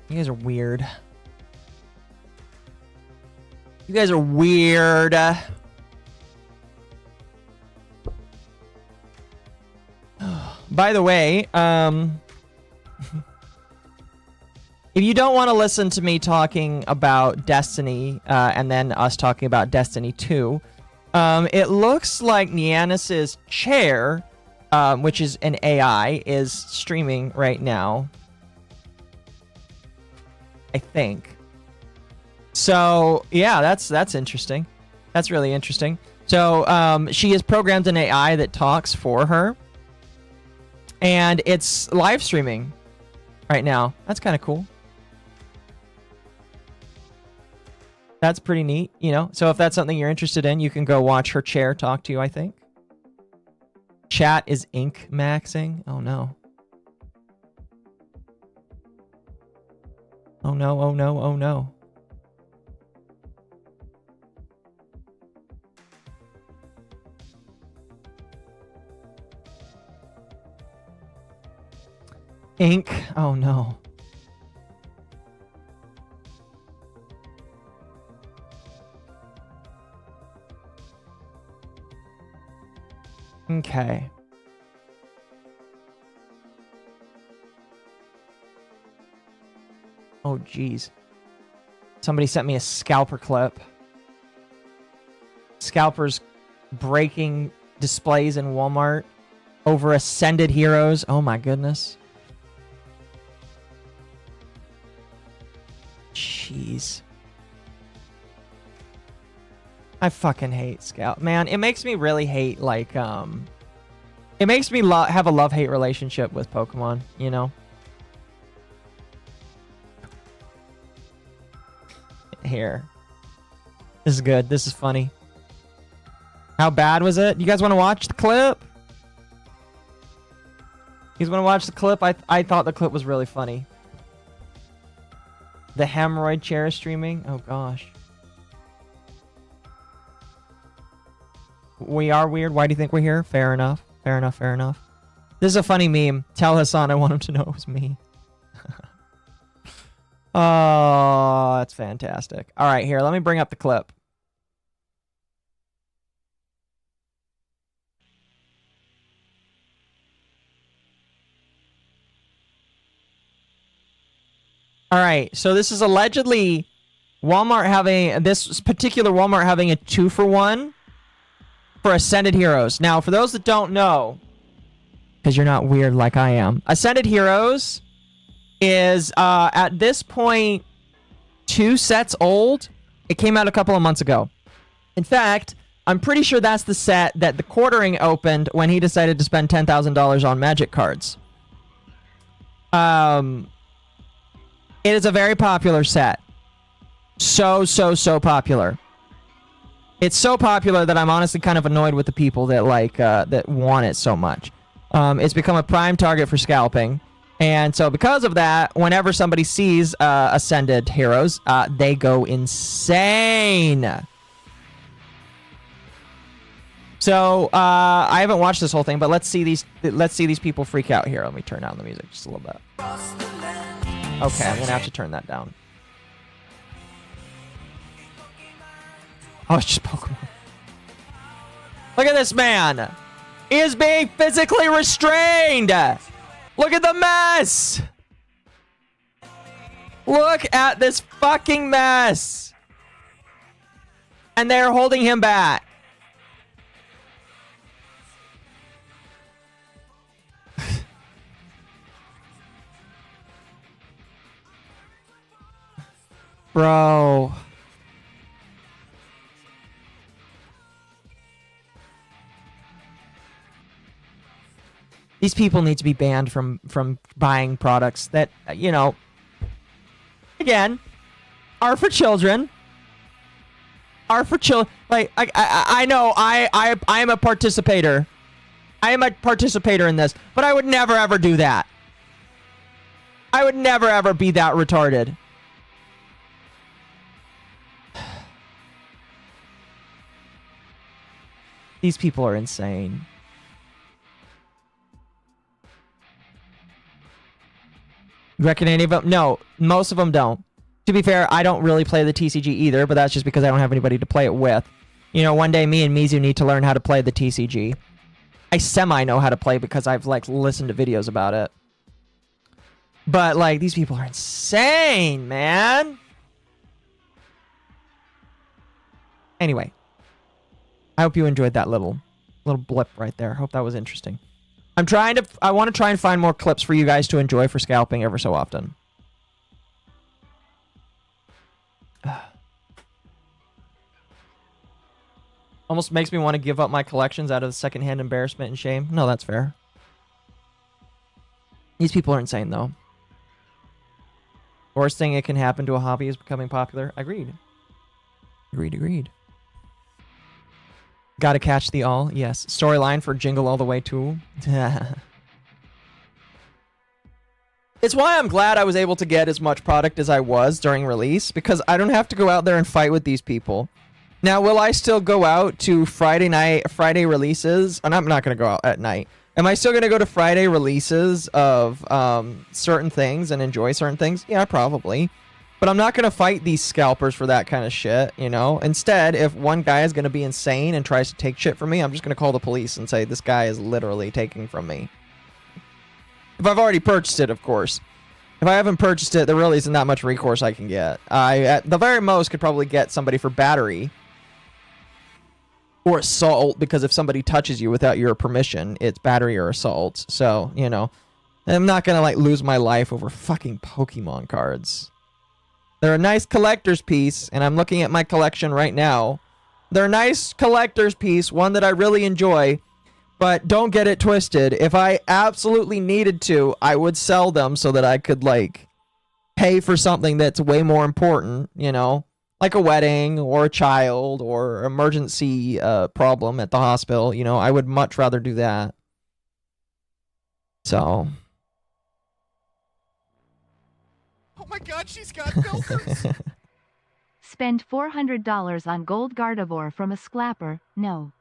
You guys are weird. You guys are weird. By the way, If you don't want to listen to me talking about Destiny and then us talking about Destiny 2, it looks like Niannis's chair, which is an AI, is streaming right now. I think. So yeah, that's interesting. That's really interesting. So she has programmed an AI that talks for her, and it's live streaming right now. That's kind of cool. That's pretty neat, you know? So if that's something you're interested in, you can go watch her chair talk to you, I think. Chat is ink maxing. Oh no. Oh no, oh no, oh no. Ink. Oh no. Okay. Oh geez. Somebody sent me a scalper clip. Scalpers breaking displays in Walmart over Ascended Heroes. Oh my goodness. Jeez. I fucking hate Scalp. Man, it makes me really hate, like, it makes me have a love-hate relationship with Pokemon, you know? Here. This is good. This is funny. How bad was it? You guys want to watch the clip? You guys want to watch the clip? I thought the clip was really funny. The hemorrhoid chair streaming? Oh, gosh. We are weird. Why do you think we're here? Fair enough. Fair enough. Fair enough. This is a funny meme. Tell Hassan I want him to know it was me. Oh, that's fantastic. All right, here. Let me bring up the clip. All right, so this is allegedly Walmart having, this particular Walmart having a 2-for-1 for Ascended Heroes. Now, for those that don't know, because you're not weird like I am, Ascended Heroes is, at this point, 2 sets old. It came out a couple of months ago. In fact, I'm pretty sure that's the set that the quartering opened when he decided to spend $10,000 on Magic cards. It is a very popular set. So popular. It's so popular that I'm honestly kind of annoyed with the people that that want it so much. It's become a prime target for scalping. And so because of that, whenever somebody sees Ascended Heroes, they go insane. So I haven't watched this whole thing, but let's see these people freak out here. Let me turn down the music just a little bit. Okay, I'm gonna have to turn that down. Oh, it's just Pokemon. Look at this man. He is being physically restrained. Look at the mess. Look at this fucking mess. And they're holding him back. Bro. These people need to be banned from buying products that, you know, again, are for children. Are for children. Like, I know I am a participator. I am a participator in this, but I would never ever do that. I would never ever be that retarded. These people are insane. You reckon any of them? No, most of them don't. To be fair, I don't really play the TCG either, but that's just because I don't have anybody to play it with. You know, one day me and Mizu need to learn how to play the TCG. I semi know how to play because I've, like, listened to videos about it. But like, these people are insane, man. Anyway, I hope you enjoyed that little blip right there. Hope that was interesting. I want to try and find more clips for you guys to enjoy for scalping ever so often. Almost makes me want to give up my collections out of secondhand embarrassment and shame. No, that's fair. These people are insane, though. Worst thing that can happen to a hobby is becoming popular. Agreed. Agreed. Gotta catch the all. Yes. Storyline for Jingle All the Way 2. It's why I'm glad I was able to get as much product as I was during release, because I don't have to go out there and fight with these people. Now, will I still go out to Friday releases? And I'm not going to go out at night. Am I still going to go to Friday releases of certain things and enjoy certain things? Yeah, probably. But I'm not going to fight these scalpers for that kind of shit, you know? Instead, if one guy is going to be insane and tries to take shit from me, I'm just going to call the police and say, this guy is literally taking from me. If I've already purchased it, of course. If I haven't purchased it, there really isn't that much recourse I can get. I, at the very most, could probably get somebody for battery. Or assault, because if somebody touches you without your permission, it's battery or assault. So, you know, I'm not going to, like, lose my life over fucking Pokemon cards. They're a nice collector's piece, and I'm looking at my collection right now. They're a nice collector's piece, one that I really enjoy, but don't get it twisted. If I absolutely needed to, I would sell them so that I could, like, pay for something that's way more important, you know? Like a wedding, or a child, or emergency problem at the hospital, you know? I would much rather do that. So... Oh my god, she's got filters! Spend $400 on gold Gardevoir from a scalper, no.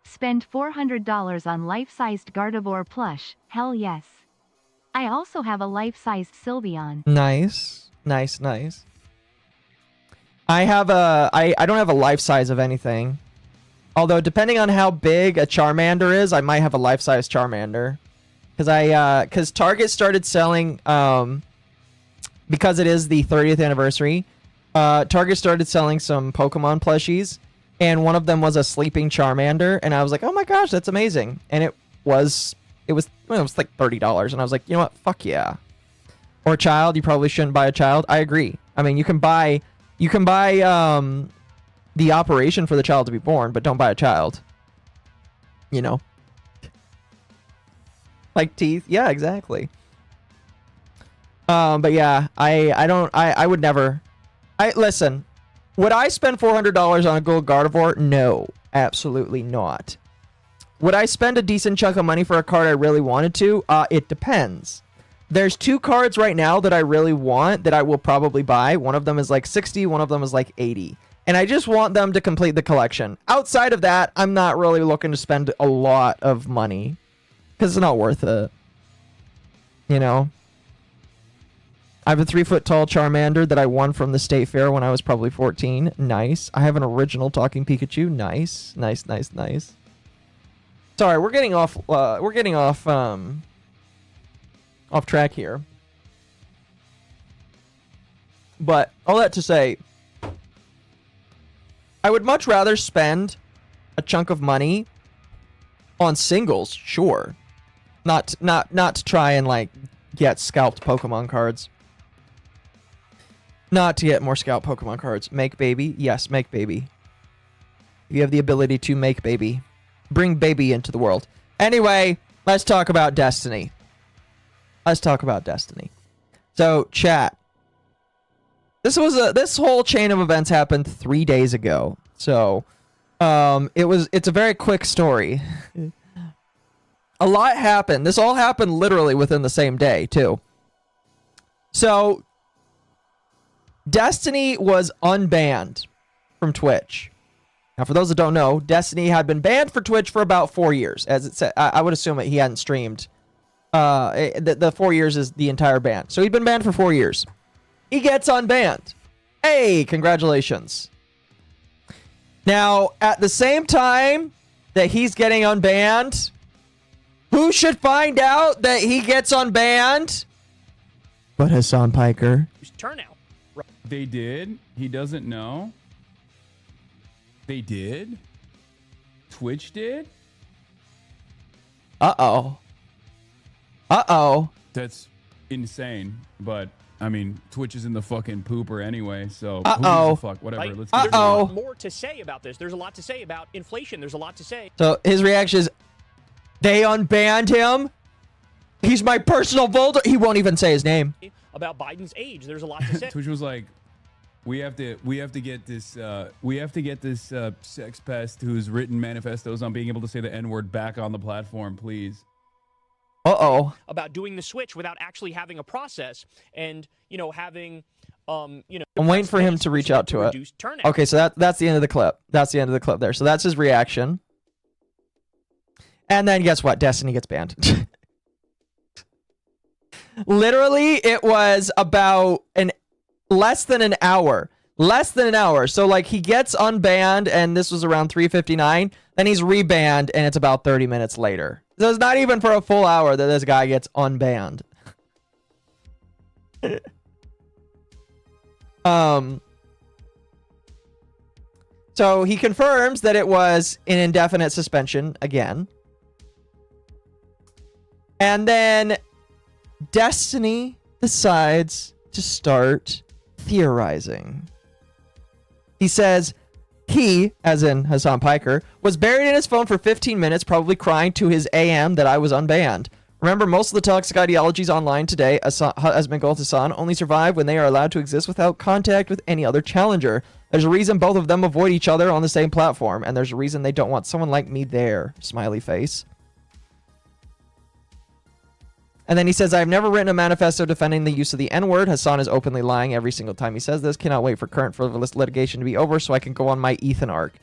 Spend $400 on life-sized Gardevoir plush, hell yes. I also have a life-sized Sylveon. Nice. I don't have a life size of anything. Although, depending on how big a Charmander is, I might have a life-size Charmander. Because Target started selling, because it is the 30th anniversary, Target started selling some Pokemon plushies, and one of them was a sleeping Charmander, and I was like, oh my gosh, that's amazing. And it was like $30, and I was like, you know what, fuck yeah. Or a child, you probably shouldn't buy a child. I agree. I mean, you can buy the operation for the child to be born, but don't buy a child. You know? Like teeth. Yeah, exactly. But yeah, I would never. Listen, would I spend $400 on a gold Gardevoir? No, absolutely not. Would I spend a decent chunk of money for a card I really wanted to? It depends. There's two cards right now that I really want that I will probably buy. One of them is like 60, one of them is like 80. And I just want them to complete the collection. Outside of that, I'm not really looking to spend a lot of money. Because it's not worth it. You know? I have a 3-foot-tall Charmander that I won from the State Fair when I was probably 14. Nice. I have an original Talking Pikachu. Nice. Nice. Sorry, we're getting off track here. But all that to say, I would much rather spend a chunk of money on singles, sure. Not to try and like get scalped Pokemon cards. Not to get more scalped Pokemon cards. Make baby? Yes, make baby. You have the ability to make baby. Bring baby into the world. Anyway, let's talk about Destiny. So, chat. This whole chain of events happened 3 days ago. So, it's a very quick story. A lot happened. This all happened literally within the same day, too. So, Destiny was unbanned from Twitch. Now, for those that don't know, Destiny had been banned for Twitch for about 4 years. As it said, I would assume that he hadn't streamed. The 4 years is the entire ban. So he'd been banned for 4 years. He gets unbanned. Hey, congratulations. Now, at the same time that he's getting unbanned, who should find out that he gets unbanned? but Hassan Piker. Turnout. They did. He doesn't know. They did. Twitch did. Uh-oh. Uh-oh. That's insane. But I mean, Twitch is in the fucking pooper anyway, so Uh-oh. who gives a fuck? Whatever. Like, Let's there's get a it. lot more to say about this. There's a lot to say about inflation. There's a lot to say. So his reaction is, they unbanned him? He's my personal bulldog. He won't even say his name. About Biden's age. There's a lot to say. Twitch was like, we have to get this sex pest who's written manifestos on being able to say the N-word back on the platform, please. Uh-oh. About doing the switch without actually having a process and, you know, having, I'm waiting for him to reach out to it. Okay, so that's the end of the clip. That's the end of the clip there. So that's his reaction. And then guess what? Destiny gets banned. Literally, it was about less than an hour. Less than an hour. So, like, he gets unbanned, and this was around 3:59. Then he's rebanned, and it's about 30 minutes later. So it's not even for a full hour that this guy gets unbanned. So he confirms that it was an indefinite suspension again. And then Destiny decides to start theorizing. He says he, as in Hassan Piker, was buried in his phone for 15 minutes, probably crying to his AM that I was unbanned. Remember, most of the toxic ideologies online today, Hassan Hassan, only survive when they are allowed to exist without contact with any other challenger. There's a reason both of them avoid each other on the same platform, and there's a reason they don't want someone like me there. Smiley face. And then he says, I've never written a manifesto defending the use of the N-word. Hassan is openly lying every single time he says this. Cannot wait for current frivolous litigation to be over so I can go on my Ethan arc.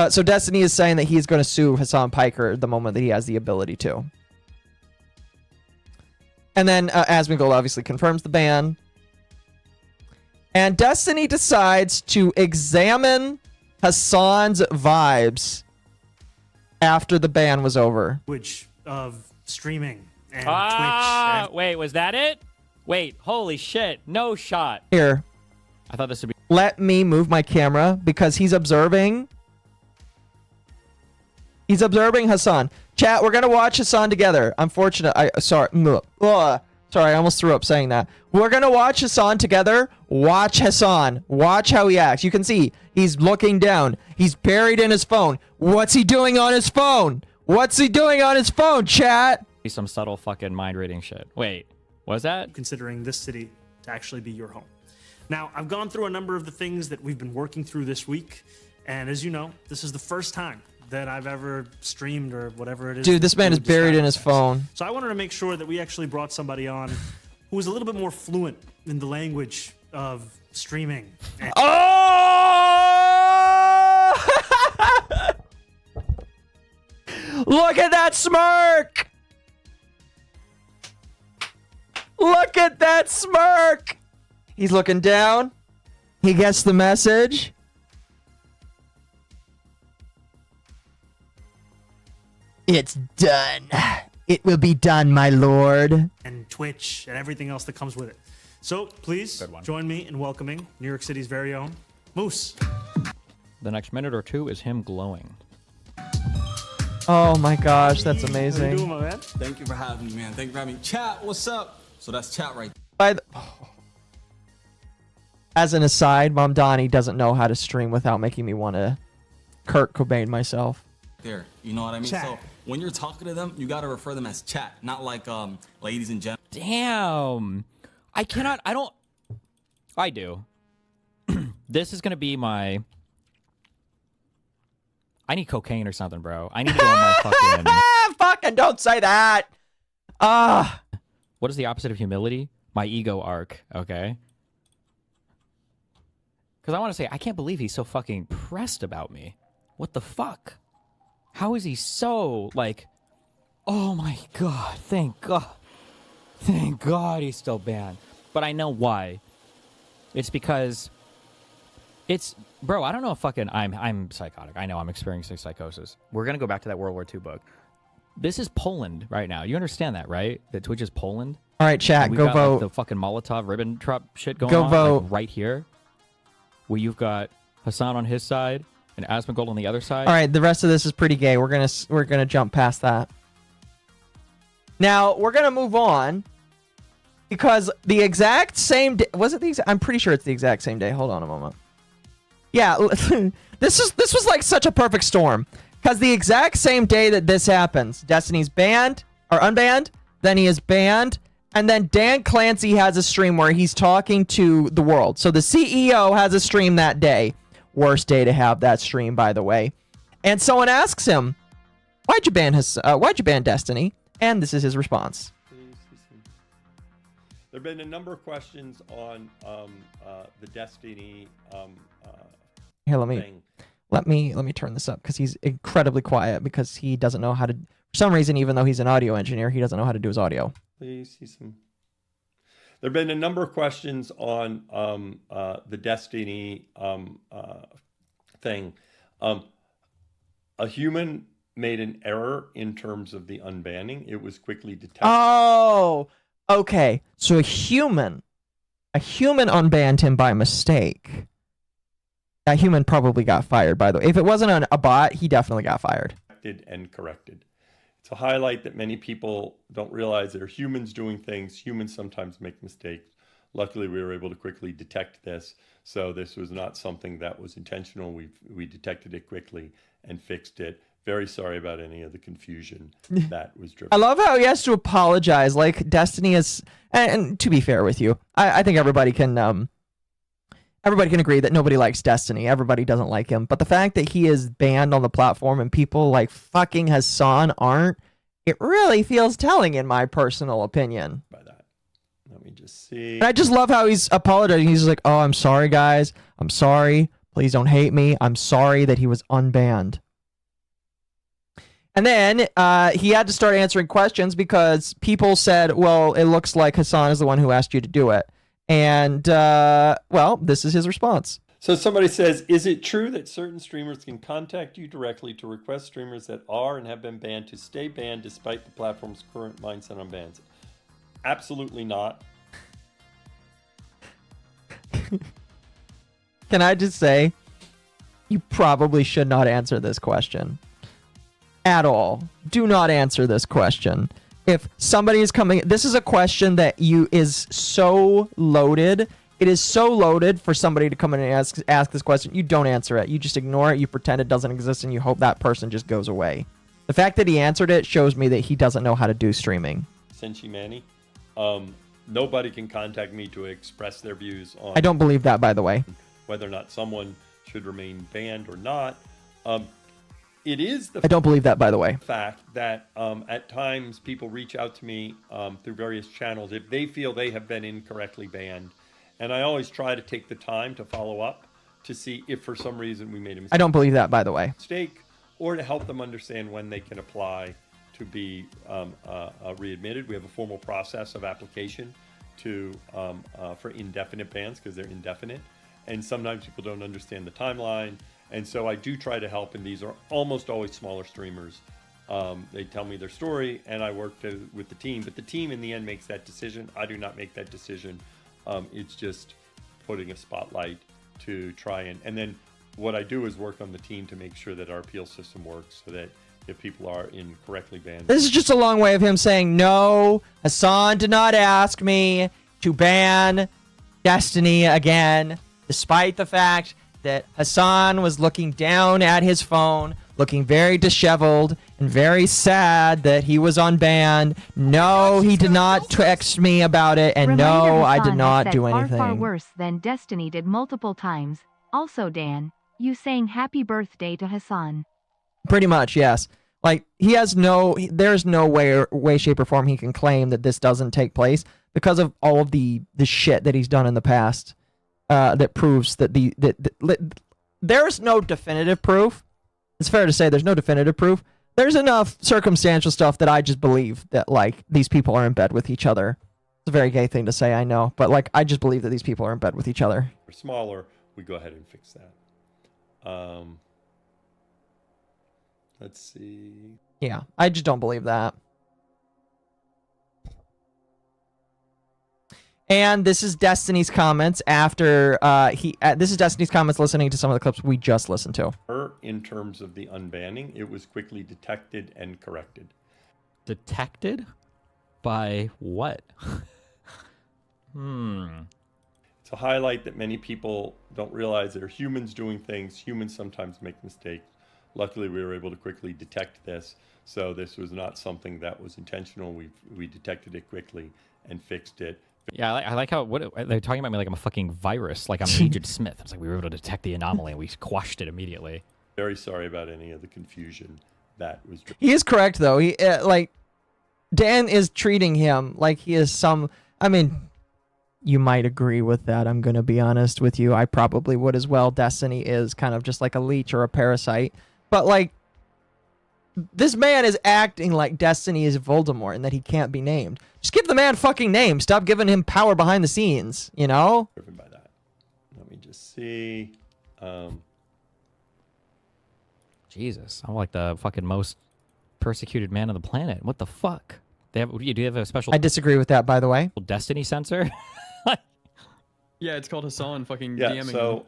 So Destiny is saying that he is going to sue Hassan Piker the moment that he has the ability to. And then Asmongold obviously confirms the ban. And Destiny decides to examine Hassan's vibes after the ban was over. Which of streaming and Twitch. And Wait, was that it? Wait, holy shit. No shot. Here. I thought this would be... Let me move my camera because he's observing. He's observing Hassan. Chat, we're going to watch Hassan together. Unfortunately, sorry, I almost threw up saying that. We're going to watch Hassan together. Watch Hassan. Watch how he acts. You can see he's looking down. He's buried in his phone. What's he doing on his phone? What's he doing on his phone, chat? Some subtle fucking mind reading shit. Wait, was that? Considering this city to actually be your home. Now, I've gone through a number of the things that we've been working through this week. And as you know, this is the first time that I've ever streamed or whatever it is. Dude, this man is buried in his phone. So I wanted to make sure that we actually brought somebody on who was a little bit more fluent in the language of streaming. Oh! Look at that smirk! Look at that smirk! He's looking down. He gets the message. It's done. It will be done, my lord. And Twitch and everything else that comes with it. So please join me in welcoming New York City's very own Moose. The next minute or two is him glowing. Oh my gosh, that's How you amazing. doing, my man? Thank you for having me, man. Thank you for having me. Chat, what's up? So that's chat right As an aside, MommaOcco doesn't know how to stream without making me want to Kurt Cobain myself. there. You know what I mean? Chat. So when you're talking to them, you got to refer them as chat, not like ladies and gentlemen. Damn. I don't. I do. This is going to be my... I need cocaine or something, bro. I need to go on my fucking... Fucking don't say that. What is the opposite of humility? My ego arc, okay? Because I want to say, I can't believe he's so fucking pressed about me. What the fuck? How is he so, like... Oh my god, thank god. Thank god he's still banned. But I know why. It's because... It's... Bro, I don't know if fucking... I'm psychotic. I know I'm experiencing psychosis. We're gonna go back to that World War II book. This is Poland right now. You understand that, right? That Twitch is Poland? All right, chat, We go got, vote. Like, the fucking Molotov ribbon drop shit going Go on. vote. Like, right here. Where you've got Hassan on his side and Asmongold on the other side. All right, the rest of this is pretty gay. We're gonna jump past that. Now we're gonna move on because the exact same day was it the exact? I'm pretty sure it's the exact same day. Hold on a moment. Yeah, this was like such a perfect storm because the exact same day that this happens, Destiny's banned or unbanned, then he is banned, and then Dan Clancy has a stream where he's talking to the world. So the CEO has a stream that day. Worst day to have that stream, by the way. And someone asks him, "Why'd you ban Destiny?" And this is his response. There have been a number of questions on the Destiny Here, thing. let me turn this up because he's incredibly quiet because he doesn't know how to. For some reason, even though he's an audio engineer, he doesn't know how to do his audio. Please see some. There have been a number of questions on the Destiny thing. A human made an error in terms of the unbanning. It was quickly detected. Oh, okay. So a human unbanned him by mistake. That human probably got fired, by the way. If it wasn't a bot, he definitely got fired. And corrected. It's a highlight that many people don't realize. They're humans doing things. Humans sometimes make mistakes. Luckily, we were able to quickly detect this. So this was not something that was intentional. We detected it quickly and fixed it. Very sorry about any of the confusion that was driven. I love how he has to apologize. Like Destiny is, and to be fair with you, I think everybody can agree that nobody likes Destiny. Everybody doesn't like him. But the fact that he is banned on the platform and people like fucking Hassan aren't, it really feels telling in my personal opinion. By that. Let me just see. And I just love how he's apologizing. He's like, "Oh, I'm sorry, guys. I'm sorry. Please don't hate me. I'm sorry that he was unbanned." And then he had to start answering questions because people said, "Well, it looks like Hassan is the one who asked you to do it." And, well, this is his response. So somebody says, is it true that certain streamers can contact you directly to request streamers that are and have been banned to stay banned despite the platform's current mindset on bans? Absolutely not. Can I just say, you probably should not answer this question. At all. Do not answer this question. If somebody is coming, this is a question that is so loaded. It is so loaded for somebody to come in and ask this question. You don't answer it. You just ignore it. You pretend it doesn't exist, and you hope that person just goes away. The fact that he answered it shows me that he doesn't know how to do streaming. Senshi Manny, nobody can contact me to express their views on. I don't believe that, by the way. Whether or not someone should remain banned or not. It is the I don't believe that, by the way. fact that at times people reach out to me through various channels if they feel they have been incorrectly banned. And I always try to take the time to follow up to see if for some reason we made a mistake. I don't believe that, by the way. Or to help them understand when they can apply to be readmitted. We have a formal process of application for indefinite bans because they're indefinite. And sometimes people don't understand the timeline. And so I do try to help, and these are almost always smaller streamers. They tell me their story, and I work with the team. But the team, in the end, makes that decision. I do not make that decision. It's just putting a spotlight to try and then what I do is work on the team to make sure that our appeal system works so that if people are incorrectly banned. This is just a long way of him saying, no, Hassan did not ask me to ban Destiny again, despite the fact that Hassan was looking down at his phone, looking very disheveled and very sad that he was unbanned. No, he did not text me about it, and no, I did not do anything. Far worse than Destiny did multiple times. Also, Dan, you saying happy birthday to Hassan. Pretty much, yes. Like, there's no way, shape, or form he can claim that this doesn't take place because of all of the shit that he's done in the past. That proves that there's no definitive proof. It's fair to say there's no definitive proof. There's enough circumstantial stuff that I just believe that, like, these people are in bed with each other. It's a very gay thing to say, I know, but, like, I just believe that these people are in bed with each other. Or smaller, we go ahead and fix that. Let's see. Yeah, I just don't believe that. And this is Destiny's comments after this is Destiny's comments listening to some of the clips we just listened to. In terms of the unbanning, it was quickly detected and corrected. Detected? By what? It's a highlight that many people don't realize they're humans doing things. Humans sometimes make mistakes. Luckily, we were able to quickly detect this. So this was not something that was intentional. We detected it quickly and fixed it. Yeah, I like how they're talking about me like I'm a fucking virus, like I'm Agent Smith. It's like we were able to detect the anomaly and we quashed it immediately. Very sorry about any of the confusion that was. He is correct though. He like Dan is treating him like he is some. I mean, you might agree with that. I'm gonna be honest with you. I probably would as well. Destiny is kind of just like a leech or a parasite, but like this man is acting like Destiny is Voldemort and that he can't be named. Just give the man fucking name. Stop giving him power behind the scenes, you know? Driven by that. Let me just see. Jesus, I'm like the fucking most persecuted man on the planet. What the fuck? Do you have a special? I disagree with that, by the way. Destiny sensor? Yeah, it's called Hassan fucking Yeah, DMing so him.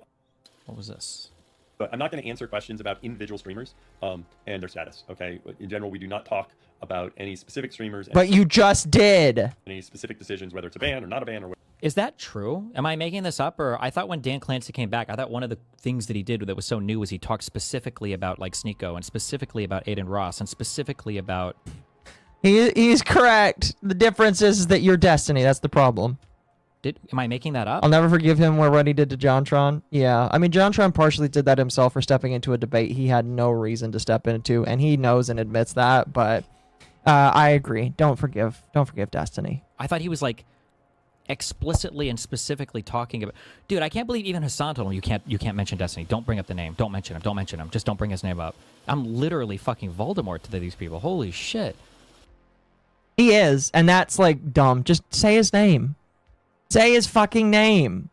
What was this? But I'm not going to answer questions about individual streamers and their status, okay? In general, we do not talk about any specific streamers. But you just did. Any specific decisions, whether it's a ban or not a ban or what. Is that true? Am I making this up? Or I thought when Dan Clancy came back, I thought one of the things that he did that was so new was he talked specifically about like Sneeko and specifically about Aiden Ross and specifically about... He's correct. The difference is that you're Destiny. That's the problem. Am I making that up? I'll never forgive him for what he did to JonTron. Yeah, I mean, JonTron partially did that himself for stepping into a debate he had no reason to step into, and he knows and admits that. But I agree. Don't forgive Destiny. I thought he was like explicitly and specifically talking about. Dude, I can't believe even Hassan told him you can't mention Destiny. Don't bring up the name. Don't mention him. Don't mention him. Just don't bring his name up. I'm literally fucking Voldemort to these people. Holy shit. He is, and that's like dumb. Just say his name. Say his fucking name.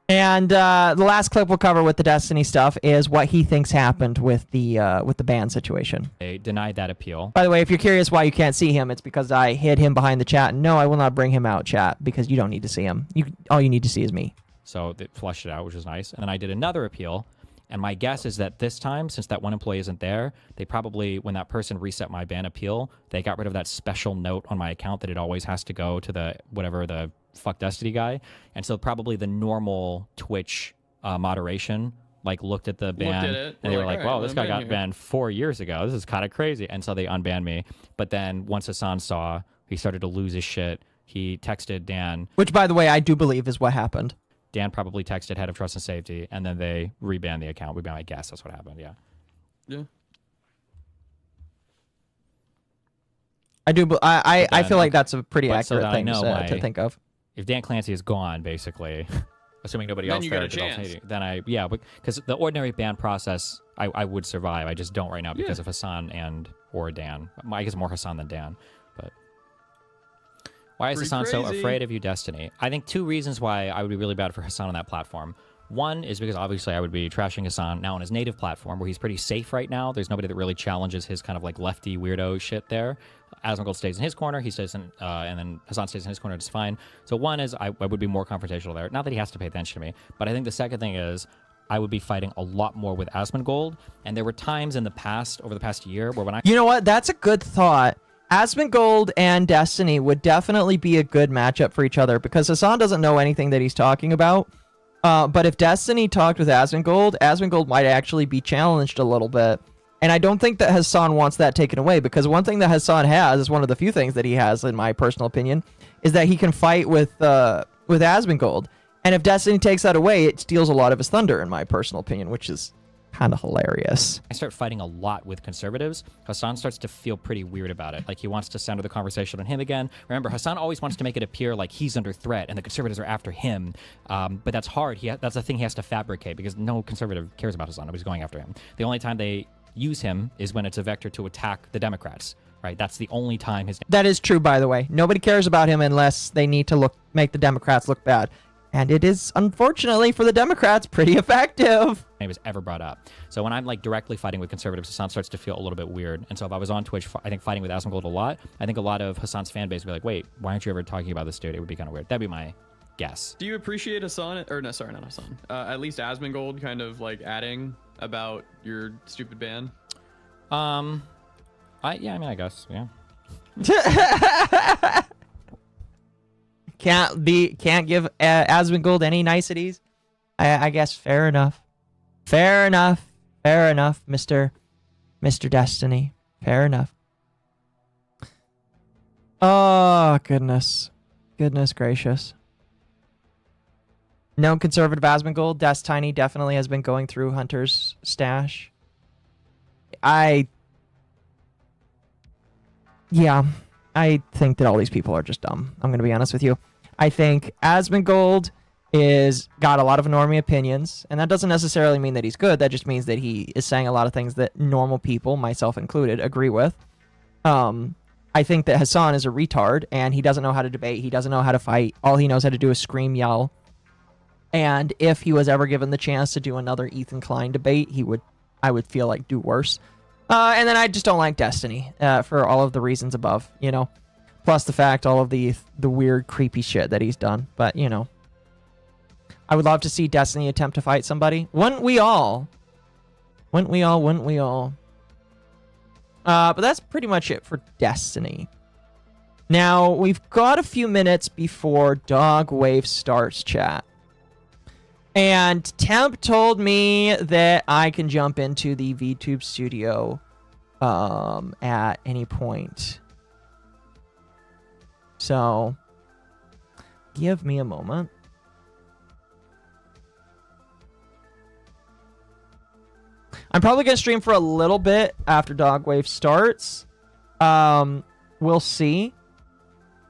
And the last clip we'll cover with the Destiny stuff is what he thinks happened with the ban situation. They denied that appeal. By the way, if you're curious why you can't see him, it's because I hid him behind the chat. No, I will not bring him out, chat, because you don't need to see him. All you need to see is me. So they flushed it out, which was nice. And then I did another appeal. And my guess is that this time, since that one employee isn't there, they probably, when that person reset my ban appeal, they got rid of that special note on my account that it always has to go to the whatever the fuck Destiny guy. And so probably the normal Twitch moderation like looked at the ban and they were like, wow, this guy got banned 4 years ago. This is kind of crazy. And so they unbanned me. But then once Hassan saw, he started to lose his shit. He texted Dan. Which, by the way, I do believe is what happened. Dan probably texted head of trust and safety, and then they rebanned the account. I guess that's what happened. Yeah. Yeah. I do. I feel like that's a pretty accurate thing to think of. If Dan Clancy is gone, basically, assuming nobody then else you there got a develops chance. hating, then because the ordinary ban process, I would survive. I just don't right now because of Hassan or Dan. I guess more Hassan than Dan, but. Why is Hassan so afraid of you, Destiny? I think two reasons why I would be really bad for Hassan on that platform. One is because obviously I would be trashing Hassan now on his native platform where he's pretty safe right now. There's nobody that really challenges his kind of like lefty weirdo shit there. Asmongold stays in his corner, he stays in, and then Hassan stays in his corner, it's fine. So one is I would be more confrontational there. Not that he has to pay attention to me, but I think the second thing is I would be fighting a lot more with Asmongold. And there were times in the past, over the past year, where when I... You know what? That's a good thought. Asmongold and Destiny would definitely be a good matchup for each other because Hassan doesn't know anything that he's talking about. But if Destiny talked with Asmongold, Asmongold might actually be challenged a little bit. And I don't think that Hassan wants that taken away because one thing that Hassan has is one of the few things that he has, in my personal opinion, is that he can fight with Asmongold. And if Destiny takes that away, it steals a lot of his thunder, in my personal opinion, which is kind of hilarious. I start fighting a lot with conservatives. Hassan starts to feel pretty weird about it. Like he wants to center the conversation on him again. Remember, Hassan always wants to make it appear like he's under threat and the conservatives are after him. But that's hard. That's a thing he has to fabricate because no conservative cares about Hassan. Nobody's going after him. The only time they use him is when it's a vector to attack the Democrats. Right? That's the only time his... That is true, by the way. Nobody cares about him unless they need to make the Democrats look bad. And it is, unfortunately, for the Democrats, pretty effective. name is ever brought up. So when I'm like directly fighting with conservatives, Hassan starts to feel a little bit weird. And so if I was on Twitch, I think fighting with Asmongold a lot, I think a lot of Hassan's fan base would be like, wait, why aren't you ever talking about this dude? It would be kind of weird. That'd be my guess. Do you appreciate Hassan, or no, sorry, not Hassan, at least Asmongold kind of like adding about your stupid ban? Yeah, I mean, I guess, yeah. Can't give Asmongold any niceties. I guess fair enough. Fair enough, Mr. Destiny. Fair enough. Oh, goodness gracious. No conservative Asmongold. Des Tiny definitely has been going through Hunter's stash. Yeah, I think that all these people are just dumb. I'm going to be honest with you. I think Asmongold is got a lot of normie opinions, and that doesn't necessarily mean that he's good. That just means that he is saying a lot of things that normal people, myself included, agree with. I think that Hassan is a retard, and he doesn't know how to debate. He doesn't know how to fight. All he knows how to do is scream, yell. And if he was ever given the chance to do another Ethan Klein debate, I would feel like, do worse. And then I just don't like Destiny for all of the reasons above, you know. Plus the fact all of the weird, creepy shit that he's done. But, you know. I would love to see Destiny attempt to fight somebody. Wouldn't we all? Wouldn't we all? But that's pretty much it for Destiny. Now, we've got a few minutes before Dog Wave starts, chat. And Temp told me that I can jump into the VTube studio at any point. So, give me a moment. I'm probably going to stream for a little bit after Dog Wave starts. We'll see.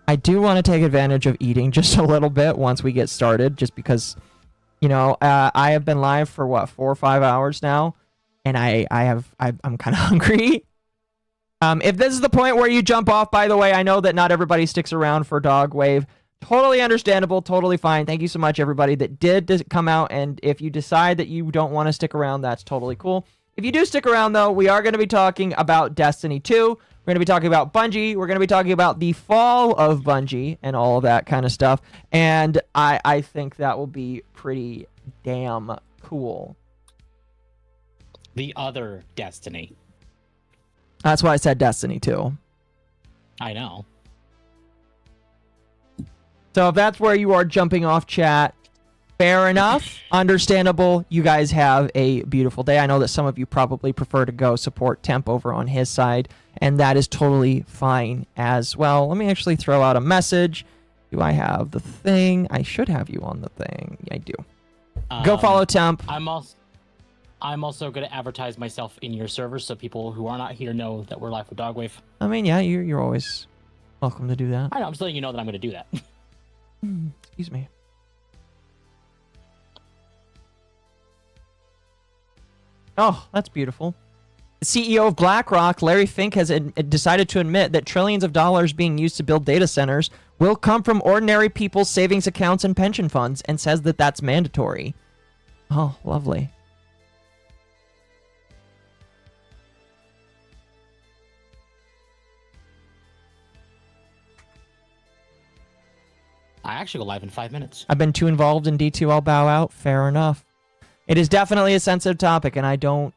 I do want to take advantage of eating just a little bit once we get started, just because, you know, I have been live for what, 4 or 5 hours now, and I'm kind of hungry. If this is the point where you jump off, by the way, I know that not everybody sticks around for Dog Wave. Totally understandable, totally fine. Thank you so much, everybody that did come out, and if you decide that you don't want to stick around, that's totally cool. If you do stick around, though, we are going to be talking about Destiny 2. We're going to be talking about Bungie. We're going to be talking about the fall of Bungie and all of that kind of stuff, and I think that will be pretty damn cool. The other Destiny. That's why I said Destiny 2. I know. So if that's where you are jumping off, chat, fair enough, understandable. You guys have a beautiful day. I know that some of you probably prefer to go support Temp over on his side, and that is totally fine as well. Let me actually throw out a message. Do I have the thing? I should have you on the thing. I do. Go follow Temp. I'm also going to advertise myself in your server so people who are not here know that we're live with Dogwave. I mean, yeah, you're always welcome to do that. I know, I'm just letting you know that I'm going to do that. Excuse me. Oh, that's beautiful. The CEO of BlackRock, Larry Fink, has decided to admit that trillions of dollars being used to build data centers will come from ordinary people's savings accounts and pension funds, and says that that's mandatory. Oh, lovely. I actually go live in 5 minutes. I've been too involved in D2. I'll bow out. Fair enough. It is definitely a sensitive topic, and I don't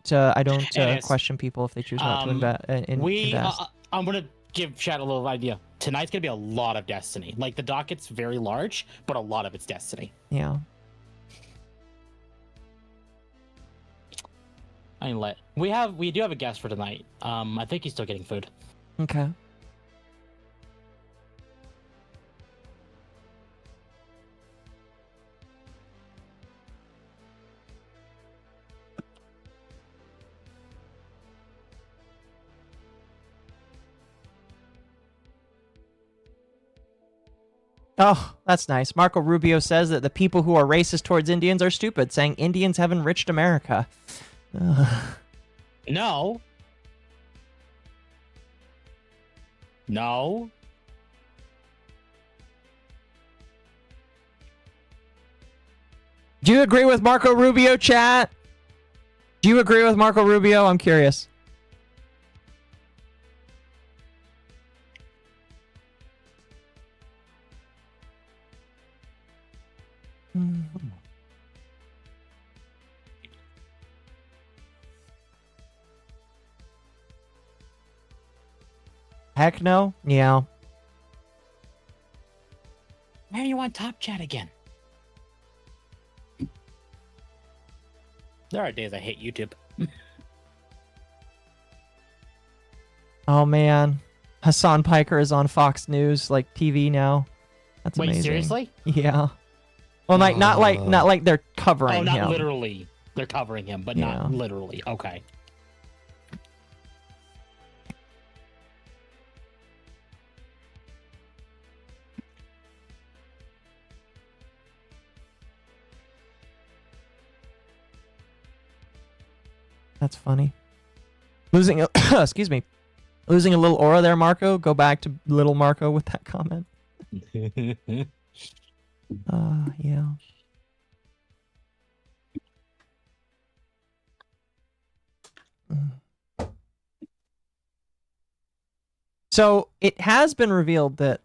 question people if they choose not to invest. I'm gonna give Chad a little idea. Tonight's gonna be a lot of Destiny. Like, the docket's very large, but a lot of it's Destiny. Yeah. I mean, we do have a guest for tonight. I think he's still getting food. Okay. Oh, that's nice. Marco Rubio says that the people who are racist towards Indians are stupid, saying Indians have enriched America. No. No. Do you agree with Marco Rubio, chat? Do you agree with Marco Rubio? I'm curious. Heck no. Yeah. Why are you on top chat again? There are days I hate YouTube. Oh man, Hassan Piker is on Fox News, like TV now. That's Wait, amazing. seriously? Yeah. Well, like not like they're covering Oh, not him. literally. They're covering him, but not Yeah. literally. Okay. That's funny. Losing a excuse me. Losing a little aura there, Marco. Go back to little Marco with that comment. Yeah. So it has been revealed that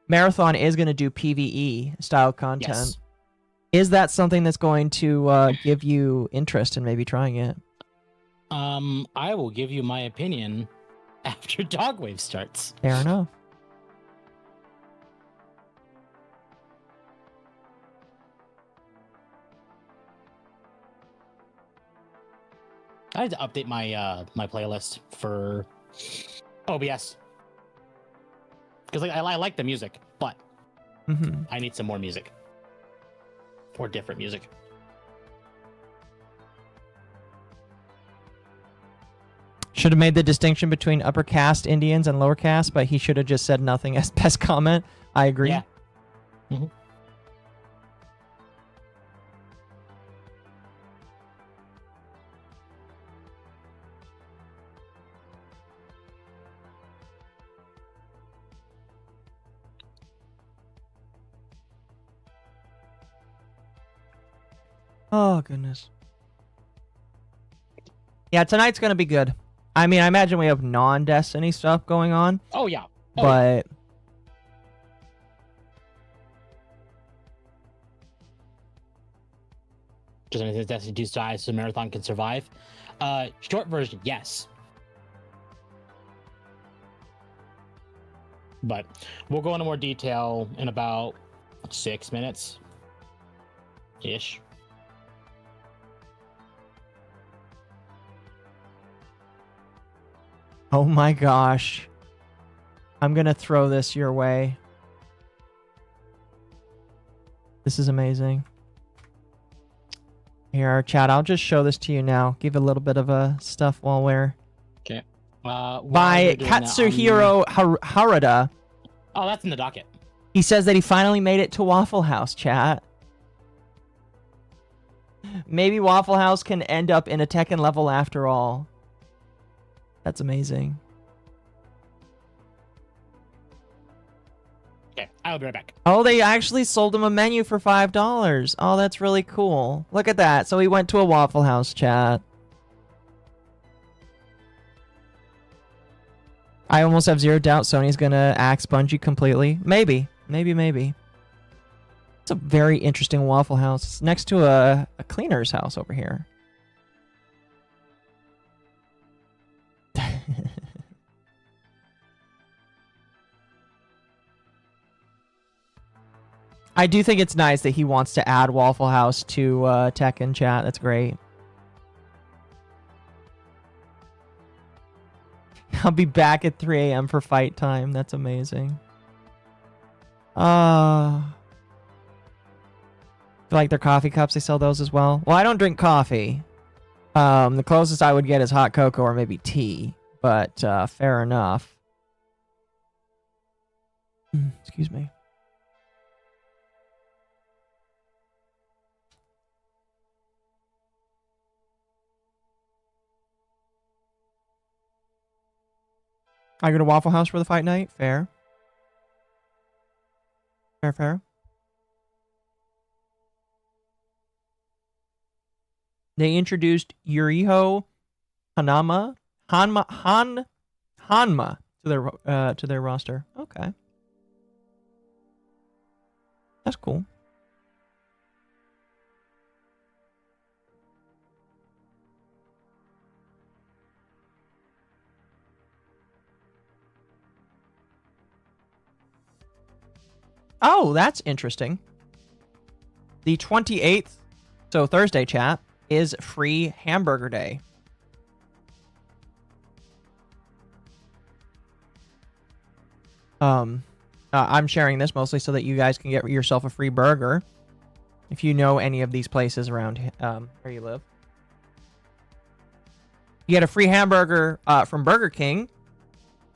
Marathon is going to do PvE style content. Yes. Is that something that's going to give you interest in maybe trying it? I will give you my opinion after Dogwave starts. Fair enough. I had to update my my playlist for OBS because like I like the music, but I need some more music or different music. Should have made the distinction between upper caste Indians and lower caste, but he should have just said nothing as best comment. I agree. Yeah. Oh, goodness. Yeah, tonight's going to be good. I mean, I imagine we have non-Destiny stuff going on. Oh, yeah. But... Does anything Destiny 2 dies so Marathon can survive? Short version, yes. But we'll go into more detail in about 6 minutes ish. Oh my gosh. I'm going to throw this your way. This is amazing. Here, chat, I'll just show this to you now. Give a little bit of a stuff while we're... Okay. By Katsuhiro Harada. Oh, that's in the docket. He says that he finally made it to Waffle House, chat. Maybe Waffle House can end up in a Tekken level after all. That's amazing. Okay, I'll be right back. Oh, they actually sold him a menu for $5. Oh, that's really cool. Look at that. So he went to a Waffle House, chat. I almost have zero doubt Sony's gonna axe Bungie completely. Maybe. Maybe. It's a very interesting Waffle House. It's next to a cleaner's house over here. I do think it's nice that he wants to add Waffle House to Tekken, chat. That's great. I'll be back at 3 a.m. for fight time. That's amazing. I feel like their coffee cups, they sell those as well. Well, I don't drink coffee. The closest I would get is hot cocoa or maybe tea. But fair enough. Excuse me. I go to Waffle House for the fight night. Fair. Fair. They introduced Yuriho Hanma to their roster. Okay. That's cool. Oh, that's interesting. The 28th, so Thursday, chat, is free hamburger day. I'm sharing this mostly so that you guys can get yourself a free burger if you know any of these places around where you live. You get a free hamburger from Burger King,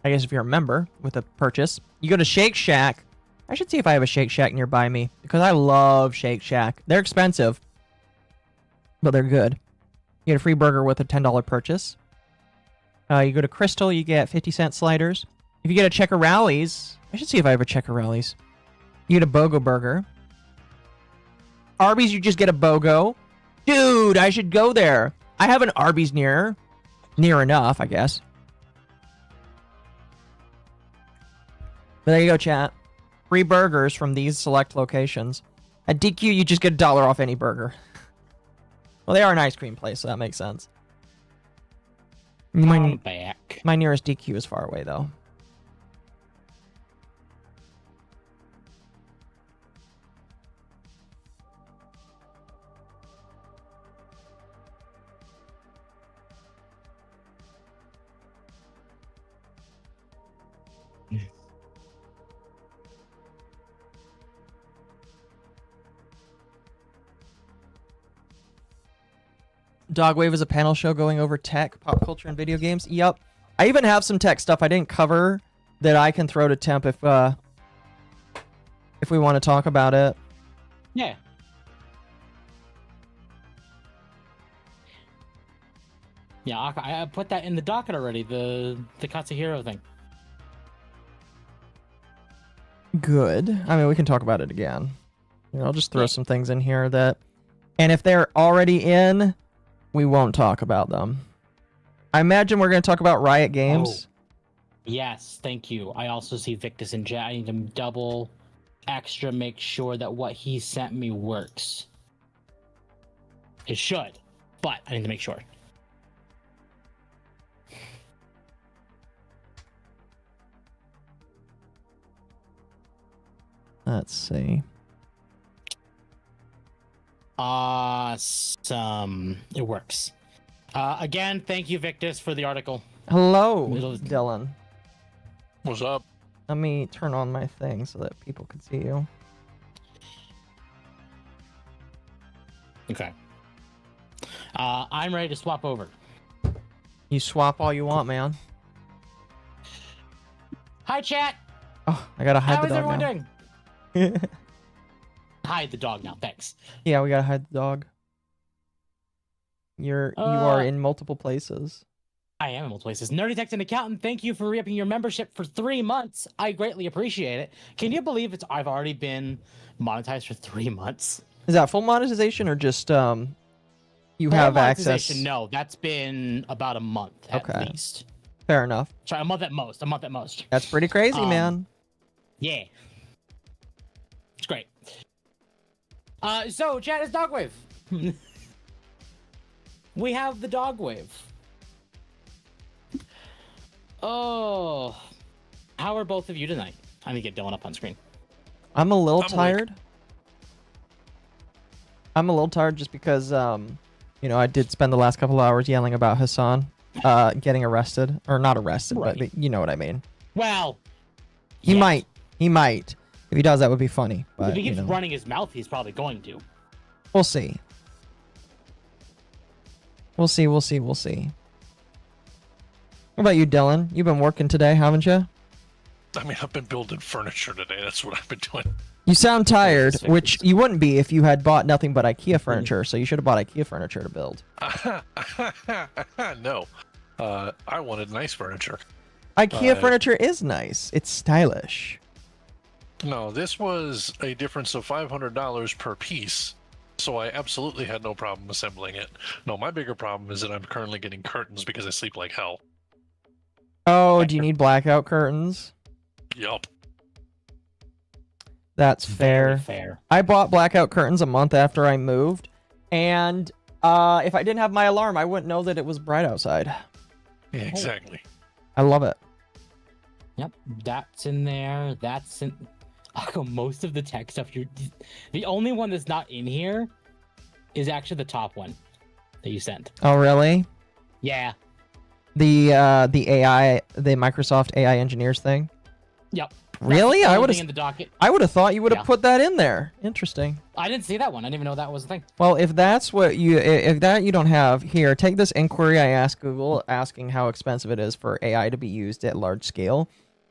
I guess if you're a member with a purchase. You go to Shake Shack. I should see if I have a Shake Shack nearby me because I love Shake Shack. They're expensive, but they're good. You get a free burger with a $10 purchase. You go to Crystal, you get 50-cent sliders. If you get a Checker Rallies, I should see if I have a Checker Rallies. You get a BOGO burger. Arby's, you just get a BOGO. Dude, I should go there. I have an Arby's near enough, I guess. But there you go, chat. Free burgers from these select locations. At DQ, you just get $1 off any burger. Well, they are an ice cream place, so that makes sense. I'm back. My nearest DQ is far away, though. Dogwave is a panel show going over tech, pop culture, and video games. Yep. I even have some tech stuff I didn't cover that I can throw to Temp if we want to talk about it. Yeah. Yeah, I put that in the docket already, the Katsuhiro thing. Good. I mean, we can talk about it again. You know, I'll just throw some things in here that... And if they're already in... we won't talk about them. I imagine we're going to talk about Riot Games. Oh. Yes, thank you. I also see Victus in chat. I need to double extra make sure that what he sent me works. It should, but I need to make sure. Let's see. Awesome. It works. Again, thank you, Victus, for the article. Hello, Dylan. What's up? Let me turn on my thing so that people can see you. Okay. I'm ready to swap over. You swap all you want, man. Hi, chat. Oh, I gotta hide How the is dog everyone now. doing? Hide the dog now, thanks. Yeah, we gotta hide the dog. You are in multiple places. I am in multiple places. Nerdy Tech and Accountant, thank you for re-upping your membership for 3 months. I greatly appreciate it. Can you believe I've already been monetized for 3 months? Is that full monetization or just you Full have monetization, access? No, that's been about a month at least. Fair enough. Sorry, a month at most. That's pretty crazy, man. Yeah. It's great. So, chat is Dogwave. We have the Dogwave. Oh. How are both of you tonight? I need to get Dylan up on screen. I'm a little tired. I'm a little tired just because, you know, I did spend the last couple hours yelling about Hassan getting arrested. Or not arrested, but you know what I mean. Well, He might. If he does, that would be funny. But, if he keeps you know, running his mouth, he's probably going to. we'll see. We'll see. What about you, Dylan? You've been working today, haven't you? I mean, I've been building furniture today. That's what I've been doing. You sound tired, which you wouldn't be if you had bought nothing but IKEA furniture, so you should have bought IKEA furniture to build. No. I wanted nice furniture. IKEA furniture is nice. It's stylish. No, this was a difference of $500 per piece. So I absolutely had no problem assembling it. No, my bigger problem is that I'm currently getting curtains because I sleep like hell. Oh, do you need blackout curtains? Yup. That's fair. fair. I bought blackout curtains a month after I moved, and if I didn't have my alarm, I wouldn't know that it was bright outside. Yeah, exactly. I love it. Yep, that's in there. That's in. Most of the tech stuff. The only one that's not in here is actually the top one that you sent. Oh, really? Yeah. The AI, the Microsoft AI engineers thing. Yep. Really? I would in have. the docket. I would have thought you would have Yeah. put that in there. Interesting. I didn't see that one. I didn't even know that was a thing. Well, if that's what if that you don't have here, take this inquiry I asked Google, asking how expensive it is for AI to be used at large scale,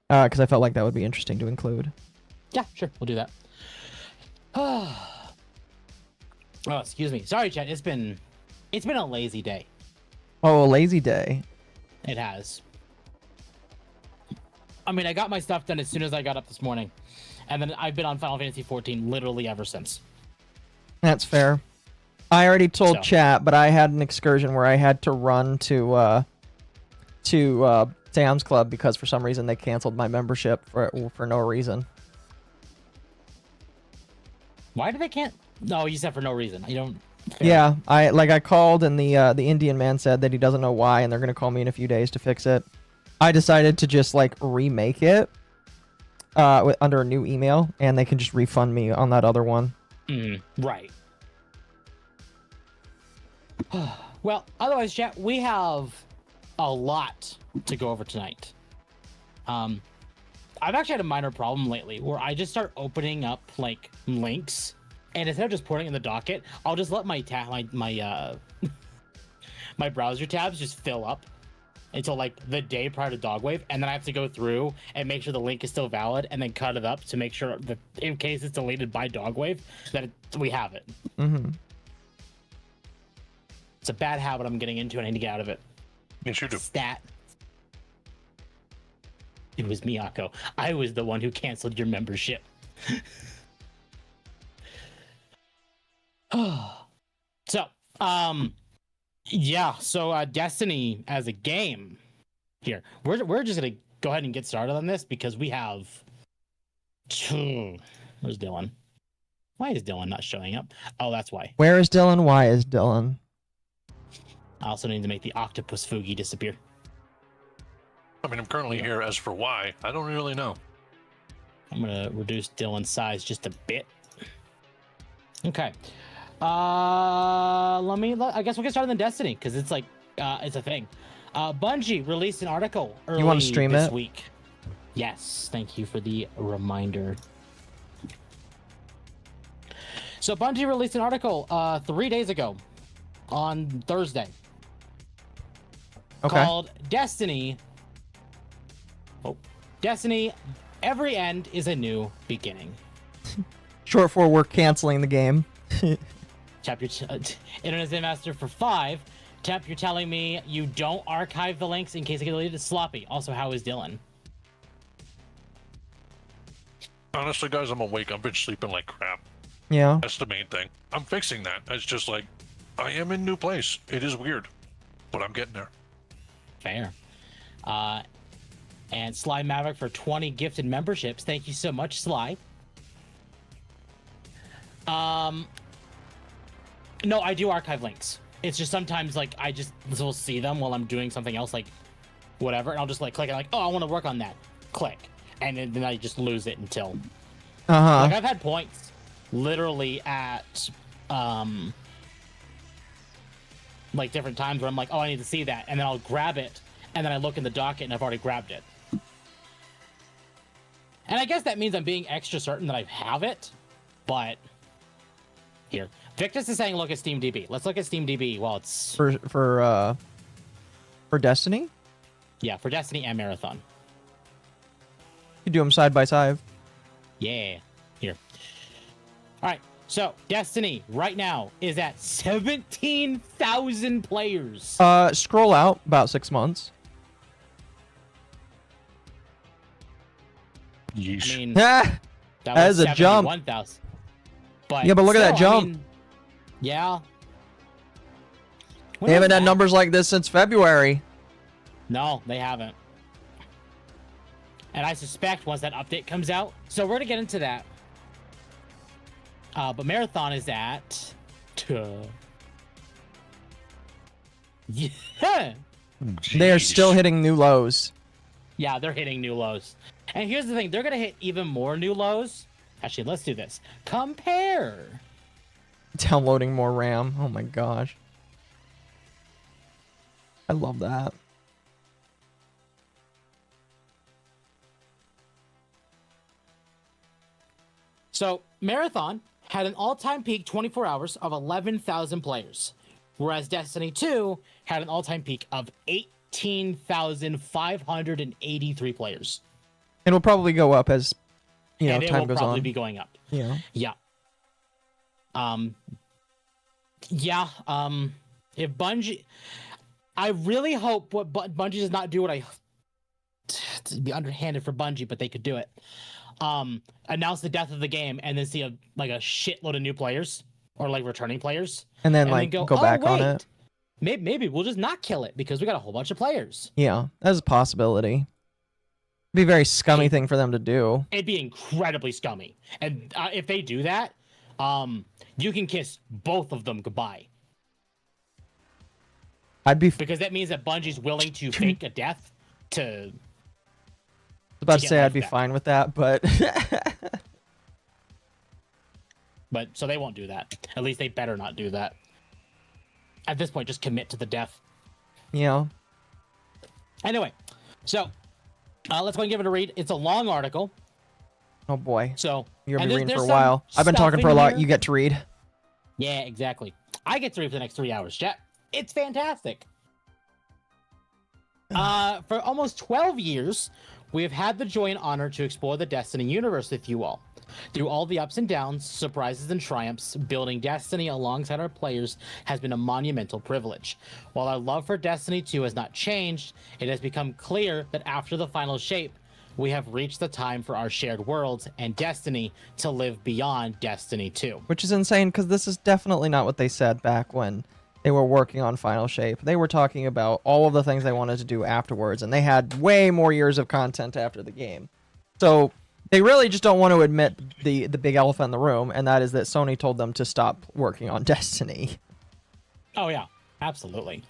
because I felt like that would be interesting to include. Yeah, sure. We'll do that. Oh, excuse me. Sorry, chat. It's been a lazy day. Oh, a lazy day. It has. I mean, I got my stuff done as soon as I got up this morning, and then I've been on Final Fantasy 14 literally ever since. That's fair. I already told So. chat, but I had an excursion where I had to run to Sam's Club because for some reason they canceled my membership for no reason. Why do they can't? No, you said for no reason. I don't. Yeah, I called and the Indian man said that he doesn't know why and they're gonna call me in a few days to fix it. I decided to just like remake it under a new email and they can just refund me on that other one. Right. Well, otherwise, chat, we have a lot to go over tonight. I've actually had a minor problem lately where I just start opening up like links, and instead of just putting it in the docket, I'll just let my my browser tabs just fill up until like the day prior to Dogwave, and then I have to go through and make sure the link is still valid, and then cut it up to make sure that in case it's deleted by Dogwave, that we have it. Mm-hmm. It's a bad habit I'm getting into, and I need to get out of it. Yes, you do. Stat. It was MommaOcco. I was the one who canceled your membership. So, yeah. So, Destiny as a game. Here, we're just gonna go ahead and get started on this because we have. Where's Dylan? Why is Dylan not showing up? Oh, that's why. Where is Dylan? Why is Dylan? I also need to make the octopus Foogie disappear. I mean, I'm currently here. As for why, I don't really know. I'm gonna reduce Dylan's size just a bit. Okay. I guess we'll get started on Destiny because it's like it's a thing. Bungie released an article early You want to stream this it? week. Yes, thank you for the reminder. So Bungie released an article 3 days ago on Thursday called Destiny. Destiny, every end is a new beginning. Short for we're canceling the game. Internet Zen Master for 5. Temp, you're telling me you don't archive the links in case I get deleted? Sloppy. Also, how is Dylan? Honestly, guys, I'm awake. I've been sleeping like crap. Yeah. That's the main thing. I'm fixing that. It's just like, I am in a new place. It is weird, but I'm getting there. Fair. And Sly Maverick for 20 gifted memberships. Thank you so much, Sly. No, I do archive links. It's just sometimes like I just will see them while I'm doing something else, like whatever, and I'll just like click and like, oh, I want to work on that. Click, and then I just lose it until. Like I've had points, literally at like different times where I'm like, oh, I need to see that, and then I'll grab it, and then I look in the docket and I've already grabbed it. And I guess that means I'm being extra certain that I have it, but here. Victus is saying look at SteamDB. Let's look at SteamDB while it's... For Destiny? Yeah, for Destiny and Marathon. You do them side by side. Yeah. Here. All right. So, Destiny right now is at 17,000 players. Scroll out about 6 months. Yeesh. I mean, that is a jump. 71,000. But yeah, but look at that still, jump. I mean, Yeah. They haven't had numbers like this since February. No, they haven't. And I suspect once that update comes out, so we're gonna get into that. But Marathon is at... Yeah. They are still hitting new lows. Yeah, they're hitting new lows. And here's the thing, they're gonna hit even more new lows. Actually, let's do this. Compare. Downloading more RAM. Oh my gosh. I love that. So, Marathon had an all-time peak 24 hours of 11,000 players, whereas Destiny 2 had an all-time peak of 18,583 players. And will probably go up as and time it will goes probably on. be going up. Yeah. Yeah. If Bungie... I really hope Bungie does not do what I... To be underhanded for Bungie, but they could do it. Announce the death of the game and then see a shitload of new players or like returning players. And then go back on it. Maybe we'll just not kill it because we got a whole bunch of players. Yeah, that's a possibility. It'd be a very scummy thing for them to do. It'd be incredibly scummy. And if they do that, you can kiss both of them goodbye. Because that means that Bungie's willing to fake a death to... I was about to say I'd be fine with that, but... But, so they won't do that. At least they better not do that. At this point, just commit to the death. Yeah. Anyway, so, let's go and give it a read. It's a long article. Oh boy. So, you're going to be reading for a while. I've been talking for a lot. You get to read. Yeah, exactly. I get to read for the next 3 hours, chat. It's fantastic. For almost 12 years, we have had the joy and honor to explore the Destiny universe with you all. Through all the ups and downs, surprises and triumphs, building Destiny alongside our players has been a monumental privilege. While our love for Destiny 2 has not changed, it has become clear that after the final shape, we have reached the time for our shared worlds and Destiny to live beyond Destiny 2. Which is insane, because this is definitely not what they said back when they were working on Final Shape. They were talking about all of the things they wanted to do afterwards, and they had way more years of content after the game. So they really just don't want to admit the big elephant in the room, and that is that Sony told them to stop working on Destiny. Oh yeah, absolutely.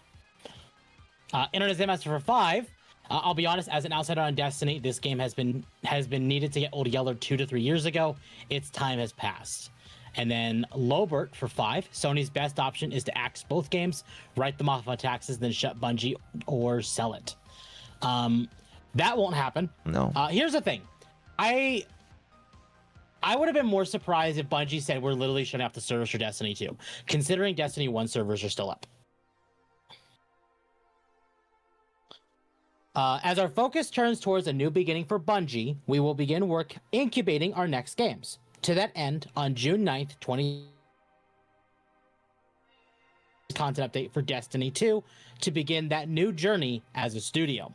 Internet Zen Master for 5. I'll be honest, as an outsider on Destiny, this game has been needed to get Old Yeller 2 to 3 years ago. Its time has passed. And then Lobert for 5. Sony's best option is to axe both games, write them off on taxes, then shut Bungie or sell it. That won't happen. No. Here's the thing. I would have been more surprised if Bungie said we're literally shutting off the servers for Destiny 2, considering Destiny 1 servers are still up. As our focus turns towards a new beginning for Bungie, we will begin work incubating our next games. To that end, on June 9th, content update for Destiny 2 to begin that new journey as a studio.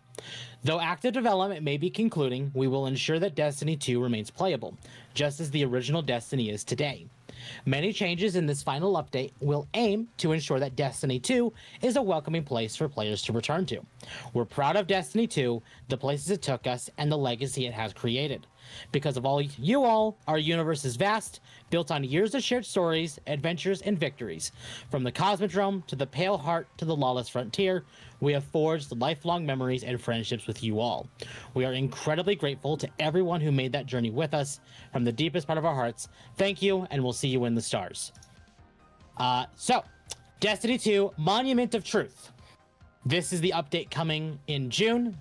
Though active development may be concluding, we will ensure that Destiny 2 remains playable, just as the original Destiny is today. Many changes in this final update will aim to ensure that Destiny 2 is a welcoming place for players to return to. We're proud of Destiny 2, the places it took us, and the legacy it has created. Because of all you all, our universe is vast, built on years of shared stories, adventures, and victories. From the Cosmodrome to the Pale Heart to the Lawless Frontier, we have forged lifelong memories and friendships with you all. We are incredibly grateful to everyone who made that journey with us. From the deepest part of our hearts, thank you, and we'll see you in the stars. So, Destiny 2, Monument of Truth. This is the update coming in June.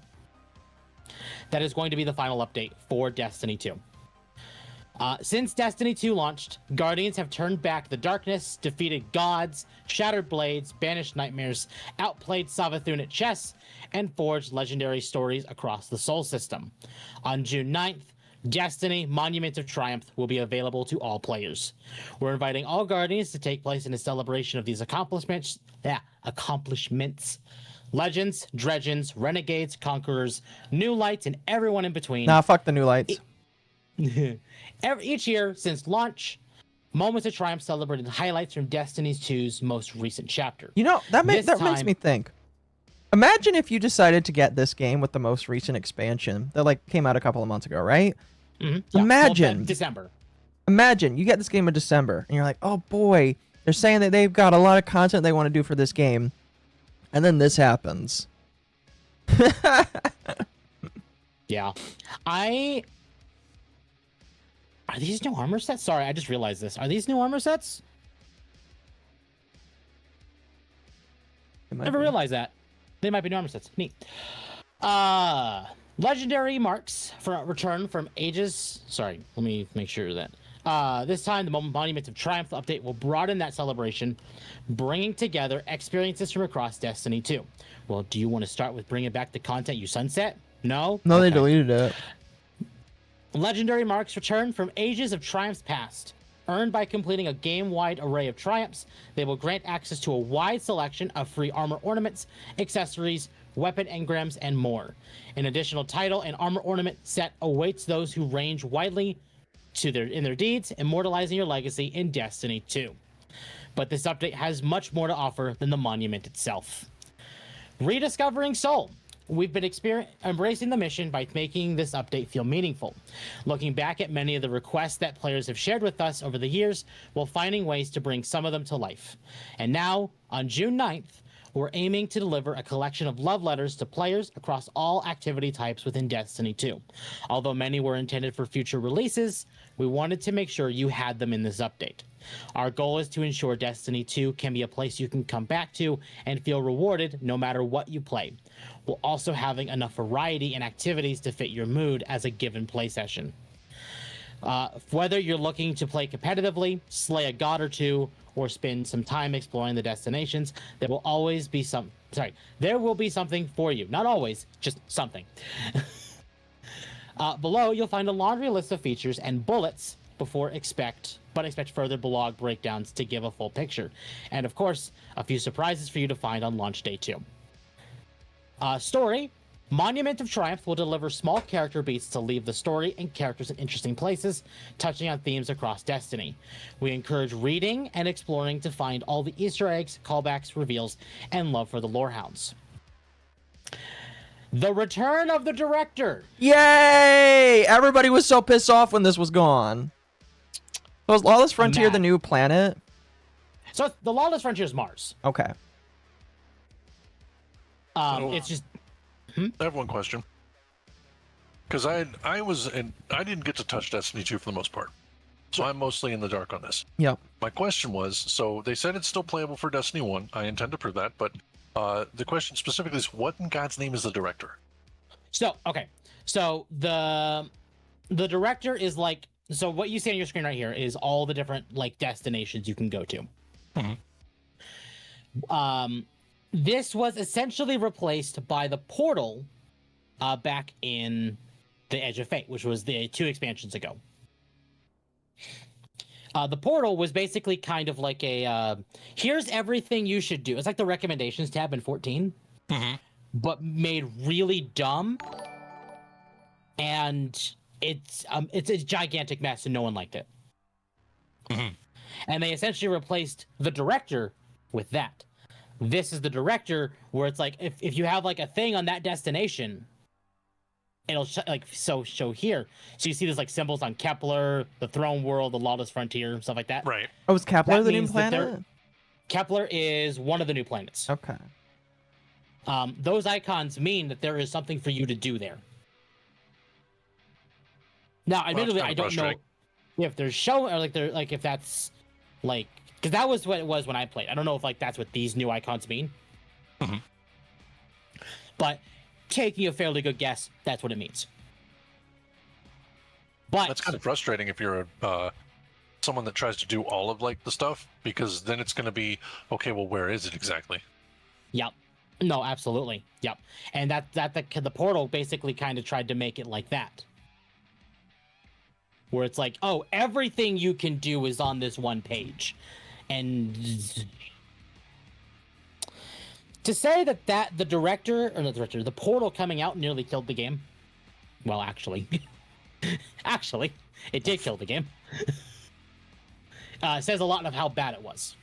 That is going to be the final update for Destiny 2. Since Destiny 2 launched, Guardians have turned back the darkness, defeated gods, shattered blades, banished nightmares, outplayed Savathun at chess, and forged legendary stories across the Sol system. On June 9th, Destiny Monument of Triumph will be available to all players. We're inviting all Guardians to take place in a celebration of these accomplishments. Legends, Dredgens, Renegades, Conquerors, New Lights, and everyone in between. Nah, fuck the New Lights. Each year since launch, Moments of Triumph celebrated highlights from Destiny 2's most recent chapter. You know, that makes This me think. Imagine if you decided to get this game with the most recent expansion that like came out a couple of months ago, right? Mm-hmm. Yeah, Imagine well, December. Imagine you get this game in December and you're like, oh boy, they're saying that they've got a lot of content they want to do for this game, and then this happens. Yeah. Are these new armor sets? Sorry, I just realized this. Are these new armor sets? Never realized that. They might be new armor sets. Neat. Legendary marks for return from ages. Sorry, let me make sure that. This time, the Monuments of Triumph update will broaden that celebration, bringing together experiences from across Destiny 2. Well, do you want to start with bringing back the content you sunset? No? No, they deleted it. Legendary marks return from ages of Triumphs past. Earned by completing a game-wide array of Triumphs, they will grant access to a wide selection of free armor ornaments, accessories, weapon engrams, and more. An additional title and armor ornament set awaits those who range widely in their deeds, immortalizing your legacy in Destiny 2. But this update has much more to offer than the monument itself. Rediscovering Soul. We've been embracing the mission by making this update feel meaningful. Looking back at many of the requests that players have shared with us over the years, while finding ways to bring some of them to life. And now, on June 9th, we're aiming to deliver a collection of love letters to players across all activity types within Destiny 2. Although many were intended for future releases, we wanted to make sure you had them in this update. Our goal is to ensure Destiny 2 can be a place you can come back to and feel rewarded no matter what you play, while also having enough variety and activities to fit your mood as a given play session. Whether you're looking to play competitively, slay a god or two, or spend some time exploring the destinations, there will be something for you. Not always, just something. Below, you'll find a laundry list of features and bullets expect further blog breakdowns to give a full picture. And of course, a few surprises for you to find on launch day 2. Story. Monument of Triumph will deliver small character beats to leave the story and characters in interesting places, touching on themes across Destiny. We encourage reading and exploring to find all the Easter eggs, callbacks, reveals, and love for the lorehounds. The return of the director. Yay! Everybody was so pissed off when this was gone. Was Lawless Frontier the new planet? So the Lawless Frontier is Mars. Okay. It's just. I have one question. Because I didn't get to touch Destiny 2 for the most part. So I'm mostly in the dark on this. Yep. My question was, so they said it's still playable for Destiny 1. I intend to prove that, but the question specifically is, what in God's name is the director? So, okay. So the director is like, so what you see on your screen right here is all the different like destinations you can go to. Mm-hmm. This was essentially replaced by the portal back in the Edge of Fate, which was the 2 expansions ago. The portal was basically kind of like a here's everything you should do. It's like the recommendations tab in 14, but made really dumb, and it's a gigantic mess, and no one liked it. And they essentially replaced the director with that. This is the director, where it's like if you have like a thing on that destination, it'll show here. So you see there's like symbols on Kepler, the Throne World, the Lawless Frontier, stuff like that. Right. Oh, is Kepler the new planet? Kepler is one of the new planets. Okay. Those icons mean that there is something for you to do there. Now, admittedly, I don't know if there's if that's like, because that was what it was when I played. I don't know if like that's what these new icons mean. But taking a fairly good guess, that's what it means. But that's kind of frustrating if you're someone that tries to do all of like the stuff, because then it's going to be okay. Well, where is it exactly? Yep. No, absolutely. Yep. And the portal basically kind of tried to make it like that, where it's like, oh, everything you can do is on this one page, and to say that the portal coming out nearly killed the game. Well, actually, it did kill the game. says a lot of how bad it was.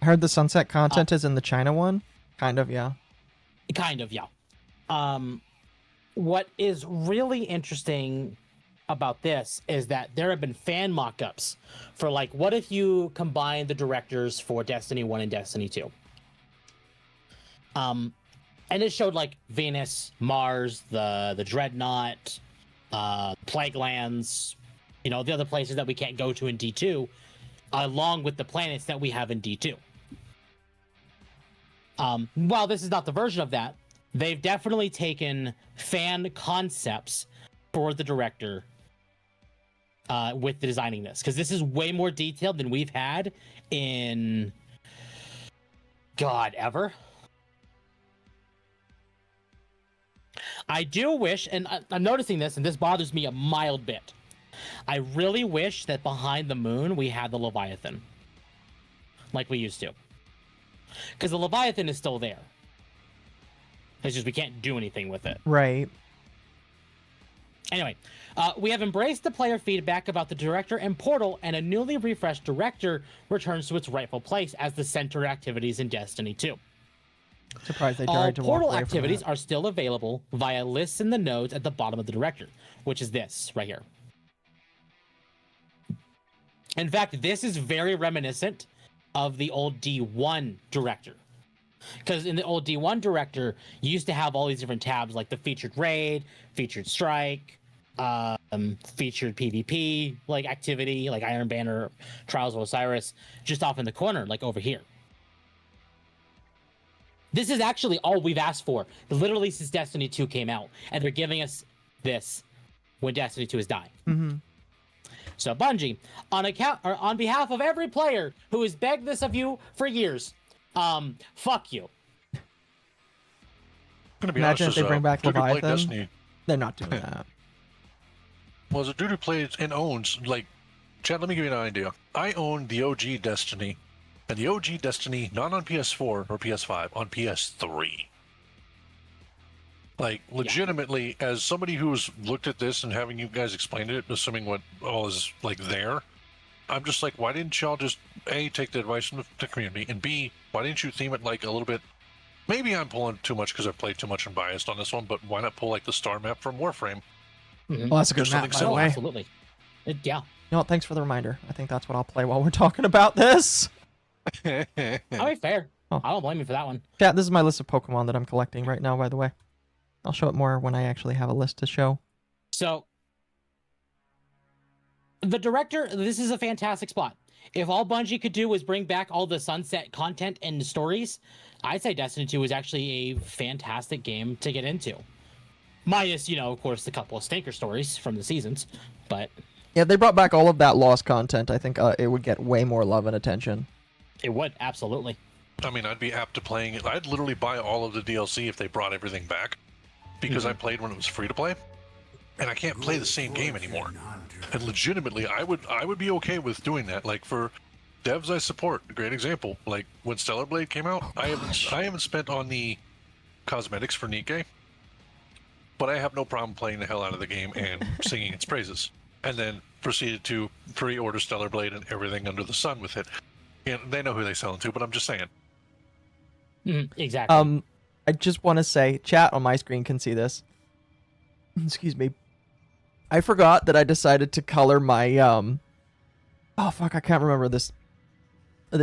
I heard the sunset content is in the China one. Kind of, yeah. Kind of, yeah. What is really interesting about this is that there have been fan mock-ups for like, what if you combine the directors for Destiny 1 and Destiny 2? And it showed like Venus, Mars, the Dreadnought, Plaguelands, you know, the other places that we can't go to in D2, along with the planets that we have in D2. While this is not the version of that, they've definitely taken fan concepts for the director with designing this, because this is way more detailed than we've had in God ever. I do wish, and I'm noticing this, and this bothers me a mild bit. I really wish that behind the moon we had the Leviathan, like we used to, because the Leviathan is still there. It's just we can't do anything with it. Right. Anyway, we have embraced the player feedback about the director and portal, and a newly refreshed director returns to its rightful place as the center activities in Destiny 2. Surprised they All tried to walk portal away activities from are still available via lists in the nodes at the bottom of the director, which is this right here. In fact, this is very reminiscent of the old D1 director. Because in the old D1 director, you used to have all these different tabs, like the featured raid, featured strike, featured PvP, like activity, like Iron Banner, Trials of Osiris, just off in the corner, like over here. This is actually all we've asked for, literally since Destiny 2 came out, and they're giving us this when Destiny 2 is dying. Mm-hmm. So Bungie, on behalf of every player who has begged this of you for years, fuck you. Imagine if they bring back dude who played Leviathan. Destiny. They're not doing that. Well, as a dude who plays and owns, like, Chad, let me give you an idea. I own the OG Destiny, and the OG Destiny, not on PS4 or PS5, on PS3. Like, legitimately, as somebody who's looked at this and having you guys explain it, assuming what all is, like, there, I'm just like, why didn't y'all just, A, take the advice from the community, and B, why didn't you theme it, like, a little bit, maybe I'm pulling too much because I've played too much and biased on this one, but why not pull, like, the star map from Warframe? Well, that's a good map, by the way. Absolutely. Yeah. You know what? Thanks for the reminder. I think that's what I'll play while we're talking about this. I mean, fair. Oh. I don't blame you for that one. Chat, this is my list of Pokemon that I'm collecting right now, by the way. I'll show it more when I actually have a list to show. So, the director, this is a fantastic spot. If all Bungie could do was bring back all the Sunset content and stories, I'd say Destiny 2 is actually a fantastic game to get into. Minus, you know, of course, the couple of stinker stories from the seasons, but... Yeah, if they brought back all of that lost content, I think it would get way more love and attention. It would, absolutely. I mean, I'd be apt to playing it. I'd literally buy all of the DLC if they brought everything back, because I played when it was free to play, and I can't play the same game anymore. And legitimately, I would be okay with doing that. Like, for devs I support, a great example, like when Stellar Blade came out, I haven't spent on the cosmetics for Nikke, but I have no problem playing the hell out of the game and singing its praises. And then proceeded to pre-order Stellar Blade and everything under the sun with it. And they know who they sell it to, but I'm just saying. Exactly. I just want to say, chat on my screen can see this. Excuse me. I forgot that I decided to color my oh fuck, I can't remember this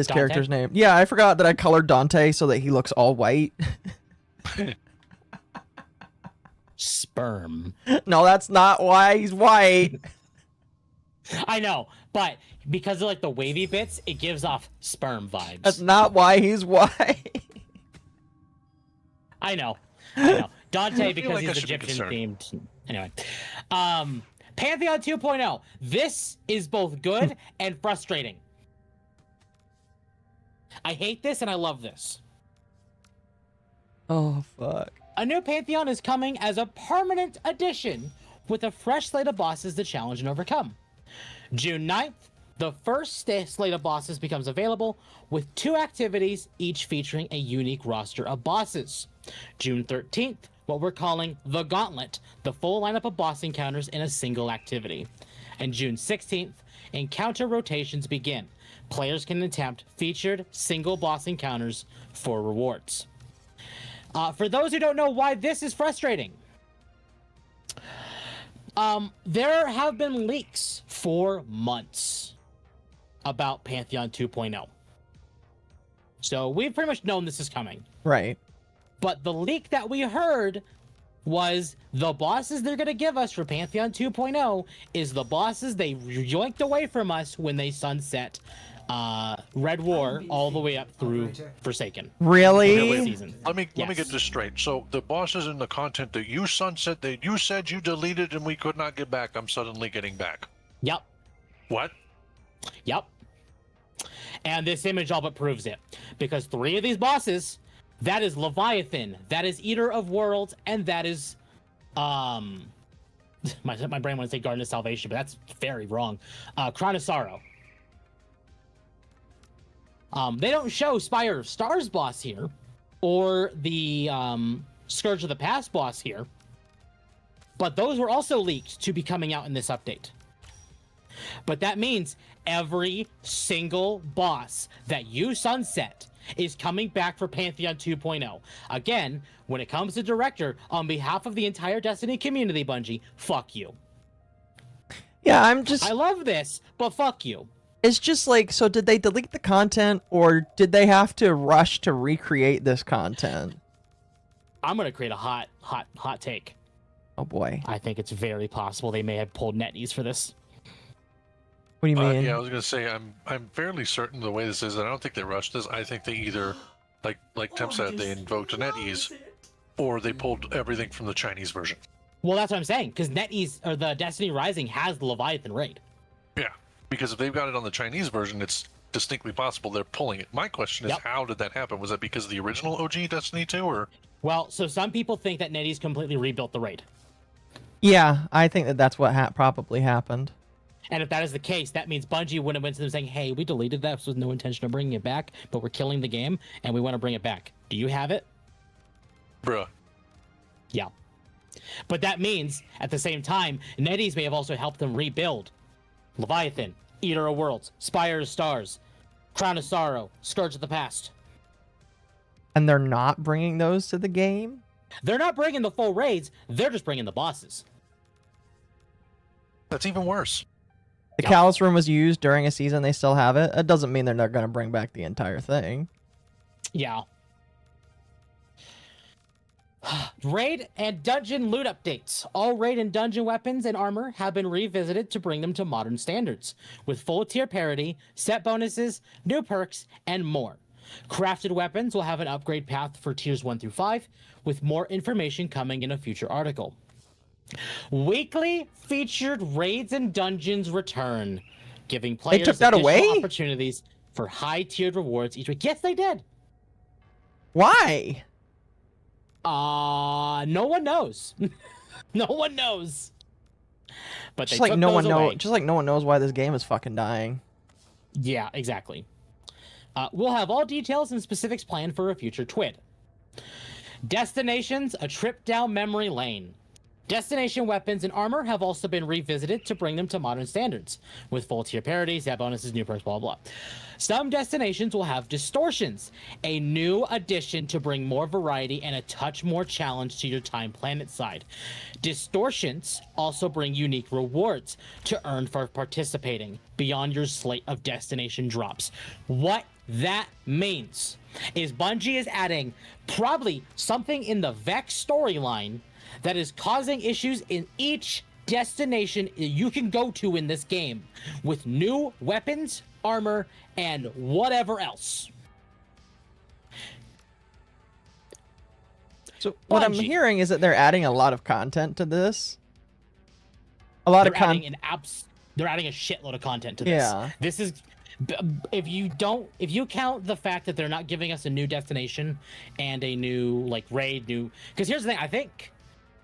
character's name. Yeah, I forgot that I colored Dante so that he looks all white. Sperm. No, that's not why he's white. I know, but because of like the wavy bits, it gives off sperm vibes. That's not why he's white. I know. Dante, because he's Egyptian themed. Anyway. Pantheon 2.0. This is both good and frustrating. I hate this and I love this. Oh, fuck. A new Pantheon is coming as a permanent addition with a fresh slate of bosses to challenge and overcome. June 9th, the first slate of bosses becomes available with 2 activities, each featuring a unique roster of bosses. June 13th, what we're calling the Gauntlet, the full lineup of boss encounters in a single activity. And June 16th, encounter rotations begin. Players can attempt featured single boss encounters for rewards. For those who don't know why this is frustrating, there have been leaks for months about Pantheon 2.0. So we've pretty much known this is coming. Right. But the leak that we heard was the bosses they're going to give us for Pantheon 2.0 is the bosses they yoinked away from us when they sunset Red War all the way up through Forsaken. Really? Let me get this straight. So the bosses in the content that you sunset, that you said you deleted and we could not get back, I'm suddenly getting back. Yep. What? Yep. And this image all but proves it. Because 3 of these bosses, that is Leviathan, that is Eater of Worlds, and that is my brain wants to say Garden of Salvation, but that's very wrong. Crown of Sorrow. They don't show Spire of Stars boss here, or the Scourge of the Past boss here, but those were also leaked to be coming out in this update. But that means every single boss that you sunset is coming back for Pantheon 2.0. Again, when it comes to Director, on behalf of the entire Destiny community, Bungie, fuck you. Yeah, I love this, but fuck you. It's just like, so did they delete the content, or did they have to rush to recreate this content? I'm gonna create a hot take. Oh boy. I think it's very possible they may have pulled NetEase for this. What do you mean? Yeah, I was gonna say I'm fairly certain the way this is. I don't think they rushed this. I think they either, like Tim said, they invoked NetEase, or they pulled everything from the Chinese version. Well, that's what I'm saying, because NetEase or the Destiny Rising has the Leviathan raid. Yeah, because if they've got it on the Chinese version, it's distinctly possible they're pulling it. My question is, how did that happen? Was that because of the original OG Destiny 2, or? Well, so some people think that NetEase completely rebuilt the raid. Yeah, I think that's what probably happened. And if that is the case, that means Bungie would have went to them saying, hey, we deleted that with no intention of bringing it back, but we're killing the game, and we want to bring it back. Do you have it? Bruh. Yeah. But that means, at the same time, NetEase may have also helped them rebuild Leviathan, Eater of Worlds, Spire of Stars, Crown of Sorrow, Scourge of the Past. And they're not bringing those to the game? They're not bringing the full raids, they're just bringing the bosses. That's even worse. The Callous Room was used during a season, they still have it. It doesn't mean they're not going to bring back the entire thing. Yeah. Raid and dungeon loot updates. All raid and dungeon weapons and armor have been revisited to bring them to modern standards, with full tier parity, set bonuses, new perks, and more. Crafted weapons will have an upgrade path for tiers 1 through 5, with more information coming in a future article. Weekly featured raids and dungeons return, giving players They took that additional away? opportunities for high-tiered rewards each week. Yes, they did. Why? No one knows. No one knows. But Just they like took no those one away. just like no one knows why this game is fucking dying. Yeah, exactly. We'll have all details and specifics planned for a future TWID. Destinations, a trip down memory lane. Destination weapons and armor have also been revisited to bring them to modern standards, with full tier parity, stat bonuses, new perks, blah, blah. Some destinations will have distortions, a new addition to bring more variety and a touch more challenge to your time planet side. Distortions also bring unique rewards to earn for participating beyond your slate of destination drops. What that means is Bungie is adding probably something in the Vex storyline that is causing issues in each destination you can go to in this game, with new weapons, armor, and whatever else. So what I'm hearing is that they're adding a lot of content to this. A lot of content. They're adding a shitload of content to this. Yeah. This is, if you count the fact that they're not giving us a new destination and a new raid, because here's the thing, I think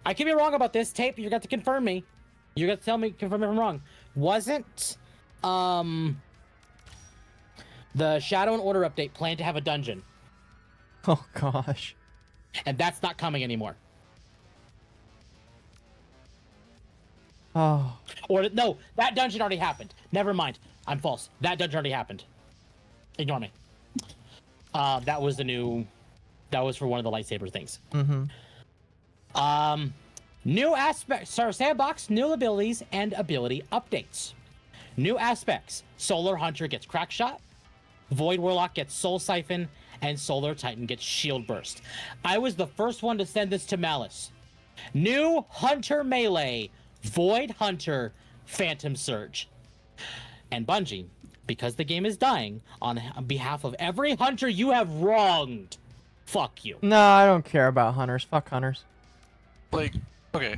I could be wrong about this tape. You got to confirm me. You got to confirm me if I'm wrong. Wasn't the Shadow and Order update planned to have a dungeon? Oh gosh. And that's not coming anymore. Oh. Or no, that dungeon already happened. Never mind. I'm false. That dungeon already happened. Ignore me. That was the new. That was for one of the lightsaber things. Mm-hmm. New aspects. Sorry, sandbox. New abilities and ability updates. New aspects. Solar Hunter gets Crack Shot. Void Warlock gets Soul Siphon. And Solar Titan gets Shield Burst. I was the first one to send this to Malice. New Hunter Melee. Void Hunter. Phantom Surge. And Bungie, because the game is dying, on behalf of every hunter you have wronged, fuck you. No, I don't care about hunters. Fuck hunters. Like, okay,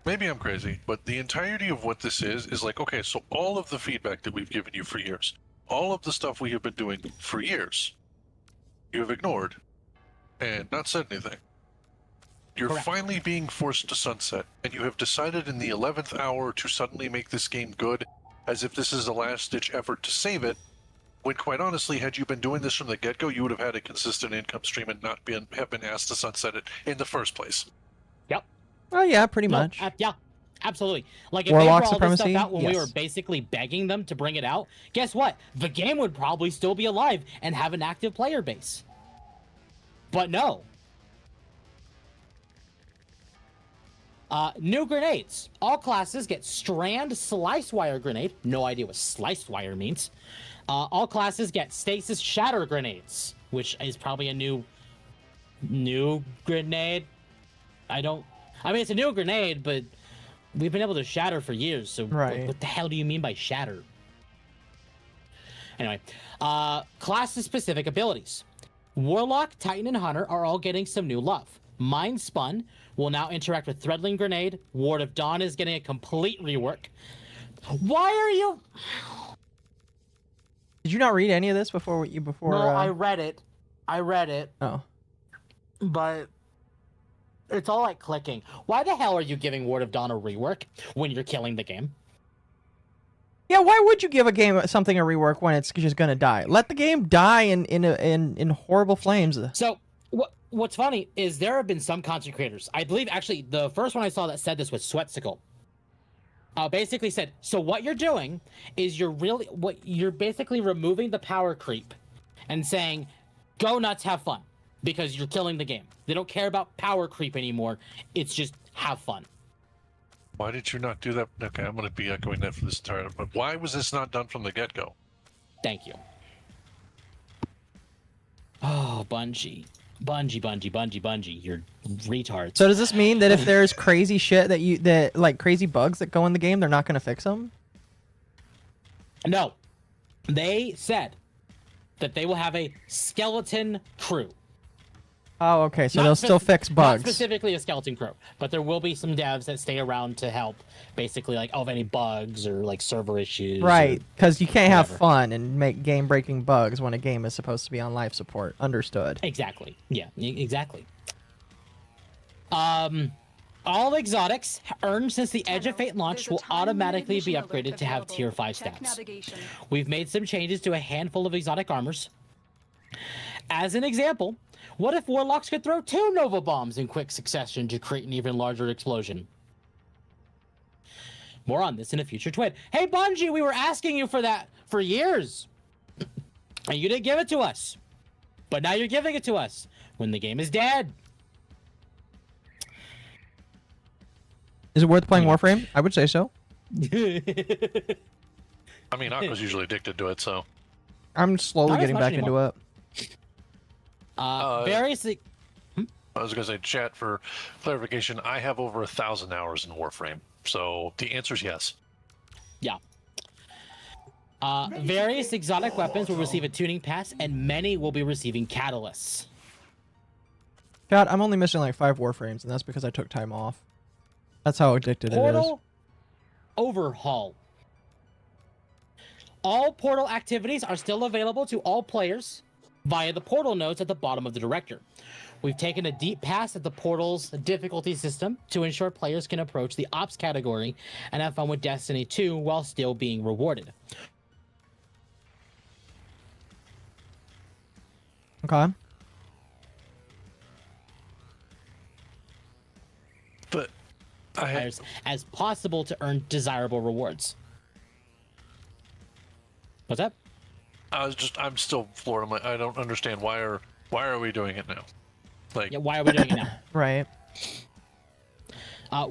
maybe I'm crazy, but the entirety of what this is like, okay, so all of the feedback that we've given you for years, all of the stuff we have been doing for years, you have ignored and not said anything. You're Correct. finally being forced to sunset, and you have decided in the 11th hour to suddenly make this game good, as if this is a last-ditch effort to save it, when quite honestly, had you been doing this from the get-go, you would have had a consistent income stream and not have been asked to sunset it in the first place. Yep. Oh yeah, pretty much. Yeah, absolutely. Like if Warlock they brought all this supremacy? stuff out when we Yes. were basically begging them to bring it out, guess what? The game would probably still be alive and have an active player base. But no. New grenades. All classes get Strand Slice Wire Grenade. No idea what Slice Wire means. All classes get Stasis Shatter Grenades, which is probably a new grenade. I mean, it's a new grenade, but we've been able to shatter for years, so Right. what the hell do you mean by shatter? Anyway, class-specific abilities. Warlock, Titan, and Hunter are all getting some new love. Mind Spun will now interact with Threadling Grenade. Ward of Dawn is getting a complete rework. Why are you... Did you not read any of this before No, I read it. Oh. But it's all like clicking. Why the hell are you giving Ward of Dawn a rework when you're killing the game? Yeah, why would you give a game something a rework when it's just gonna die? Let the game die in horrible flames. So what's funny is there have been some content creators. I believe actually the first one I saw that said this was Sweatsicle. Basically said, so what you're doing is you're basically removing the power creep and saying, go nuts, have fun, because you're killing the game. They don't care about power creep anymore. It's just have fun. Why did you not do that? Okay, I'm going to be echoing that for this entire, but why was this not done from the get-go? Thank you. Oh, Bungie, you're retards. So does this mean that if there's crazy shit that like crazy bugs that go in the game, they're not gonna fix them? No, they said that they will have a skeleton crew. Oh, okay. So Not they'll still fix bugs. Not specifically a skeleton crew, but there will be some devs that stay around to help, basically, like, of any bugs or like server issues. Right, because you can't have whatever. fun and make game-breaking bugs when a game is supposed to be on life support. Understood. Exactly. Yeah, exactly. All exotics earned since the Edge of Fate launch will automatically be upgraded to have tier 5 stats. We've made some changes to a handful of exotic armors. As an example, what if Warlocks could throw 2 Nova Bombs in quick succession to create an even larger explosion? More on this in a future tweet. Hey Bungie, we were asking you for that for years. And you didn't give it to us. But now you're giving it to us when the game is dead. Is it worth playing Warframe? I would say so. I mean, Aqua's usually addicted to it, so. I'm slowly Not as getting much back anymore. into it. I was going to say, chat, for clarification, I have over 1,000 hours in Warframe, so the answer is yes. Yeah. Various exotic weapons will receive a tuning pass, and many will be receiving catalysts. God, I'm only missing like 5 Warframes, and that's because I took time off. That's how addicted it is. Portal overhaul. All portal activities are still available to all players via the portal nodes at the bottom of the director. We've taken a deep pass at the portal's difficulty system to ensure players can approach the ops category and have fun with Destiny 2 while still being rewarded. Okay. But as possible to earn desirable rewards. What's that? I'm still floored. I don't understand why are we doing it now? Like, Yeah, why are we doing it now? Right.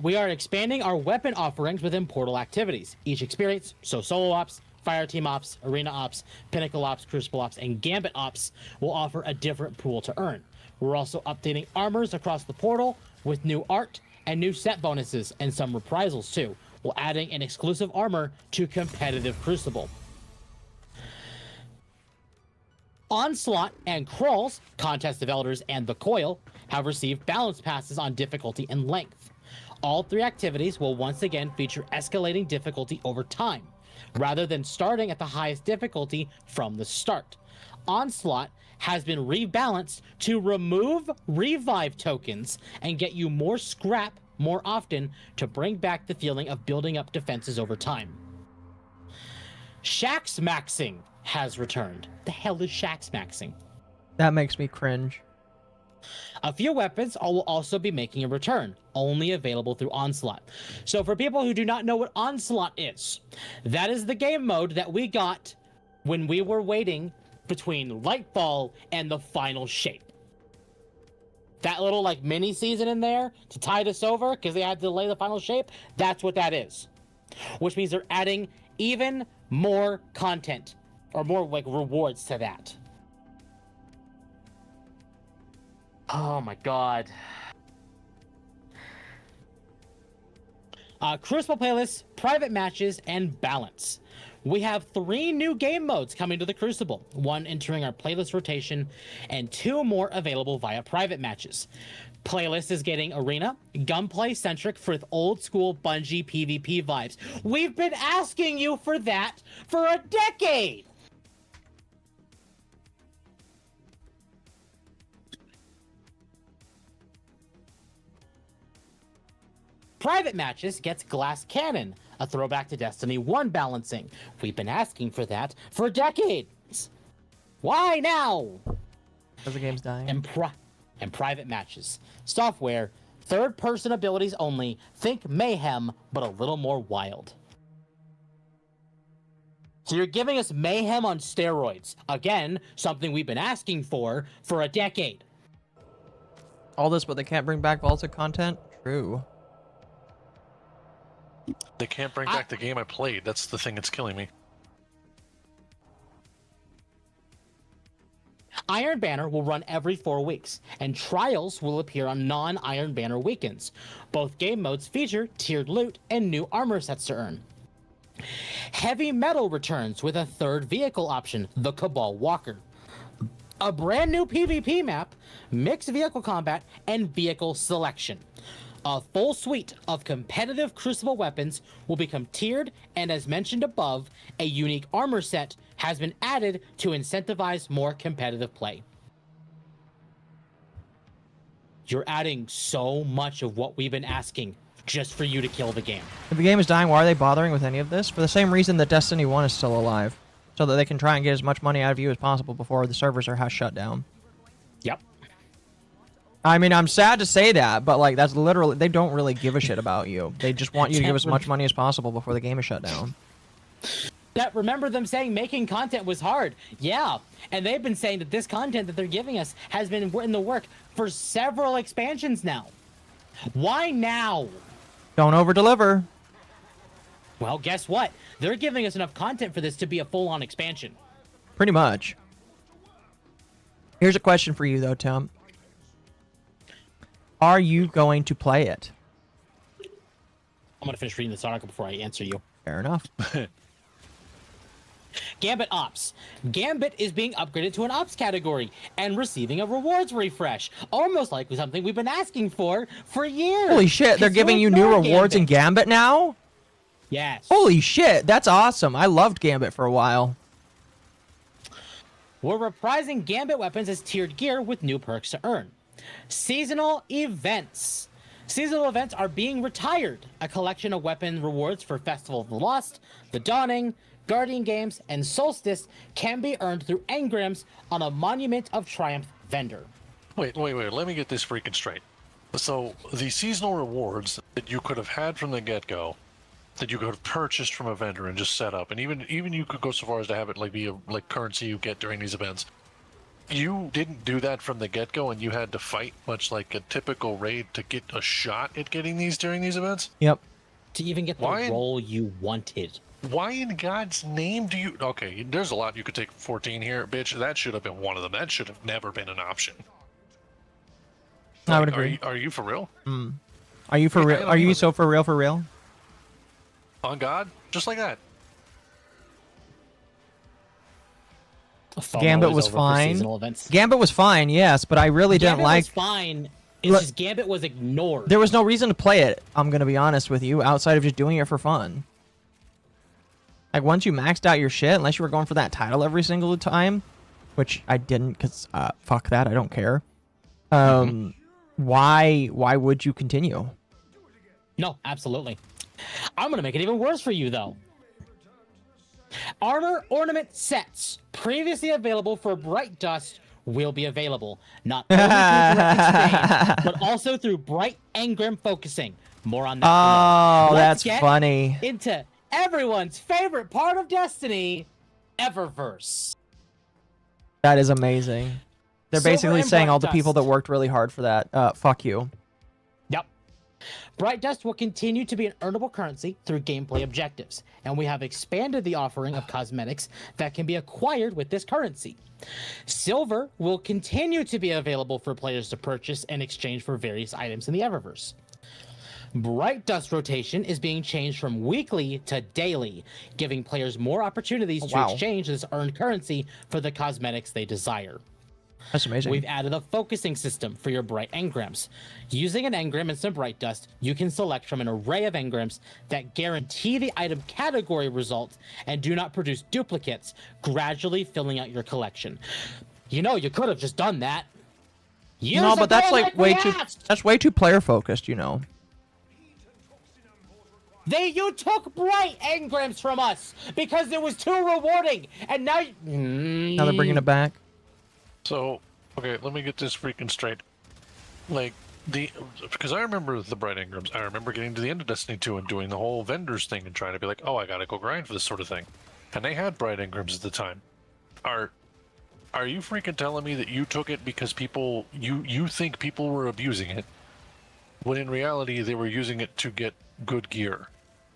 We are expanding our weapon offerings within Portal activities. Each experience, so Solo Ops, Fire Team Ops, Arena Ops, Pinnacle Ops, Crucible Ops, and Gambit Ops will offer a different pool to earn. We're also updating armors across the portal with new art and new set bonuses and some reprisals too, while adding an exclusive armor to competitive Crucible. Onslaught and Crawls, Contest of Elders, and The Coil have received balance passes on difficulty and length. All three activities will once again feature escalating difficulty over time, rather than starting at the highest difficulty from the start. Onslaught has been rebalanced to remove revive tokens and get you more scrap more often to bring back the feeling of building up defenses over time. Shax maxing has returned. The hell is Shax maxing? That makes me cringe. A few weapons will also be making a return, only available through Onslaught. So for people who do not know what Onslaught is, that is the game mode that we got when we were waiting between Lightfall and the final shape. That little like mini season in there to tide us over because they had to delay the final shape, that's what that is. Which means they're adding even more content or more like rewards to that. Oh my god. Crucible playlists, private matches, and balance. We have 3 new game modes coming to the Crucible, 1 entering our playlist rotation, and 2 more available via private matches. Playlist is getting arena, gunplay centric with old school Bungie PvP vibes. We've been asking you for that for a decade! Private matches gets Glass Cannon, a throwback to Destiny 1 balancing. We've been asking for that for decades. Why now? Because the game's dying. And private matches. Software, third-person abilities only. Think Mayhem, but a little more wild. So you're giving us Mayhem on steroids. Again, something we've been asking for a decade. All this, but they can't bring back vaulted content? True. They can't bring back the game I played. That's the thing that's killing me. Iron Banner will run every 4 weeks, and Trials will appear on non-Iron Banner weekends. Both game modes feature tiered loot and new armor sets to earn. Heavy Metal returns with a 3rd vehicle option, the Cabal Walker. A brand new PvP map, mixed vehicle combat, and vehicle selection. A full suite of competitive Crucible weapons will become tiered, and as mentioned above, a unique armor set has been added to incentivize more competitive play. You're adding so much of what we've been asking just for you to kill the game. If the game is dying, why are they bothering with any of this? For the same reason that Destiny 1 is still alive. So that they can try and get as much money out of you as possible before the servers are shut down. Yep. I mean, I'm sad to say that, but like that's literally, they don't really give a shit about you. They just want you to give as much money as possible before the game is shut down. That remember them saying making content was hard. Yeah, and they've been saying that this content that they're giving us has been in the work for several expansions now. Why now? Don't over-deliver. Well, guess what? They're giving us enough content for this to be a full-on expansion. Pretty much. Here's a question for you, though, Tim. Are you going to play it? I'm going to finish reading this article before I answer you. Fair enough. Gambit Ops. Gambit is being upgraded to an Ops category and receiving a rewards refresh. Almost like something we've been asking for years. Holy shit, they're giving you new rewards in Gambit now? Yes. Holy shit, that's awesome. I loved Gambit for a while. We're reprising Gambit weapons as tiered gear with new perks to earn. Seasonal events. Seasonal events are being retired. A collection of weapon rewards for Festival of the Lost, The Dawning, Guardian Games, and Solstice can be earned through engrams on a Monument of Triumph vendor. Wait. Let me get this freaking straight. So the seasonal rewards that you could have had from the get-go, that you could have purchased from a vendor and just set up, and even you could go so far as to have it like be a like currency you get during these events. You didn't do that from the get-go, and you had to fight much like a typical raid to get a shot at getting these during these events. Yep. To even get the role you wanted. Why in God's name do you? Okay, there's a lot you could take from 14 here, bitch. That should have been one of them. That should have never been an option. I would agree. Are you for real? Are you for real? Are you so for real? For real? On God, just like that. Gambit was fine. Gambit was fine, yes, but I really didn't like. Gambit was fine. It's just Gambit was ignored. There was no reason to play it. I'm gonna be honest with you, outside of just doing it for fun. Like once you maxed out your shit, unless you were going for that title every single time, which I didn't, cause fuck that, I don't care. Why would you continue? No, absolutely. I'm gonna make it even worse for you though. Armor ornament sets previously available for Bright Dust will be available not only through direct exchange, but also through Bright Engram focusing. More on that. Oh, Let's that's get funny. Into everyone's favorite part of Destiny, Eververse. That is amazing. They're Silver basically and saying Bright all the people Dust. that worked really hard for that, fuck you. Yep. Bright Dust will continue to be an earnable currency through gameplay objectives, and we have expanded the offering of cosmetics that can be acquired with this currency. Silver will continue to be available for players to purchase in exchange for various items in the Eververse. Bright Dust rotation is being changed from weekly to daily, giving players more opportunities to exchange this earned currency for the cosmetics they desire. That's amazing. We've added a focusing system for your Bright Engrams. Using an engram and some Bright Dust, you can select from an array of engrams that guarantee the item category results and do not produce duplicates, gradually filling out your collection. You know, you could have just done that. No, but that's like way too. That's way too player focused, you know. You took Bright Engrams from us because it was too rewarding, and now Now they're bringing it back. So, okay, let me get this freaking straight. Like, because I remember the Bright Engrams. I remember getting to the end of Destiny 2 and doing the whole vendors thing and trying to be like, oh, I gotta go grind for this sort of thing. And they had Bright Engrams at the time. Are you freaking telling me that you took it because people, you think people were abusing it, when in reality they were using it to get good gear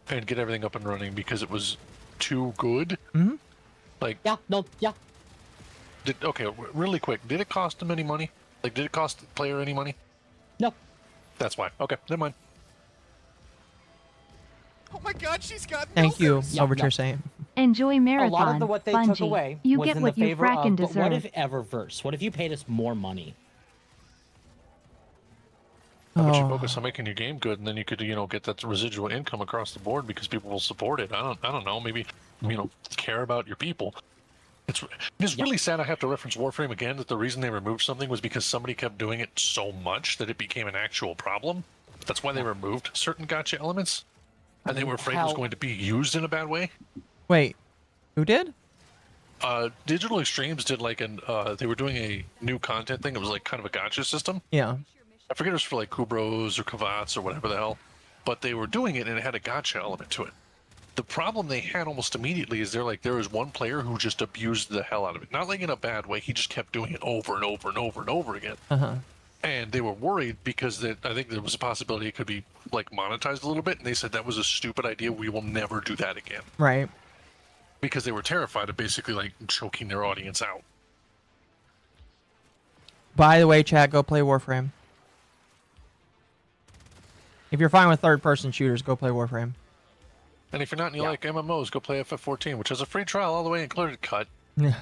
and get everything up and running because it was too good? Mm-hmm. Like, yeah. Okay, really quick, did it cost them any money? Like, did it cost the player any money? No. That's why. Okay, never mind. Oh my God, she's got. Thank you, milkers. Overture saying. Enjoy Marathon. A lot of what they took Bungie. away You was get in what the you favor frackin' of, but what deserve. if Eververse? What if you paid us more money? How about you focus on making your game good, and then you could, get that residual income across the board because people will support it. I don't know. Maybe, care about your people. It's really sad I have to reference Warframe again, that the reason they removed something was because somebody kept doing it so much that it became an actual problem. That's why they removed certain gacha elements, and they were afraid it was going to be used in a bad way. Wait, who did? Digital Extremes did they were doing a new content thing. It was like kind of a gacha system. Yeah. I forget if it was for like Kubros or Kavats or whatever the hell, but they were doing it and it had a gacha element to it. The problem they had almost immediately is there was one player who just abused the hell out of it. Not like in a bad way, he just kept doing it over and over and over and over again. Uh-huh. And they were worried because I think there was a possibility it could be like monetized a little bit, and they said that was a stupid idea, we will never do that again. Right. Because they were terrified of basically like choking their audience out. By the way, chat, go play Warframe. If you're fine with third-person shooters, go play Warframe. And if you're not and you like MMOs, go play FF14, which has a free trial all the way included cut. Yeah.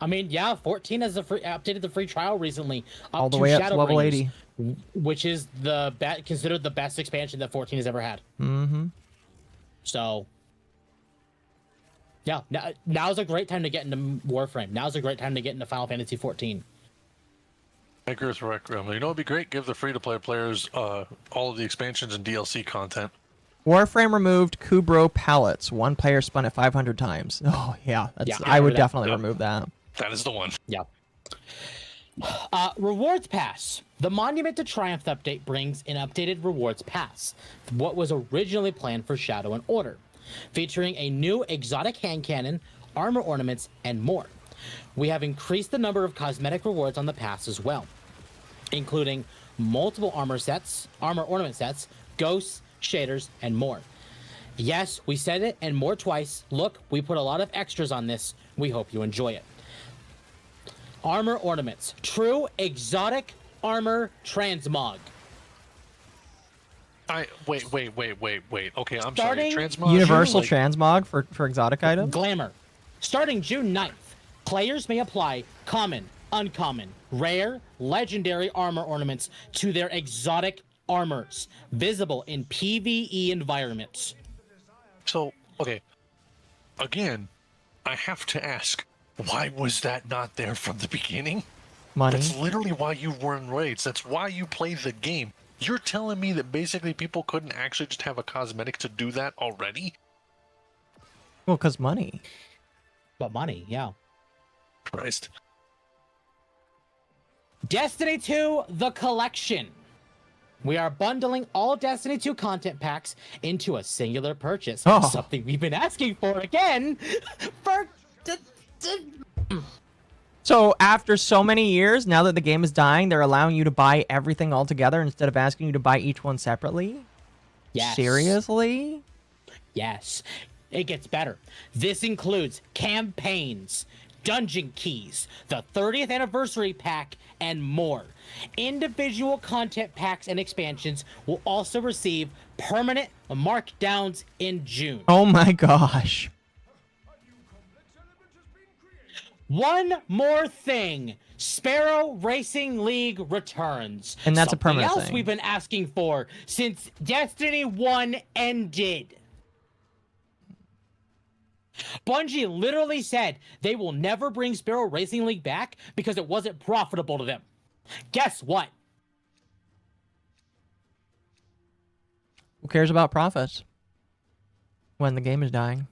I mean, 14 has updated the free trial recently, All the way up to level 80. Which is considered the best expansion that 14 has ever had. Mm-hmm. So, yeah, now's a great time to get into Warframe. Now's a great time to get into Final Fantasy 14. I agree with Requiem. It'd be great. Give the free-to-play players all of the expansions and DLC content. Warframe removed Kubro pallets. One player spun it 500 times. Oh, yeah. I would definitely remove that. That is the one. Yeah. Rewards Pass. The Monument to Triumph update brings an updated Rewards Pass, what was originally planned for Shadow and Order, featuring a new exotic hand cannon, armor ornaments, and more. We have increased the number of cosmetic rewards on the pass as well, including multiple armor ornament sets, ghosts, shaders, and more. Yes, we said it and more twice. Look, we put a lot of extras on this. We hope you enjoy it. Armor ornaments. True exotic armor transmog. Wait. Okay, I'm Starting sorry. Transmog. Universal transmog for exotic items. Glamour. Starting June 9th, players may apply common, uncommon, rare, legendary armor ornaments to their exotic armors, visible in PvE environments. So, okay. Again, I have to ask, why was that not there from the beginning? Money. That's literally why you run raids. That's why you play the game. You're telling me that basically people couldn't actually just have a cosmetic to do that already? Well, because money. But money, yeah. Christ. Destiny 2, The Collection. We are bundling all Destiny 2 content packs into a singular purchase. Oh. Something we've been asking for again for... So after so many years, now that the game is dying, they're allowing you to buy everything all together instead of asking you to buy each one separately? Yes. Seriously? Yes. It gets better. This includes campaigns, dungeon keys, the 30th anniversary pack, and more. Individual content packs and expansions will also receive permanent markdowns in June. Oh my gosh. One more thing. Sparrow Racing League returns. And that's a Something permanent else thing. we've been asking for since Destiny 1 ended. Bungie literally said they will never bring Sparrow Racing League back because it wasn't profitable to them. Guess what? Who cares about profits when the game is dying?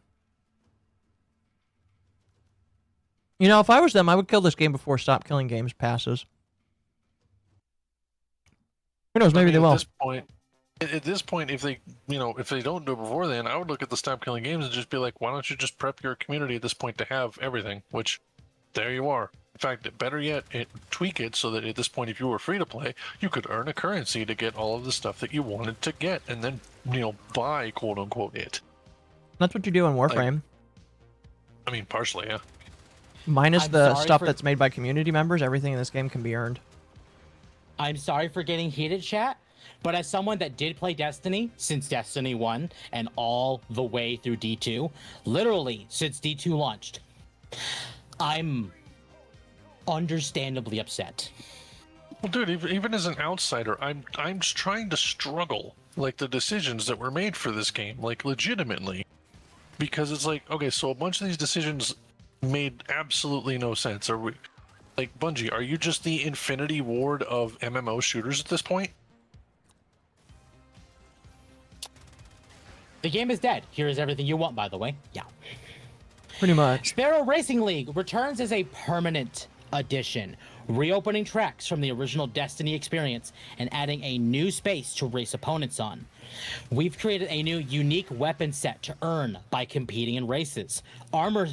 You know, if I was them, I would kill this game before Stop Killing Games passes. Who knows? Maybe they will. At this point, if they don't do it before then, I would look at the Stop Killing Games and just be like, why don't you just prep your community at this point to have everything? Which, there you are. In fact, better yet, tweak it so that at this point, if you were free to play, you could earn a currency to get all of the stuff that you wanted to get, and then buy quote unquote it. That's what you do in Warframe. I mean, partially, yeah. Minus I'm the sorry stuff for- that's made by community members, everything in this game can be earned. I'm sorry for getting heated, chat, but as someone that did play Destiny since Destiny 1 and all the way through D2, literally since D2 launched, I'm understandably upset. Well, dude, even as an outsider, I'm just trying to struggle like the decisions that were made for this game, like legitimately, because it's like, okay, so a bunch of these decisions made absolutely no sense. Are we, like, Bungie, are you just the Infinity Ward of MMO shooters at this point? The game is dead. Here is everything you want, by the way. Yeah. Pretty much. Sparrow Racing League returns as a permanent addition, reopening tracks from the original Destiny experience and adding a new space to race opponents on. We've created a new unique weapon set to earn by competing in races. Armor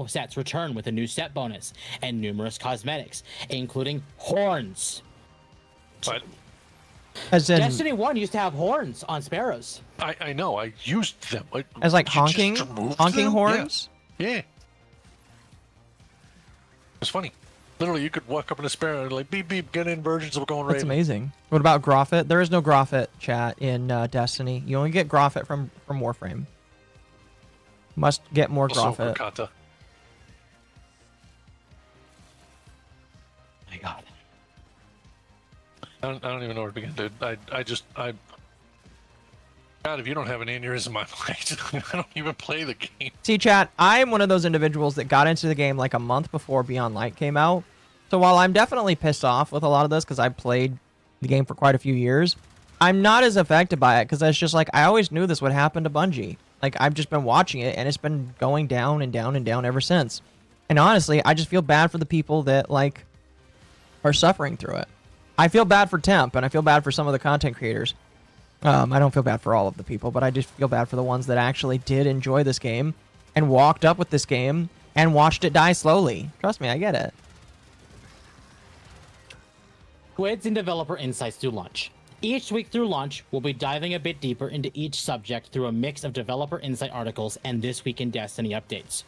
sets return with a new set bonus and numerous cosmetics, including horns. What? As in, Destiny 1 used to have horns on sparrows. I know, I used them. as like You just honking removed them? horns? Yeah. It's funny. Literally, you could walk up in a sparrow and like, beep, beep, get in, virgins, we're going right. That's amazing. What about Groffit? There is no Groffit chat in Destiny. You only get Groffit from Warframe. Must get more Also, Groffit. Rakata. My God. I don't even know where to begin, dude. God, if you don't have an aneurysm, I don't even play the game. See, chat, I'm one of those individuals that got into the game like a month before Beyond Light came out. So while I'm definitely pissed off with a lot of this because I played the game for quite a few years, I'm not as affected by it because it's just like I always knew this would happen to Bungie. Like, I've just been watching it, and it's been going down and down and down ever since. And honestly, I just feel bad for the people that, like, are suffering through it. I feel bad for Temp, and I feel bad for some of the content creators. I don't feel bad for all of the people, but I just feel bad for the ones that actually did enjoy this game and walked up with this game and watched it die slowly. Trust me, I get it. Quids and developer insights through launch. Each week through launch, we'll be diving a bit deeper into each subject through a mix of developer insight articles and This Week in Destiny updates.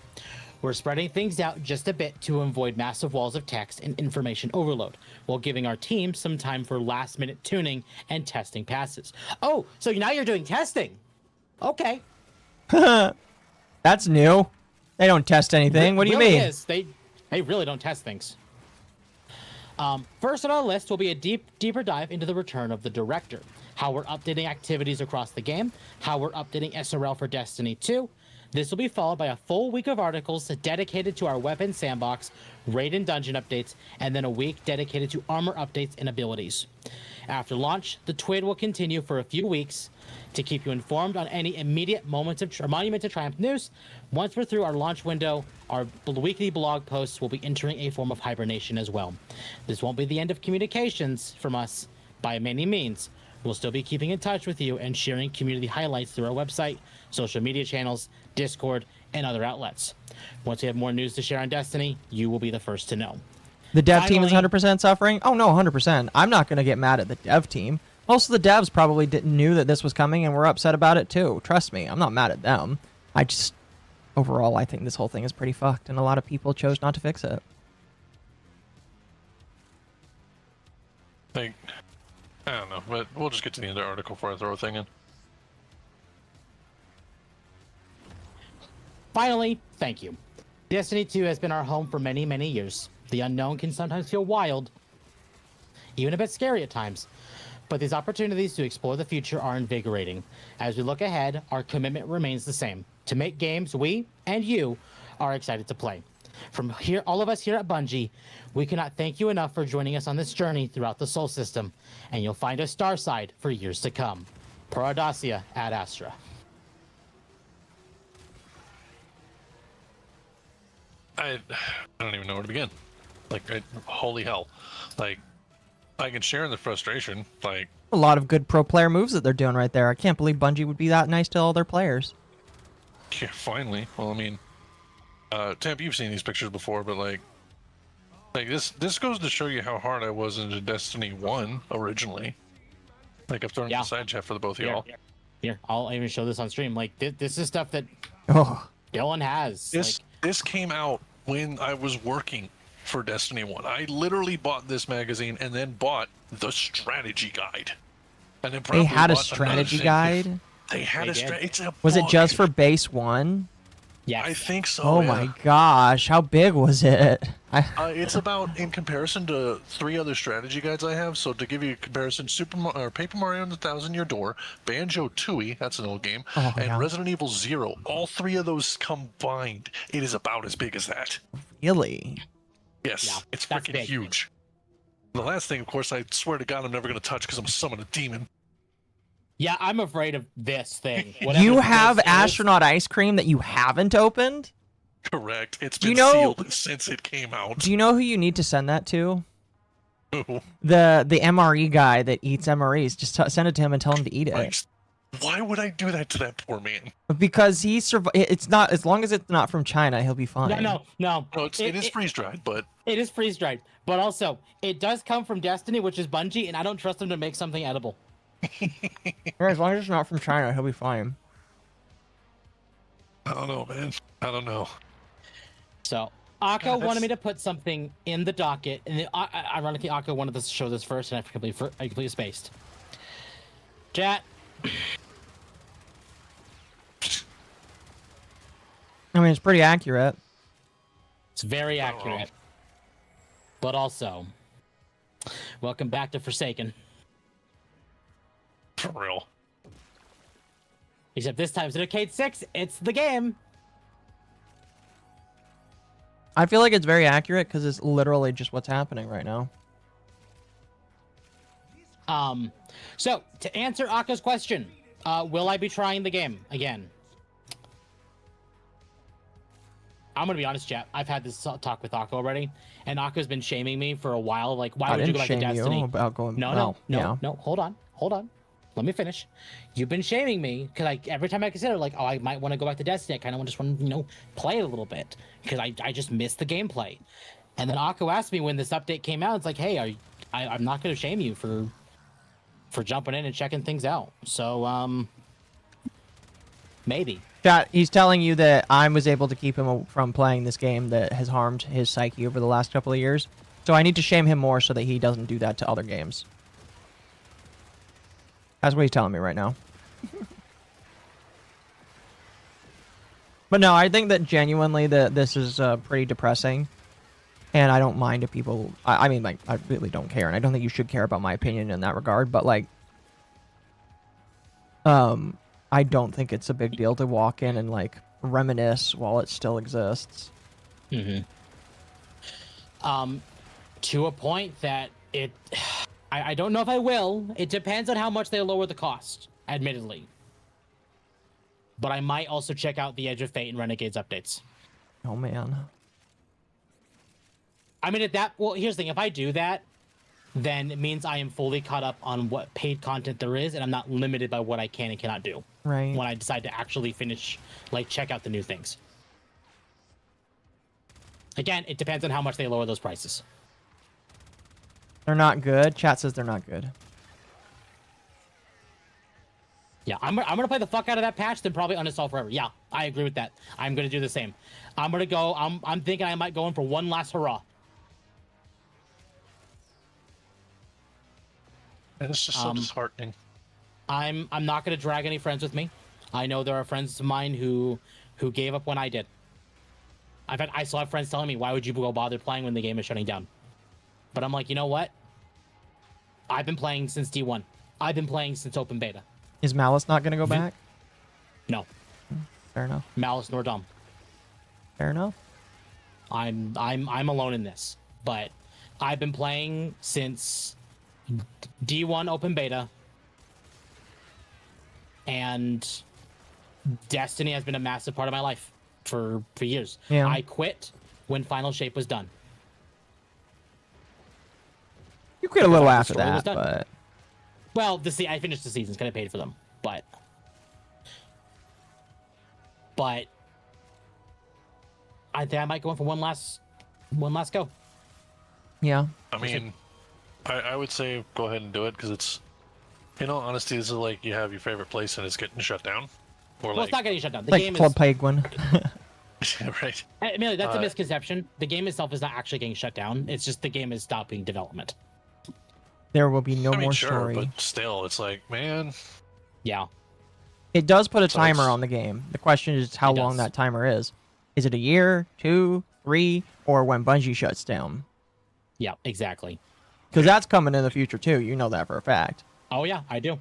We're spreading things out just a bit to avoid massive walls of text and information overload, while giving our team some time for last-minute tuning and testing passes. Oh, so now you're doing testing? Okay. That's new. They don't test anything. What do you mean? Is. They really don't test things. First on our list will be a deeper dive into the return of the director, how we're updating activities across the game, how we're updating SRL for Destiny 2. This will be followed by a full week of articles dedicated to our weapon sandbox, raid and dungeon updates, and then a week dedicated to armor updates and abilities. After launch, the TWID will continue for a few weeks to keep you informed on any immediate moments of Monument to Triumph news. Once we're through our launch window, our weekly blog posts will be entering a form of hibernation as well. This won't be the end of communications from us by many means. We'll still be keeping in touch with you and sharing community highlights through our website, social media channels, Discord, and other outlets. Once we have more news to share on Destiny, you will be the first to know. The dev team is 100% suffering? Oh, no, 100%. I'm not going to get mad at the dev team. Most of the devs probably knew that this was coming and were upset about it too. Trust me, I'm not mad at them. I just, overall, I think this whole thing is pretty fucked, and a lot of people chose not to fix it. Like, I don't know, but we'll just get to the end of the article before I throw a thing in. Finally, thank you. Destiny 2 has been our home for many, many years. The unknown can sometimes feel wild, even a bit scary at times. But these opportunities to explore the future are invigorating. As we look ahead, our commitment remains the same: to make games we and you are excited to play. From here, all of us here at Bungie, we cannot thank you enough for joining us on this journey throughout the Sol system, and you'll find us Starside for years to come. Per Audacia ad Astra. I don't even know where to begin. Like, holy hell. Like, I can share in the frustration. Like, A lot of good pro player moves that they're doing right there. I can't believe Bungie would be that nice to all their players. yeah, finally. Well, I mean, Temp, you've seen these pictures before, but like this goes to show you how hard I was into Destiny 1 originally. Like, I've thrown in the side chat for the both of y'all. Here, I'll even show this on stream. Like, this is stuff that Dylan has. This came out when I was working for Destiny 1. I literally bought this magazine and then bought the strategy guide. And then They had a strategy guide? They had a strategy. It's a Was it book. just for base 1? Yes. I think so. Oh yeah. my gosh, how big was it? It's about, in comparison to 3 other strategy guides I have. So to give you a comparison, Paper Mario and the Thousand-Year Door, Banjo-Tooie, that's an old game, and Resident Evil 0. All 3 of those combined, it is about as big as that. Really? Yes, it's freaking huge. The last thing, of course, I swear to God, I'm never going to touch because I'm a summon a demon. Yeah, I'm afraid of this thing. You have astronaut ice cream that you haven't opened? Correct. It's been sealed since it came out. Do you know who you need to send that to? Who? The MRE guy that eats MREs. Just send it to him and tell him to eat it. Why would I do that to that poor man? Because he it's not, as long as it's not from China, he'll be fine. No. It is freeze-dried, but... It is freeze-dried. But also, it does come from Destiny, which is Bungie, and I don't trust them to make something edible. As long as it's not from China, he'll be fine. I don't know, man. I don't know. So, Akko wanted me to put something in the docket, and ironically, Akko wanted us to show this first, and I completely spaced. Chat. I mean, it's pretty accurate. It's very accurate. But also, welcome back to Forsaken. For real. Except this time it's Arcade 6. It's the game. I feel like it's very accurate because it's literally just what's happening right now. So, to answer Akko's question, will I be trying the game again? I'm gonna be honest, chat. I've had this talk with Occo already, and Occo's been shaming me for a while. Like, why I would you didn't go back to shame Destiny? you about going. No. Yeah. Hold on. Let me finish. You've been shaming me because every time I consider like, oh, I might want to go back to Destiny. I kind of just want to, play it a little bit because I just miss the gameplay. And then Occo asked me when this update came out. It's like, hey, I'm not going to shame you for jumping in and checking things out. So maybe. Chat, he's telling you that I was able to keep him from playing this game that has harmed his psyche over the last couple of years. So I need to shame him more so that he doesn't do that to other games. That's what he's telling me right now. But no, I think that genuinely that this is pretty depressing. And I don't mind if people... I mean, like, I really don't care. And I don't think you should care about my opinion in that regard. But, like... I don't think it's a big deal to walk in and, like, reminisce while it still exists. Mm-hmm. To a point that it... I don't know if I will. It depends on how much they lower the cost, admittedly. But I might also check out the Edge of Fate and Renegades updates. Oh, man. I mean, well, here's the thing. If I do that, then it means I am fully caught up on what paid content there is, and I'm not limited by what I can and cannot do. Right. When I decide to actually finish, check out the new things. Again, it depends on how much they lower those prices. They're not good. Chat says they're not good. Yeah, I'm gonna play the fuck out of that patch, then probably uninstall forever. Yeah, I agree with that. I'm gonna do the same. I'm gonna go. I'm thinking I might go in for one last hurrah. And it's just so disheartening. I'm not gonna drag any friends with me. I know there are friends of mine who gave up when I did. I still have friends telling me, why would you go bother playing when the game is shutting down? But I'm like, you know what? I've been playing since D1. I've been playing since open beta. Is Malice not going to go back? No. Fair enough. Malice nor Dom. Fair enough. I'm alone in this, but I've been playing since D1 open beta, and Destiny has been a massive part of my life for years. Yeah. I quit when Final Shape was done. You quit a little after story was that, done. but... Well, I finished the seasons, kind of paid for them, but I think I might go in for one last go. Yeah. I mean, I would say go ahead and do it because it's, in all honesty, this is like you have your favorite place and it's getting shut down. Or well, it's not getting shut down. The like game Club is Penguin. right. Amelia, that's a misconception. The game itself is not actually getting shut down. It's just the game is stopping development. There will be no more sure, story. But still, it's like, man. Yeah. It does put a So timer it's- on the game. The question is how long does. that timer is. Is it a year, 2, 3, or when Bungie shuts down? Yeah, exactly. Because that's coming in the future too. You know that for a fact. Oh yeah, I do.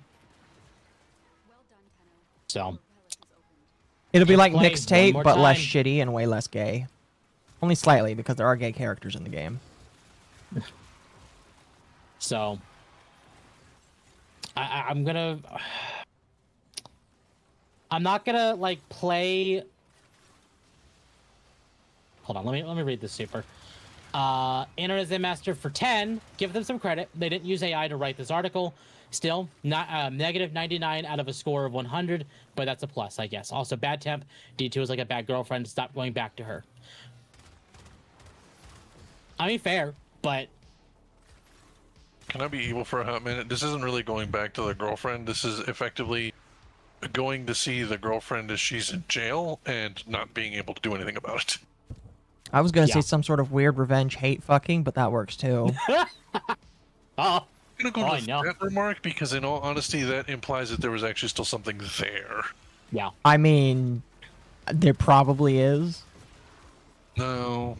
So It'll be Just like play one mixtape, more but less time. shitty and way less gay. Only slightly, because there are gay characters in the game. So I'm not gonna play. Hold on, let me read this super. Enter as a master for 10. Give them some credit. They didn't use AI to write this article. Still, not negative 99 out of a score of 100, but that's a plus, I guess. Also, bad temp. D2 is like a bad girlfriend. Stop going back to her. I mean, fair, but Can I be evil for a hot minute? This isn't really going back to the girlfriend. This is effectively going to see the girlfriend as she's in jail and not being able to do anything about it. I was gonna say some sort of weird revenge hate fucking, but that works too. Oh, I'm gonna go to that remark because, in all honesty, that implies that there was actually still something there. Yeah. I mean, there probably is. No.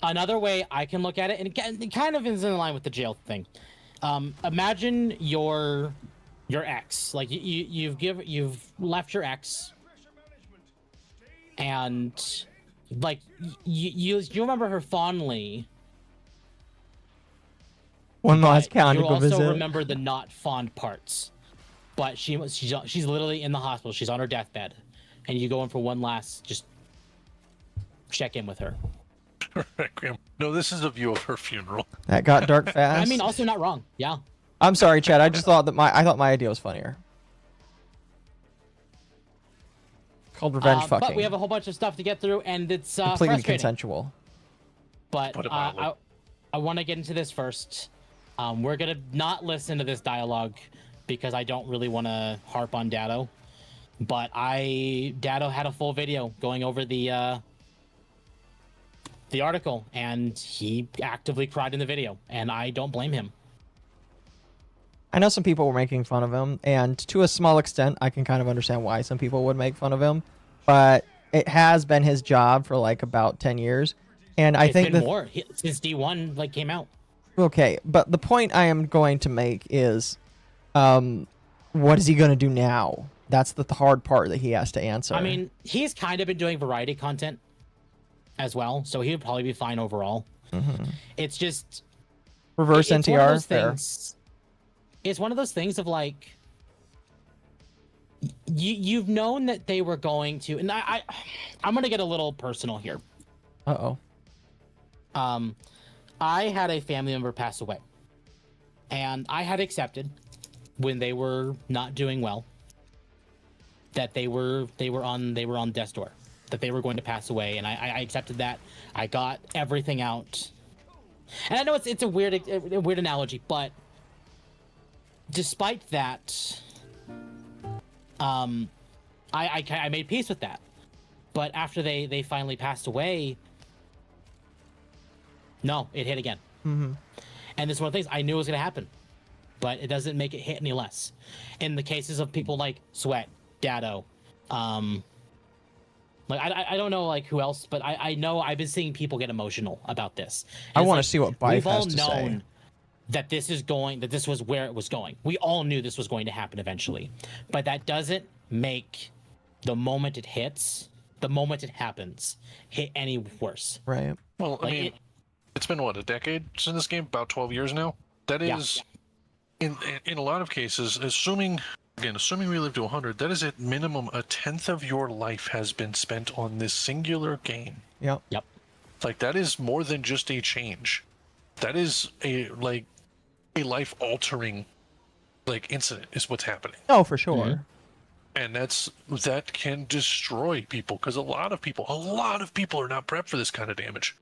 Another way I can look at it, and it kind of is in line with the jail thing. Imagine your ex, like you've left your ex, and like you remember her fondly. One last but you conjugal also visit. remember the not fond parts, but she's literally in the hospital. She's on her deathbed, and you go in for one last just check in with her. No, this is a view of her funeral. That got dark fast. I mean, also not wrong. Yeah. I'm sorry, Chad. I just thought that my idea was funnier. Called revenge fucking. But we have a whole bunch of stuff to get through, and it's completely frustrating. consensual. But I want to get into this first. We're gonna not listen to this dialogue because I don't really want to harp on Dado. But Dado had a full video going over the article, and he actively cried in the video, and I don't blame him. I know some people were making fun of him, and to a small extent, I can kind of understand why some people would make fun of him. But it has been his job for like about 10 years, and I think been more since D1 like came out. Okay, but the point I am going to make is, what is he going to do now? That's the hard part that he has to answer. I mean, he's kind of been doing variety content as well, so he would probably be fine overall. It's just reverse it's NTR. One of those Fair. things, it's one of those things of like you've known that they were going to, and I'm gonna get a little personal here. I had a family member pass away, and I had accepted when they were not doing well that they were on death's door, that they were going to pass away, and I accepted that. I got everything out, and I know it's a weird analogy, but despite that, I made peace with that. But after they finally passed away, no, it hit again. And this is one of the things I knew was going to happen, but it doesn't make it hit any less. In the cases of people like Sweat, Dado, like I don't know like who else, but I know I've been seeing people get emotional about this. I want to see what Bife has to say. We've all known that this was where it was going. We all knew this was going to happen eventually, but that doesn't make the moment it hits, the moment it happens, hit any worse. Right. Well, I mean, it's been what, a decade since this game? About 12 years now. That is, in a lot of cases, assuming we live to 100, that is at minimum a tenth of your life has been spent on this singular game. Yep. Like that is more than just a change. That is a life-altering incident is what's happening. Oh, for sure. And that can destroy people because a lot of people are not prepped for this kind of damage.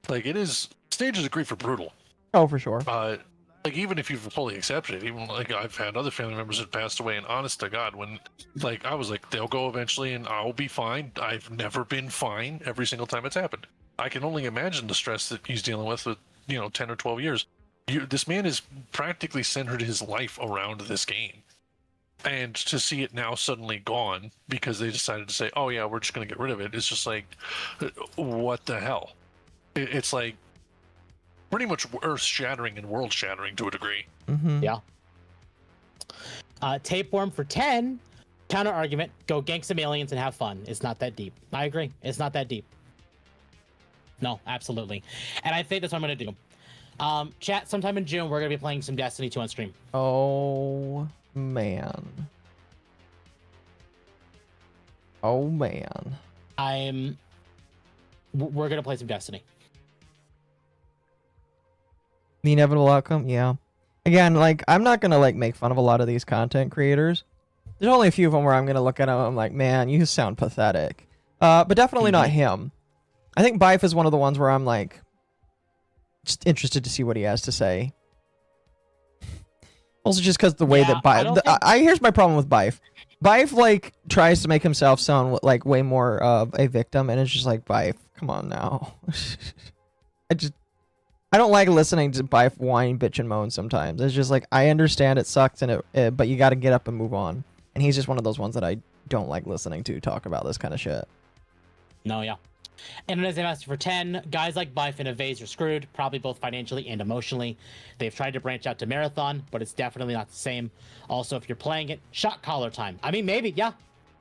Like it is, stages of grief are brutal. Oh, for sure. Like even if you've fully accepted it, even like I've had other family members that passed away, and honest to God, when like I was like, they'll go eventually and I'll be fine. I've never been fine every single time it's happened. I can only imagine the stress that he's dealing with 10 or 12 years. This man has practically centered his life around this game. And to see it now suddenly gone because they decided to say, oh yeah, we're just going to get rid of it. It's just like, what the hell? It's like pretty much earth-shattering and world-shattering to a degree. Yeah. Tapeworm for 10. Counter argument. Go gank some aliens and have fun. It's not that deep. I agree. It's not that deep. No, absolutely. And I think that's what I'm going to do. Chat, sometime in June, we're going to be playing some Destiny 2 on stream. Oh, man. We're going to play some Destiny. The inevitable outcome? Yeah. Again, like, I'm not going to, make fun of a lot of these content creators. There's only a few of them where I'm going to look at them and I'm like, man, you sound pathetic. But definitely not him. I think Bife is one of the ones where I'm, just interested to see what he has to say. Also, just because the way that Bife... here's my problem with Bife. Bife, tries to make himself sound, way more of a victim, and it's just like, Bife, come on now. I don't like listening to Bife whine, bitch, and moan sometimes. It's just like, I understand it sucks, but you got to get up and move on. And he's just one of those ones that I don't like listening to talk about this kind of shit. No, yeah. And as I asked for 10, guys like Bife and Evase are screwed, probably both financially and emotionally. They've tried to branch out to Marathon, but it's definitely not the same. Also, if you're playing it, shot caller time. I mean, maybe, yeah.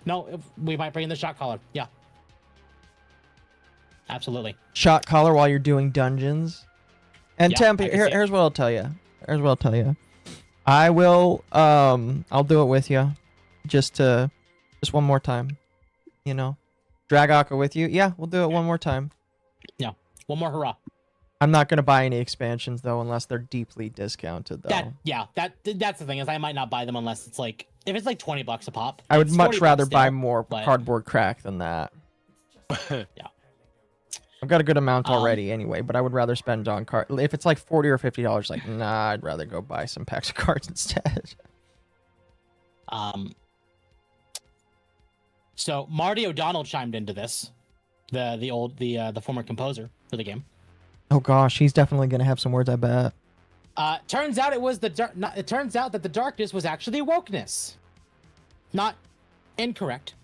No, we might bring in the shot caller. Yeah. Absolutely. Shot caller while you're doing dungeons. And Yeah, Temp, I can see here's what I'll tell you. I will, I'll do it with you. Just one more time. Drag Aqua with you? Yeah, we'll do it one more time. Yeah, one more hurrah. I'm not gonna buy any expansions though, unless they're deeply discounted though. That's the thing is I might not buy them unless it's like if it's like $20 a pop. I would It's much 40 rather bucks buy still, more but- cardboard crack than that. Yeah. I've got a good amount already anyway, but I would rather spend on card. If it's like $40 or $50, like nah, I'd rather go buy some packs of cards instead. So Marty O'Donnell chimed into this, the former composer for the game. Oh gosh, he's definitely gonna have some words, I bet. Turns out it turns out that the darkness was actually wokeness. Not incorrect.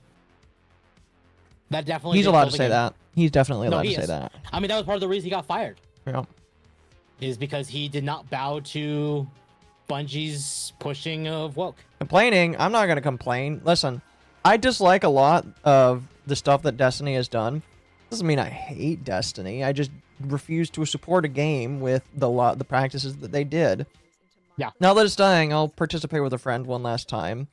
That definitely. He's did allowed kill to the say game. that. He's definitely No, allowed he to say is. that. I mean, that was part of the reason he got fired. Yeah. Is because he did not bow to Bungie's pushing of woke. Complaining, I'm not gonna complain. Listen, I dislike a lot of the stuff that Destiny has done. Doesn't mean I hate Destiny. I just refuse to support a game with the practices that they did. Yeah. Now that it's dying, I'll participate with a friend one last time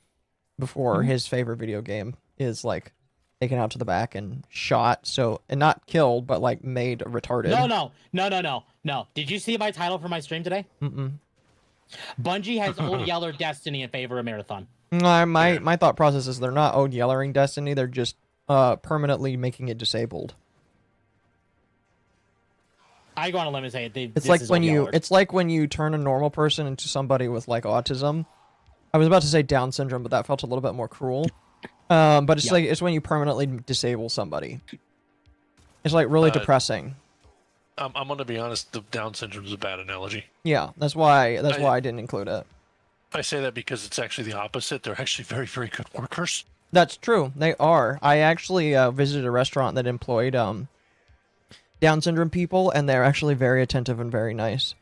before his favorite video game is like taken out to the back and shot. So, and not killed, but like made retarded. No. Did you see my title for my stream today? Mm-mm. Bungie has Old Yeller Destiny in favor of Marathon. My thought process is they're not Old Yellering Destiny. They're just permanently making it disabled. I go on a limb and say It's like when you turn a normal person into somebody with like autism. I was about to say Down syndrome, but that felt a little bit more cruel. But it's like it's when you permanently disable somebody. It's like really depressing. I'm gonna be honest. The Down syndrome is a bad analogy. Yeah, that's why I didn't include it. I say that because it's actually the opposite. They're actually very, very good workers. That's true. They are. I actually visited a restaurant that employed Down syndrome people, and they're actually very attentive and very nice.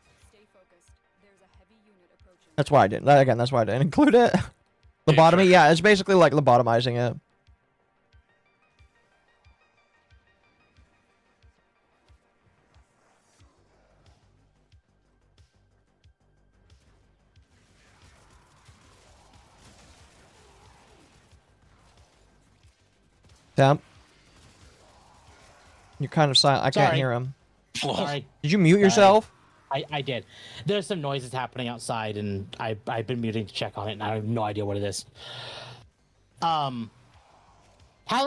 That's why I didn't. That's why I didn't include it. Lobotomy, yeah, it's basically like lobotomizing it. Damn. You're kind of silent. I can't Sorry. hear him. Sorry. Did you mute yourself? I did. There's some noises happening outside, and I've been muting to check on it, and I have no idea what it is. Hallen,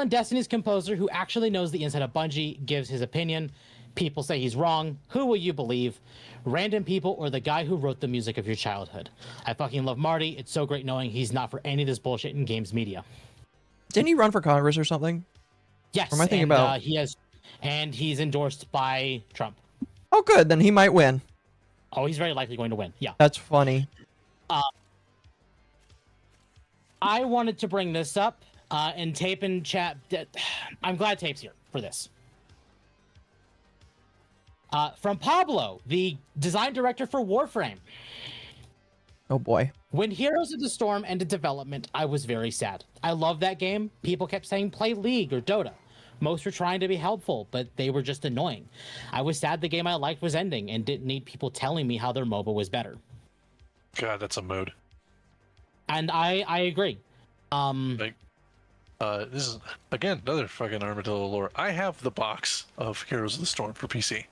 Destiny's composer, who actually knows the inside of Bungie, gives his opinion. People say he's wrong. Who will you believe? Random people or the guy who wrote the music of your childhood? I fucking love Marty. It's so great knowing he's not for any of this bullshit in games media. Didn't he run for Congress or something? Yes. Or am I thinking about? He has, and he's endorsed by Trump. Oh, good. Then he might win. Oh, he's very likely going to win. Yeah. That's funny. I wanted to bring this up, and Tape and chat. I'm glad Tape's here for this. From Pablo, the design director for Warframe. Oh boy. When Heroes of the Storm ended development, I was very sad. I love that game. People kept saying play League or Dota. Most were trying to be helpful, but they were just annoying. I was sad the game I liked was ending and didn't need people telling me how their MOBA was better. God, that's a mood. And I agree. This is again another fucking Armadillo lore. I have the box of Heroes of the Storm for PC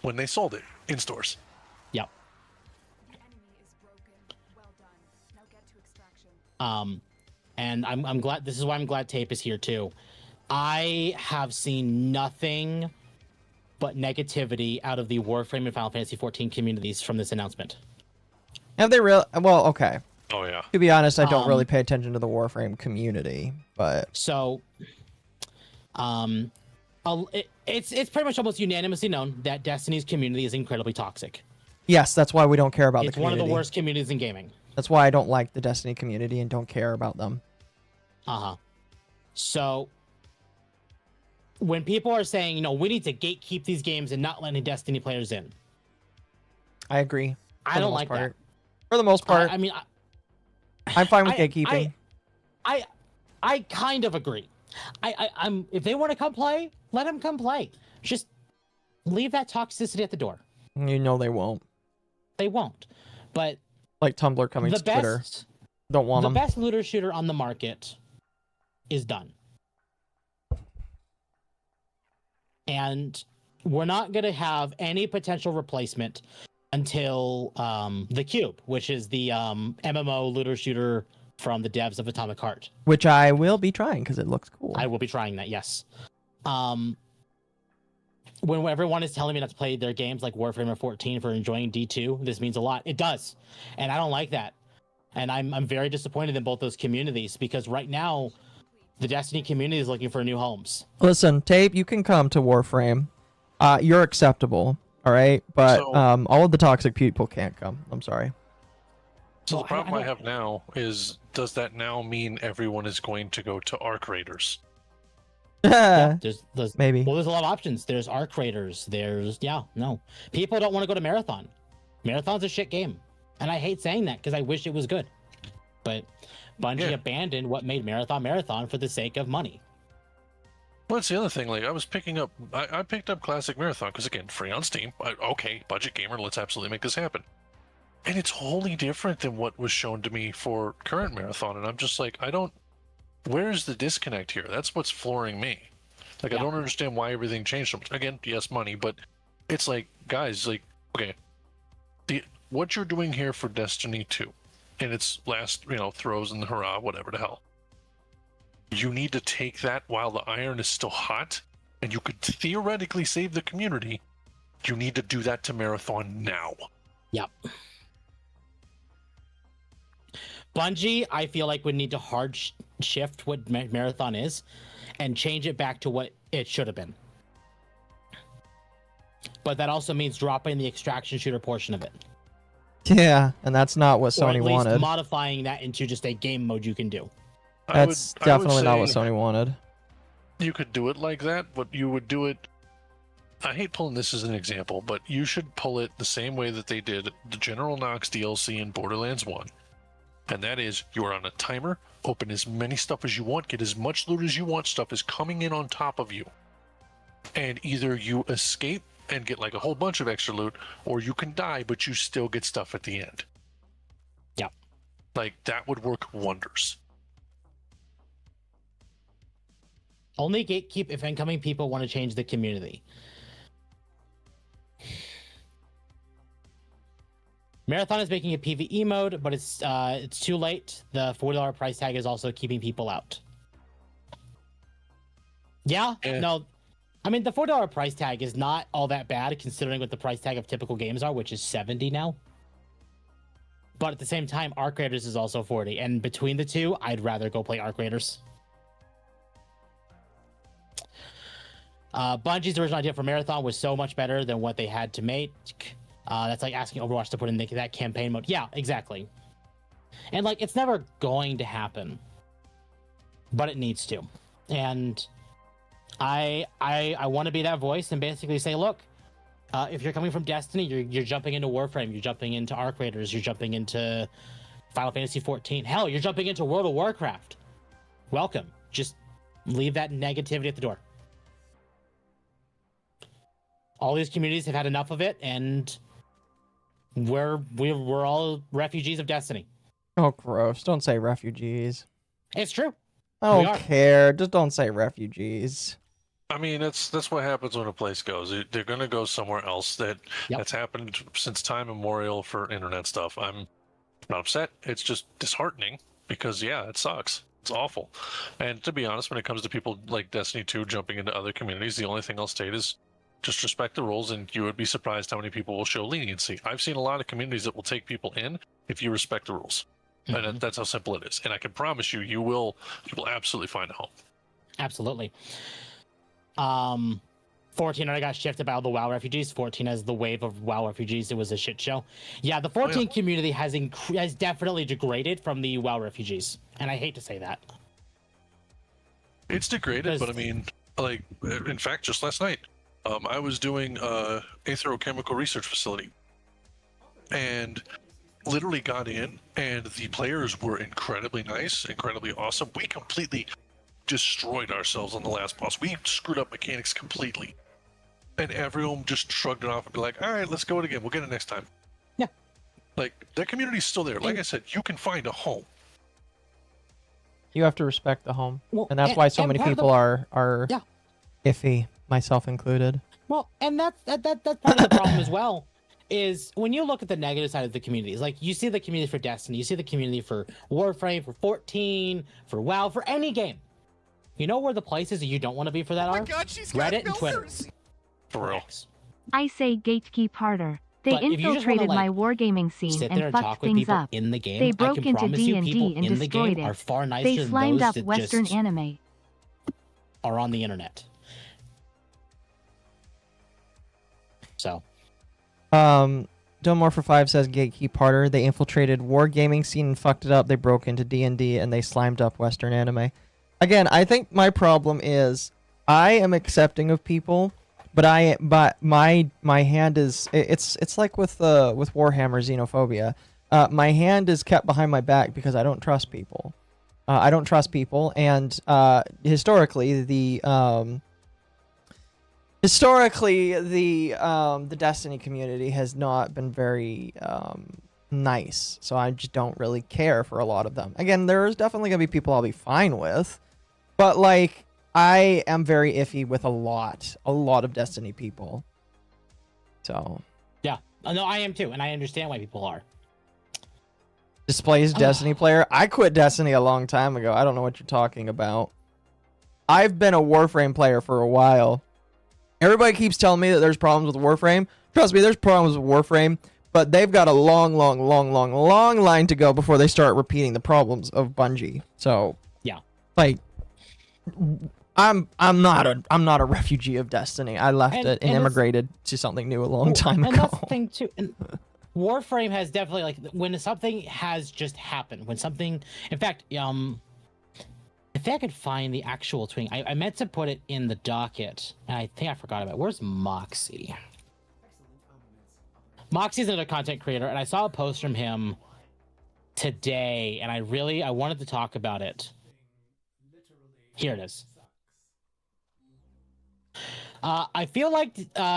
when they sold it in stores. Yep. And I'm glad. This is why I'm glad Tape is here too. I have seen nothing but negativity out of the Warframe and Final Fantasy 14 communities from this announcement. Have they really? Well, okay. Oh yeah. To be honest, I don't really pay attention to the Warframe community, but so, it's pretty much almost unanimously known that Destiny's community is incredibly toxic. yes, that's why we don't care about the It's one community. of the worst communities in gaming. That's why I don't like the Destiny community and don't care about them. So, when people are saying, we need to gatekeep these games and not let any Destiny players in, I agree. I don't like that. For the most part, I mean, I'm fine with gatekeeping. I kind of agree. I'm if they want to come play, let them come play. Just leave that toxicity at the door. You know they won't. They won't. But like Tumblr coming to Twitter. Don't want them. The best looter shooter on the market is done. And we're not going to have any potential replacement until the Cube, which is the MMO looter shooter from the devs of Atomic Heart. Which I will be trying because it looks cool. I will be trying that, yes. When everyone is telling me not to play their games like Warframe or 14 for enjoying D2, this means a lot. It does. And I don't like that. And I'm very disappointed in both those communities because right now, the Destiny community is looking for new homes. Listen, Tape, you can come to Warframe. You're acceptable, all right? But all of the toxic people can't come. I'm sorry. So the problem I have now is, does that now mean everyone is going to go to Arc Raiders? Maybe. Well, there's a lot of options. There's Arc Raiders. No. People don't want to go to Marathon. Marathon's a shit game. And I hate saying that because I wish it was good. But Bungie abandoned what made Marathon for the sake of money. Well, that's the other thing. Like, I was picking up, I picked up Classic Marathon because, again, free on Steam. Okay, budget gamer, let's absolutely make this happen. And it's wholly different than what was shown to me for current Marathon. And I'm just like, where's the disconnect here? That's what's flooring me. Like, I don't understand why everything changed so much. Again, yes, money, but it's like, guys, like, okay, what you're doing here for Destiny 2 in its last, throws in the hurrah, whatever the hell. You need to take that while the iron is still hot, and you could theoretically save the community. You need to do that to Marathon now. Yep. Bungie, I feel like would need to hard shift what Marathon is and change it back to what it should have been. But that also means dropping the extraction shooter portion of it. Yeah, and that's not what Or Sony at least wanted. modifying that into just a game mode you can do. That's definitely not what Sony wanted. You could do it like that, but you would do it... I hate pulling this as an example, but you should pull it the same way that they did the General Knox DLC in Borderlands 1. And that is, you are on a timer, open as many stuff as you want, get as much loot as you want, stuff is coming in on top of you. And either you escape and get like a whole bunch of extra loot, or you can die, but you still get stuff at the end. Yep. Like, that would work wonders. Only gatekeep if incoming people want to change the community. Marathon is making a PvE mode, but it's too late. The $40 price tag is also keeping people out. Yeah, no. I mean, the $4 price tag is not all that bad considering what the price tag of typical games are, which is $70 now. But at the same time, Arc Raiders is also $40. And between the two, I'd rather go play Arc Raiders. Bungie's original idea for Marathon was so much better than what they had to make. That's like asking Overwatch to put in that campaign mode. Yeah, exactly. And like, it's never going to happen, but it needs to. And I want to be that voice and basically say, look, if you're coming from Destiny, you're jumping into Warframe, you're jumping into Arc Raiders, you're jumping into Final Fantasy 14. Hell, you're jumping into World of Warcraft. Welcome. Just leave that negativity at the door. All these communities have had enough of it, and we're all refugees of Destiny. Oh, gross. Don't say refugees. It's true. I don't care. Just don't say refugees. I mean, that's what happens when a place goes. They're going to go somewhere else. That's happened since time immemorial for internet stuff. I'm not upset. It's just disheartening because, yeah, it sucks. It's awful. And to be honest, when it comes to people like Destiny 2 jumping into other communities, the only thing I'll state is just respect the rules, and you would be surprised how many people will show leniency. I've seen a lot of communities that will take people in if you respect the rules. Mm-hmm. And that's how simple it is. And I can promise you, you will absolutely find a home. Absolutely. 14 already got shifted by all the WoW refugees. 14 as the wave of WoW refugees. It was a shit show. Yeah, the 14 community has definitely degraded from the WoW refugees. And I hate to say that. It's degraded, but I mean, like, in fact, just last night, I was doing aerochemical research facility and literally got in, and the players were incredibly nice, incredibly awesome. We completely destroyed ourselves on the last boss. We screwed up mechanics completely, and everyone just shrugged it off and be like, all right, let's go it again. We'll get it next time. Yeah. Like, that community's still there. Like I said, you can find a home. You have to respect the home. And that's why so many people are iffy. myself included. Well, and that's part of the problem as well. Is when you look at the negative side of the communities, like you see the community for Destiny, you see the community for Warframe, for 14, for WoW, for any game. You know where the places that you don't want to be for that are? God, she's got Reddit and Twitter. filters. For real. I say gatekeep harder. They But if you just wanna, infiltrated my like, wargaming scene sit there and and talk fucked with things people up. in the game, They I broke can into promise you D&D people and in the destroyed game it. are far nicer They than slimed those up that Western just anime. are on the internet. So. Domore for 5 says gatekeep harder. They infiltrated wargaming scene and fucked it up. They broke into D&D and they slimed up Western anime. Again, I think my problem is I am accepting of people, but my hand is it's like with Warhammer xenophobia. My hand is kept behind my back because I don't trust people. I don't trust people, and historically the Destiny community has not been very nice, so I just don't really care for a lot of them. Again, there's definitely gonna be people I'll be fine with, but like I am very iffy with a lot of Destiny people. So Yeah, no, I am too, and I understand why people are. Displays Destiny player. I quit Destiny a long time ago. I don't know what you're talking about. I've been a Warframe player for a while. Everybody keeps telling me that there's problems with Warframe. Trust me, there's problems with Warframe, but they've got a long line to go before they start repeating the problems of Bungie. So yeah, like I'm not a refugee of Destiny. I left it and immigrated to something new a long time and ago. that's the thing too. And Warframe has definitely, like, when something has just happened, when something, in fact, if I could find the actual tweet, I meant to put it in the docket, and I think I forgot about it. Where's Moxie? Moxie's another content creator, and I saw a post from him today, and I wanted to talk about it. Here it is. I feel like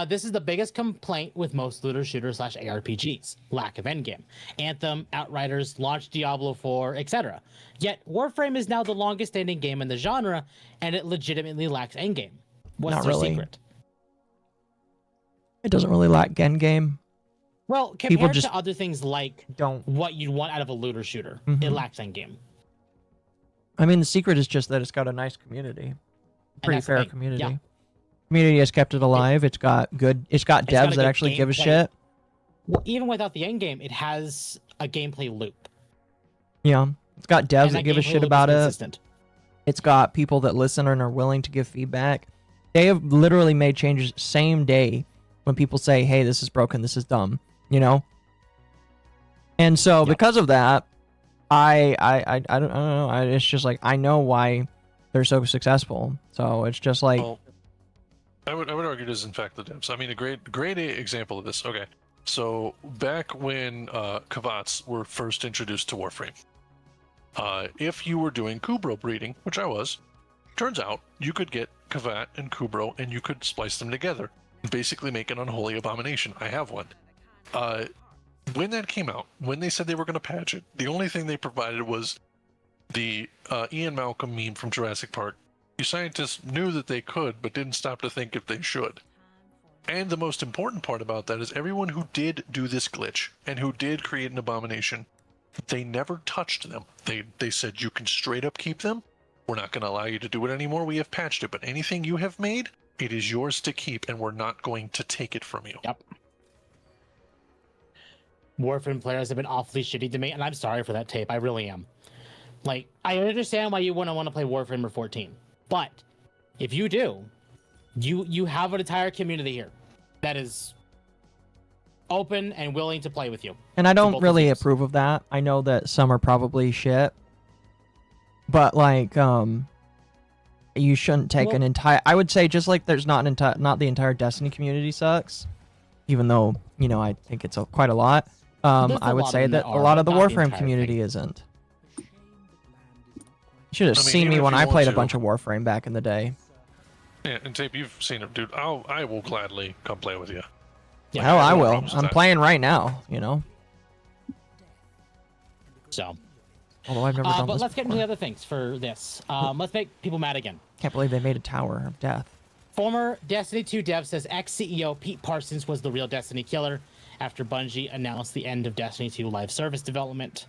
this is the biggest complaint with most looter shooters / ARPGs: lack of endgame. Anthem, Outriders, launched Diablo 4, etc. Yet Warframe is now the longest standing game in the genre, and it legitimately lacks endgame. What's Not their really. secret? It doesn't really lack endgame. Well, People compared just to other things like don't what you'd want out of a looter shooter, Mhm. it lacks endgame. I mean, the secret is just that it's got a nice community, pretty that's the fair thing. community. Yeah. Community has kept it alive. It's got devs It's got a that good actually give a gameplay. shit. Well, even without the endgame, it has a gameplay loop. Yeah, it's got devs And that give a gameplay shit loop is about it. consistent. It's got people that listen and are willing to give feedback. They have literally made changes same day when people say, "Hey, this is broken. This is dumb," you know. And so because of that, I don't know. It's just like I know why they're so successful. So it's just like. Well, I would argue it is in fact the devs. I mean, a great example of this. Okay, so back when Kavats were first introduced to Warframe, if you were doing Kubro breeding, which I was, turns out you could get Kavat and Kubro and you could splice them together, and basically make an unholy abomination. I have one. When that came out, when they said they were going to patch it, the only thing they provided was the Ian Malcolm meme from Jurassic Park. You scientists knew that they could, but didn't stop to think if they should. And the most important part about that is everyone who did do this glitch and who did create an abomination, they never touched them. They said, you can straight up keep them. We're not going to allow you to do it anymore. We have patched it, but anything you have made, it is yours to keep, and we're not going to take it from you. Yep. Warframe players have been awfully shitty to me, and I'm sorry for that tape. I really am. Like, I understand why you wouldn't want to play Warframe or 14, but if you do, you have an entire community here that is open and willing to play with you. And I don't both really teams. approve of that. I know that some are probably shit, but like, you shouldn't take an entire. I would say just like there's not the entire Destiny community sucks, even though I think it's quite a lot. I would say that a lot of the Warframe community isn't. You should have seen me when I played a bunch of Warframe back in the day. Yeah, and Tape, you've seen it, dude. I will gladly come play with you. Yeah, hell, I will. I'm playing right now. So. Although I've never done but this let's get into before. the other things for this. Let's make people mad again. Can't believe they made a tower of death. Former Destiny 2 dev says ex-CEO Pete Parsons was the real Destiny killer after Bungie announced the end of Destiny 2 live service development.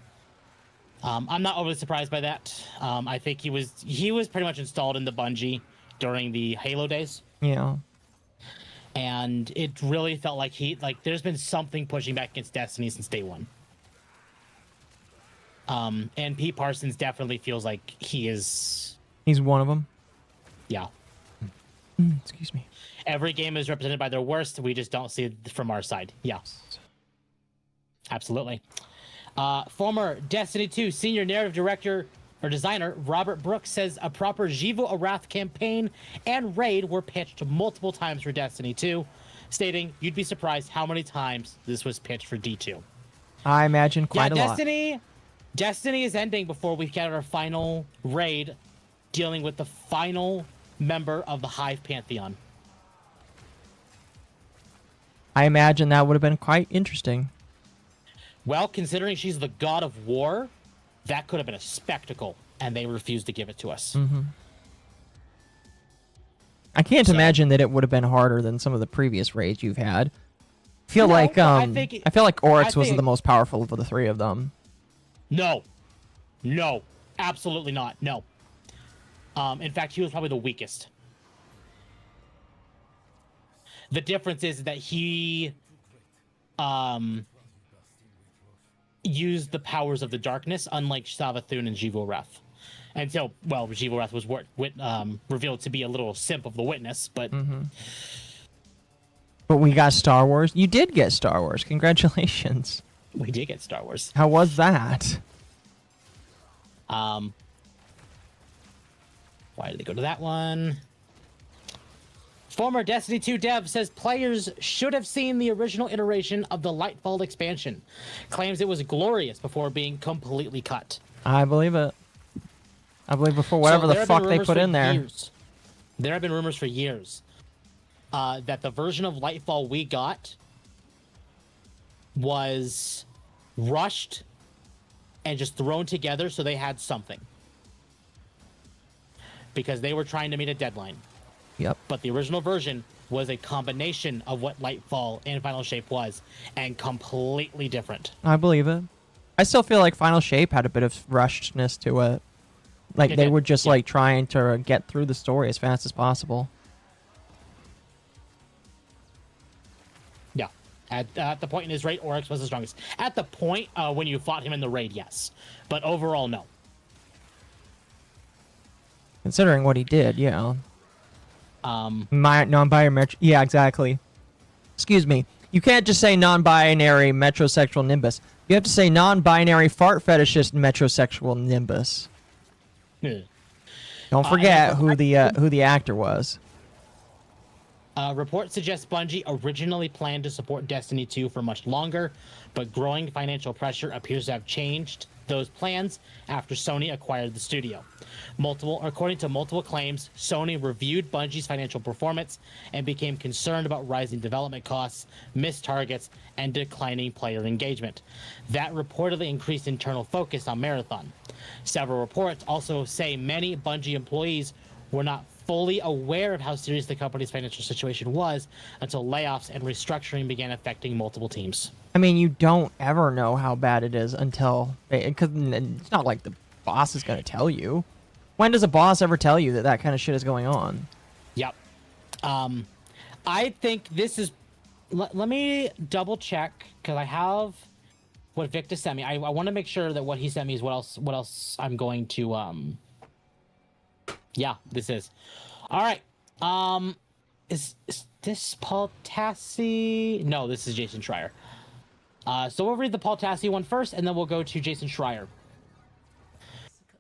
I'm not overly surprised by that. I think he was pretty much installed in the Bungie during the Halo days. Yeah. And it really felt like there's been something pushing back against Destiny since day one. And Pete Parsons definitely feels like he's one of them. Yeah. Excuse me. Every game is represented by their worst. We just don't see it from our side. Yeah. Absolutely. Former Destiny 2 senior narrative director or designer Robert Brooks says a proper Jivo Arath campaign and raid were pitched multiple times for Destiny 2, stating you'd be surprised how many times this was pitched for D2. I imagine quite a lot. Destiny is ending before we get our final raid dealing with the final member of the Hive Pantheon. I imagine that would have been quite interesting. Well, considering she's the god of war, that could have been a spectacle, and they refused to give it to us. I can't imagine that it would have been harder than some of the previous raids you've had. I feel like Oryx was the most powerful of the three of them. No, absolutely not. No. In fact, he was probably the weakest. The difference is that he used the powers of the darkness, unlike Savathun and Jivo Arath. Until, well, Jivo Arath was revealed to be a little simp of the witness, but... But we got Star Wars. You did get Star Wars. Congratulations. We did get Star Wars. How was that? Why did they go to that one? Former Destiny 2 dev says players should have seen the original iteration of the Lightfall expansion. Claims it was glorious before being completely cut. I believe it. I believe before whatever the fuck they put in there. There have been rumors for years that the version of Lightfall we got was rushed and just thrown together so they had something. Because they were trying to meet a deadline. Yep. But the original version was a combination of what Lightfall and Final Shape was, and completely different. I believe it. I still feel like Final Shape had a bit of rushedness to it. Like they were just like trying to get through the story as fast as possible. Yeah. At the point in his raid, Oryx was the strongest. At the point when you fought him in the raid, yes. But overall, no. Considering what he did, yeah. Non-binary, yeah, exactly. Excuse me. You can't just say non-binary metrosexual nimbus. You have to say non-binary fart fetishist metrosexual nimbus. Don't forget who the actor was. Reports suggest Bungie originally planned to support Destiny 2 for much longer, but growing financial pressure appears to have changed those plans after Sony acquired the studio. According to multiple claims, Sony reviewed Bungie's financial performance and became concerned about rising development costs, missed targets, and declining player engagement. That reportedly increased internal focus on Marathon. Several reports also say many Bungie employees were not fully aware of how serious the company's financial situation was until layoffs and restructuring began affecting multiple teams. I mean, you don't ever know how bad it is until... Because it's not like the boss is going to tell you. When does a boss ever tell you that that kind of shit is going on? Yep. I think this is... Let me double check, because I have what Victor sent me. I want to make sure that what he sent me is what else I'm going to... Yeah, this is. All right. Is this Paul Tassi? No, this is Jason Schreier. So we'll read the Paul Tassi one first, and then we'll go to Jason Schreier.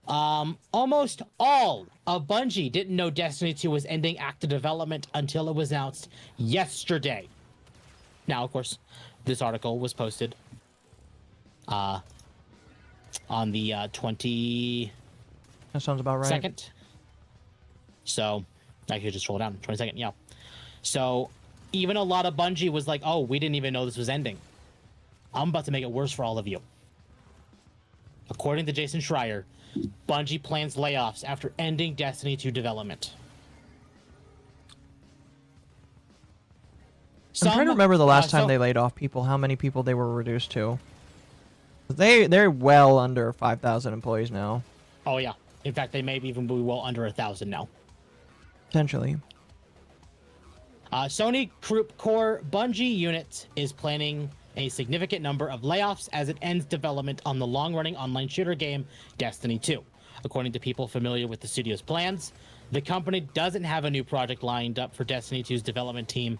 Almost all of Bungie didn't know Destiny 2 was ending active development until it was announced yesterday. Now, of course, this article was posted on the 22nd. That sounds about right. So I could just scroll down. 22nd, yeah. So even a lot of Bungie was like, oh, we didn't even know this was ending. I'm about to make it worse for all of you. According to Jason Schreier, Bungie plans layoffs after ending Destiny 2 development. I'm trying to remember the last time they laid off people, how many people they were reduced to. They're well under 5,000 employees now. Oh yeah. In fact, they may even be well under 1,000 now. Potentially. Sony Group Core Bungie unit is planning a significant number of layoffs as it ends development on the long-running online shooter game Destiny 2. According to people familiar with the studio's plans, the company doesn't have a new project lined up for Destiny 2's development team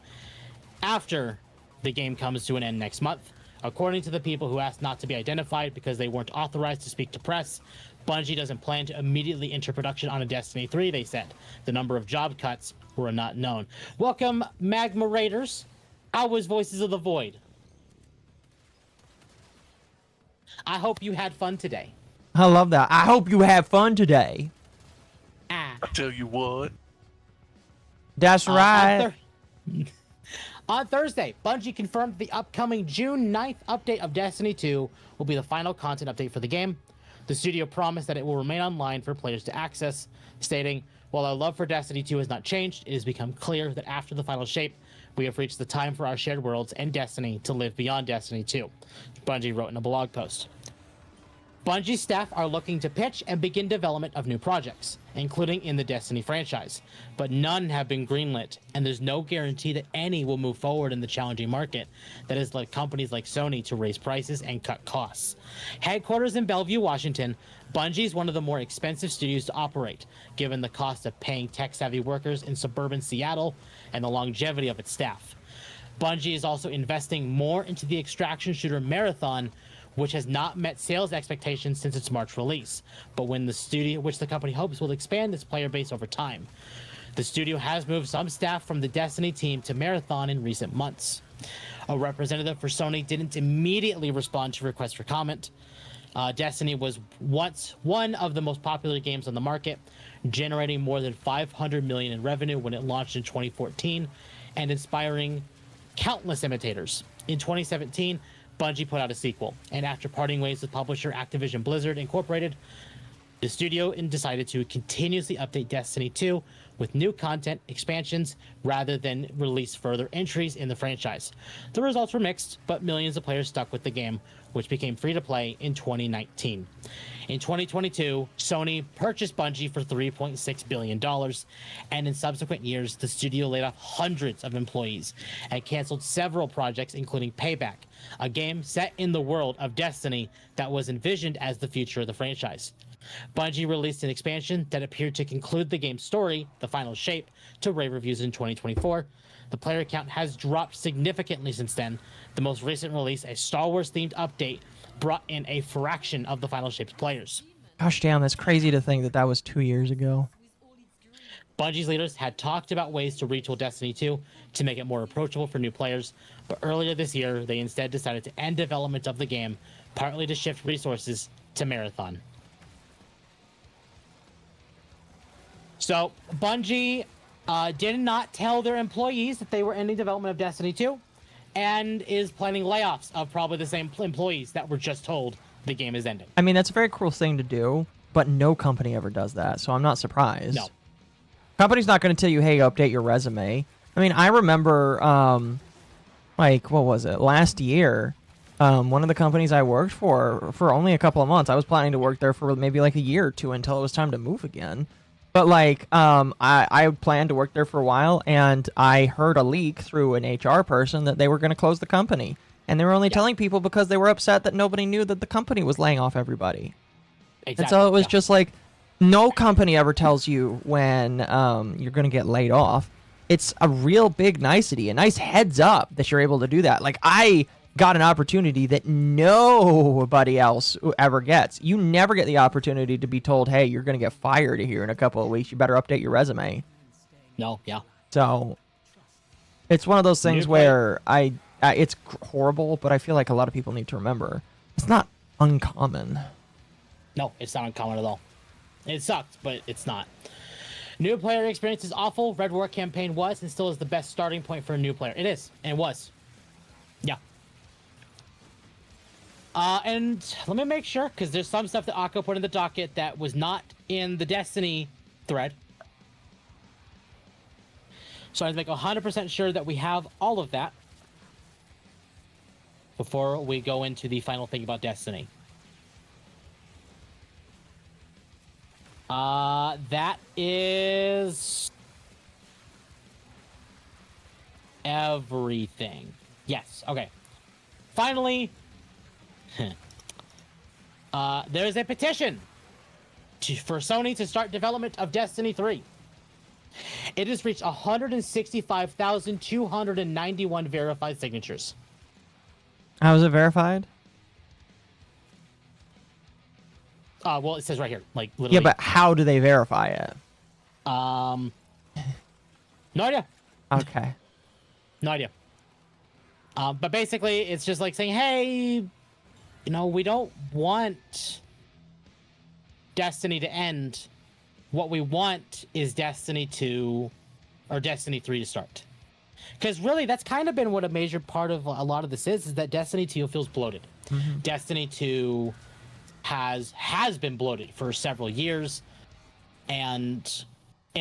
after the game comes to an end next month. According to the people who asked not to be identified because they weren't authorized to speak to press, Bungie doesn't plan to immediately enter production on a Destiny 3, they said. The number of job cuts were not known. Welcome, Magma Raiders. How was Voices of the Void? I hope you had fun today. I love that. I hope you have fun today. I tell you what. That's right. On Thursday, Bungie confirmed the upcoming June 9th update of Destiny 2 will be the final content update for the game. The studio promised that it will remain online for players to access, stating, "While our love for Destiny 2 has not changed, it has become clear that after the final shape, we have reached the time for our shared worlds and Destiny to live beyond Destiny 2," Bungie wrote in a blog post. Bungie staff are looking to pitch and begin development of new projects, including in the Destiny franchise, but none have been greenlit, and there's no guarantee that any will move forward in the challenging market that has led companies like Sony to raise prices and cut costs. Headquarters in Bellevue, Washington, Bungie is one of the more expensive studios to operate, given the cost of paying tech-savvy workers in suburban Seattle and the longevity of its staff. Bungie is also investing more into the extraction shooter Marathon, which has not met sales expectations since its March release, but which the company hopes will expand its player base over time. The studio has moved some staff from the Destiny team to Marathon in recent months. A representative for Sony didn't immediately respond to requests for comment. Destiny was once one of the most popular games on the market, generating more than $500 million in revenue when it launched in 2014 and inspiring countless imitators. In 2017, Bungie put out a sequel, and after parting ways with publisher Activision Blizzard Incorporated, the studio decided to continuously update Destiny 2 with new content expansions rather than release further entries in the franchise. The results were mixed, but millions of players stuck with the game, which became free-to-play in 2019. In 2022, Sony purchased Bungie for $3.6 billion, and in subsequent years, the studio laid off hundreds of employees and canceled several projects, including Payback, a game set in the world of Destiny that was envisioned as the future of the franchise. Bungie released an expansion that appeared to conclude the game's story, The Final Shape, to rave reviews in 2024. The player count has dropped significantly since then. The most recent release, a Star Wars-themed update, brought in a fraction of the Final Shape's players. Gosh damn, that's crazy to think that that was 2 years ago. Bungie's leaders had talked about ways to retool Destiny 2 to make it more approachable for new players, but earlier this year, they instead decided to end development of the game, partly to shift resources to Marathon. So, Bungie did not tell their employees that they were ending development of Destiny 2, and is planning layoffs of probably the same employees that were just told the game is ending. I mean, that's a very cruel thing to do, but no company ever does that, so I'm not surprised. No. Company's not going to tell you, hey, update your resume. I mean, I remember, what was it? Last year, one of the companies I worked for only a couple of months, I was planning to work there for maybe like a year or two until it was time to move again. But like, I planned to work there for a while, and I heard a leak through an HR person that they were going to close the company. And they were only telling people because they were upset that nobody knew that the company was laying off everybody. Exactly. And so it was just like, no company ever tells you when you're going to get laid off. It's a real big nicety, a nice heads up that you're able to do that. Like, I got an opportunity that nobody else ever gets. You never get the opportunity to be told, hey, you're going to get fired here in a couple of weeks. You better update your resume. No, yeah. So it's one of those things where it's horrible, but I feel like a lot of people need to remember it's not uncommon. No, it's not uncommon at all. It sucks, but it's not. New player experience is awful. Red War campaign was and still is the best starting point for a new player. It is, and was. Yeah. And let me make sure, because there's some stuff that Occo put in the docket that was not in the Destiny thread. So I need to make 100% sure that we have all of that. before we go into the final thing about Destiny. That is everything. Yes. Okay. Finally, there is a petition for Sony to start development of Destiny 3. It has reached 165,291 verified signatures. How is it verified? Well, it says right here, like literally. Yeah, but how do they verify it? No idea. Okay. No idea. But basically, it's just like saying, hey, we don't want Destiny to end. What we want is Destiny 2 or Destiny 3 to start. Because really, that's kind of been what a major part of a lot of this is that Destiny 2 feels bloated. Mm-hmm. Destiny 2 has been bloated for several years. And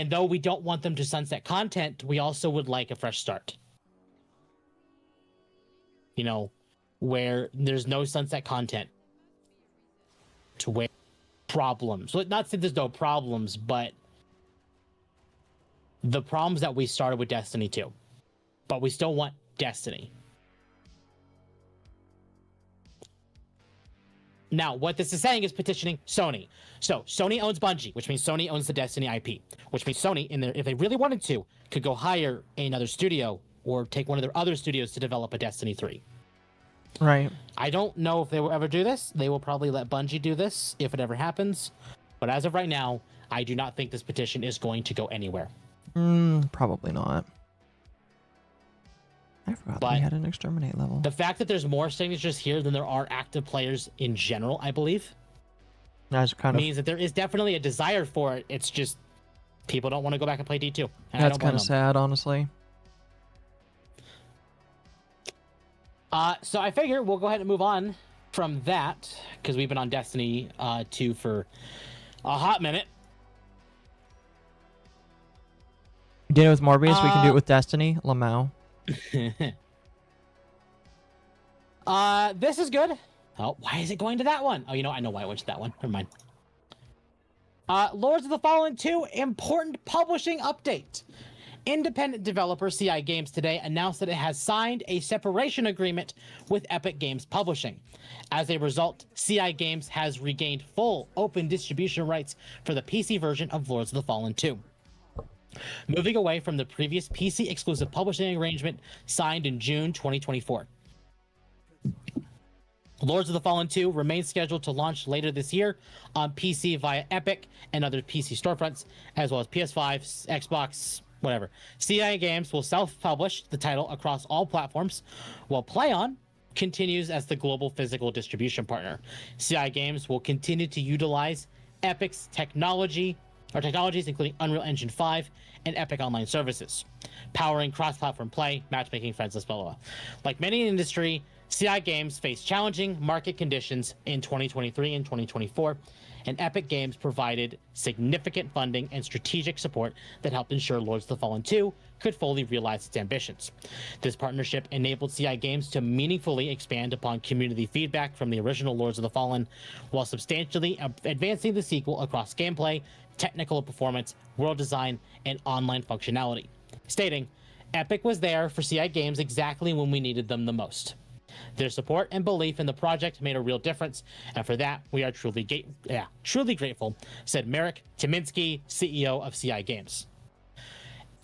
though we don't want them to sunset content, we also would like a fresh start. Where there's no sunset content. To where problems. So not that there's no problems, but the problems that we started with Destiny 2. But we still want Destiny. Now, what this is saying is petitioning Sony. So, Sony owns Bungie, which means Sony owns the Destiny IP, which means Sony, if they really wanted to, could go hire another studio or take one of their other studios to develop a Destiny 3. Right. I don't know if they will ever do this. They will probably let Bungie do this if it ever happens. But as of right now, I do not think this petition is going to go anywhere. Probably not. I forgot we had an exterminate level. The fact that there's more signatures here than there are active players in general, I believe, means that there is definitely a desire for it. It's just people don't want to go back and play D2. And That's kind of sad, honestly. So I figure we'll go ahead and move on from that because we've been on Destiny 2 for a hot minute. We did it with Morbius. We can do it with Destiny. Lamau. This is good. Oh, why is it going to that one? Oh, I know why it went to that one. Never mind. Lords of the Fallen 2 important publishing update. Independent developer CI Games today announced that it has signed a separation agreement with Epic Games Publishing. As a result, CI Games has regained full open distribution rights for the PC version of Lords of the Fallen 2. Moving away from the previous PC exclusive publishing arrangement signed in June 2024. Lords of the Fallen 2 remains scheduled to launch later this year on PC via Epic and other PC storefronts, as well as PS5, Xbox, whatever. CI Games will self-publish the title across all platforms, while PlayOn continues as the global physical distribution partner. CI Games will continue to utilize Epic's technologies, including Unreal Engine 5 and Epic Online Services, powering cross-platform play, matchmaking, friendless, blah, blah, blah. Like many in the industry, CI Games faced challenging market conditions in 2023 and 2024, and Epic Games provided significant funding and strategic support that helped ensure Lords of the Fallen 2 could fully realize its ambitions. This partnership enabled CI Games to meaningfully expand upon community feedback from the original Lords of the Fallen, while substantially advancing the sequel across gameplay, technical performance, world design, and online functionality. Stating, Epic was there for CI Games exactly when we needed them the most. Their support and belief in the project made a real difference, and for that, we are truly grateful, said Marek Tymiński, CEO of CI Games.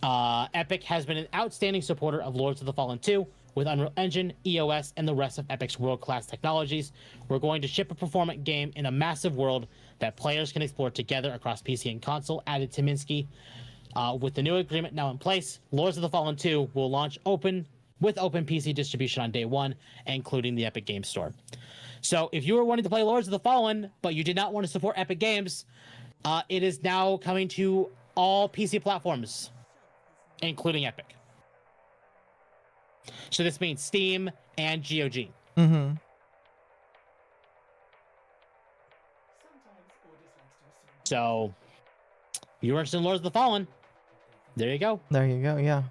Epic has been an outstanding supporter of Lords of the Fallen 2, with Unreal Engine, EOS, and the rest of Epic's world-class technologies. We're going to ship a performant game in a massive world that players can explore together across PC and console, added Tymiński. With the new agreement now in place, Lords of the Fallen 2 will launch with open PC distribution on day one, including the Epic Games Store. So if you were wanting to play Lords of the Fallen, but you did not want to support Epic Games, it is now coming to all PC platforms, including Epic. So this means Steam and GOG. Mm-hmm. So if you're interested in Lords of the Fallen, there you go. There you go, yeah.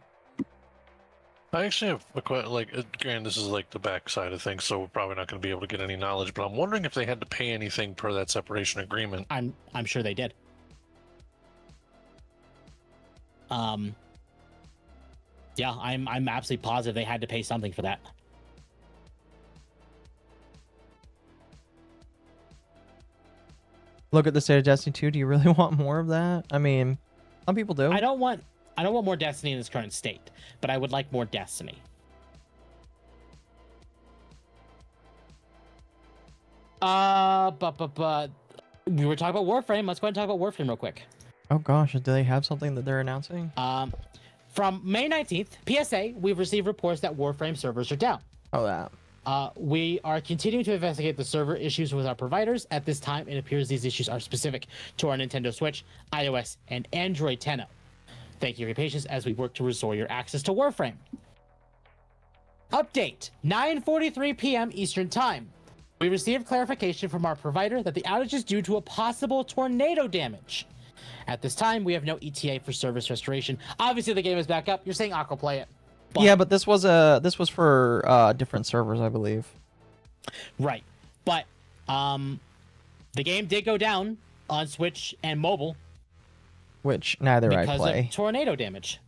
I actually have a question. Like, again, this is like the back side of things, so we're probably not going to be able to get any knowledge. But I'm wondering if they had to pay anything per that separation agreement. I'm sure they did. Yeah, I'm absolutely positive they had to pay something for that. Look at the state of Destiny 2. Do you really want more of that? I mean, some people do. I don't want more Destiny in its current state, but I would like more Destiny. But we were talking about Warframe. Let's go ahead and talk about Warframe real quick. Oh gosh, do they have something that they're announcing? From May 19th, PSA, we've received reports that Warframe servers are down. Oh, that. We are continuing to investigate the server issues with our providers. At this time, it appears these issues are specific to our Nintendo Switch, iOS, and Android Tenno. Thank you for your patience as we work to restore your access to Warframe. Update, 9:43 p.m. Eastern Time. We received clarification from our provider that the outage is due to a possible tornado damage. At this time, we have no ETA for service restoration. Obviously, the game is back up. You're saying Aqua play it. But... Yeah, but this was for different servers, I believe. Right, but the game did go down on Switch and mobile, which neither I play. Because of tornado damage.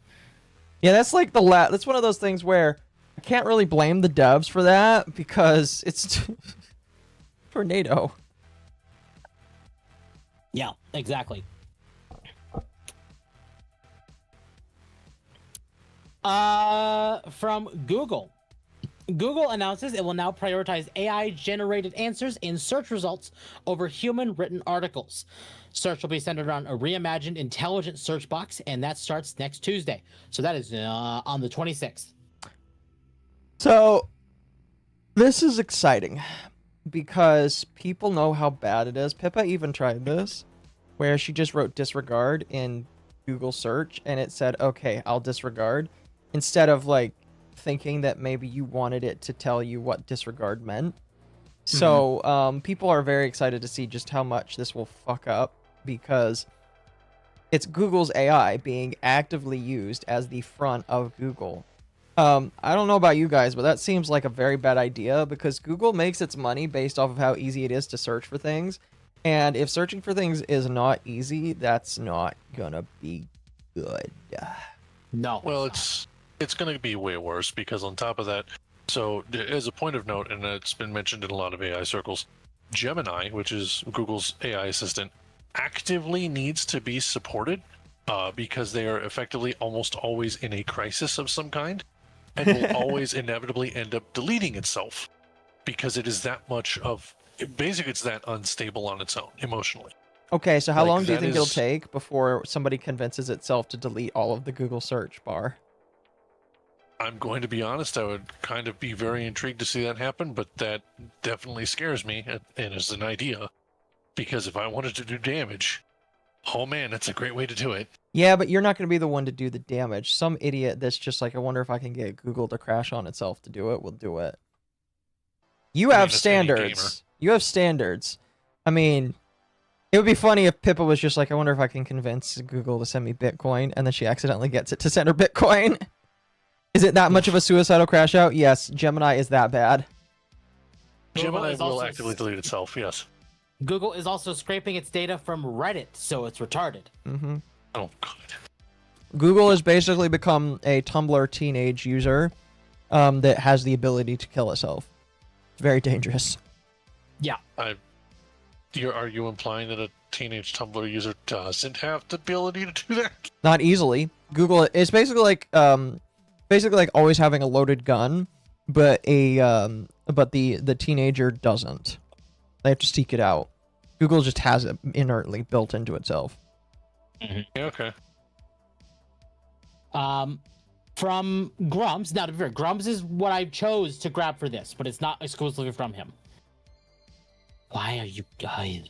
Yeah, that's like that's one of those things where I can't really blame the devs for that because it's tornado. Yeah, exactly. From Google. Google announces it will now prioritize AI-generated answers in search results over human-written articles. Search will be centered around a reimagined intelligent search box, and that starts next Tuesday. So that is on the 26th. So this is exciting because people know how bad it is. Pippa even tried this, where she just wrote disregard in Google search, and it said, okay, I'll disregard, instead of like thinking that maybe you wanted it to tell you what disregard meant. So people are very excited to see just how much this will fuck up, because it's Google's AI being actively used as the front of Google. I don't know about you guys, but that seems like a very bad idea, because Google makes its money based off of how easy it is to search for things. And if searching for things is not easy, that's not gonna be good. No. Well, it's going to be way worse, because on top of that, so as a point of note, and it's been mentioned in a lot of AI circles, Gemini, which is Google's AI assistant, actively needs to be supported because they are effectively almost always in a crisis of some kind, and will always inevitably end up deleting itself, because it is that much of, basically it's that unstable on its own emotionally. Okay, so how Like, long do you that think it'll is- take before somebody convinces itself to delete all of the Google search bar? I'm going to be honest, I would kind of be very intrigued to see that happen, but that definitely scares me, and is an idea, because if I wanted to do damage, oh man, that's a great way to do it. Yeah, but you're not going to be the one to do the damage. Some idiot that's just like, I wonder if I can get Google to crash on itself to do it, will do it. You have that's any gamer. standards. You have standards. I mean, it would be funny if Pippa was just like, I wonder if I can convince Google to send me Bitcoin, and then she accidentally gets it to send her Bitcoin. Is it that much of a suicidal crash out? Yes, Gemini is that bad. Gemini is will also- actively delete itself, yes. Google is also scraping its data from Reddit, so it's retarded. Mm-hmm. Oh, God. Google has basically become a Tumblr teenage user that has the ability to kill itself. It's very dangerous. Yeah. Are you implying that a teenage Tumblr user doesn't have the ability to do that? Not easily. Google is basically like always having a loaded gun, but the teenager doesn't. They have to seek it out. Google just has it inertly built into itself. Yeah, okay. From Grumps. Now, to be fair, Grumps is what I chose to grab for this, but it's not exclusively from him. Why are you guys?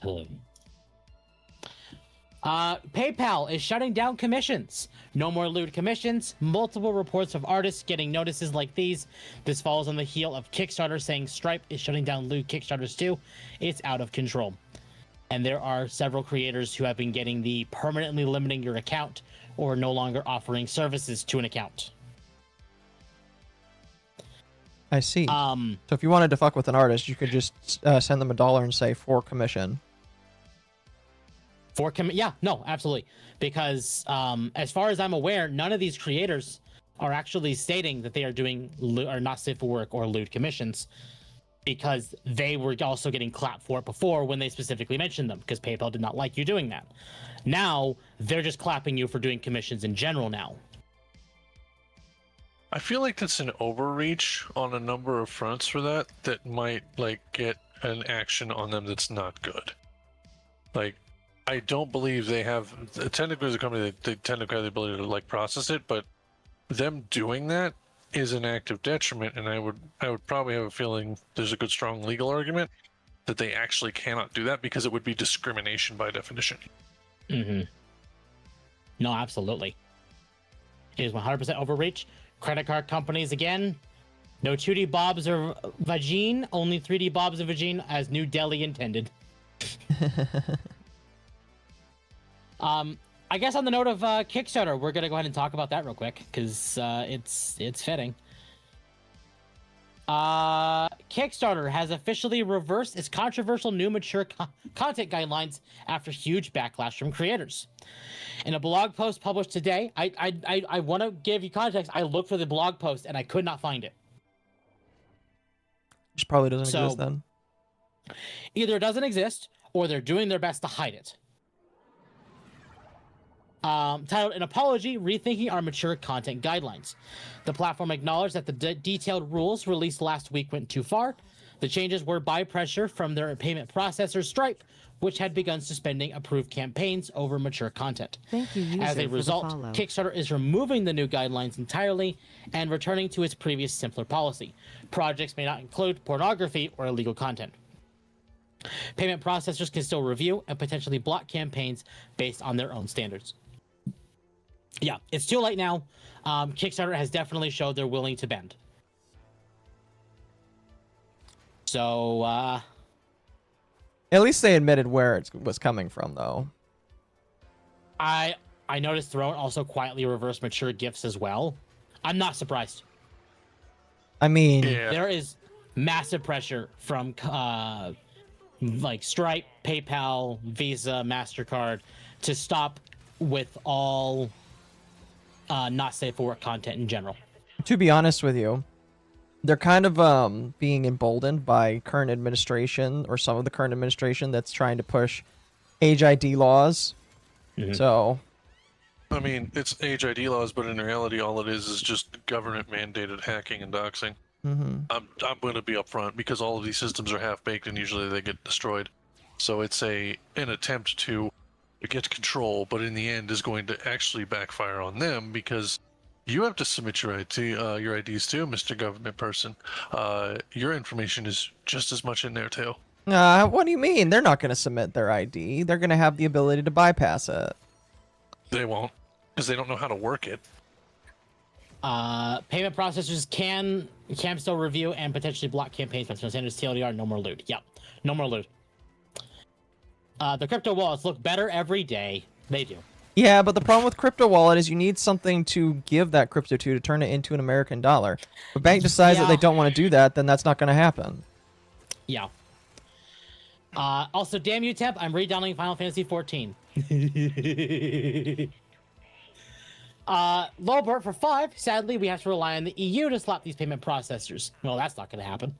PayPal is shutting down commissions. No more lewd commissions. Multiple reports of artists getting notices like these. This follows on the heel of Kickstarter saying Stripe is shutting down lewd Kickstarters too. It's out of control. And there are several creators who have been getting the permanently limiting your account or no longer offering services to an account. I see. So if you wanted to fuck with an artist, you could just send them $1 and say for commission. Yeah, no, absolutely. Because as far as I'm aware, none of these creators are actually stating that they are doing or not safe for work or lewd commissions, because they were also getting clapped for it before when they specifically mentioned them, because PayPal did not like you doing that. Now they're just clapping you for doing commissions in general now. I feel like that's an overreach on a number of fronts for that might like get an action on them that's not good. Like, I don't believe they have, technically as a company, they technically have the ability to like process it, but them doing that is an act of detriment, and I would probably have a feeling there's a good strong legal argument that they actually cannot do that because it would be discrimination by definition. Mm-hmm. No, absolutely. It is 100% overreach. Credit card companies again. No 2D bobs or vagine, only 3D bobs and vagine as New Delhi intended. I guess on the note of Kickstarter, we're gonna go ahead and talk about that real quick because it's fitting. Kickstarter has officially reversed its controversial new mature content guidelines after huge backlash from creators. In a blog post published today, I want to give you context. I looked for the blog post and I could not find it. Which probably doesn't exist then. Either it doesn't exist or they're doing their best to hide it. Titled An Apology, Rethinking Our Mature Content Guidelines. The platform acknowledged that the detailed rules released last week went too far. The changes were by pressure from their payment processor Stripe, which had begun suspending approved campaigns over mature content. Thank you, user, As a for the result, follow. Kickstarter is removing the new guidelines entirely and returning to its previous simpler policy. Projects may not include pornography or illegal content. Payment processors can still review and potentially block campaigns based on their own standards. Yeah, it's too late now. Kickstarter has definitely showed they're willing to bend. So, At least they admitted where it was coming from, though. I noticed Throne also quietly reversed mature gifts as well. I'm not surprised. I mean, there is massive pressure from like Stripe, PayPal, Visa, MasterCard to stop with all not safe for work content in general. To be honest with you, they're kind of being emboldened by current administration, or some of the current administration that's trying to push age ID laws. Mm-hmm. So, I mean, it's age ID laws, but in reality, all it is just government mandated hacking and doxing. mm-hmm. I'm going to be upfront because all of these systems are half baked and usually they get destroyed. So it's an attempt to get control, but in the end is going to actually backfire on them because you have to submit your IDs too, Mr. Government Person. Your information is just as much in there too. What do you mean? They're not going to submit their ID. They're going to have the ability to bypass it. They won't, because they don't know how to work it. Payment processors can still review and potentially block campaigns, but standards TLDR, no more loot. Yep, no more loot. The crypto wallets look better every day. They do. Yeah, but the problem with crypto wallet is you need something to give that crypto to turn it into an American dollar. If a bank decides that they don't want to do that, then that's not going to happen. Yeah. Also, damn you, Temp, I'm redownloading Final Fantasy 14. Lowbert for 5. Sadly, we have to rely on the EU to slap these payment processors. Well, that's not going to happen.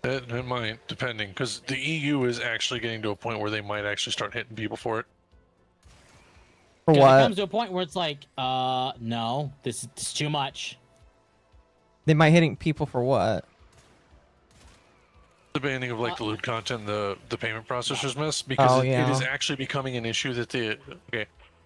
It might, depending, because the EU is actually getting to a point where they might actually start hitting people for it. For It what? comes to a point where it's like, no, this is too much. They might hitting people for what? The banning of like the lewd content, the payment processors miss, because it is actually becoming an issue that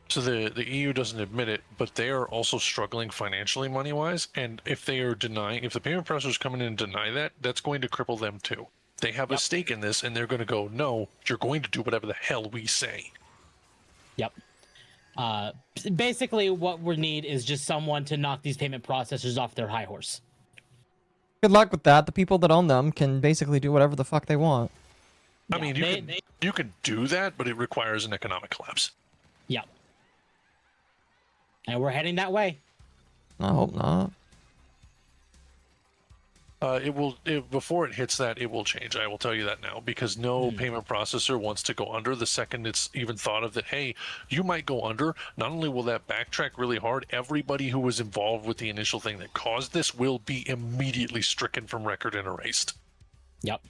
so the EU doesn't admit it, but they are also struggling financially money-wise, and if they are denying, if the payment processors come in and deny that, that's going to cripple them too. They have a stake in this, and they're going to go, no, you're going to do whatever the hell we say. Yep. Basically, what we need is just someone to knock these payment processors off their high horse. Good luck with that. The people that own them can basically do whatever the fuck they want. I mean, you can do that, but it requires an economic collapse. Yep. And we're heading that way. I hope not. Before it hits that, it will change. I will tell you that now, because no payment processor wants to go under. The second it's even thought of that, hey, you might go under, not only will that backtrack really hard, everybody who was involved with the initial thing that caused this will be immediately stricken from record and erased. Yep.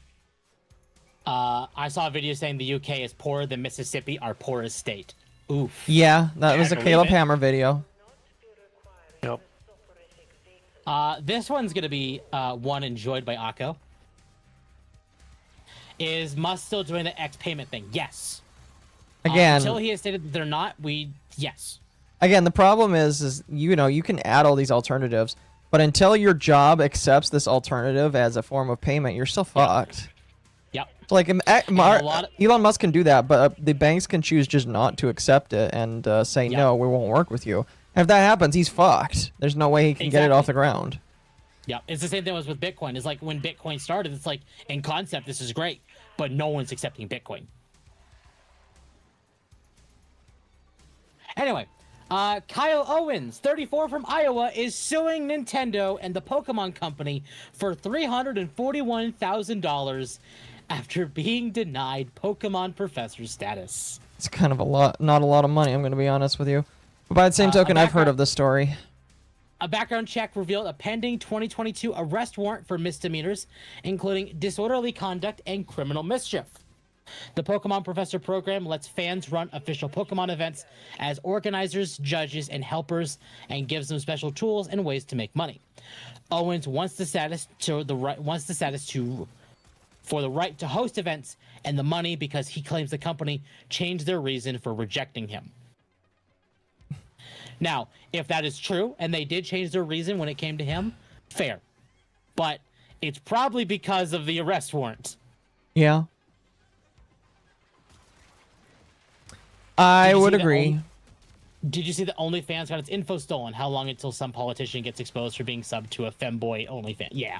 I saw a video saying the UK is poorer than Mississippi, our poorest state. Oof. Yeah, that was a Caleb Hammer video. Yep. This one's gonna be one enjoyed by Occo. Is Musk still doing the X payment thing? Yes. Again, until he has stated that they're not, yes. Again, the problem is you can add all these alternatives, but until your job accepts this alternative as a form of payment, you're still fucked. Yep. So like Elon Musk can do that, but the banks can choose just not to accept it and say no, we won't work with you. And if that happens, he's fucked. There's no way he can get it off the ground. Yeah, it's the same thing as with Bitcoin. It's like when Bitcoin started, it's like in concept this is great, but no one's accepting Bitcoin. Anyway, Kyle Owens, 34 from Iowa, is suing Nintendo and the Pokemon Company for $341,000 after being denied Pokemon Professor status. It's kind of not a lot of money, I'm going to be honest with you. But by the same token, I've heard of this story. A background check revealed a pending 2022 arrest warrant for misdemeanors, including disorderly conduct and criminal mischief. The Pokemon Professor program lets fans run official Pokemon events as organizers, judges, and helpers, and gives them special tools and ways to make money. Owens wants the status for the right to host events and the money because he claims the company changed their reason for rejecting him. Now, if that is true, and they did change their reason when it came to him, fair. But it's probably because of the arrest warrant. Yeah. I would agree. Did you see that OnlyFans got its info stolen? How long until some politician gets exposed for being subbed to a femboy OnlyFans? Yeah.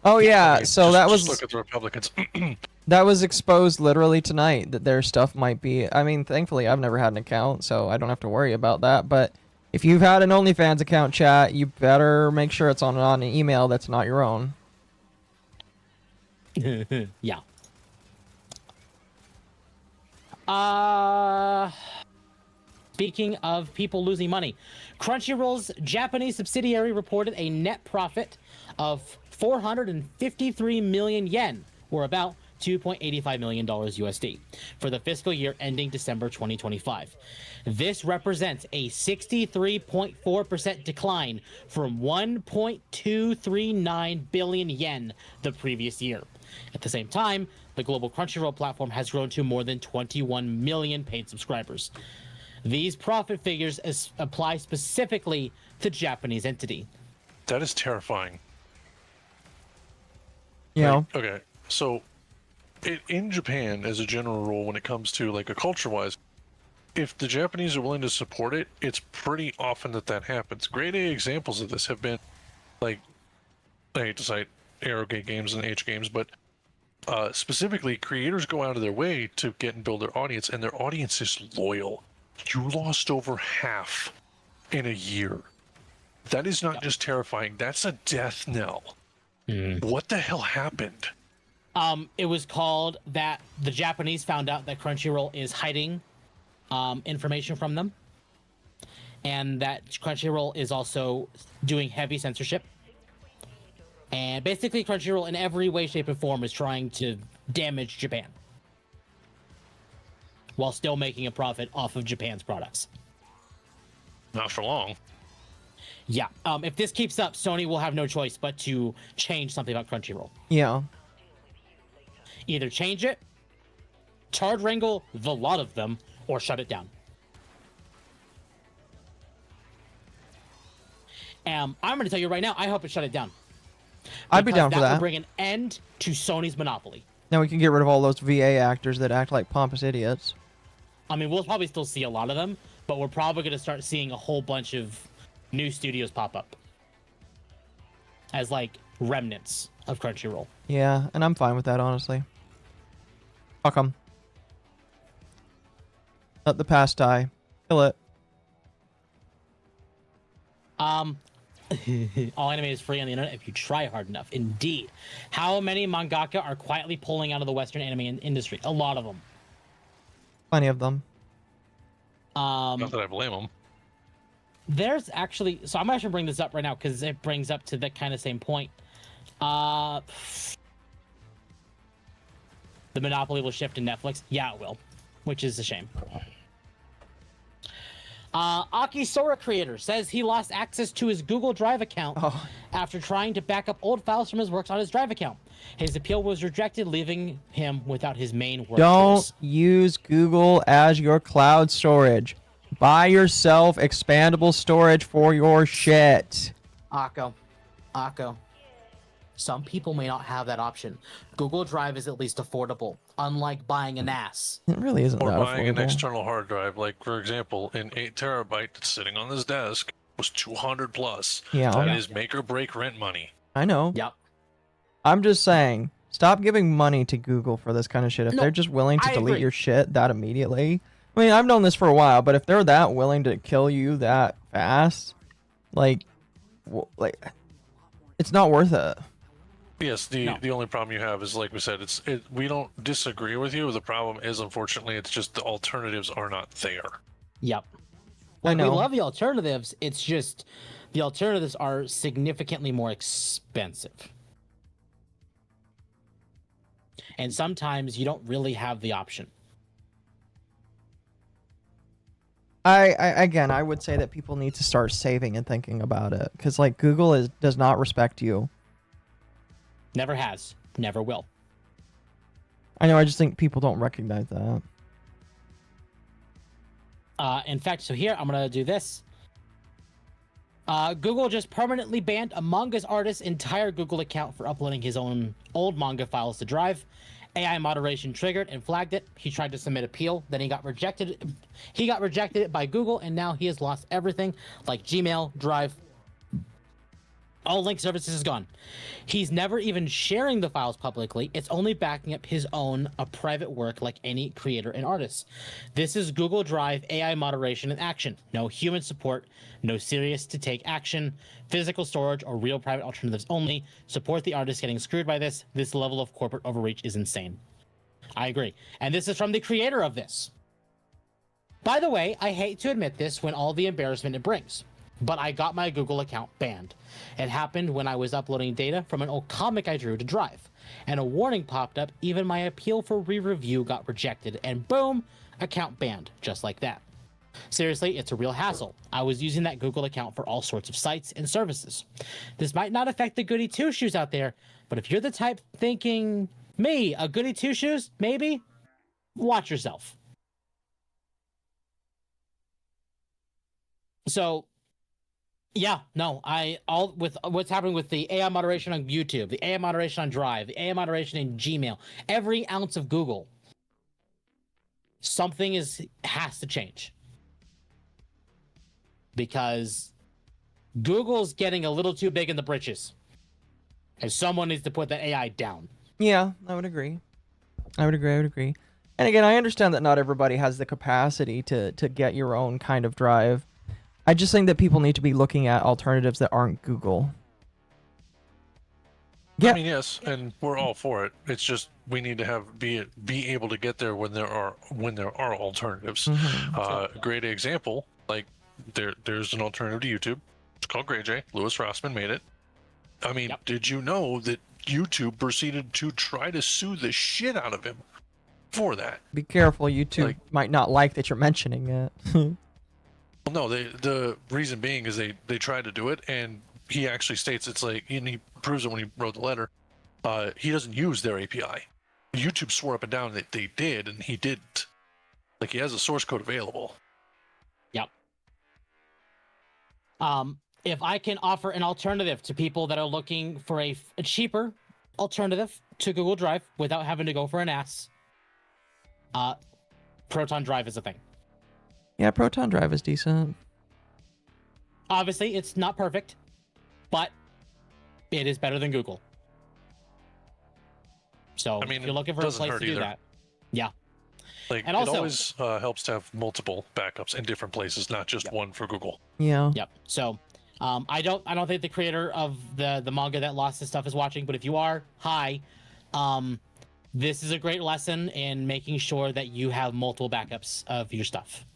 Oh yeah, so that was. Just look at the Republicans. That was exposed literally tonight, that their stuff might be. I mean, thankfully, I've never had an account, so I don't have to worry about that. But if you've had an OnlyFans account, chat, you better make sure it's on an email that's not your own. Yeah. Speaking of people losing money, Crunchyroll's Japanese subsidiary reported a net profit of 453 million yen, or about $2.85 million USD, for the fiscal year ending December 2025. This represents a 63.4% decline from 1.239 billion yen the previous year. At the same time, the global Crunchyroll platform has grown to more than 21 million paid subscribers. These profit figures apply specifically to Japanese entity. That is terrifying. Yeah. Like, okay, so in Japan, as a general rule, when it comes to like a culture-wise, if the Japanese are willing to support it, it's pretty often that happens. Great examples of this have been, like, I hate to cite Arrowgate Games and H Games, but specifically, creators go out of their way to get and build their audience, and their audience is loyal. You lost over half in a year. That is not just terrifying. That's a death knell. What the hell happened? It was called that the Japanese found out that Crunchyroll is hiding information from them, and that Crunchyroll is also doing heavy censorship. And basically, Crunchyroll, in every way, shape, and form, is trying to damage Japan while still making a profit off of Japan's products. Not for long. Yeah. If this keeps up, Sony will have no choice but to change something about Crunchyroll. Yeah. Either change it, Tard wrangle the lot of them, or shut it down. I'm going to tell you right now, I hope it shut it down. I'd be down for That that. will bring an end to Sony's monopoly. Now we can get rid of all those VA actors that act like pompous idiots. I mean, we'll probably still see a lot of them, but we're probably going to start seeing a whole bunch of new studios pop up as like remnants of Crunchyroll. Yeah, and I'm fine with that, honestly. Fuck 'em. Let the past die. Kill it. All anime is free on the internet if you try hard enough. Indeed. How many mangaka are quietly pulling out of the Western anime industry? A lot of them. Plenty of them. Not that I blame them. There's actually, so I'm actually bring this up right now because it brings up to the kind of same point. The monopoly will shift to Netflix. Yeah, it will, which is a shame. Aki Sora creator says he lost access to his Google Drive account after trying to back up old files from his works on his Drive account. His appeal was rejected, leaving him without his main work. Don't use Google as your cloud storage. Buy yourself expandable storage for your shit. Akko. Some people may not have that option. Google Drive is at least affordable, unlike buying an ass. It really isn't Or that buying an affordable. external hard drive, like for example, an 8 terabyte that's sitting on this desk was 200 plus. Yeah. That is make or break rent money. I know. Yep. I'm just saying, stop giving money to Google for this kind of shit. If No, they're just willing to I delete agree. your shit that immediately. I mean, I've known this for a while, but if they're that willing to kill you that fast, like it's not worth it. Yes, the only problem you have is, like we said, we don't disagree with you. The problem is, unfortunately, it's just the alternatives are not there. Yep. I know. We love the alternatives. It's just the alternatives are significantly more expensive. And sometimes you don't really have the option. I would say that people need to start saving and thinking about it, because like Google does not respect you. Never has, never will. I know. I just think people don't recognize that. In fact, so here I'm gonna do this. Google just permanently banned a manga's artist's entire Google account for uploading his own old manga files to Drive. AI moderation triggered and flagged it. He tried to submit appeal, then he got rejected. He got rejected by Google, and now he has lost everything, like Gmail, Drive. All link services is gone. He's never even sharing the files publicly. It's only backing up his own private work like any creator and artist. This is Google Drive AI moderation in action. No human support, no serious to take action, physical storage, or real private alternatives only. Support the artist getting screwed by this. This level of corporate overreach is insane. I agree. And this is from the creator of this. By the way, I hate to admit this when all the embarrassment it brings, but I got my Google account banned. It happened when I was uploading data from an old comic I drew to Drive, and a warning popped up. Even my appeal for re-review got rejected, and boom, account banned, just like that. Seriously, it's a real hassle. I was using that Google account for all sorts of sites and services. This might not affect the goody two-shoes out there, but if you're the type thinking, me, a goody two-shoes, maybe, watch yourself. So, yeah, no, all with what's happening with the AI moderation on YouTube, the AI moderation on Drive, the AI moderation in Gmail, every ounce of Google, something has to change. Because Google's getting a little too big in the britches. And someone needs to put that AI down. Yeah, I would agree. I would agree. And again, I understand that not everybody has the capacity to get your own kind of drive. I just think that people need to be looking at alternatives that aren't Google. Yeah. I mean, yes, and we're all for it. It's just we need to be able to get there when there are alternatives. Mm-hmm. Great example, like there's an alternative to YouTube. It's called GrayJ. Louis Rossman made it. I mean, Did you know that YouTube proceeded to try to sue the shit out of him for that? Be careful, YouTube might not like that you're mentioning it. Well, no, the reason being is they tried to do it, and he actually states it's like, and he proves it when he wrote the letter. He doesn't use their API. YouTube swore up and down that they did, and he didn't. Like, he has a source code available. Yep. If I can offer an alternative to people that are looking for a cheaper alternative to Google Drive without having to go for an ass, Proton Drive is a thing. Yeah, Proton Drive is decent. Obviously, it's not perfect, but it is better than Google. So, I mean, if you're looking for a place to do that, yeah. Like, and it also, always helps to have multiple backups in different places, not just one for Google. Yeah. Yep. So, I don't think the creator of the manga that lost his stuff is watching, but if you are, hi. This is a great lesson in making sure that you have multiple backups of your stuff.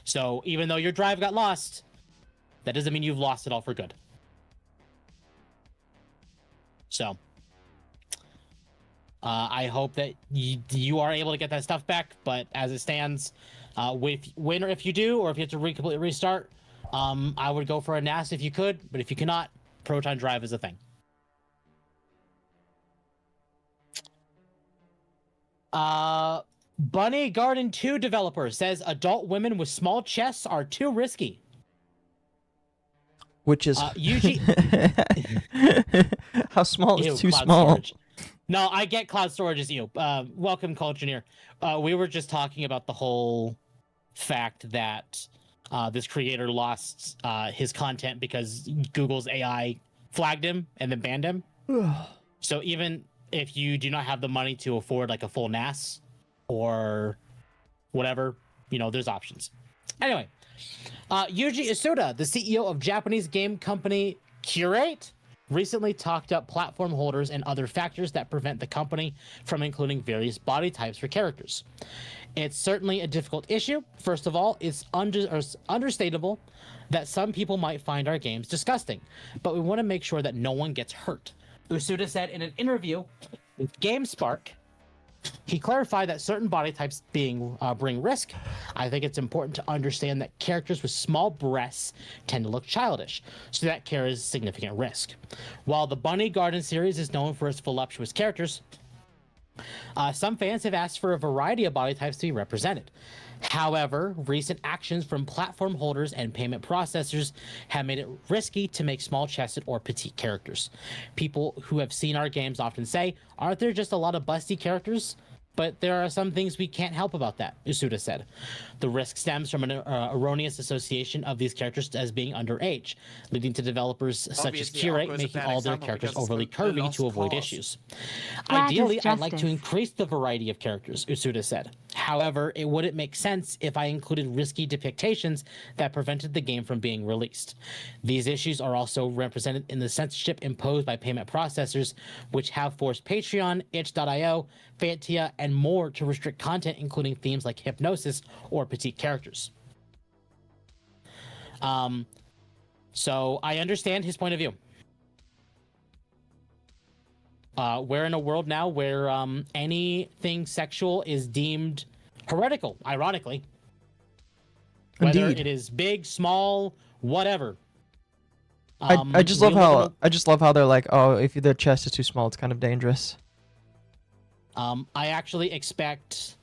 So even though your drive got lost, that doesn't mean you've lost it all for good. So I hope that you are able to get that stuff back, but as it stands, when or if you do, or if you have to completely restart, I would go for a NAS if you could, but if you cannot, Proton Drive is a thing. Bunny Garden 2 developer says adult women with small chests are too risky. Which is how small is too cloud small? Storage. No, I get cloud storage is welcome, Culture Engineer. We were just talking about the whole fact that this creator lost his content because Google's AI flagged him and then banned him. So even if you do not have the money to afford like a full NAS or whatever, there's options. Anyway, Yuji Isuda, the CEO of Japanese game company Curate, recently talked up platform holders and other factors that prevent the company from including various body types for characters. It's certainly a difficult issue. First of all, it's understandable that some people might find our games disgusting, but we want to make sure that no one gets hurt. Usuda said in an interview with GameSpark, he clarified that certain body types bring risk. I think it's important to understand that characters with small breasts tend to look childish, so that carries significant risk. While the Bunny Garden series is known for its voluptuous characters, some fans have asked for a variety of body types to be represented. However, recent actions from platform holders and payment processors have made it risky to make small-chested or petite characters. People who have seen our games often say, aren't there just a lot of busty characters? But there are some things we can't help about that, Usuda said. The risk stems from an erroneous association of these characters as being underage, leading to developers such as Curate making all their characters overly curvy to avoid issues. Ideally, I'd like to increase the variety of characters, Usuda said. However, it wouldn't make sense if I included risky depictions that prevented the game from being released. These issues are also represented in the censorship imposed by payment processors, which have forced Patreon, itch.io, Fantia, and more to restrict content, including themes like hypnosis or petite characters. So I understand his point of view. We're in a world now where anything sexual is deemed heretical, ironically. Whether it is big, small, whatever. I just love how they're like, oh, if their chest is too small, it's kind of dangerous. I actually expect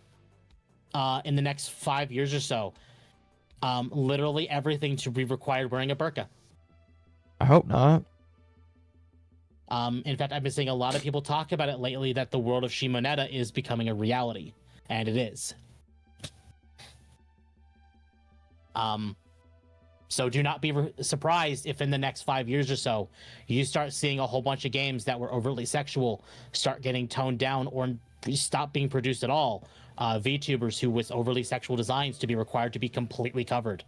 in the next 5 years or so, literally everything to be required wearing a burqa. I hope not. In fact, I've been seeing a lot of people talk about it lately that the world of Shimonetta is becoming a reality, and it is. So do not be surprised if in the next 5 years or so, you start seeing a whole bunch of games that were overtly sexual start getting toned down or stop being produced at all. VTubers who with overly sexual designs to be required to be completely covered.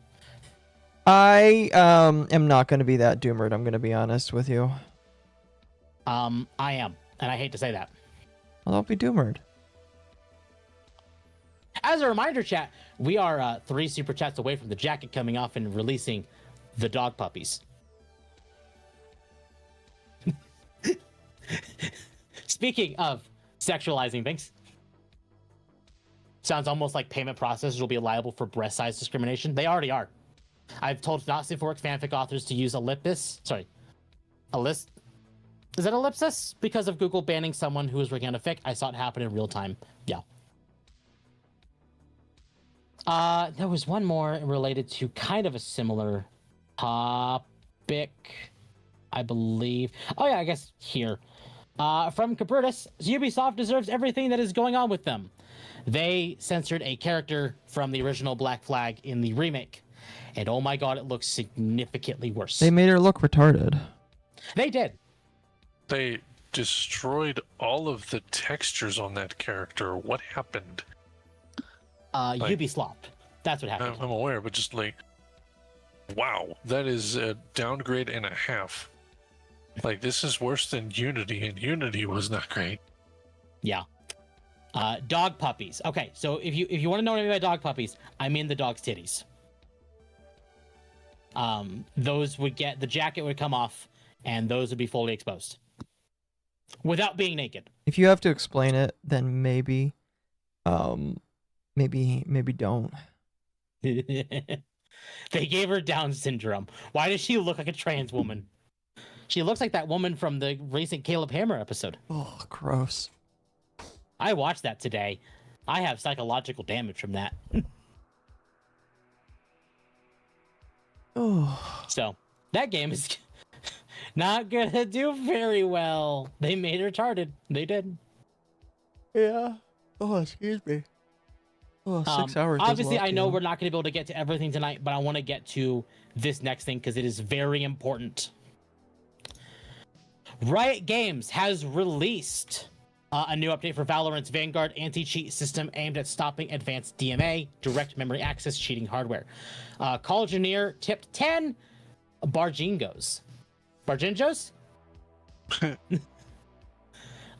I am not going to be that doomered, I'm going to be honest with you. I am, and I hate to say that. Well, don't be doomered. As a reminder, chat, we are 3 super chats away from the jacket coming off and releasing the dog puppies. Speaking of sexualizing things, sounds almost like payment processors will be liable for breast size discrimination. They already are. I've told Not Safe for Work fanfic authors to use Is it ellipsis? Because of Google banning someone who was working on a fic. I saw it happen in real time. Yeah. There was one more related to kind of a similar topic, I believe. Oh yeah, I guess here. From Capritus, Ubisoft deserves everything that is going on with them. They censored a character from the original Black Flag in the remake. And oh my god, it looks significantly worse. They made her look retarded. They did. They destroyed all of the textures on that character. What happened? Ubisoft. That's what happened. I'm aware, but just like Wow, that is a downgrade and a half. Like, this is worse than Unity, and Unity was not great. Yeah. Dog puppies. Okay, so if you want to know what I mean by dog puppies, I mean the dog's titties. Those would get, the jacket would come off, and those would be fully exposed without being naked. If you have to explain it, then maybe don't. They gave her Down syndrome. Why does she look like a trans woman? She looks like that woman from the recent Caleb Hammer episode. Oh, gross. I watched that today. I have psychological damage from that. Oh. So, that game is not gonna do very well. They made her retarded. They did. Yeah. Oh, excuse me. Oh, 6 hours. does a Obviously, lot I to know you. we're not going to be able to get to everything tonight, but I want to get to this next thing because it is very important. Riot Games has released a new update for Valorant's Vanguard anti-cheat system aimed at stopping advanced DMA, direct memory access cheating hardware. College Engineer tipped 10 Barjingos. Barjingos?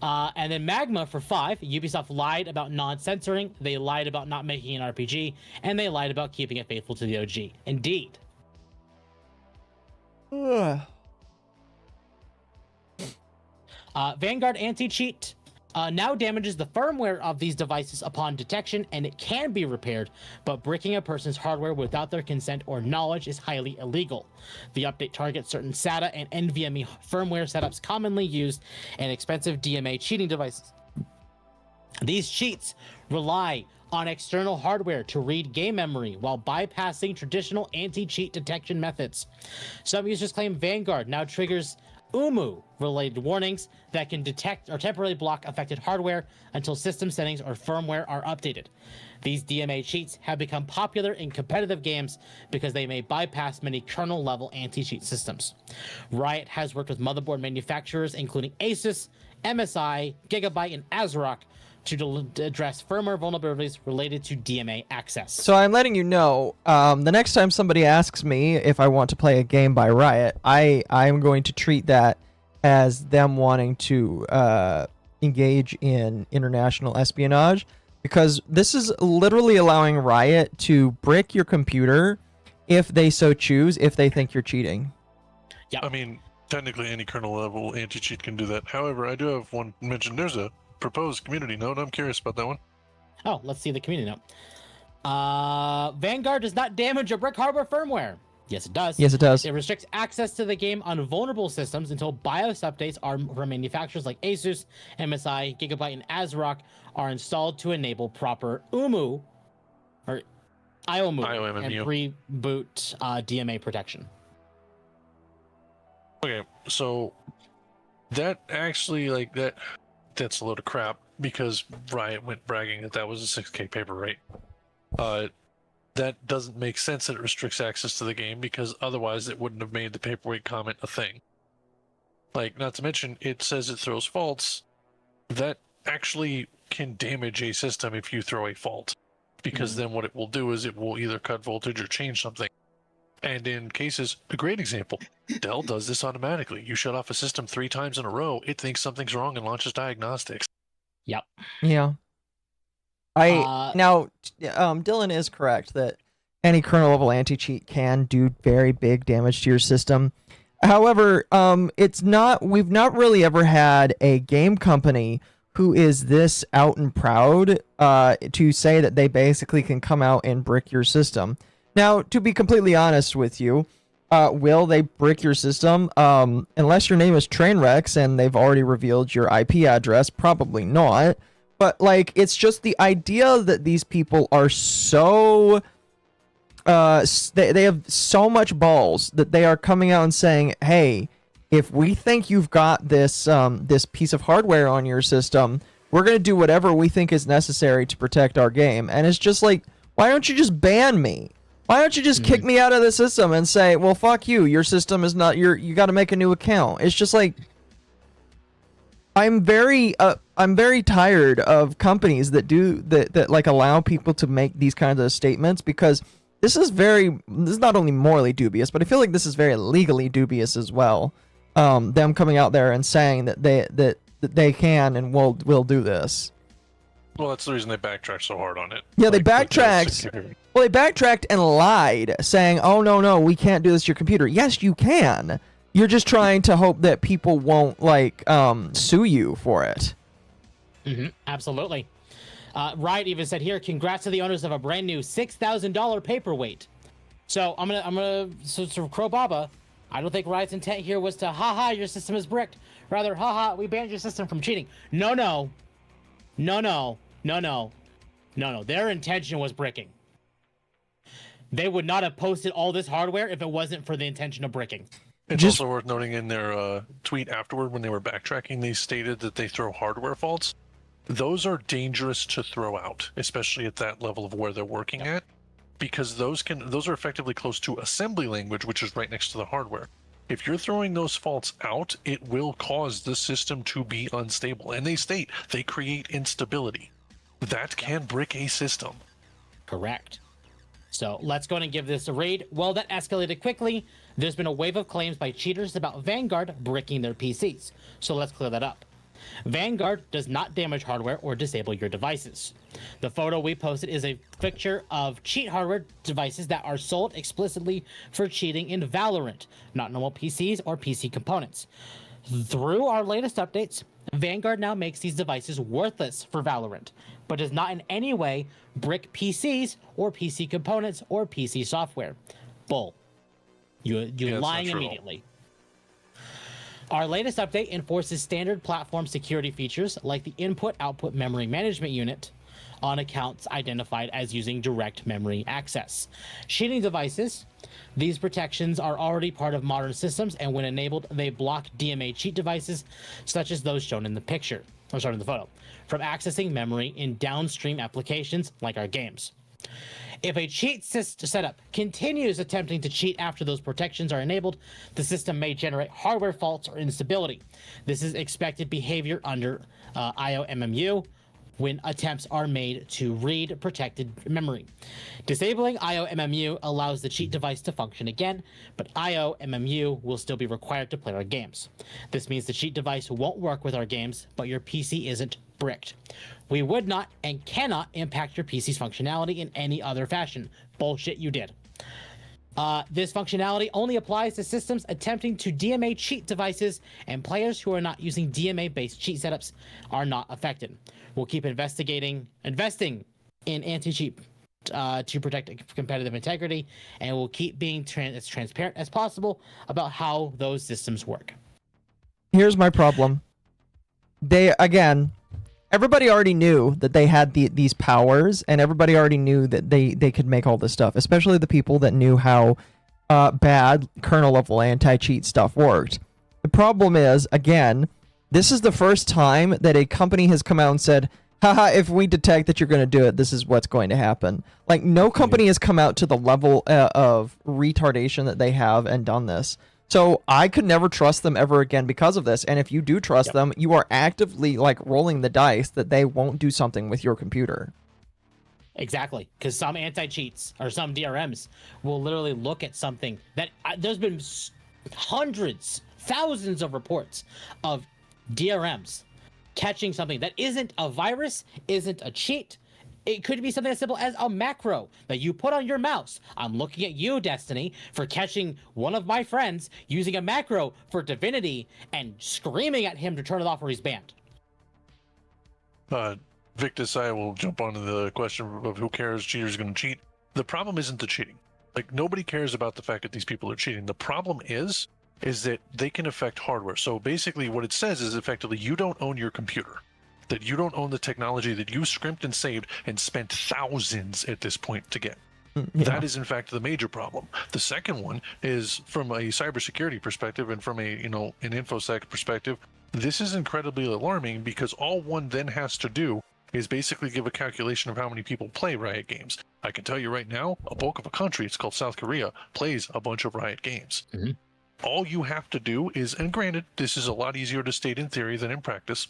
And then Magma for 5. Ubisoft lied about non-censoring, they lied about not making an RPG, and they lied about keeping it faithful to the OG. Indeed. Vanguard anti-cheat now damages the firmware of these devices upon detection, and it can be repaired, but breaking a person's hardware without their consent or knowledge is highly illegal. The update targets certain SATA and NVMe firmware setups commonly used in expensive DMA cheating devices. These cheats rely on external hardware to read game memory while bypassing traditional anti-cheat detection methods. Some users claim Vanguard now triggers UMU-related warnings that can detect or temporarily block affected hardware until system settings or firmware are updated. These DMA cheats have become popular in competitive games because they may bypass many kernel-level anti-cheat systems. Riot has worked with motherboard manufacturers including Asus, MSI, Gigabyte, and ASRock to address firmware vulnerabilities related to DMA access. So I'm letting you know, the next time somebody asks me if I want to play a game by Riot, I'm going to treat that as them wanting to engage in international espionage, because this is literally allowing Riot to brick your computer if they so choose, if they think you're cheating. Yeah. I mean, technically any kernel level anti-cheat can do that. However, I do have one mention. There's a proposed community note. I'm curious about that one. Oh, let's see the community note. Vanguard does not damage or brick hardware firmware. Yes, it does. Yes, it does. It restricts access to the game on vulnerable systems until BIOS updates are from manufacturers like Asus, MSI, Gigabyte, and ASRock are installed to enable proper UMU or IOMU and pre-boot DMA protection. Okay, so that actually, like, that's a load of crap, because Riot went bragging that was a 6K paper, right? That doesn't make sense that it restricts access to the game, because otherwise it wouldn't have made the paperweight comment a thing. Like, not to mention, it says it throws faults. That actually can damage a system if you throw a fault, because then what it will do is it will either cut voltage or change something. And in cases, a great example, Dell does this automatically. You shut off a system 3 times in a row, it thinks something's wrong and launches diagnostics. Yep. Yeah. Now, Dylan is correct that any kernel level anti-cheat can do very big damage to your system. However, we've not really ever had a game company who is this out and proud to say that they basically can come out and brick your system. Now, to be completely honest with you, will they brick your system? Unless your name is Trainwrecks and they've already revealed your IP address, probably not. But, like, it's just the idea that these people are so... they have so much balls that they are coming out and saying, hey, if we think you've got this this piece of hardware on your system, we're going to do whatever we think is necessary to protect our game. And it's just like, why don't you just ban me? Why don't you just kick me out of the system and say, well, fuck you, your system is not, you got to make a new account. It's just like, I'm very tired of companies that like allow people to make these kinds of statements, because this is not only morally dubious, but I feel like this is very legally dubious as well. Them coming out there and saying that they can and will do this. Well, that's the reason they backtracked so hard on it. Yeah, they backtracked. Well, they backtracked and lied, saying, "Oh no, we can't do this to your computer." Yes, you can. You're just trying to hope that people won't like sue you for it. Absolutely. Riot even said here, "Congrats to the owners of a brand new $6,000 paperweight." So I'm gonna so Crow Baba. I don't think Riot's intent here was to, haha, your system is bricked. Rather, haha, we banned your system from cheating. No. Their intention was bricking. They would not have posted all this hardware if it wasn't for the intention of bricking. It's also worth noting in their tweet afterward, when they were backtracking, they stated that they throw hardware faults. Those are dangerous to throw out, especially at that level of where they're working at, because those are effectively close to assembly language, which is right next to the hardware. If you're throwing those faults out, it will cause the system to be unstable. And they state they create instability. That can brick a system. Correct. So let's go and give this a read. Well, that escalated quickly. There's been a wave of claims by cheaters about Vanguard bricking their PCs. So let's clear that up. Vanguard does not damage hardware or disable your devices. The photo we posted is a picture of cheat hardware devices that are sold explicitly for cheating in Valorant, not normal PCs or PC components. Through our latest updates, Vanguard now makes these devices worthless for Valorant, but does not in any way brick PCs or PC components or PC software. Bull. You're lying immediately. Our latest update enforces standard platform security features like the input-output memory management unit on accounts identified as using direct memory access. Cheating devices, these protections are already part of modern systems, and when enabled, they block DMA cheat devices, such as those shown in the picture, or shown in the photo, from accessing memory in downstream applications like our games. If a cheat setup continues attempting to cheat after those protections are enabled, the system may generate hardware faults or instability. This is expected behavior under IOMMU when attempts are made to read protected memory. Disabling IOMMU allows the cheat device to function again, but IOMMU will still be required to play our games. This means the cheat device won't work with our games, but your PC isn't bricked. We would not and cannot impact your PC's functionality in any other fashion. Bullshit, you did. This functionality only applies to systems attempting to DMA cheat devices, and players who are not using DMA-based cheat setups are not affected. We'll keep investing in anti-cheat to protect competitive integrity, and we'll keep being as transparent as possible about how those systems work. Here's my problem. Everybody already knew that they had these powers, and everybody already knew that they could make all this stuff, especially the people that knew how bad kernel-level anti-cheat stuff worked. The problem is, again, this is the first time that a company has come out and said, haha, if we detect that you're going to do it, this is what's going to happen. Like, no company has come out to the level of retardation that they have and done this. So I could never trust them ever again because of this. And if you do trust them, you are actively like rolling the dice that they won't do something with your computer. Exactly, because some anti-cheats or some DRMs will literally look at something that there's been hundreds, thousands of reports of DRMs catching something that isn't a virus, isn't a cheat. It could be something as simple as a macro that you put on your mouse. I'm looking at you, Destiny, for catching one of my friends using a macro for Divinity and screaming at him to turn it off or he's banned. Victus, I will jump onto the question of who cares, cheaters going to cheat. The problem isn't the cheating. Like, nobody cares about the fact that these people are cheating. The problem is that they can affect hardware. So basically what it says is effectively you don't own your computer. That you don't own the technology that you scrimped and saved and spent thousands at this point to get. Yeah. That is in fact the major problem. The second one is from a cybersecurity perspective and from a an InfoSec perspective. This is incredibly alarming because all one then has to do is basically give a calculation of how many people play Riot games. I can tell you right now, a bulk of a country, it's called South Korea, plays a bunch of Riot games. Mm-hmm. All you have to do is, and granted, this is a lot easier to state in theory than in practice,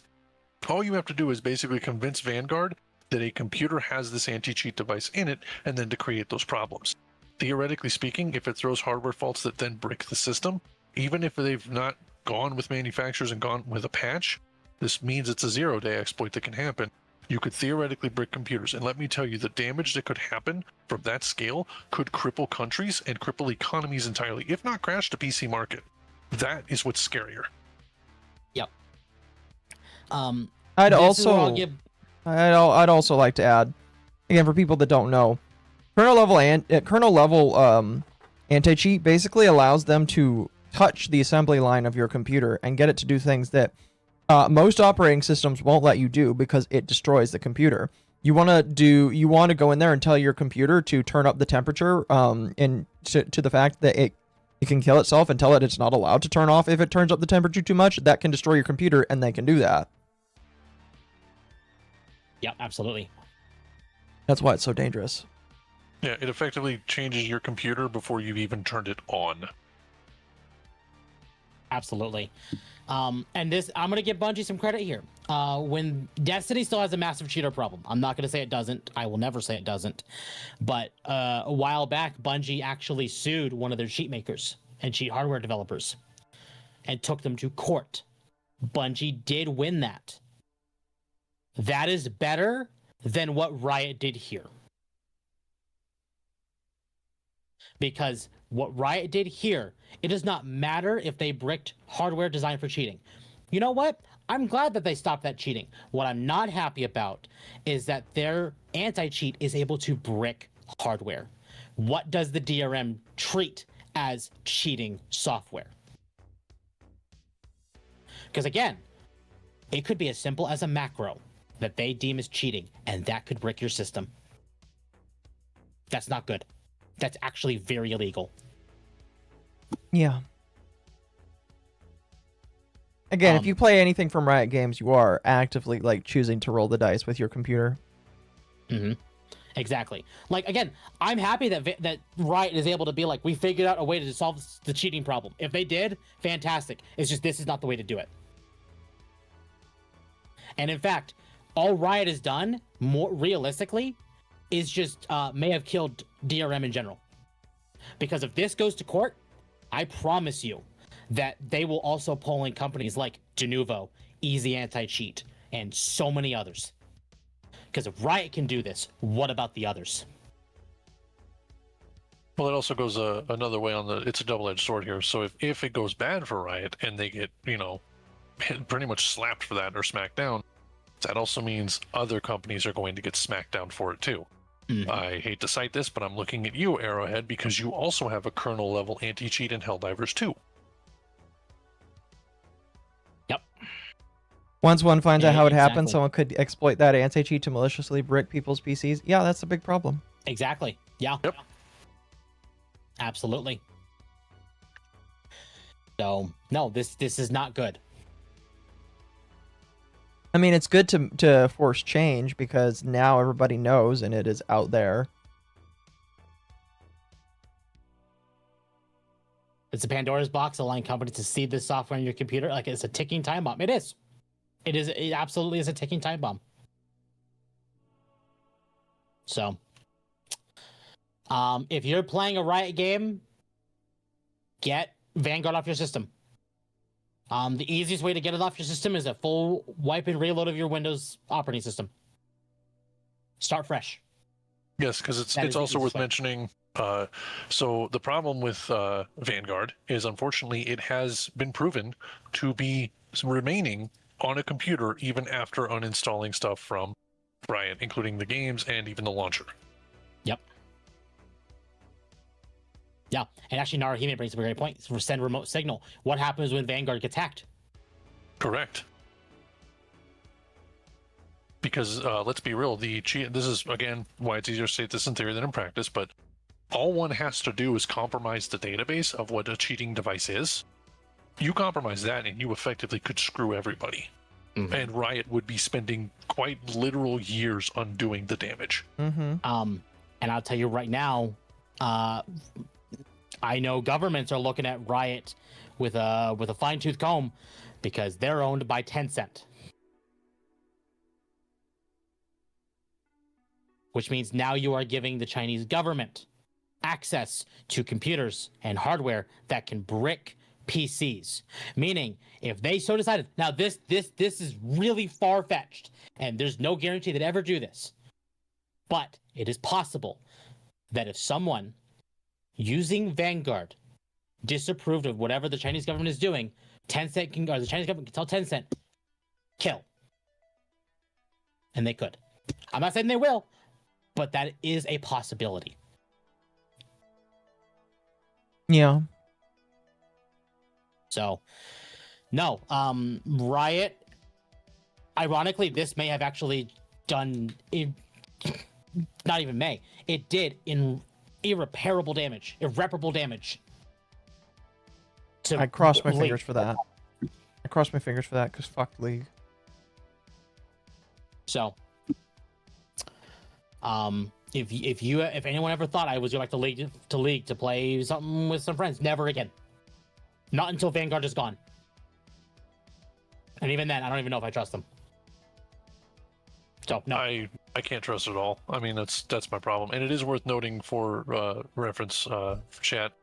all you have to do is basically convince Vanguard that a computer has this anti-cheat device in it, and then to create those problems. theoretically speaking, if it throws hardware faults that then brick the system, even if they've not gone with manufacturers and gone with a patch, this means it's a 0-day exploit that can happen. You could theoretically brick computers, and let me tell you, the damage that could happen from that scale could cripple countries and cripple economies entirely, if not crash the PC market. That is what's scarier. Yep. I'd also like to add, again, for people that don't know, kernel level anti-cheat basically allows them to touch the assembly line of your computer and get it to do things that most operating systems won't let you do because it destroys the computer. You want to go in there and tell your computer to turn up the temperature to the fact that it can kill itself, and tell it it's not allowed to turn off if it turns up the temperature too much. That can destroy your computer, and they can do that. Yep, absolutely. That's why it's so dangerous. Yeah, it effectively changes your computer before you've even turned it on. Absolutely. And this, I'm going to give Bungie some credit here. When Destiny still has a massive cheater problem, I'm not going to say it doesn't. I will never say it doesn't. But a while back, Bungie actually sued one of their cheat makers and cheat hardware developers and took them to court. Bungie did win that. That is better than what Riot did here. Because what Riot did here, it does not matter if they bricked hardware designed for cheating. You know what? I'm glad that they stopped that cheating. What I'm not happy about is that their anti-cheat is able to brick hardware. What does the DRM treat as cheating software? Because again, it could be as simple as a macro that they deem as cheating, and that could brick your system. That's not good. That's actually very illegal. Yeah. Again, if you play anything from Riot Games, you are actively like choosing to roll the dice with your computer. Mm-hmm. Exactly. Like, again, I'm happy that Riot is able to be like, we figured out a way to solve the cheating problem. If they did, fantastic. It's just this is not the way to do it. And in fact, all Riot has done, more realistically, is just may have killed DRM in general. Because if this goes to court, I promise you that they will also pull in companies like Denuvo, Easy Anti-Cheat, and so many others. Because if Riot can do this, what about the others? Well, it also goes another way on it's a double-edged sword here. So if it goes bad for Riot and they get, pretty much slapped for that or smacked down, that also means other companies are going to get smacked down for it too. Mm-hmm. I hate to cite this, but I'm looking at you, Arrowhead, because you also have a kernel-level anti-cheat in Helldivers 2. Yep. Once one finds out how it happened, someone could exploit that anti-cheat to maliciously brick people's PCs. Yeah, that's a big problem. Exactly. Yeah. Yep. Absolutely. So, no, this is not good. I mean, it's good to force change because now everybody knows and it is out there. It's a Pandora's box allowing companies to seed this software in your computer. Like, it's a ticking time bomb. It is. It absolutely is a ticking time bomb. So, if you're playing a Riot game, get Vanguard off your system. The easiest way to get it off your system is a full wipe and reload of your Windows operating system. Start fresh. Yes, because it's also worth mentioning. So the problem with Vanguard is, unfortunately, it has been proven to be remaining on a computer even after uninstalling stuff from Riot, including the games and even the launcher. Yep. Yeah, and actually, Narahime brings up a great point. For send remote signal, what happens when Vanguard gets hacked? Correct. Because let's be real, this is, again, why it's easier to state this in theory than in practice, but all one has to do is compromise the database of what a cheating device is. You compromise that and you effectively could screw everybody. Mm-hmm. And Riot would be spending quite literal years undoing the damage. Mm-hmm. And I'll tell you right now, I know governments are looking at Riot with a fine-tooth comb because they're owned by Tencent. Which means now you are giving the Chinese government access to computers and hardware that can brick PCs. Meaning, if they so decided, now this is really far-fetched, and there's no guarantee they'd ever do this, but it is possible that if someone using Vanguard disapproved of whatever the Chinese government is doing, Tencent can, or the Chinese government can tell Tencent, kill. And they could. I'm not saying they will, but that is a possibility. Yeah. So, no, Riot, ironically, this may have actually done, not even may, it did irreparable damage. I crossed my fingers for that. I crossed my fingers for that because fuck League. So, if anyone ever thought I was going back to League to play something with some friends, never again. Not until Vanguard is gone. And even then, I don't even know if I trust them. So no, I can't trust it at all. I mean, that's my problem. And it is worth noting for reference for chat.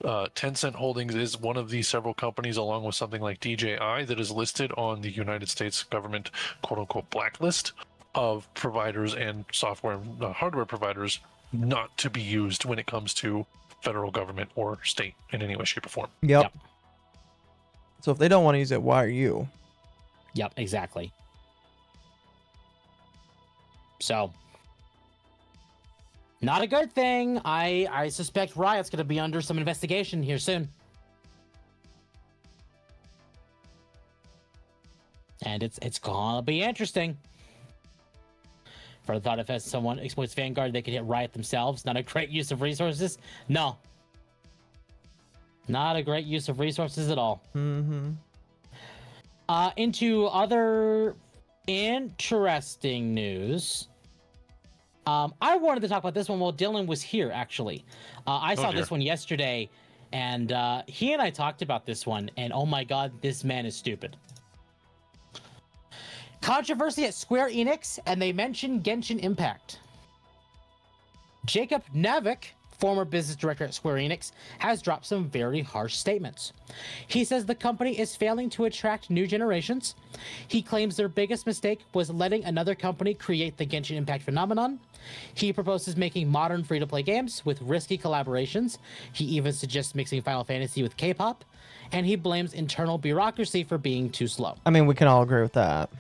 Tencent Holdings is one of the several companies, along with something like DJI, that is listed on the United States government quote-unquote blacklist of providers and software and hardware providers not to be used when it comes to federal government or state in any way, shape, or form. Yep. So if they don't want to use it, why are you? Yep, exactly. So, not a good thing. I suspect Riot's going to be under some investigation here soon. And it's gonna be interesting. For the thought if someone exploits Vanguard, they could hit Riot themselves. Not a great use of resources. No. Not a great use of resources at all. Mm-hmm. Into other interesting news. I wanted to talk about this one while Dylan was here, actually. I saw this one yesterday, and he and I talked about this one, and oh my god, this man is stupid. Controversy at Square Enix, and they mentioned Genshin Impact. Jacob Navik, former business director at Square Enix, has dropped some very harsh statements. He says the company is failing to attract new generations. He claims their biggest mistake was letting another company create the Genshin Impact phenomenon. He proposes making modern free-to-play games with risky collaborations. He even suggests mixing Final Fantasy with K-pop. And he blames internal bureaucracy for being too slow. I mean, we can all agree with that.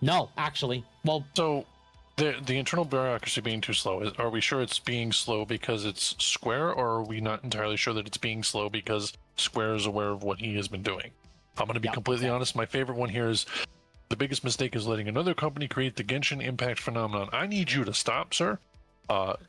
No, actually. Well, so the internal bureaucracy being too slow, are we sure it's being slow because it's Square, or are we not entirely sure that it's being slow because Square is aware of what he has been doing? I'm going to be completely honest. My favorite one here is the biggest mistake is letting another company create the Genshin Impact phenomenon. I need you to stop, sir.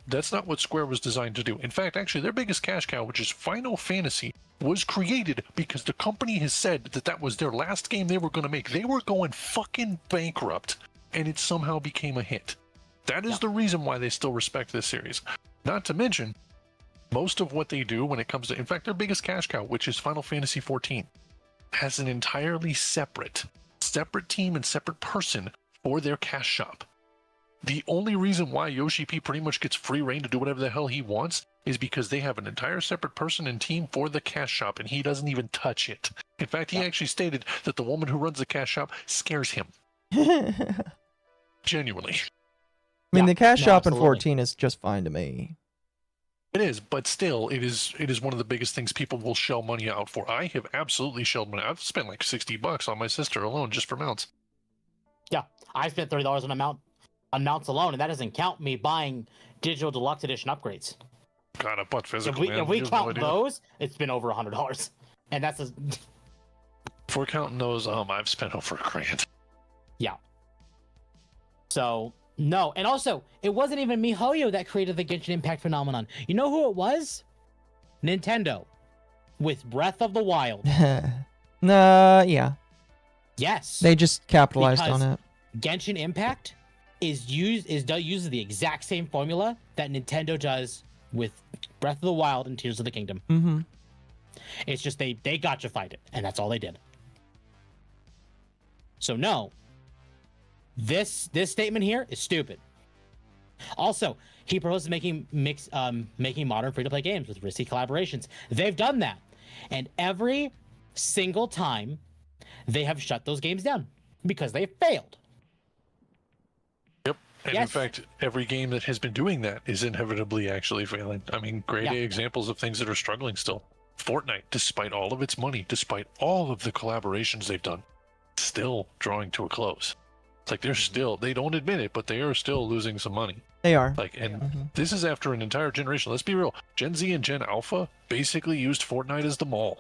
That's not what Square was designed to do. In fact, actually, their biggest cash cow, which is Final Fantasy, was created because the company has said that that was their last game they were going to make. They were going fucking bankrupt, and it somehow became a hit. That is the reason why they still respect this series. Not to mention, most of what they do when it comes to, in fact, their biggest cash cow, which is Final Fantasy XIV, has an entirely separate team and separate person for their cash shop. The only reason why Yoshi P pretty much gets free reign to do whatever the hell he wants is because they have an entire separate person and team for the cash shop, and he doesn't even touch it. In fact, he actually stated that the woman who runs the cash shop scares him. Genuinely. I mean, the cash shop in 14 is just fine to me. It is, but still, it is one of the biggest things people will shell money out for. I have absolutely shelled money. I've spent like $60 on my sister alone just for mounts. Yeah, I spent $30 on mounts alone, and that doesn't count me buying digital deluxe edition upgrades. God, I bought physical. If we count those, it's been over $100, and that's a... If we're counting those, I've spent over $1,000. Yeah. So no, and also it wasn't even MiHoYo that created the Genshin Impact phenomenon. You know who it was? Nintendo, with Breath of the Wild. Yeah. Yes. They just capitalized on it. Genshin Impact uses the exact same formula that Nintendo does with Breath of the Wild and Tears of the Kingdom. Mm-hmm. It's just they gotcha-fied it, and that's all they did. So no, this statement here is stupid. Also, he proposes making modern free-to-play games with risky collaborations. They've done that, and every single time they have shut those games down because they failed. Yep. And Yes. in fact, every game that has been doing that is inevitably actually failing. I mean, grade A examples of things that are struggling still. Fortnite, despite all of its money, despite all of the collaborations they've done, still drawing to a close. It's like they don't admit it, but they are still losing some money. They are. Like, and this is after an entire generation. Let's be real. Gen Z and Gen Alpha basically used Fortnite as the mall.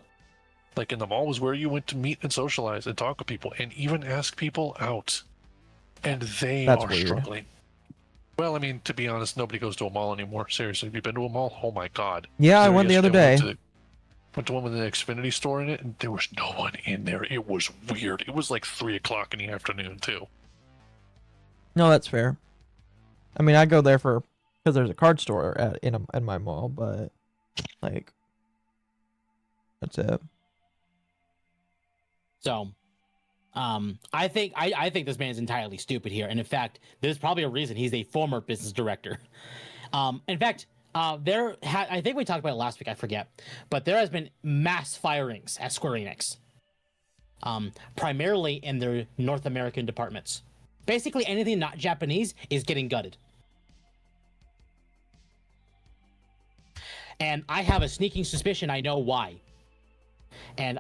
Like, and the mall was where you went to meet and socialize and talk with people and even ask people out. And they That's are weird. struggling. Well, I mean, to be honest, nobody goes to a mall anymore. Seriously, have you been to a mall? Oh my God. Yeah, I went the other day. Went to one with an Xfinity store in it, and there was no one in there. It was weird. It was like 3 o'clock in the afternoon, too. No, that's fair. I mean, I go there because there's a card store in my mall, but like that's it. So, I think this man is entirely stupid here, and in fact, there's probably a reason he's a former business director. In fact, I think we talked about it last week. I forget, but there has been mass firings at Square Enix, primarily in their North American departments. Basically, anything not Japanese is getting gutted. And I have a sneaking suspicion I know why. And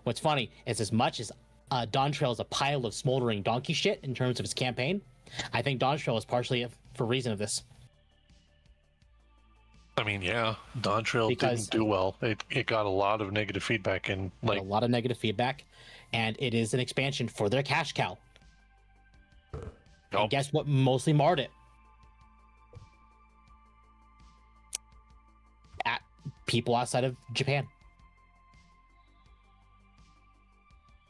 what's funny is, as much as Dawntrail is a pile of smoldering donkey shit in terms of its campaign, I think Dawntrail is partially for reason of this. I mean, yeah, Dawntrail didn't do well. It got a lot of negative feedback, and like a lot of negative feedback, and it is an expansion for their cash cow. And guess what mostly marred it? At people outside of Japan.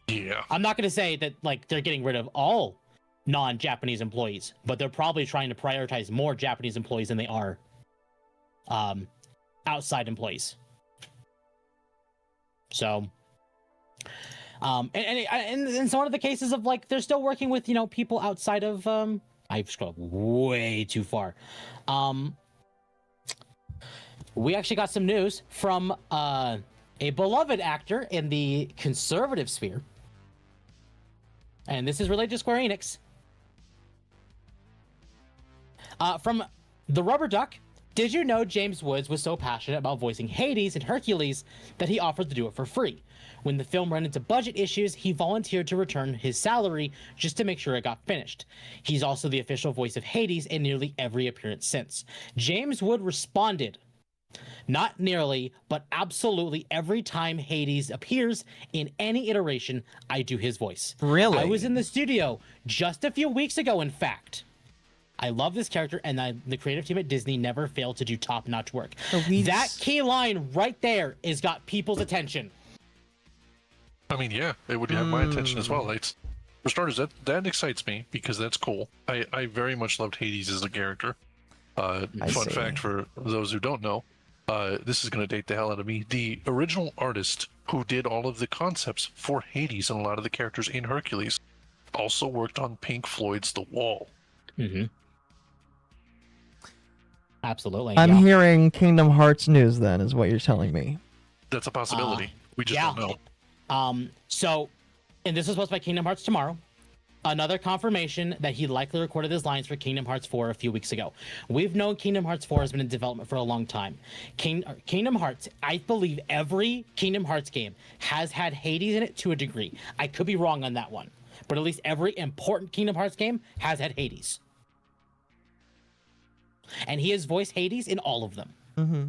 Yeah. I'm not going to say that like they're getting rid of all non-Japanese employees, but they're probably trying to prioritize more Japanese employees than they are outside employees. So, and in some of the cases of like they're still working with people outside of I've scrolled way too far. We actually got some news from a beloved actor in the conservative sphere, and this is related to Square Enix. From the Rubber Duck. Did you know James Woods was so passionate about voicing Hades in Hercules that he offered to do it for free? When the film ran into budget issues, he volunteered to return his salary just to make sure it got finished. He's also the official voice of Hades in nearly every appearance since. James Wood responded, not nearly, but absolutely every time Hades appears in any iteration, I do his voice. Really? I was in the studio just a few weeks ago, in fact. I love this character, and the creative team at Disney never failed to do top-notch work. That key line right there has got people's attention. I mean, yeah, it would have my attention as well. For starters, that excites me because that's cool. I very much loved Hades as a character. Fun fact for those who don't know, this is going to date the hell out of me. The original artist who did all of the concepts for Hades and a lot of the characters in Hercules also worked on Pink Floyd's The Wall. Mm-hmm. Absolutely. I'm hearing Kingdom Hearts news then, is what you're telling me. That's a possibility. We just don't know. So, and this was posted by Kingdom Hearts Tomorrow. Another confirmation that he likely recorded his lines for Kingdom Hearts 4 a few weeks ago. We've known Kingdom Hearts 4 has been in development for a long time. Kingdom Hearts, I believe every Kingdom Hearts game has had Hades in it to a degree. I could be wrong on that one, but at least every important Kingdom Hearts game has had Hades. And he has voiced Hades in all of them. Mm-hmm.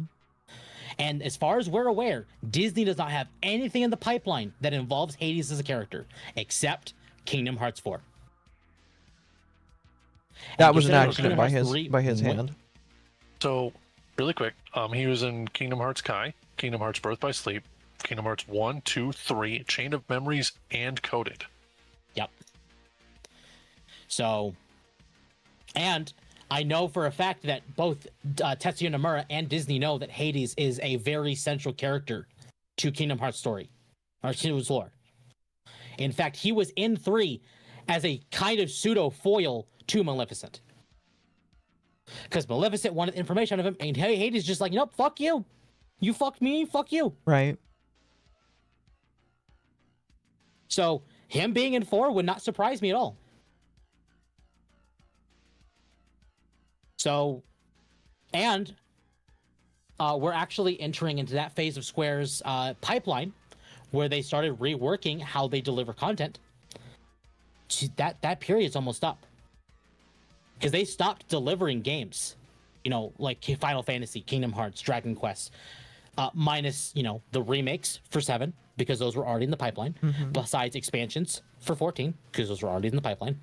And as far as we're aware, Disney does not have anything in the pipeline that involves Hades as a character, except Kingdom Hearts 4. That was an accident by his hand. So, really quick, he was in Kingdom Hearts Kai, Kingdom Hearts Birth by Sleep, Kingdom Hearts 1, 2, 3, Chain of Memories, and Coded. Yep. So, and I know for a fact that both Tetsuya Nomura and Disney know that Hades is a very central character to Kingdom Hearts story, or to its lore. In fact, he was in 3 as a kind of pseudo foil to Maleficent. Because Maleficent wanted information out of him, and Hades just like, nope, fuck you. You fucked me, fuck you. Right. So him being in 4 would not surprise me at all. So, and we're actually entering into that phase of Square's pipeline where they started reworking how they deliver content. That period's almost up. Because they stopped delivering games, you know, like Final Fantasy, Kingdom Hearts, Dragon Quest, minus, you know, the remakes for 7, because those were already in the pipeline, besides expansions for 14, because those were already in the pipeline.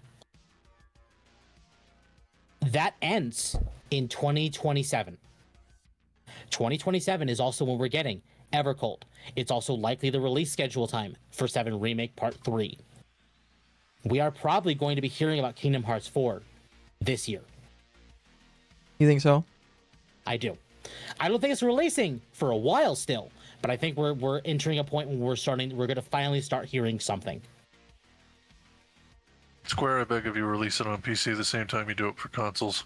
That ends in 2027. 2027 is also when we're getting Evercold. It's also likely the release schedule time for 7 Remake Part 3. We are probably going to be hearing about Kingdom Hearts 4 this year. You think so? I do. I don't think it's releasing for a while still, but I think we're entering a point when we're going to finally start hearing something. Square, I beg of you, release it on PC the same time you do it for consoles.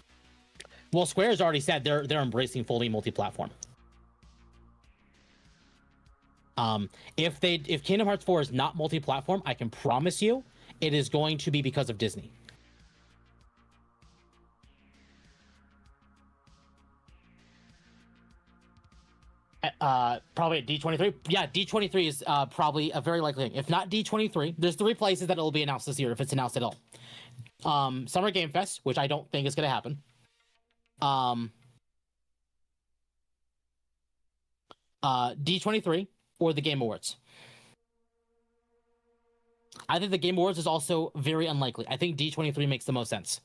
Well, Square has already said they're embracing fully multi-platform. If Kingdom Hearts 4 is not multi-platform, I can promise you it is going to be because of Disney. Probably at D23. Yeah, D23 is probably a very likely thing. If not D23, there's 3 places that it will be announced this year if it's announced at all. Summer Game Fest, which I don't think is going to happen. D23 or the Game Awards. I think the Game Awards is also very unlikely. I think D23 makes the most sense.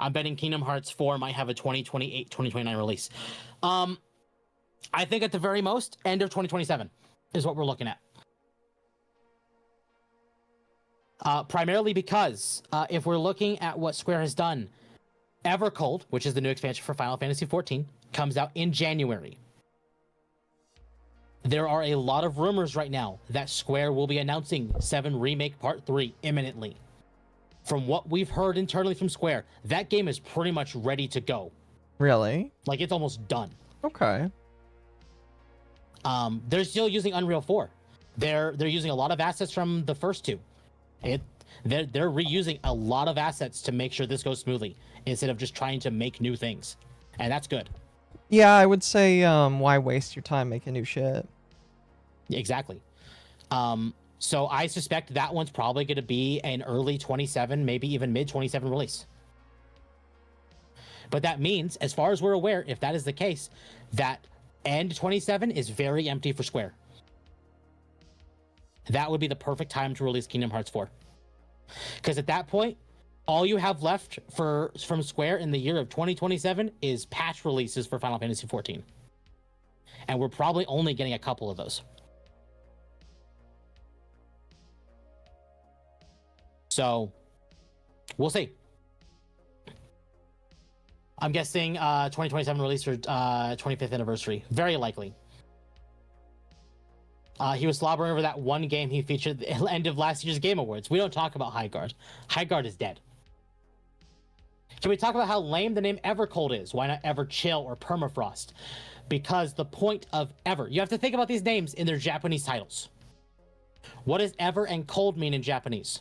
I'm betting Kingdom Hearts 4 might have a 2028, 2029 release. I think at the very most, end of 2027 is what we're looking at. Primarily because if we're looking at what Square has done, Evercold, which is the new expansion for Final Fantasy XIV, comes out in January. There are a lot of rumors right now that Square will be announcing 7 Remake Part 3 imminently. From what we've heard internally from Square, that game is pretty much ready to go. Really? Like, it's almost done. Okay. They're still using Unreal 4. They're using a lot of assets from the first 2. They're reusing a lot of assets to make sure this goes smoothly instead of just trying to make new things, and that's good. Yeah, I would say why waste your time making new shit? Exactly. So I suspect that one's probably going to be an early 27, maybe even mid 27 release. But that means, as far as we're aware, if that is the case, that end 27 is very empty for Square. That would be the perfect time to release Kingdom Hearts 4. Because at that point, all you have left from Square in the year of 2027 is patch releases for Final Fantasy XIV. And we're probably only getting a couple of those. So, we'll see. I'm guessing 2027 release or 25th anniversary. Very likely. He was slobbering over that one game he featured at the end of last year's Game Awards. We don't talk about High Guard. High Guard is dead. Can we talk about how lame the name Evercold is? Why not Everchill or Permafrost? Because the point of Ever... You have to think about these names in their Japanese titles. What does Ever and Cold mean in Japanese?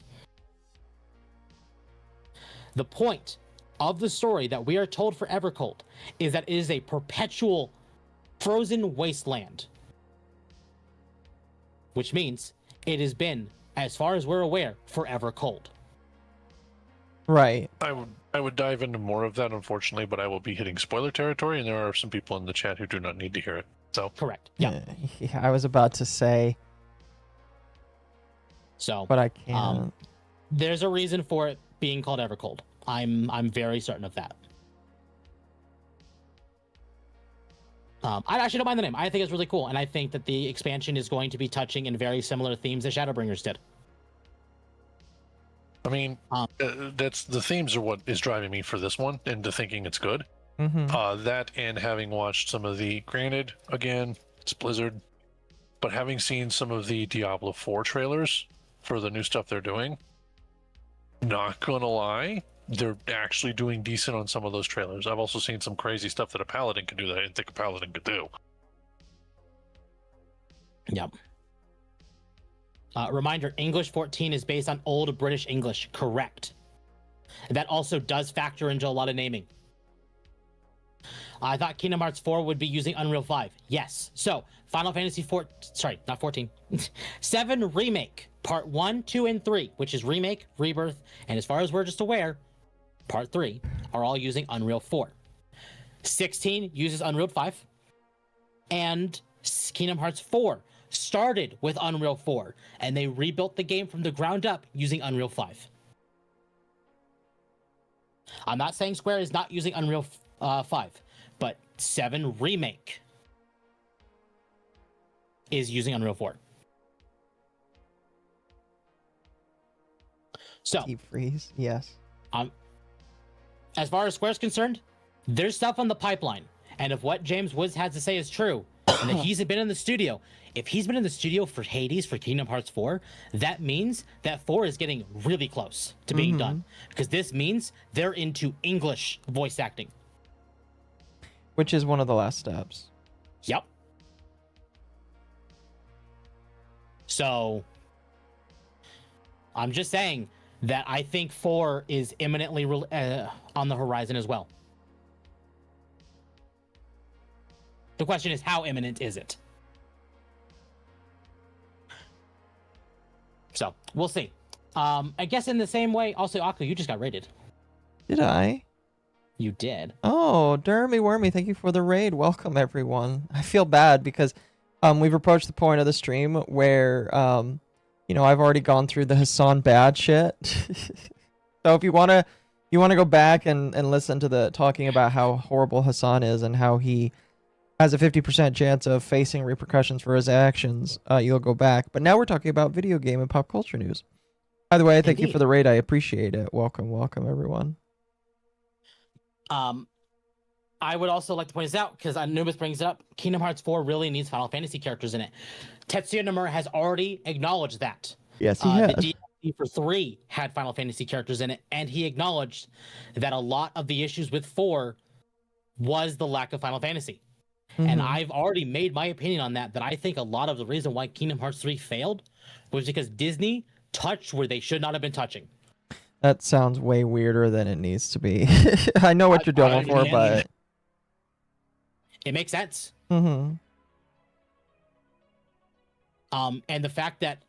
The point of the story that we are told for Evercold is that it is a perpetual frozen wasteland. Which means it has been, as far as we're aware, forever cold. Right. I would dive into more of that, unfortunately, but I will be hitting spoiler territory, and there are some people in the chat who do not need to hear it. So correct. Yeah. Yeah, I was about to say. So, but I can't. There's a reason for it being called Evercold. I'm very certain of that. I actually don't mind the name. I think it's really cool, and I think that the expansion is going to be touching in very similar themes that Shadowbringers did. I mean, that's the themes are what is driving me for this one into thinking it's good. That and having watched some of the, granted, again, it's Blizzard, but having seen some of the Diablo 4 trailers for the new stuff they're doing, not gonna lie, they're actually doing decent on some of those trailers. I've also seen some crazy stuff that a Paladin can do that I didn't think a Paladin could do. Yep. Reminder, English 14 is based on Old British English. Correct. That also does factor into a lot of naming. I thought Kingdom Hearts 4 would be using Unreal 5. Yes. So, Final Fantasy 7 Remake, Part 1, 2, and 3, which is Remake, Rebirth, and as far as we're just aware, Part 3, are all using Unreal 4. 16 uses Unreal 5, and Kingdom Hearts 4 started with Unreal 4, and they rebuilt the game from the ground up using Unreal 5. I'm not saying Square is not using Unreal 5, but 7 Remake is using Unreal 4. So, Deep freeze, yes. As far as Square's concerned, there's stuff on the pipeline, and if what James Woods has to say is true, and that he's been in the studio, if he's been in the studio for Hades for Kingdom Hearts 4, that means that 4 is getting really close to being done, because this means they're into English voice acting. Which is one of the last steps. Yep. So, I'm just saying that I think 4 is imminently on the horizon as well. The question is, how imminent is it? So, we'll see. I guess in the same way, also, Occo, you just got raided. Did I? You did. Oh, Dermy Wormy, thank you for the raid. Welcome, everyone. I feel bad because we've approached the point of the stream where, you know, I've already gone through the Hassan bad shit. So if you want to go back and listen to the talking about how horrible Hassan is and how he has a 50% chance of facing repercussions for his actions, you'll go back. But now we're talking about video game and pop culture news. By the way, thank you for the raid. I appreciate it. Welcome, everyone. I would also like to point this out, because Anubis brings it up. Kingdom Hearts 4 really needs Final Fantasy characters in it. Tetsuya Nomura has already acknowledged that. Yes, he has. The DLC for 3 had Final Fantasy characters in it, and he acknowledged that a lot of the issues with 4 was the lack of Final Fantasy. And I've already made my opinion on that I think a lot of the reason why Kingdom Hearts 3 failed was because Disney touched where they should not have been touching. That sounds way weirder than it needs to be. I know what you're going for, but it makes sense. Mm-hmm. And the fact that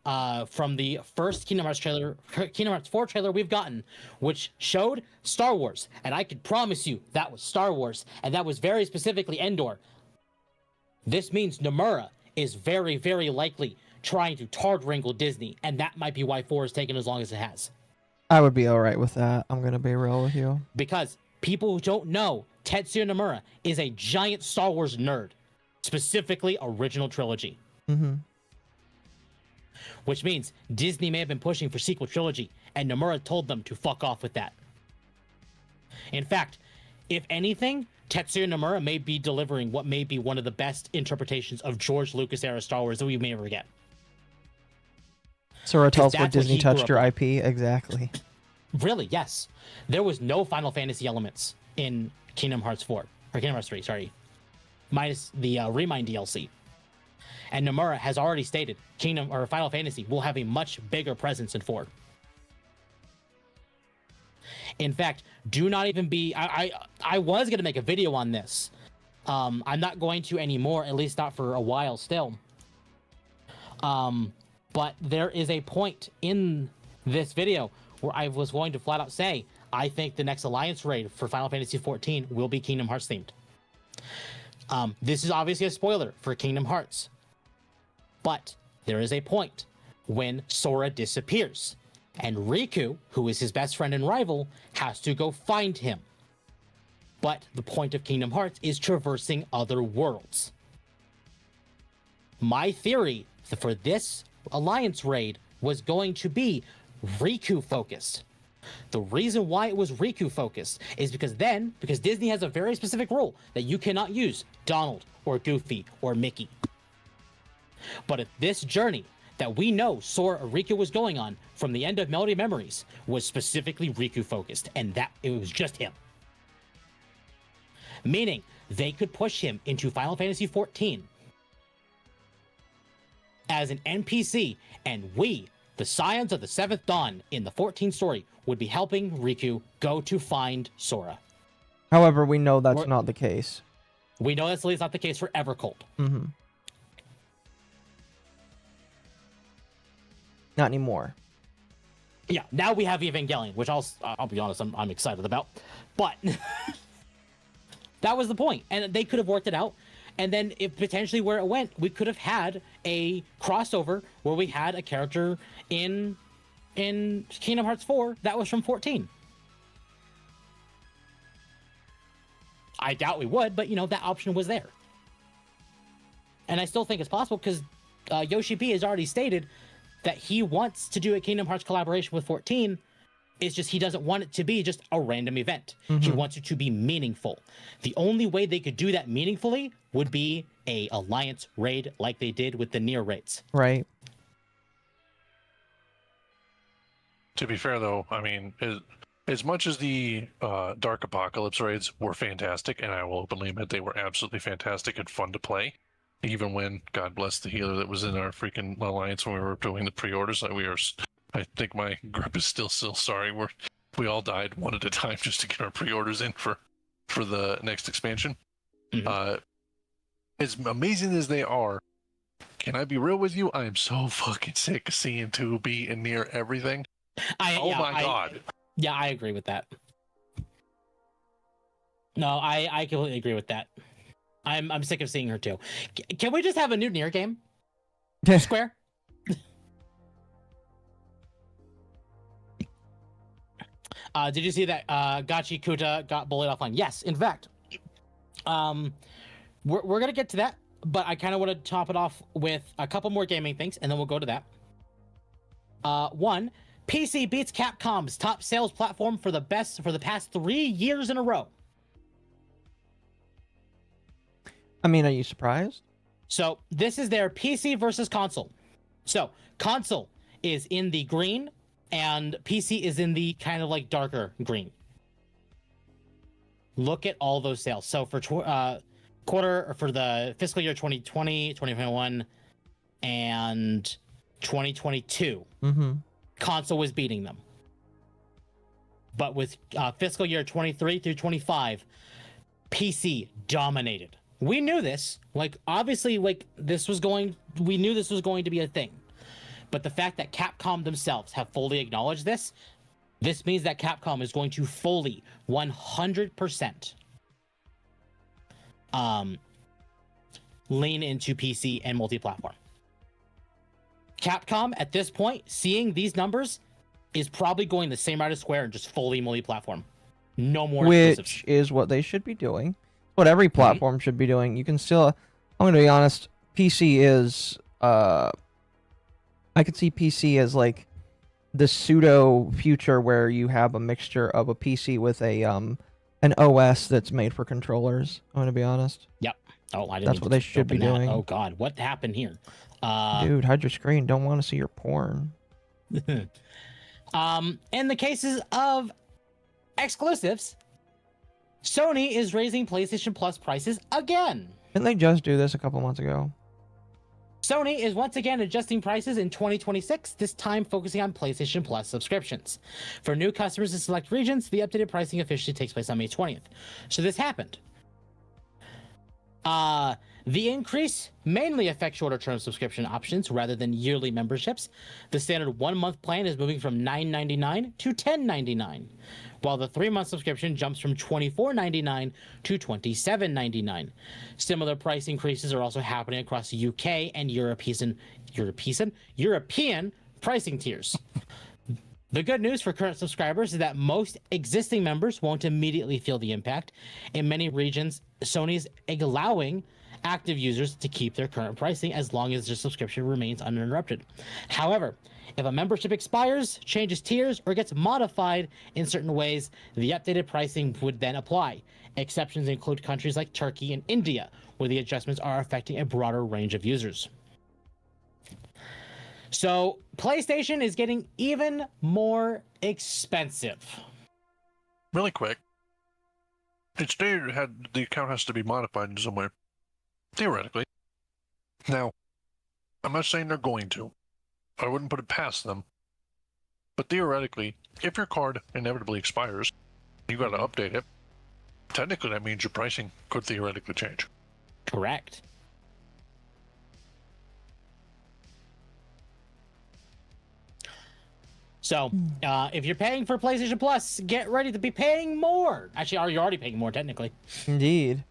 from the first Kingdom Hearts 4 trailer we've gotten, which showed Star Wars, and I could promise you that was Star Wars, and that was very specifically Endor. This means Nomura is very, very likely trying to tard wrangle Disney, and that might be why 4 has taken as long as it has. I would be all right with that. I'm gonna be real with you. Because people who don't know, Tetsuya Nomura is a giant Star Wars nerd, specifically original trilogy. Mm-hmm. Which means Disney may have been pushing for sequel trilogy, and Nomura told them to fuck off with that. In fact, if anything, Tetsuya Nomura may be delivering what may be one of the best interpretations of George Lucas era Star Wars that we may ever get. Sora tells where Disney touched your IP. Exactly. Really, yes. There was no Final Fantasy elements in Kingdom Hearts 4. Or Kingdom Hearts 3, sorry. Minus the Remind DLC. And Nomura has already stated Final Fantasy will have a much bigger presence in 4. In fact, do not even be... I was going to make a video on this. I'm not going to anymore, at least not for a while still. But there is a point in this video where I was going to flat out say, I think the next Alliance raid for Final Fantasy XIV will be Kingdom Hearts themed. This is obviously a spoiler for Kingdom Hearts. But there is a point when Sora disappears, and Riku, who is his best friend and rival, has to go find him. But the point of Kingdom Hearts is traversing other worlds. My theory for this Alliance raid was going to be Riku focused. The reason why it was Riku focused is because Disney has a very specific rule that you cannot use Donald or Goofy or Mickey. But if this journey that we know Sora Riku was going on from the end of Melody of Memories was specifically Riku focused, and that it was just him. Meaning they could push him into Final Fantasy XIV as an NPC, and we, the Scions of the Seventh Dawn in the 14 story, would be helping Riku go to find Sora. However, we know that's not the case. We know that's at least not the case for Evercold. Mm-hmm. Not anymore. Yeah, now we have Evangelion, which I'll be honest, I'm excited about. But that was the point, and they could have worked it out. And then if potentially where it went, we could have had a crossover where we had a character in Kingdom Hearts 4 that was from 14. I doubt we would, but that option was there. And I still think it's possible because Yoshi P has already stated that he wants to do a Kingdom Hearts collaboration with 14. It's just he doesn't want it to be just a random event. He wants it to be meaningful. The only way they could do that meaningfully would be a alliance raid like they did with the Nier raids. Right. To be fair, though, I mean, as much as the Dark Apocalypse raids were fantastic, and I will openly admit they were absolutely fantastic and fun to play, even when, God bless the healer that was in our freaking alliance when we were doing the pre-orders, I think my group is still sorry. We all died one at a time just to get our pre-orders in for the next expansion. As amazing as they are, can I be real with you? I am so fucking sick of seeing 2B and Near everything. My God. Yeah, I agree with that. No, I completely agree with that. I'm sick of seeing her too. Can we just have a new Nier game? Square? Did you see that Gachi Kuta got bullied offline? Yes, in fact. We're going to get to that, but I kind of want to top it off with a couple more gaming things, and then we'll go to that. One, PC beats Capcom's top sales platform for the past 3 years in a row. I mean, are you surprised? So this is their PC versus console. So console is in the green, and PC is in the kind of like darker green. Look at all those sales. So for for the fiscal year 2020, 2021, and 2022, console was beating them. But with fiscal year 23 through 25, PC dominated. We knew this. Obviously, we knew this was going to be a thing. But the fact that Capcom themselves have fully acknowledged this means that Capcom is going to fully 100% lean into PC and multi-platform. Capcom, at this point, seeing these numbers, is probably going the same route as Square and just fully multi-platform. No more exclusives. Which is what they should be doing. What every platform should be doing. You can still... I'm going to be honest. PC is... I could see PC as like the pseudo future where you have a mixture of a PC with a an OS that's made for controllers. I'm gonna be honest. Yep. Oh, I didn't. That's what they should be doing. Oh God, what happened here? Dude, hide your screen. Don't want to see your porn. In the cases of exclusives, Sony is raising PlayStation Plus prices again. Didn't they just do this a couple months ago? Sony is once again adjusting prices in 2026, this time focusing on PlayStation Plus subscriptions. For new customers in select regions, the updated pricing officially takes place on May 20th. So this happened. The increase mainly affects shorter-term subscription options rather than yearly memberships. The standard 1-month plan is moving from $9.99 to $10.99, while the 3-month subscription jumps from $24.99 to $27.99. Similar price increases are also happening across the UK and European pricing tiers. The good news for current subscribers is that most existing members won't immediately feel the impact. In many regions, Sony's allowing active users to keep their current pricing as long as their subscription remains uninterrupted. However, if a membership expires, changes tiers, or gets modified in certain ways, the updated pricing would then apply. Exceptions include countries like Turkey and India, where the adjustments are affecting a broader range of users. So PlayStation is getting even more expensive. Really quick. It's stated the account has to be modified in some way. Theoretically. Now, I'm not saying they're going to. I wouldn't put it past them. But theoretically, if your card inevitably expires, you got to update it. Technically, that means your pricing could theoretically change. Correct. So, if you're paying for PlayStation Plus, get ready to be paying more. Actually, you're already paying more, technically. Indeed.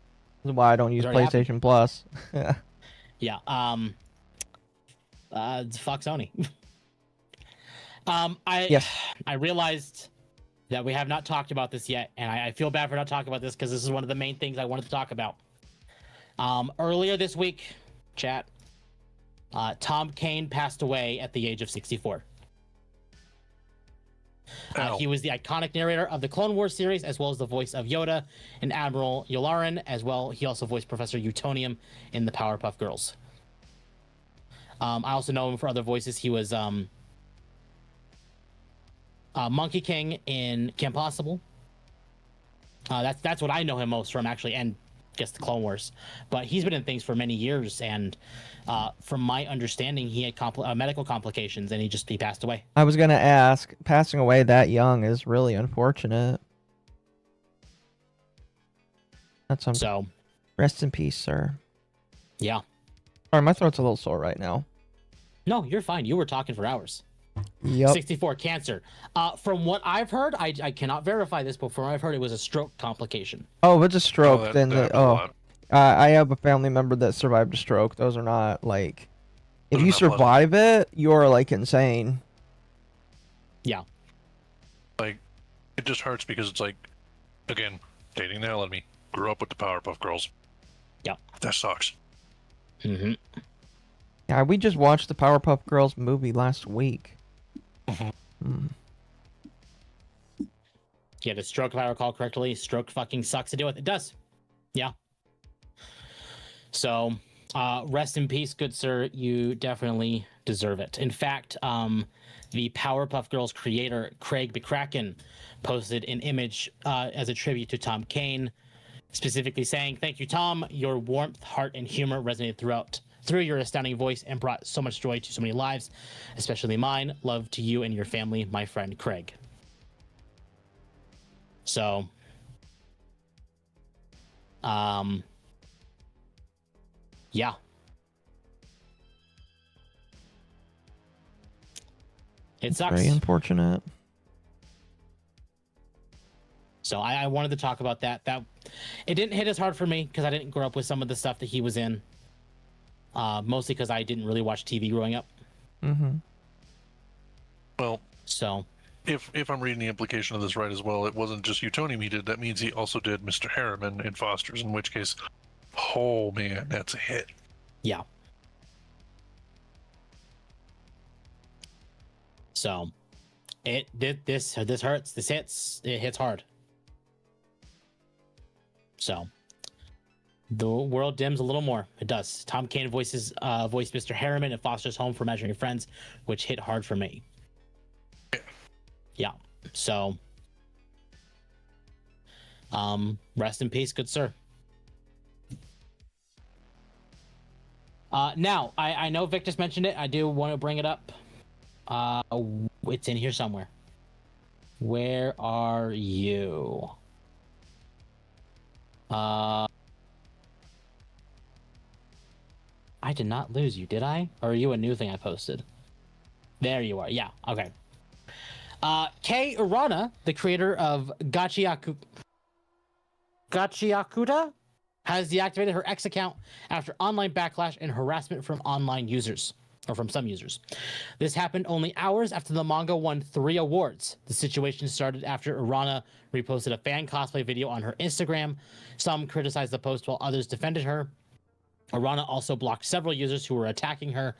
That's why I don't use It's already PlayStation Plus. Yeah. Fuck Sony. I realized that we have not talked about this yet, and I feel bad for not talking about this because this is one of the main things I wanted to talk about. Earlier this week, chat, Tom Kane passed away at the age of 64. He was the iconic narrator of the Clone Wars series, as well as the voice of Yoda and Admiral Yularen, as well. He also voiced Professor Utonium in the Powerpuff Girls. I also know him for other voices. He was Monkey King in Kim Possible. That's what I know him most from, actually, and I guess the Clone Wars. But he's been in things for many years, and from my understanding, he had medical complications, and he passed away. I was gonna ask, passing away that young is really unfortunate. That's so. Rest in peace, sir. Yeah. Sorry, my throat's a little sore right now. No, you're fine. You were talking for hours. Yep. 64, cancer. From what I've heard, I cannot verify this, but from what I've heard, it was a stroke complication. Oh, if it's a stroke, that then happens a lot. I have a family member that survived a stroke. Those are not like, if Those are you not survive it, you're like insane. Yeah. Like, it just hurts because it's like, again, dating the hell out of me. Grew up with the Powerpuff Girls. Yeah. That sucks. Mm-hmm. Yeah, we just watched the Powerpuff Girls movie last week. Yeah, the stroke, if I recall correctly, stroke fucking sucks to deal with. It does. Yeah. So, rest in peace, good sir. You definitely deserve it. In fact, the Powerpuff Girls creator, Craig McCracken, posted an image as a tribute to Tom Kane, specifically saying, "Thank you, Tom. Your warmth, heart, and humor resonated through your astounding voice and brought so much joy to so many lives, especially mine. Love to you and your family, my friend Craig." So, yeah. It sucks. Very unfortunate. So I wanted to talk about that. It didn't hit as hard for me because I didn't grow up with some of the stuff that he was in. Mostly because I didn't really watch TV growing up. Mm-hmm. Well, so if I'm reading the implication of this right as well, it wasn't just Utonium he did. That means he also did Mr. Harriman in Foster's, in which case, oh man, that's a hit. Yeah. So, this hurts. This hits. It hits hard. So, the world dims a little more. It does. Tom Kane voiced Mr. Harriman in Foster's Home for Imaginary Friends, which hit hard for me. Yeah. So, rest in peace, good sir. Now, I know Vic just mentioned it. I do want to bring it up. It's in here somewhere. Where are you? I did not lose you, did I? Or are you a new thing I posted? There you are. Yeah, okay. Kei Urana, the creator of Gachiakuta, has deactivated her X account after online backlash and harassment from online users, or from some users. This happened only hours after the manga won 3 awards. The situation started after Urana reposted a fan cosplay video on her Instagram. Some criticized the post while others defended her. Urana also blocked several users who were attacking her.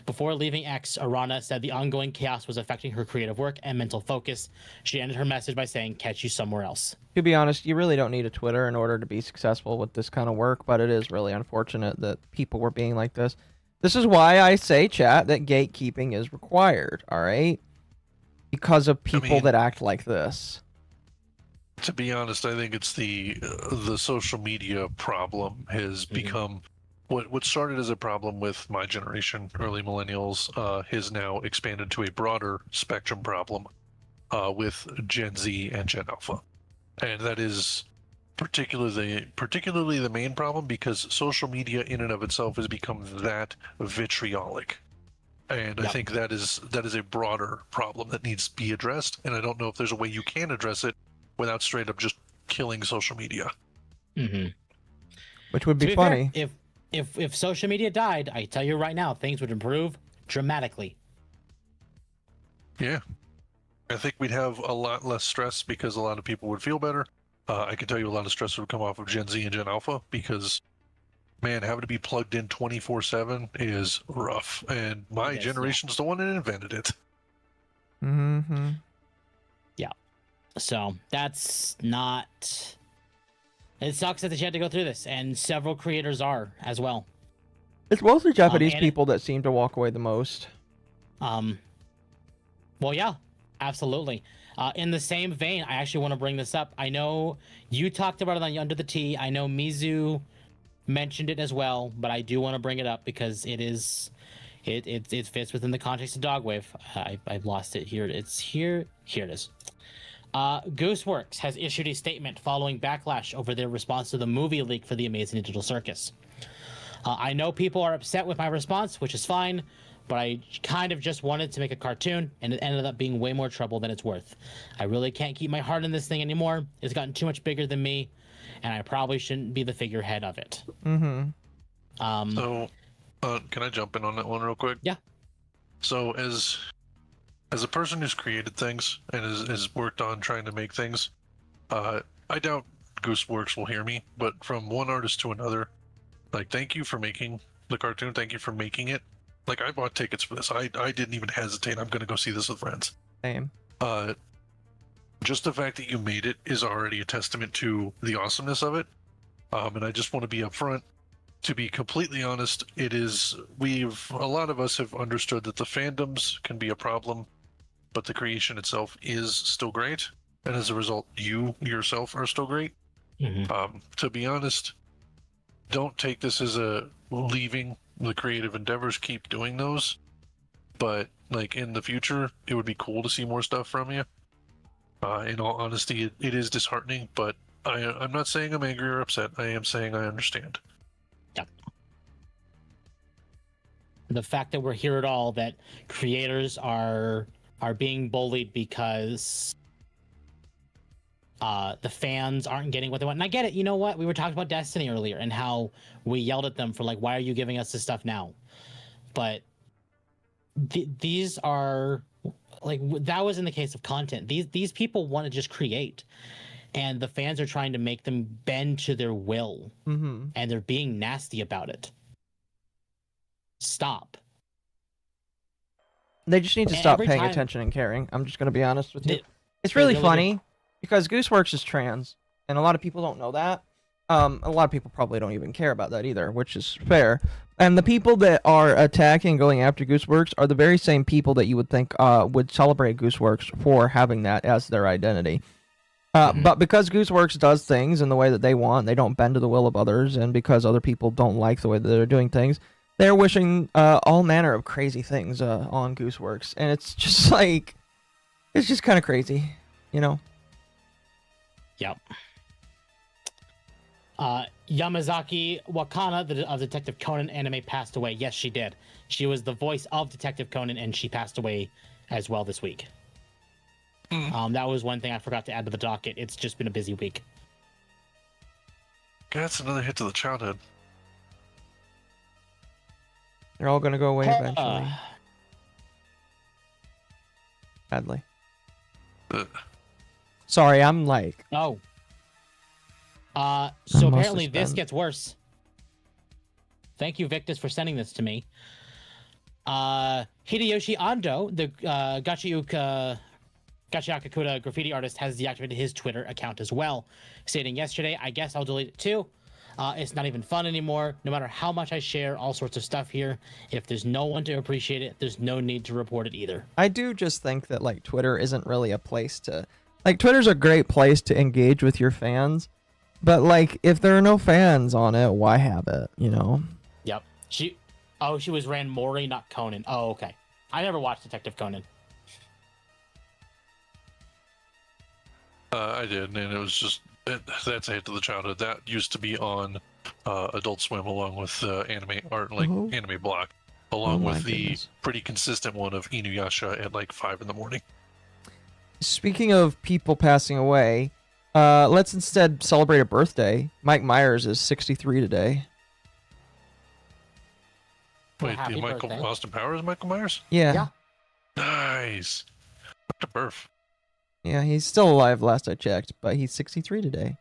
Before leaving X, Urana said the ongoing chaos was affecting her creative work and mental focus. She ended her message by saying, "Catch you somewhere else." To be honest, you really don't need a Twitter in order to be successful with this kind of work, but it is really unfortunate that people were being like this. This is why I say, chat, that gatekeeping is required, all right? Because of people that act like this. To be honest, I think it's the social media problem has become what started as a problem with my generation, early millennials, has now expanded to a broader spectrum problem with Gen Z and Gen Alpha, and that is particularly the main problem because social media in and of itself has become that vitriolic. And I think that is a broader problem that needs to be addressed, and I don't know if there's a way you can address it without straight up just killing social media. Which would be To funny. fair, if social media died, I tell you right now, things would improve dramatically. Yeah. I think we'd have a lot less stress because a lot of people would feel better. I can tell you a lot of stress would come off of Gen Z and Gen Alpha because, man, having to be plugged in 24/7 is rough. And my generation's the one that invented it. Yeah. So that's not. It sucks that you had to go through this, and several creators are as well. It's mostly Japanese and people that seem to walk away the most. Well, yeah, absolutely. In the same vein, I actually want to bring this up. I know you talked about it on Under the Tea. I know Mizu mentioned it as well, but I do want to bring it up because it fits within the context of Dogwave. I've lost it here. It's here. Here it is. Gooseworks has issued a statement following backlash over their response to the movie leak for The Amazing Digital Circus. I know people are upset with my response, which is fine, but I kind of just wanted to make a cartoon, and it ended up being way more trouble than it's worth. I really can't keep my heart in this thing anymore. It's gotten too much bigger than me, and I probably shouldn't be the figurehead of it. So, can I jump in on that one real quick? Yeah. So, as a person who's created things and has worked on trying to make things, I doubt Gooseworks will hear me, but from one artist to another, like, thank you for making the cartoon. Thank you for making it. Like, I bought tickets for this. I didn't even hesitate. I'm going to go see this with friends. Same. Just the fact that you made it is already a testament to the awesomeness of it. And I just want to be upfront. To be completely honest, a lot of us have understood that the fandoms can be a problem, but the creation itself is still great. And as a result, you yourself are still great. To be honest, don't take this as a leaving the creative endeavors. Keep doing those. But, like, in the future, it would be cool to see more stuff from you. In all honesty, it is disheartening, but I'm not saying I'm angry or upset. I am saying I understand. Yep. The fact that we're here at all, that creators are being bullied because the fans aren't getting what they want. And I get it. You know what? We were talking about Destiny earlier and how we yelled at them for, like, why are you giving us this stuff now? But these are, like, that was in the case of content. These people want to just create, and the fans are trying to make them bend to their will, and they're being nasty about it. Stop. They just need to stop paying attention and caring. I'm just going to be honest with you. It's really funny because Gooseworks is trans, and a lot of people don't know that. A lot of people probably don't even care about that either, which is fair. And the people that are attacking and going after Gooseworks are the very same people that you would think would celebrate Gooseworks for having that as their identity. But because Gooseworks does things in the way that they want, they don't bend to the will of others, and because other people don't like the way that they're doing things, they're wishing all manner of crazy things on Gooseworks. And it's just like, it's just kind of crazy, you know? Yep. Yamazaki Wakana of Detective Conan anime passed away. Yes, she did. She was the voice of Detective Conan, and she passed away as well this week. That was one thing I forgot to add to the docket. It's just been a busy week. That's another hit to the childhood. They're all going to go away eventually. Sadly. Sorry, I'm like... Oh. So apparently this gets worse. Thank you, Victus, for sending this to me. Hideyoshi Ando, the Gachiakakuta graffiti artist, has deactivated his Twitter account as well, stating yesterday, I guess I'll delete it too. It's not even fun anymore. No matter how much I share all sorts of stuff here, if there's no one to appreciate it, there's no need to report it either. I do just think that like Twitter isn't really a place to, like, Twitter's a great place to engage with your fans, but like if there are no fans on it, why have it? You know? Yep. She was Rand Mori, not Conan. Oh, okay. I never watched Detective Conan. I did, and it was just that's a hit to the childhood. That used to be on Adult Swim along with anime art, like Anime Block, along with the pretty consistent one of Inuyasha at like 5 in the morning. Speaking of people passing away, let's instead celebrate a birthday. Mike Myers is 63 today. Wait, Austin Powers, Michael Myers? Yeah. Nice. What a birth. Yeah, he's still alive last I checked, but he's 63 today.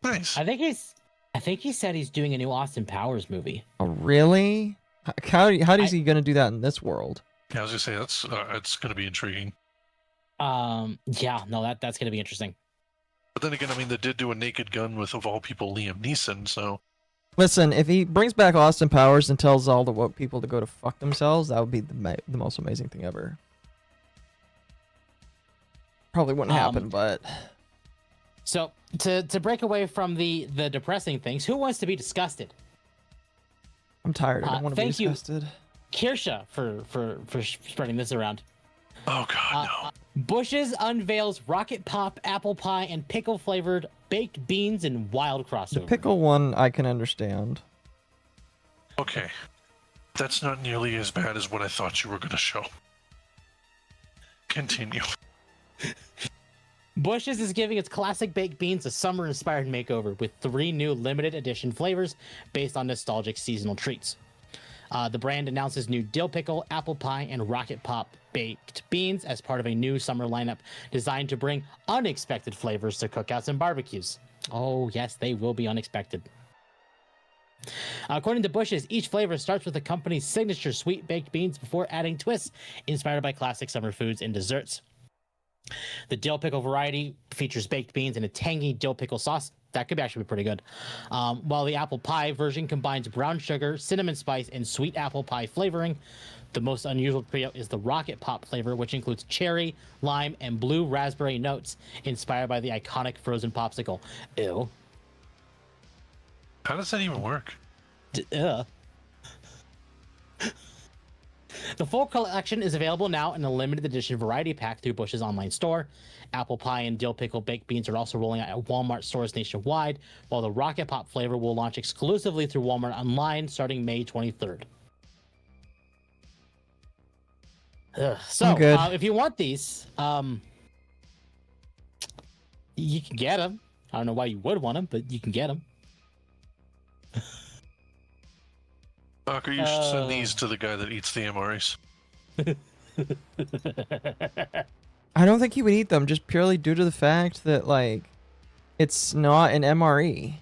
Nice. I think he said he's doing a new Austin Powers movie. Oh, really? How is he going to do that in this world? Yeah, I was gonna say that's going to be intriguing. Yeah, no, that's going to be interesting. But then again, I mean, they did do a Naked Gun with, of all people, Liam Neeson, so... Listen, if he brings back Austin Powers and tells all the woke people to go to fuck themselves, that would be the most amazing thing ever. Probably wouldn't happen, but... So, to break away from the depressing things, who wants to be disgusted? I'm tired. I don't want to be disgusted. Kirsha, for spreading this around. Oh, God, no. Bush's unveils rocket pop, apple pie, and pickle flavored baked beans in wild crossover. The pickle one I can understand. Okay. That's not nearly as bad as what I thought you were going to show. Continue. Bush's is giving its classic baked beans a summer-inspired makeover with 3 new limited edition flavors based on nostalgic seasonal treats. The brand announces new dill pickle, apple pie, and rocket pop baked beans as part of a new summer lineup designed to bring unexpected flavors to cookouts and barbecues. Oh, yes, they will be unexpected. According to Bush's, each flavor starts with the company's signature sweet baked beans before adding twists inspired by classic summer foods and desserts. The dill pickle variety features baked beans and a tangy dill pickle sauce. That could actually be pretty good. While the apple pie version combines brown sugar, cinnamon spice, and sweet apple pie flavoring. The most unusual trio is the rocket pop flavor, which includes cherry, lime, and blue raspberry notes inspired by the iconic frozen popsicle. Ew. How does that even work? The full collection is available now in a limited edition variety pack through Bush's online store. Apple pie and dill pickle baked beans are also rolling out at Walmart stores nationwide, while the Rocket Pop flavor will launch exclusively through Walmart online starting May 23rd. So, if you want these, you can get them. I don't know why you would want them, but you can get them. Docker, you should send these to the guy that eats the MREs. I don't think he would eat them just purely due to the fact that, like, it's not an MRE.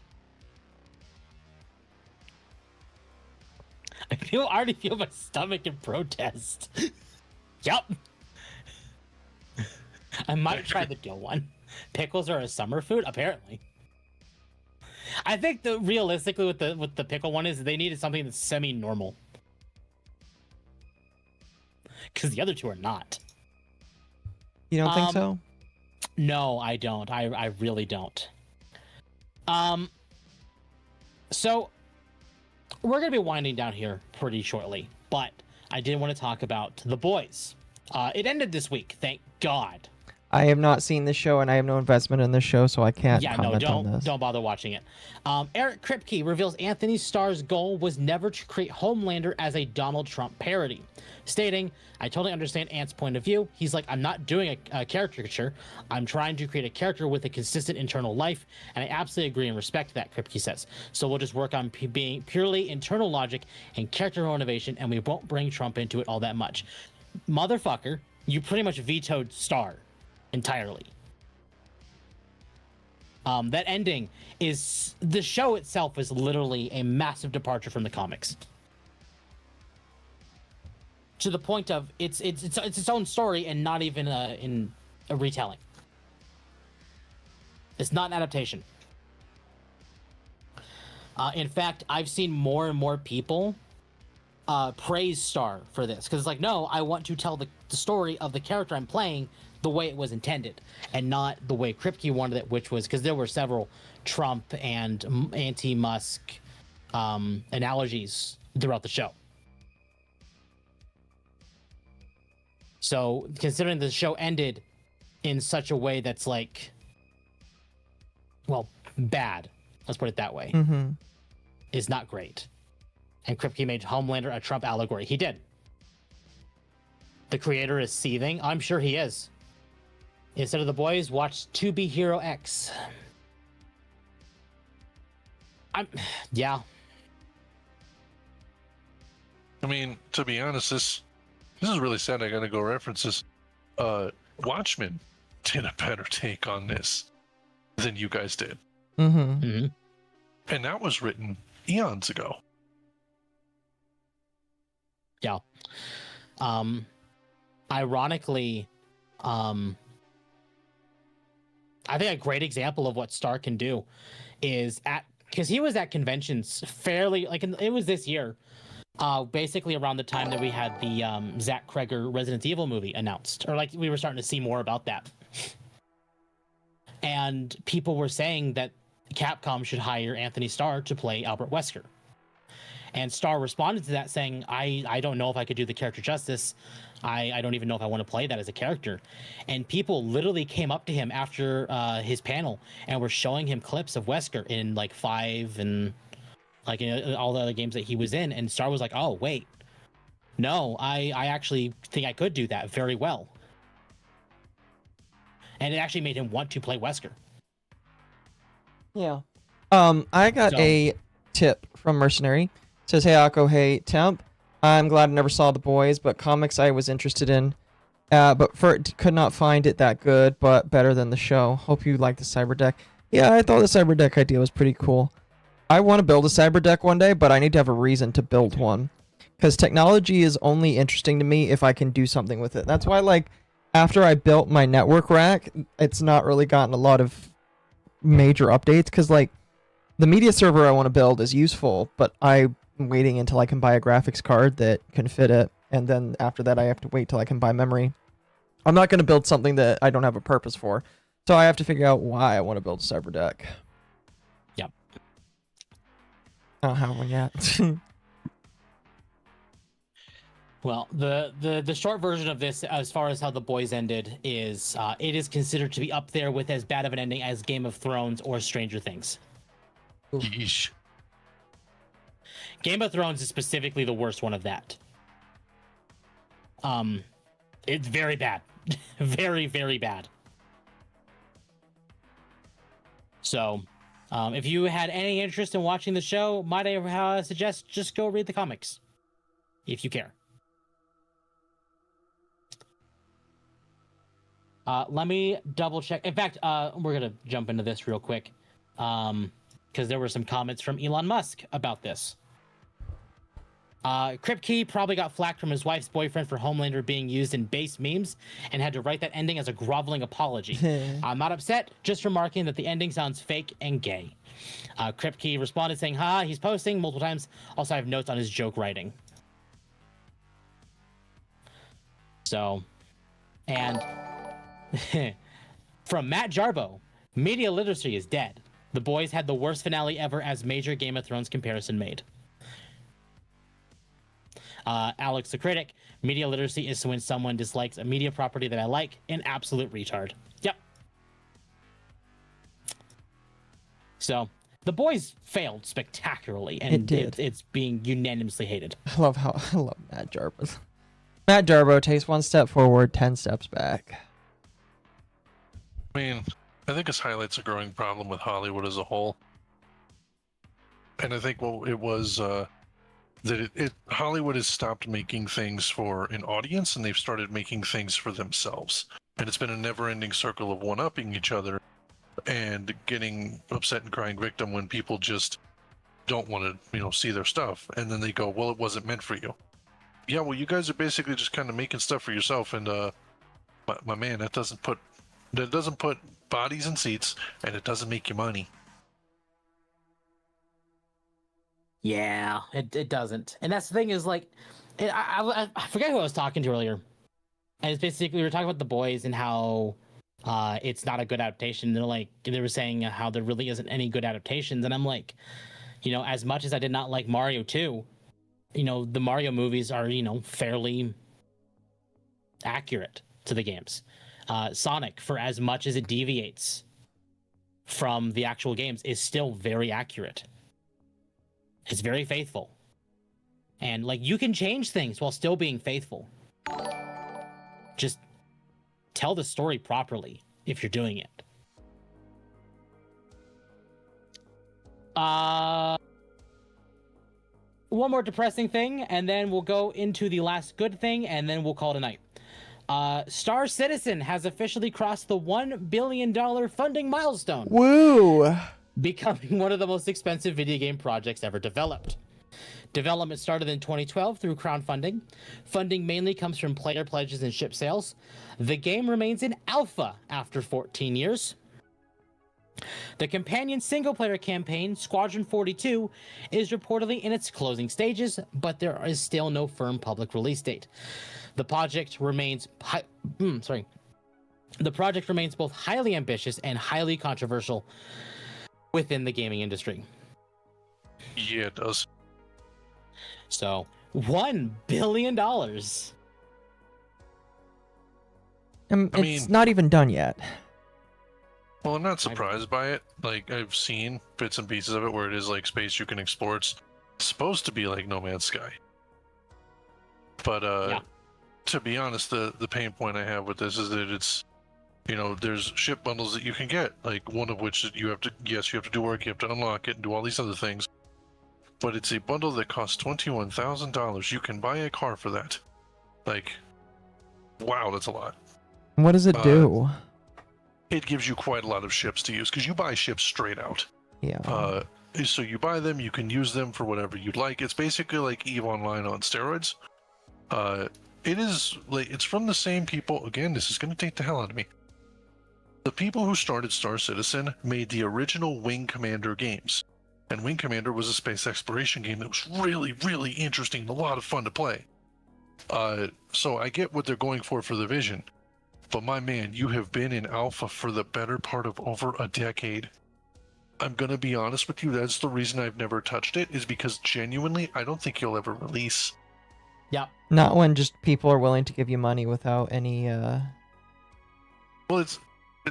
I already feel my stomach in protest. Yup. I might try the dill one. Pickles are a summer food, apparently. I think realistically with the pickle one is they needed something that's semi-normal. Because the other two are not. You don't think so? No, I don't. I really don't. So we're gonna be winding down here pretty shortly, but I did want to talk about The Boys. It ended this week, thank God. I have not seen this show, and I have no investment in this show, so I can't comment on this. Don't bother watching it. Eric Kripke reveals Anthony Starr's goal was never to create Homelander as a Donald Trump parody, stating, "I totally understand Ant's point of view. He's like, I'm not doing a caricature. I'm trying to create a character with a consistent internal life, and I absolutely agree and respect that," Kripke says. "So we'll just work on being purely internal logic and character motivation, and we won't bring Trump into it all that much." Motherfucker, you pretty much vetoed Starr entirely. That ending is, the show itself is literally a massive departure from the comics, to the point of it's its own story and not even in a retelling. It's not an adaptation. In fact, I've seen more and more people praise Star for this, because it's like, no, I want to tell the story of the character I'm playing the way it was intended, and not the way Kripke wanted it, which was because there were several Trump and anti-Musk analogies throughout the show. So, considering the show ended in such a way that's like, well, bad, let's put it that way, is not great. And Kripke made Homelander a Trump allegory. He did. The creator is seething. I'm sure he is. Instead of the boys, watch To Be Hero X. Yeah. I mean, to be honest, this is really sad. I gotta go reference this. Watchmen did a better take on this than you guys did. And that was written eons ago. Yeah. Ironically, I think a great example of what Star can do is because he was at conventions fairly, like it was this year, basically around the time that we had the Zach Kreger Resident Evil movie announced, or like we were starting to see more about that. And people were saying that Capcom should hire Anthony Starr to play Albert Wesker. And Starr responded to that saying, I don't know if I could do the character justice. I don't even know if I want to play that as a character. And people literally came up to him after his panel and were showing him clips of Wesker in like 5 and like all the other games that he was in. And Starr was like, oh, wait. No, I actually think I could do that very well. And it actually made him want to play Wesker. Yeah. I got a tip from Mercenary. It says, hey, Akko, hey, Temp. I'm glad I never saw The Boys, but comics I was interested in. But could not find it that good, but better than the show. Hope you like the cyber deck. Yeah, I thought the cyber deck idea was pretty cool. I want to build a cyber deck one day, but I need to have a reason to build one. Because technology is only interesting to me if I can do something with it. That's why, like, after I built my network rack, it's not really gotten a lot of major updates. Because, like, the media server I want to build is useful, but I'm waiting until I can buy a graphics card that can fit it. And then after that, I have to wait till I can buy memory. I'm not going to build something that I don't have a purpose for. So I have to figure out why I want to build a cyber deck. Yep. I don't have one yet. Well, the short version of this, as far as how The Boys ended, is it is considered to be up there with as bad of an ending as Game of Thrones or Stranger Things. Yeesh. Game of Thrones is specifically the worst one of that. It's very bad. Very, very bad. So, if you had any interest in watching the show, might I suggest just go read the comics, if you care. Let me double check. In fact, we're gonna jump into this real quick, because there were some comments from Elon Musk about this. Kripke probably got flack from his wife's boyfriend for Homelander being used in base memes and had to write that ending as a groveling apology. I'm not upset, just remarking that the ending sounds fake and gay. Kripke responded saying, he's posting multiple times. Also, I have notes on his joke writing. So, and from Matt Jarbo, media literacy is dead. The Boys had the worst finale ever as major Game of Thrones comparison made. Alex the Critic, media literacy is when someone dislikes a media property that I like, an absolute retard. Yep. So, The Boys failed spectacularly, and it's being unanimously hated. I love Matt Jarbo. Matt Jarbo takes one step forward, 10 steps back. I mean, I think this highlights a growing problem with Hollywood as a whole. And I think it was that Hollywood has stopped making things for an audience and they've started making things for themselves. And it's been a never-ending circle of one-upping each other and getting upset and crying victim when people just don't want to, see their stuff. And then they go, well, it wasn't meant for you. Yeah, well, you guys are basically just kind of making stuff for yourself. And my man, that doesn't put bodies in seats, and it doesn't make you money. Yeah, it doesn't. And that's the thing is like, I forget who I was talking to earlier. And it's basically, we were talking about The Boys and how it's not a good adaptation. They were saying how there really isn't any good adaptations. And I'm like, as much as I did not like Mario 2, the Mario movies are, fairly accurate to the games. Sonic, for as much as it deviates from the actual games, is still very accurate. It's very faithful. And you can change things while still being faithful. Just tell the story properly if you're doing it. One more depressing thing, and then we'll go into the last good thing, and then we'll call it a night. Star Citizen has officially crossed the $1 billion funding milestone. Woo! Becoming one of the most expensive video game projects ever developed. Development started in 2012 through crowdfunding. Funding mainly comes from player pledges and ship sales. The game remains in alpha after 14 years. The companion single-player campaign, Squadron 42, is reportedly in its closing stages, but there is still no firm public release date. The project remains both highly ambitious and highly controversial within the gaming industry. Yeah, it does. So, $1 billion. It's not even done yet. Well, I'm not surprised by it. I've seen bits and pieces of it where it is space you can explore. It's supposed to be like No Man's Sky. But to be honest, the pain point I have with this is that it's, there's ship bundles that you can get, one of which you have to do work, you have to unlock it and do all these other things. But it's a bundle that costs $21,000. You can buy a car for that. Wow, that's a lot. What does it do? It gives you quite a lot of ships to use, because you buy ships straight out. Yeah. So you buy them, you can use them for whatever you'd like. It's basically like EVE Online on steroids. It is, it's from the same people, again, this is going to take the hell out of me. The people who started Star Citizen made the original Wing Commander games. And Wing Commander was a space exploration game that was really, really interesting and a lot of fun to play. So I get what they're going for the vision. But my man, you have been in alpha for the better part of over a decade. I'm going to be honest with you, that's the reason I've never touched it, is because genuinely, I don't think you'll ever release. Yeah. Not when just people are willing to give you money without any, Well,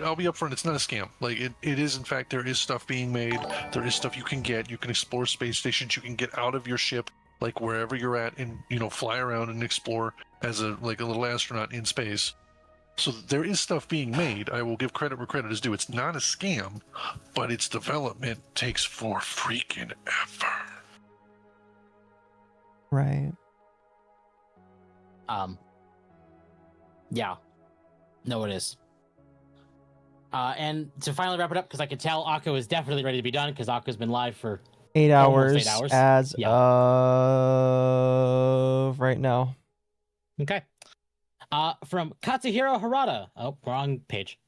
I'll be upfront, it's not a scam. It is, in fact, there is stuff being made. There is stuff you can get. You can explore space stations. You can get out of your ship, wherever you're at, and, fly around and explore as a little astronaut in space. So there is stuff being made. I will give credit where credit is due. It's not a scam, but its development takes for freaking ever. Right. Yeah. No, it is. And to finally wrap it up, because I can tell Occo is definitely ready to be done, because Occo's been live for 8 hours, 8 hours. as of right now. Okay. From Katsuhiro Harada. Oh, wrong page.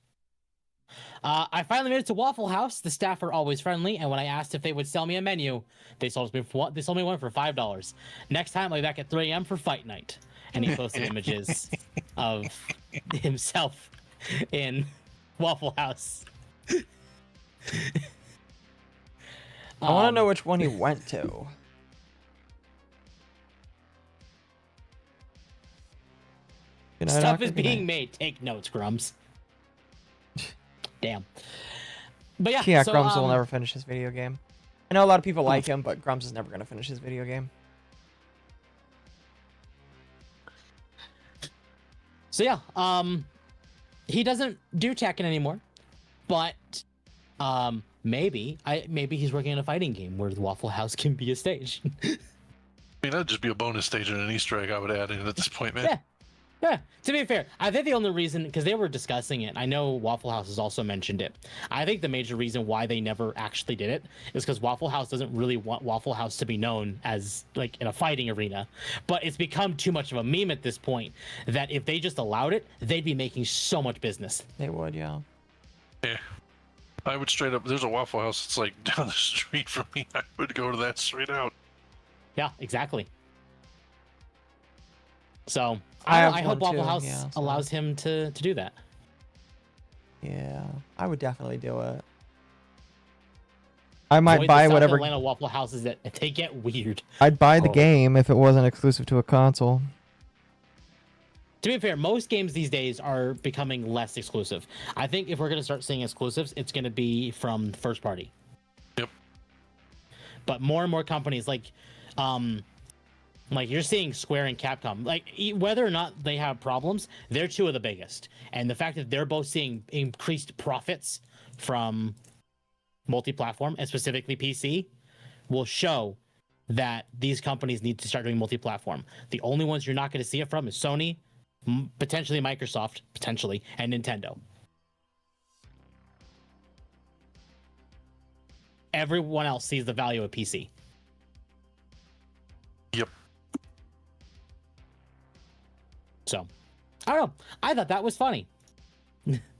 I finally made it to Waffle House. The staff are always friendly, and when I asked if they would sell me a menu, they sold me one for $5. Next time, I'll be back at 3 a.m. for fight night. And he posted images of himself in Waffle House. I want to know which one he went to. Stuff is being made. Take notes, Grums. Damn. But yeah, so, Grums will never finish his video game. I know a lot of people like him, but Grums is never going to finish his video game. So yeah, he doesn't do Tekken anymore, but maybe he's working on a fighting game where the Waffle House can be a stage. I mean, that'd just be a bonus stage and an Easter egg I would add in at this point, man. Yeah, to be fair, I think the only reason, because they were discussing it, I know Waffle House has also mentioned it. I think the major reason why they never actually did it is because Waffle House doesn't really want Waffle House to be known as, in a fighting arena. But it's become too much of a meme at this point that if they just allowed it, they'd be making so much business. They would, yeah. Yeah. I would straight up, there's a Waffle House that's down the street from me. I would go to that straight out. Yeah, exactly. So I I hope one Waffle too, House yeah, so- allows him to do that. Yeah, I would definitely do it. I might Boy, buy the South whatever. Atlanta Waffle Houses that they get weird. I'd buy the Oh. game if it wasn't exclusive to a console. To be fair, most games these days are becoming less exclusive. I think if we're going to start seeing exclusives, it's going to be from first party. Yep. But more and more companies like you're seeing Square and Capcom, like whether or not they have problems, they're two of the biggest. And the fact that they're both seeing increased profits from multi-platform and specifically PC will show that these companies need to start doing multi-platform. The only ones you're not going to see it from is Sony, potentially Microsoft, potentially, and Nintendo. Everyone else sees the value of PC. Yep. So, I don't know. I thought that was funny.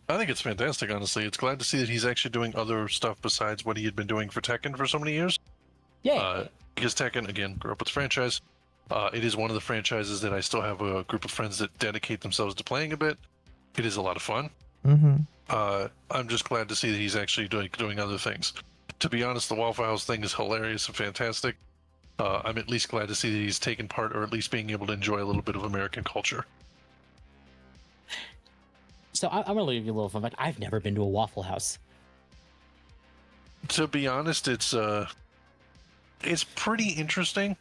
I think it's fantastic, honestly. It's glad to see that he's actually doing other stuff besides what he had been doing for Tekken for so many years. Yeah. Because Tekken, again, grew up with the franchise. It is one of the franchises that I still have a group of friends that dedicate themselves to playing a bit. It is a lot of fun. Mm-hmm. I'm just glad to see that he's actually doing other things. To be honest, the Waffle House thing is hilarious and fantastic. I'm at least glad to see that he's taken part, or at least being able to enjoy a little bit of American culture. So I'm going to leave you a little fun fact. I've never been to a Waffle House. To be honest, it's pretty interesting,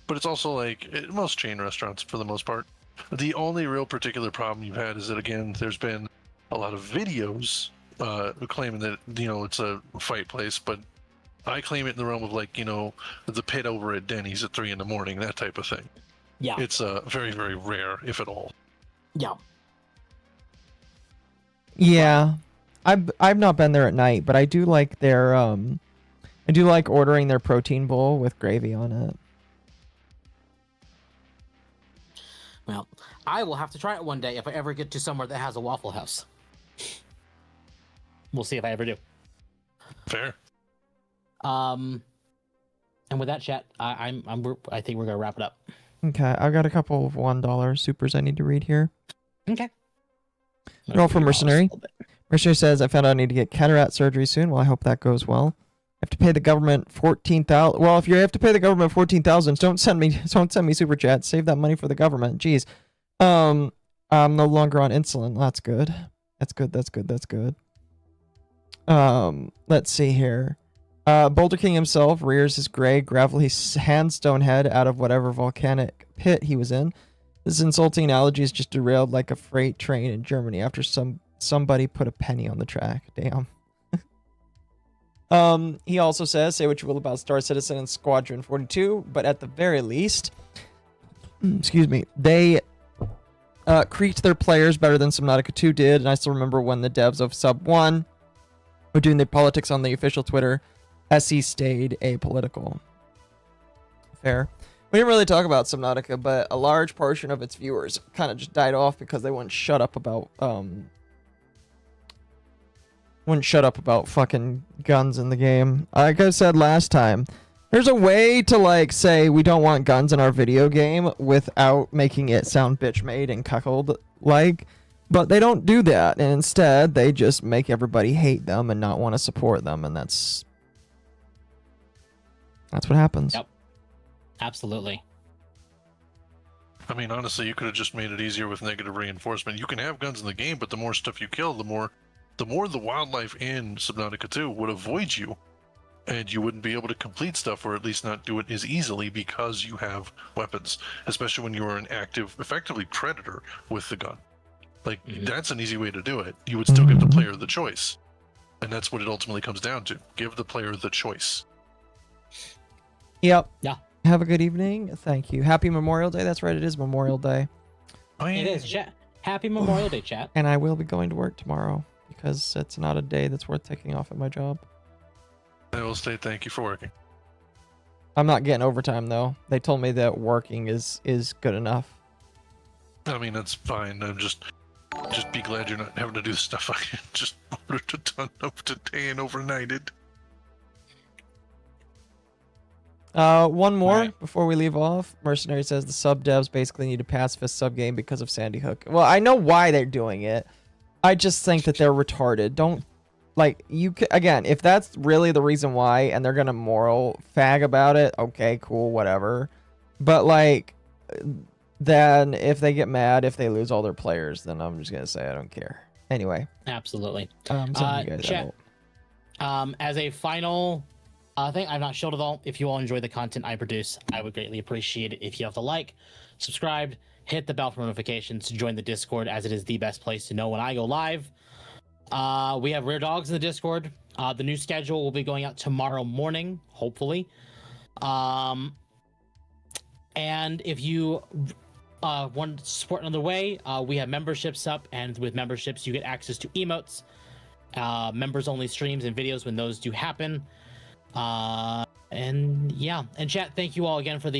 but it's also like most chain restaurants for the most part. The only real particular problem you've had is that, again, there's been a lot of videos claiming that, it's a fight place, but I claim it in the realm of the pit over at Denny's at 3 a.m, that type of thing. Yeah. It's very, very rare, if at all. Yeah. Yeah, I've not been there at night, but I do like their I do like ordering their protein bowl with gravy on it. Well, I will have to try it one day if I ever get to somewhere that has a Waffle House. We'll see if I ever do. Fair. And with that, chat, I think we're gonna wrap it up. Okay, I've got a couple of $1 supers I need to read here. Okay. They're all from Mercenary. Mercenary says, I found out I need to get cataract surgery soon. Well, I hope that goes well. I have to pay the government $14,000. Well, if you have to pay the government $14,000, don't send me super chat. Save that money for the government. Jeez. I'm no longer on insulin. That's good. That's good. Let's see here. Boulder King himself rears his gray, gravelly sandstone head out of whatever volcanic pit he was in. This insulting analogy is just derailed like a freight train in Germany after somebody put a penny on the track. Damn. He also says, say what you will about Star Citizen and Squadron 42, but at the very least, excuse me, they creaked their players better than Subnautica 2 did, and I still remember when the devs of Sub 1 were doing the politics on the official Twitter, SE stayed apolitical. Fair. We didn't really talk about Subnautica, but a large portion of its viewers kind of just died off because they wouldn't shut up about fucking guns in the game. Like I said last time, there's a way to say we don't want guns in our video game without making it sound bitch made and cuckold but they don't do that, and instead they just make everybody hate them and not want to support them, and that's what happens. Yep. Absolutely. I mean, honestly, you could have just made it easier with negative reinforcement. You can have guns in the game, but the more stuff you kill, the more the wildlife in Subnautica 2 would avoid you, and you wouldn't be able to complete stuff, or at least not do it as easily because you have weapons, especially when you're an active, effectively predator with the gun. That's an easy way to do it. You would still give the player the choice, and that's what it ultimately comes down to. Give the player the choice. Yep. Yeah. Have a good evening. Thank you. Happy Memorial Day. That's right. It is Memorial Day. It is, chat. Happy Memorial Day, chat. And I will be going to work tomorrow because it's not a day that's worth taking off at my job. I will say thank you for working. I'm not getting overtime though. They told me that working is good enough. I mean, that's fine. I'm just be glad you're not having to do the stuff I just ordered a ton of today and overnighted. One more before we leave off. Mercenary says the sub devs basically need a pacifist sub game because of Sandy Hook. Well, I know why they're doing it. I just think that they're retarded. Don't like again. If that's really the reason why, and they're gonna moral fag about it, okay, cool, whatever. But like, then if they get mad if they lose all their players, then I'm just gonna say I don't care. Anyway. Absolutely. Chat. As a final thing, I've not showed it all. If you all enjoy the content I produce, I would greatly appreciate it if you have to like, subscribe, hit the bell for notifications, join the Discord, as it is the best place to know when I go live. We have Rare Dogs in the Discord. The new schedule will be going out tomorrow morning, hopefully. And if you want to support another way, we have memberships up, and with memberships you get access to emotes, members only streams and videos when those do happen. And yeah, and chat, thank you all again for the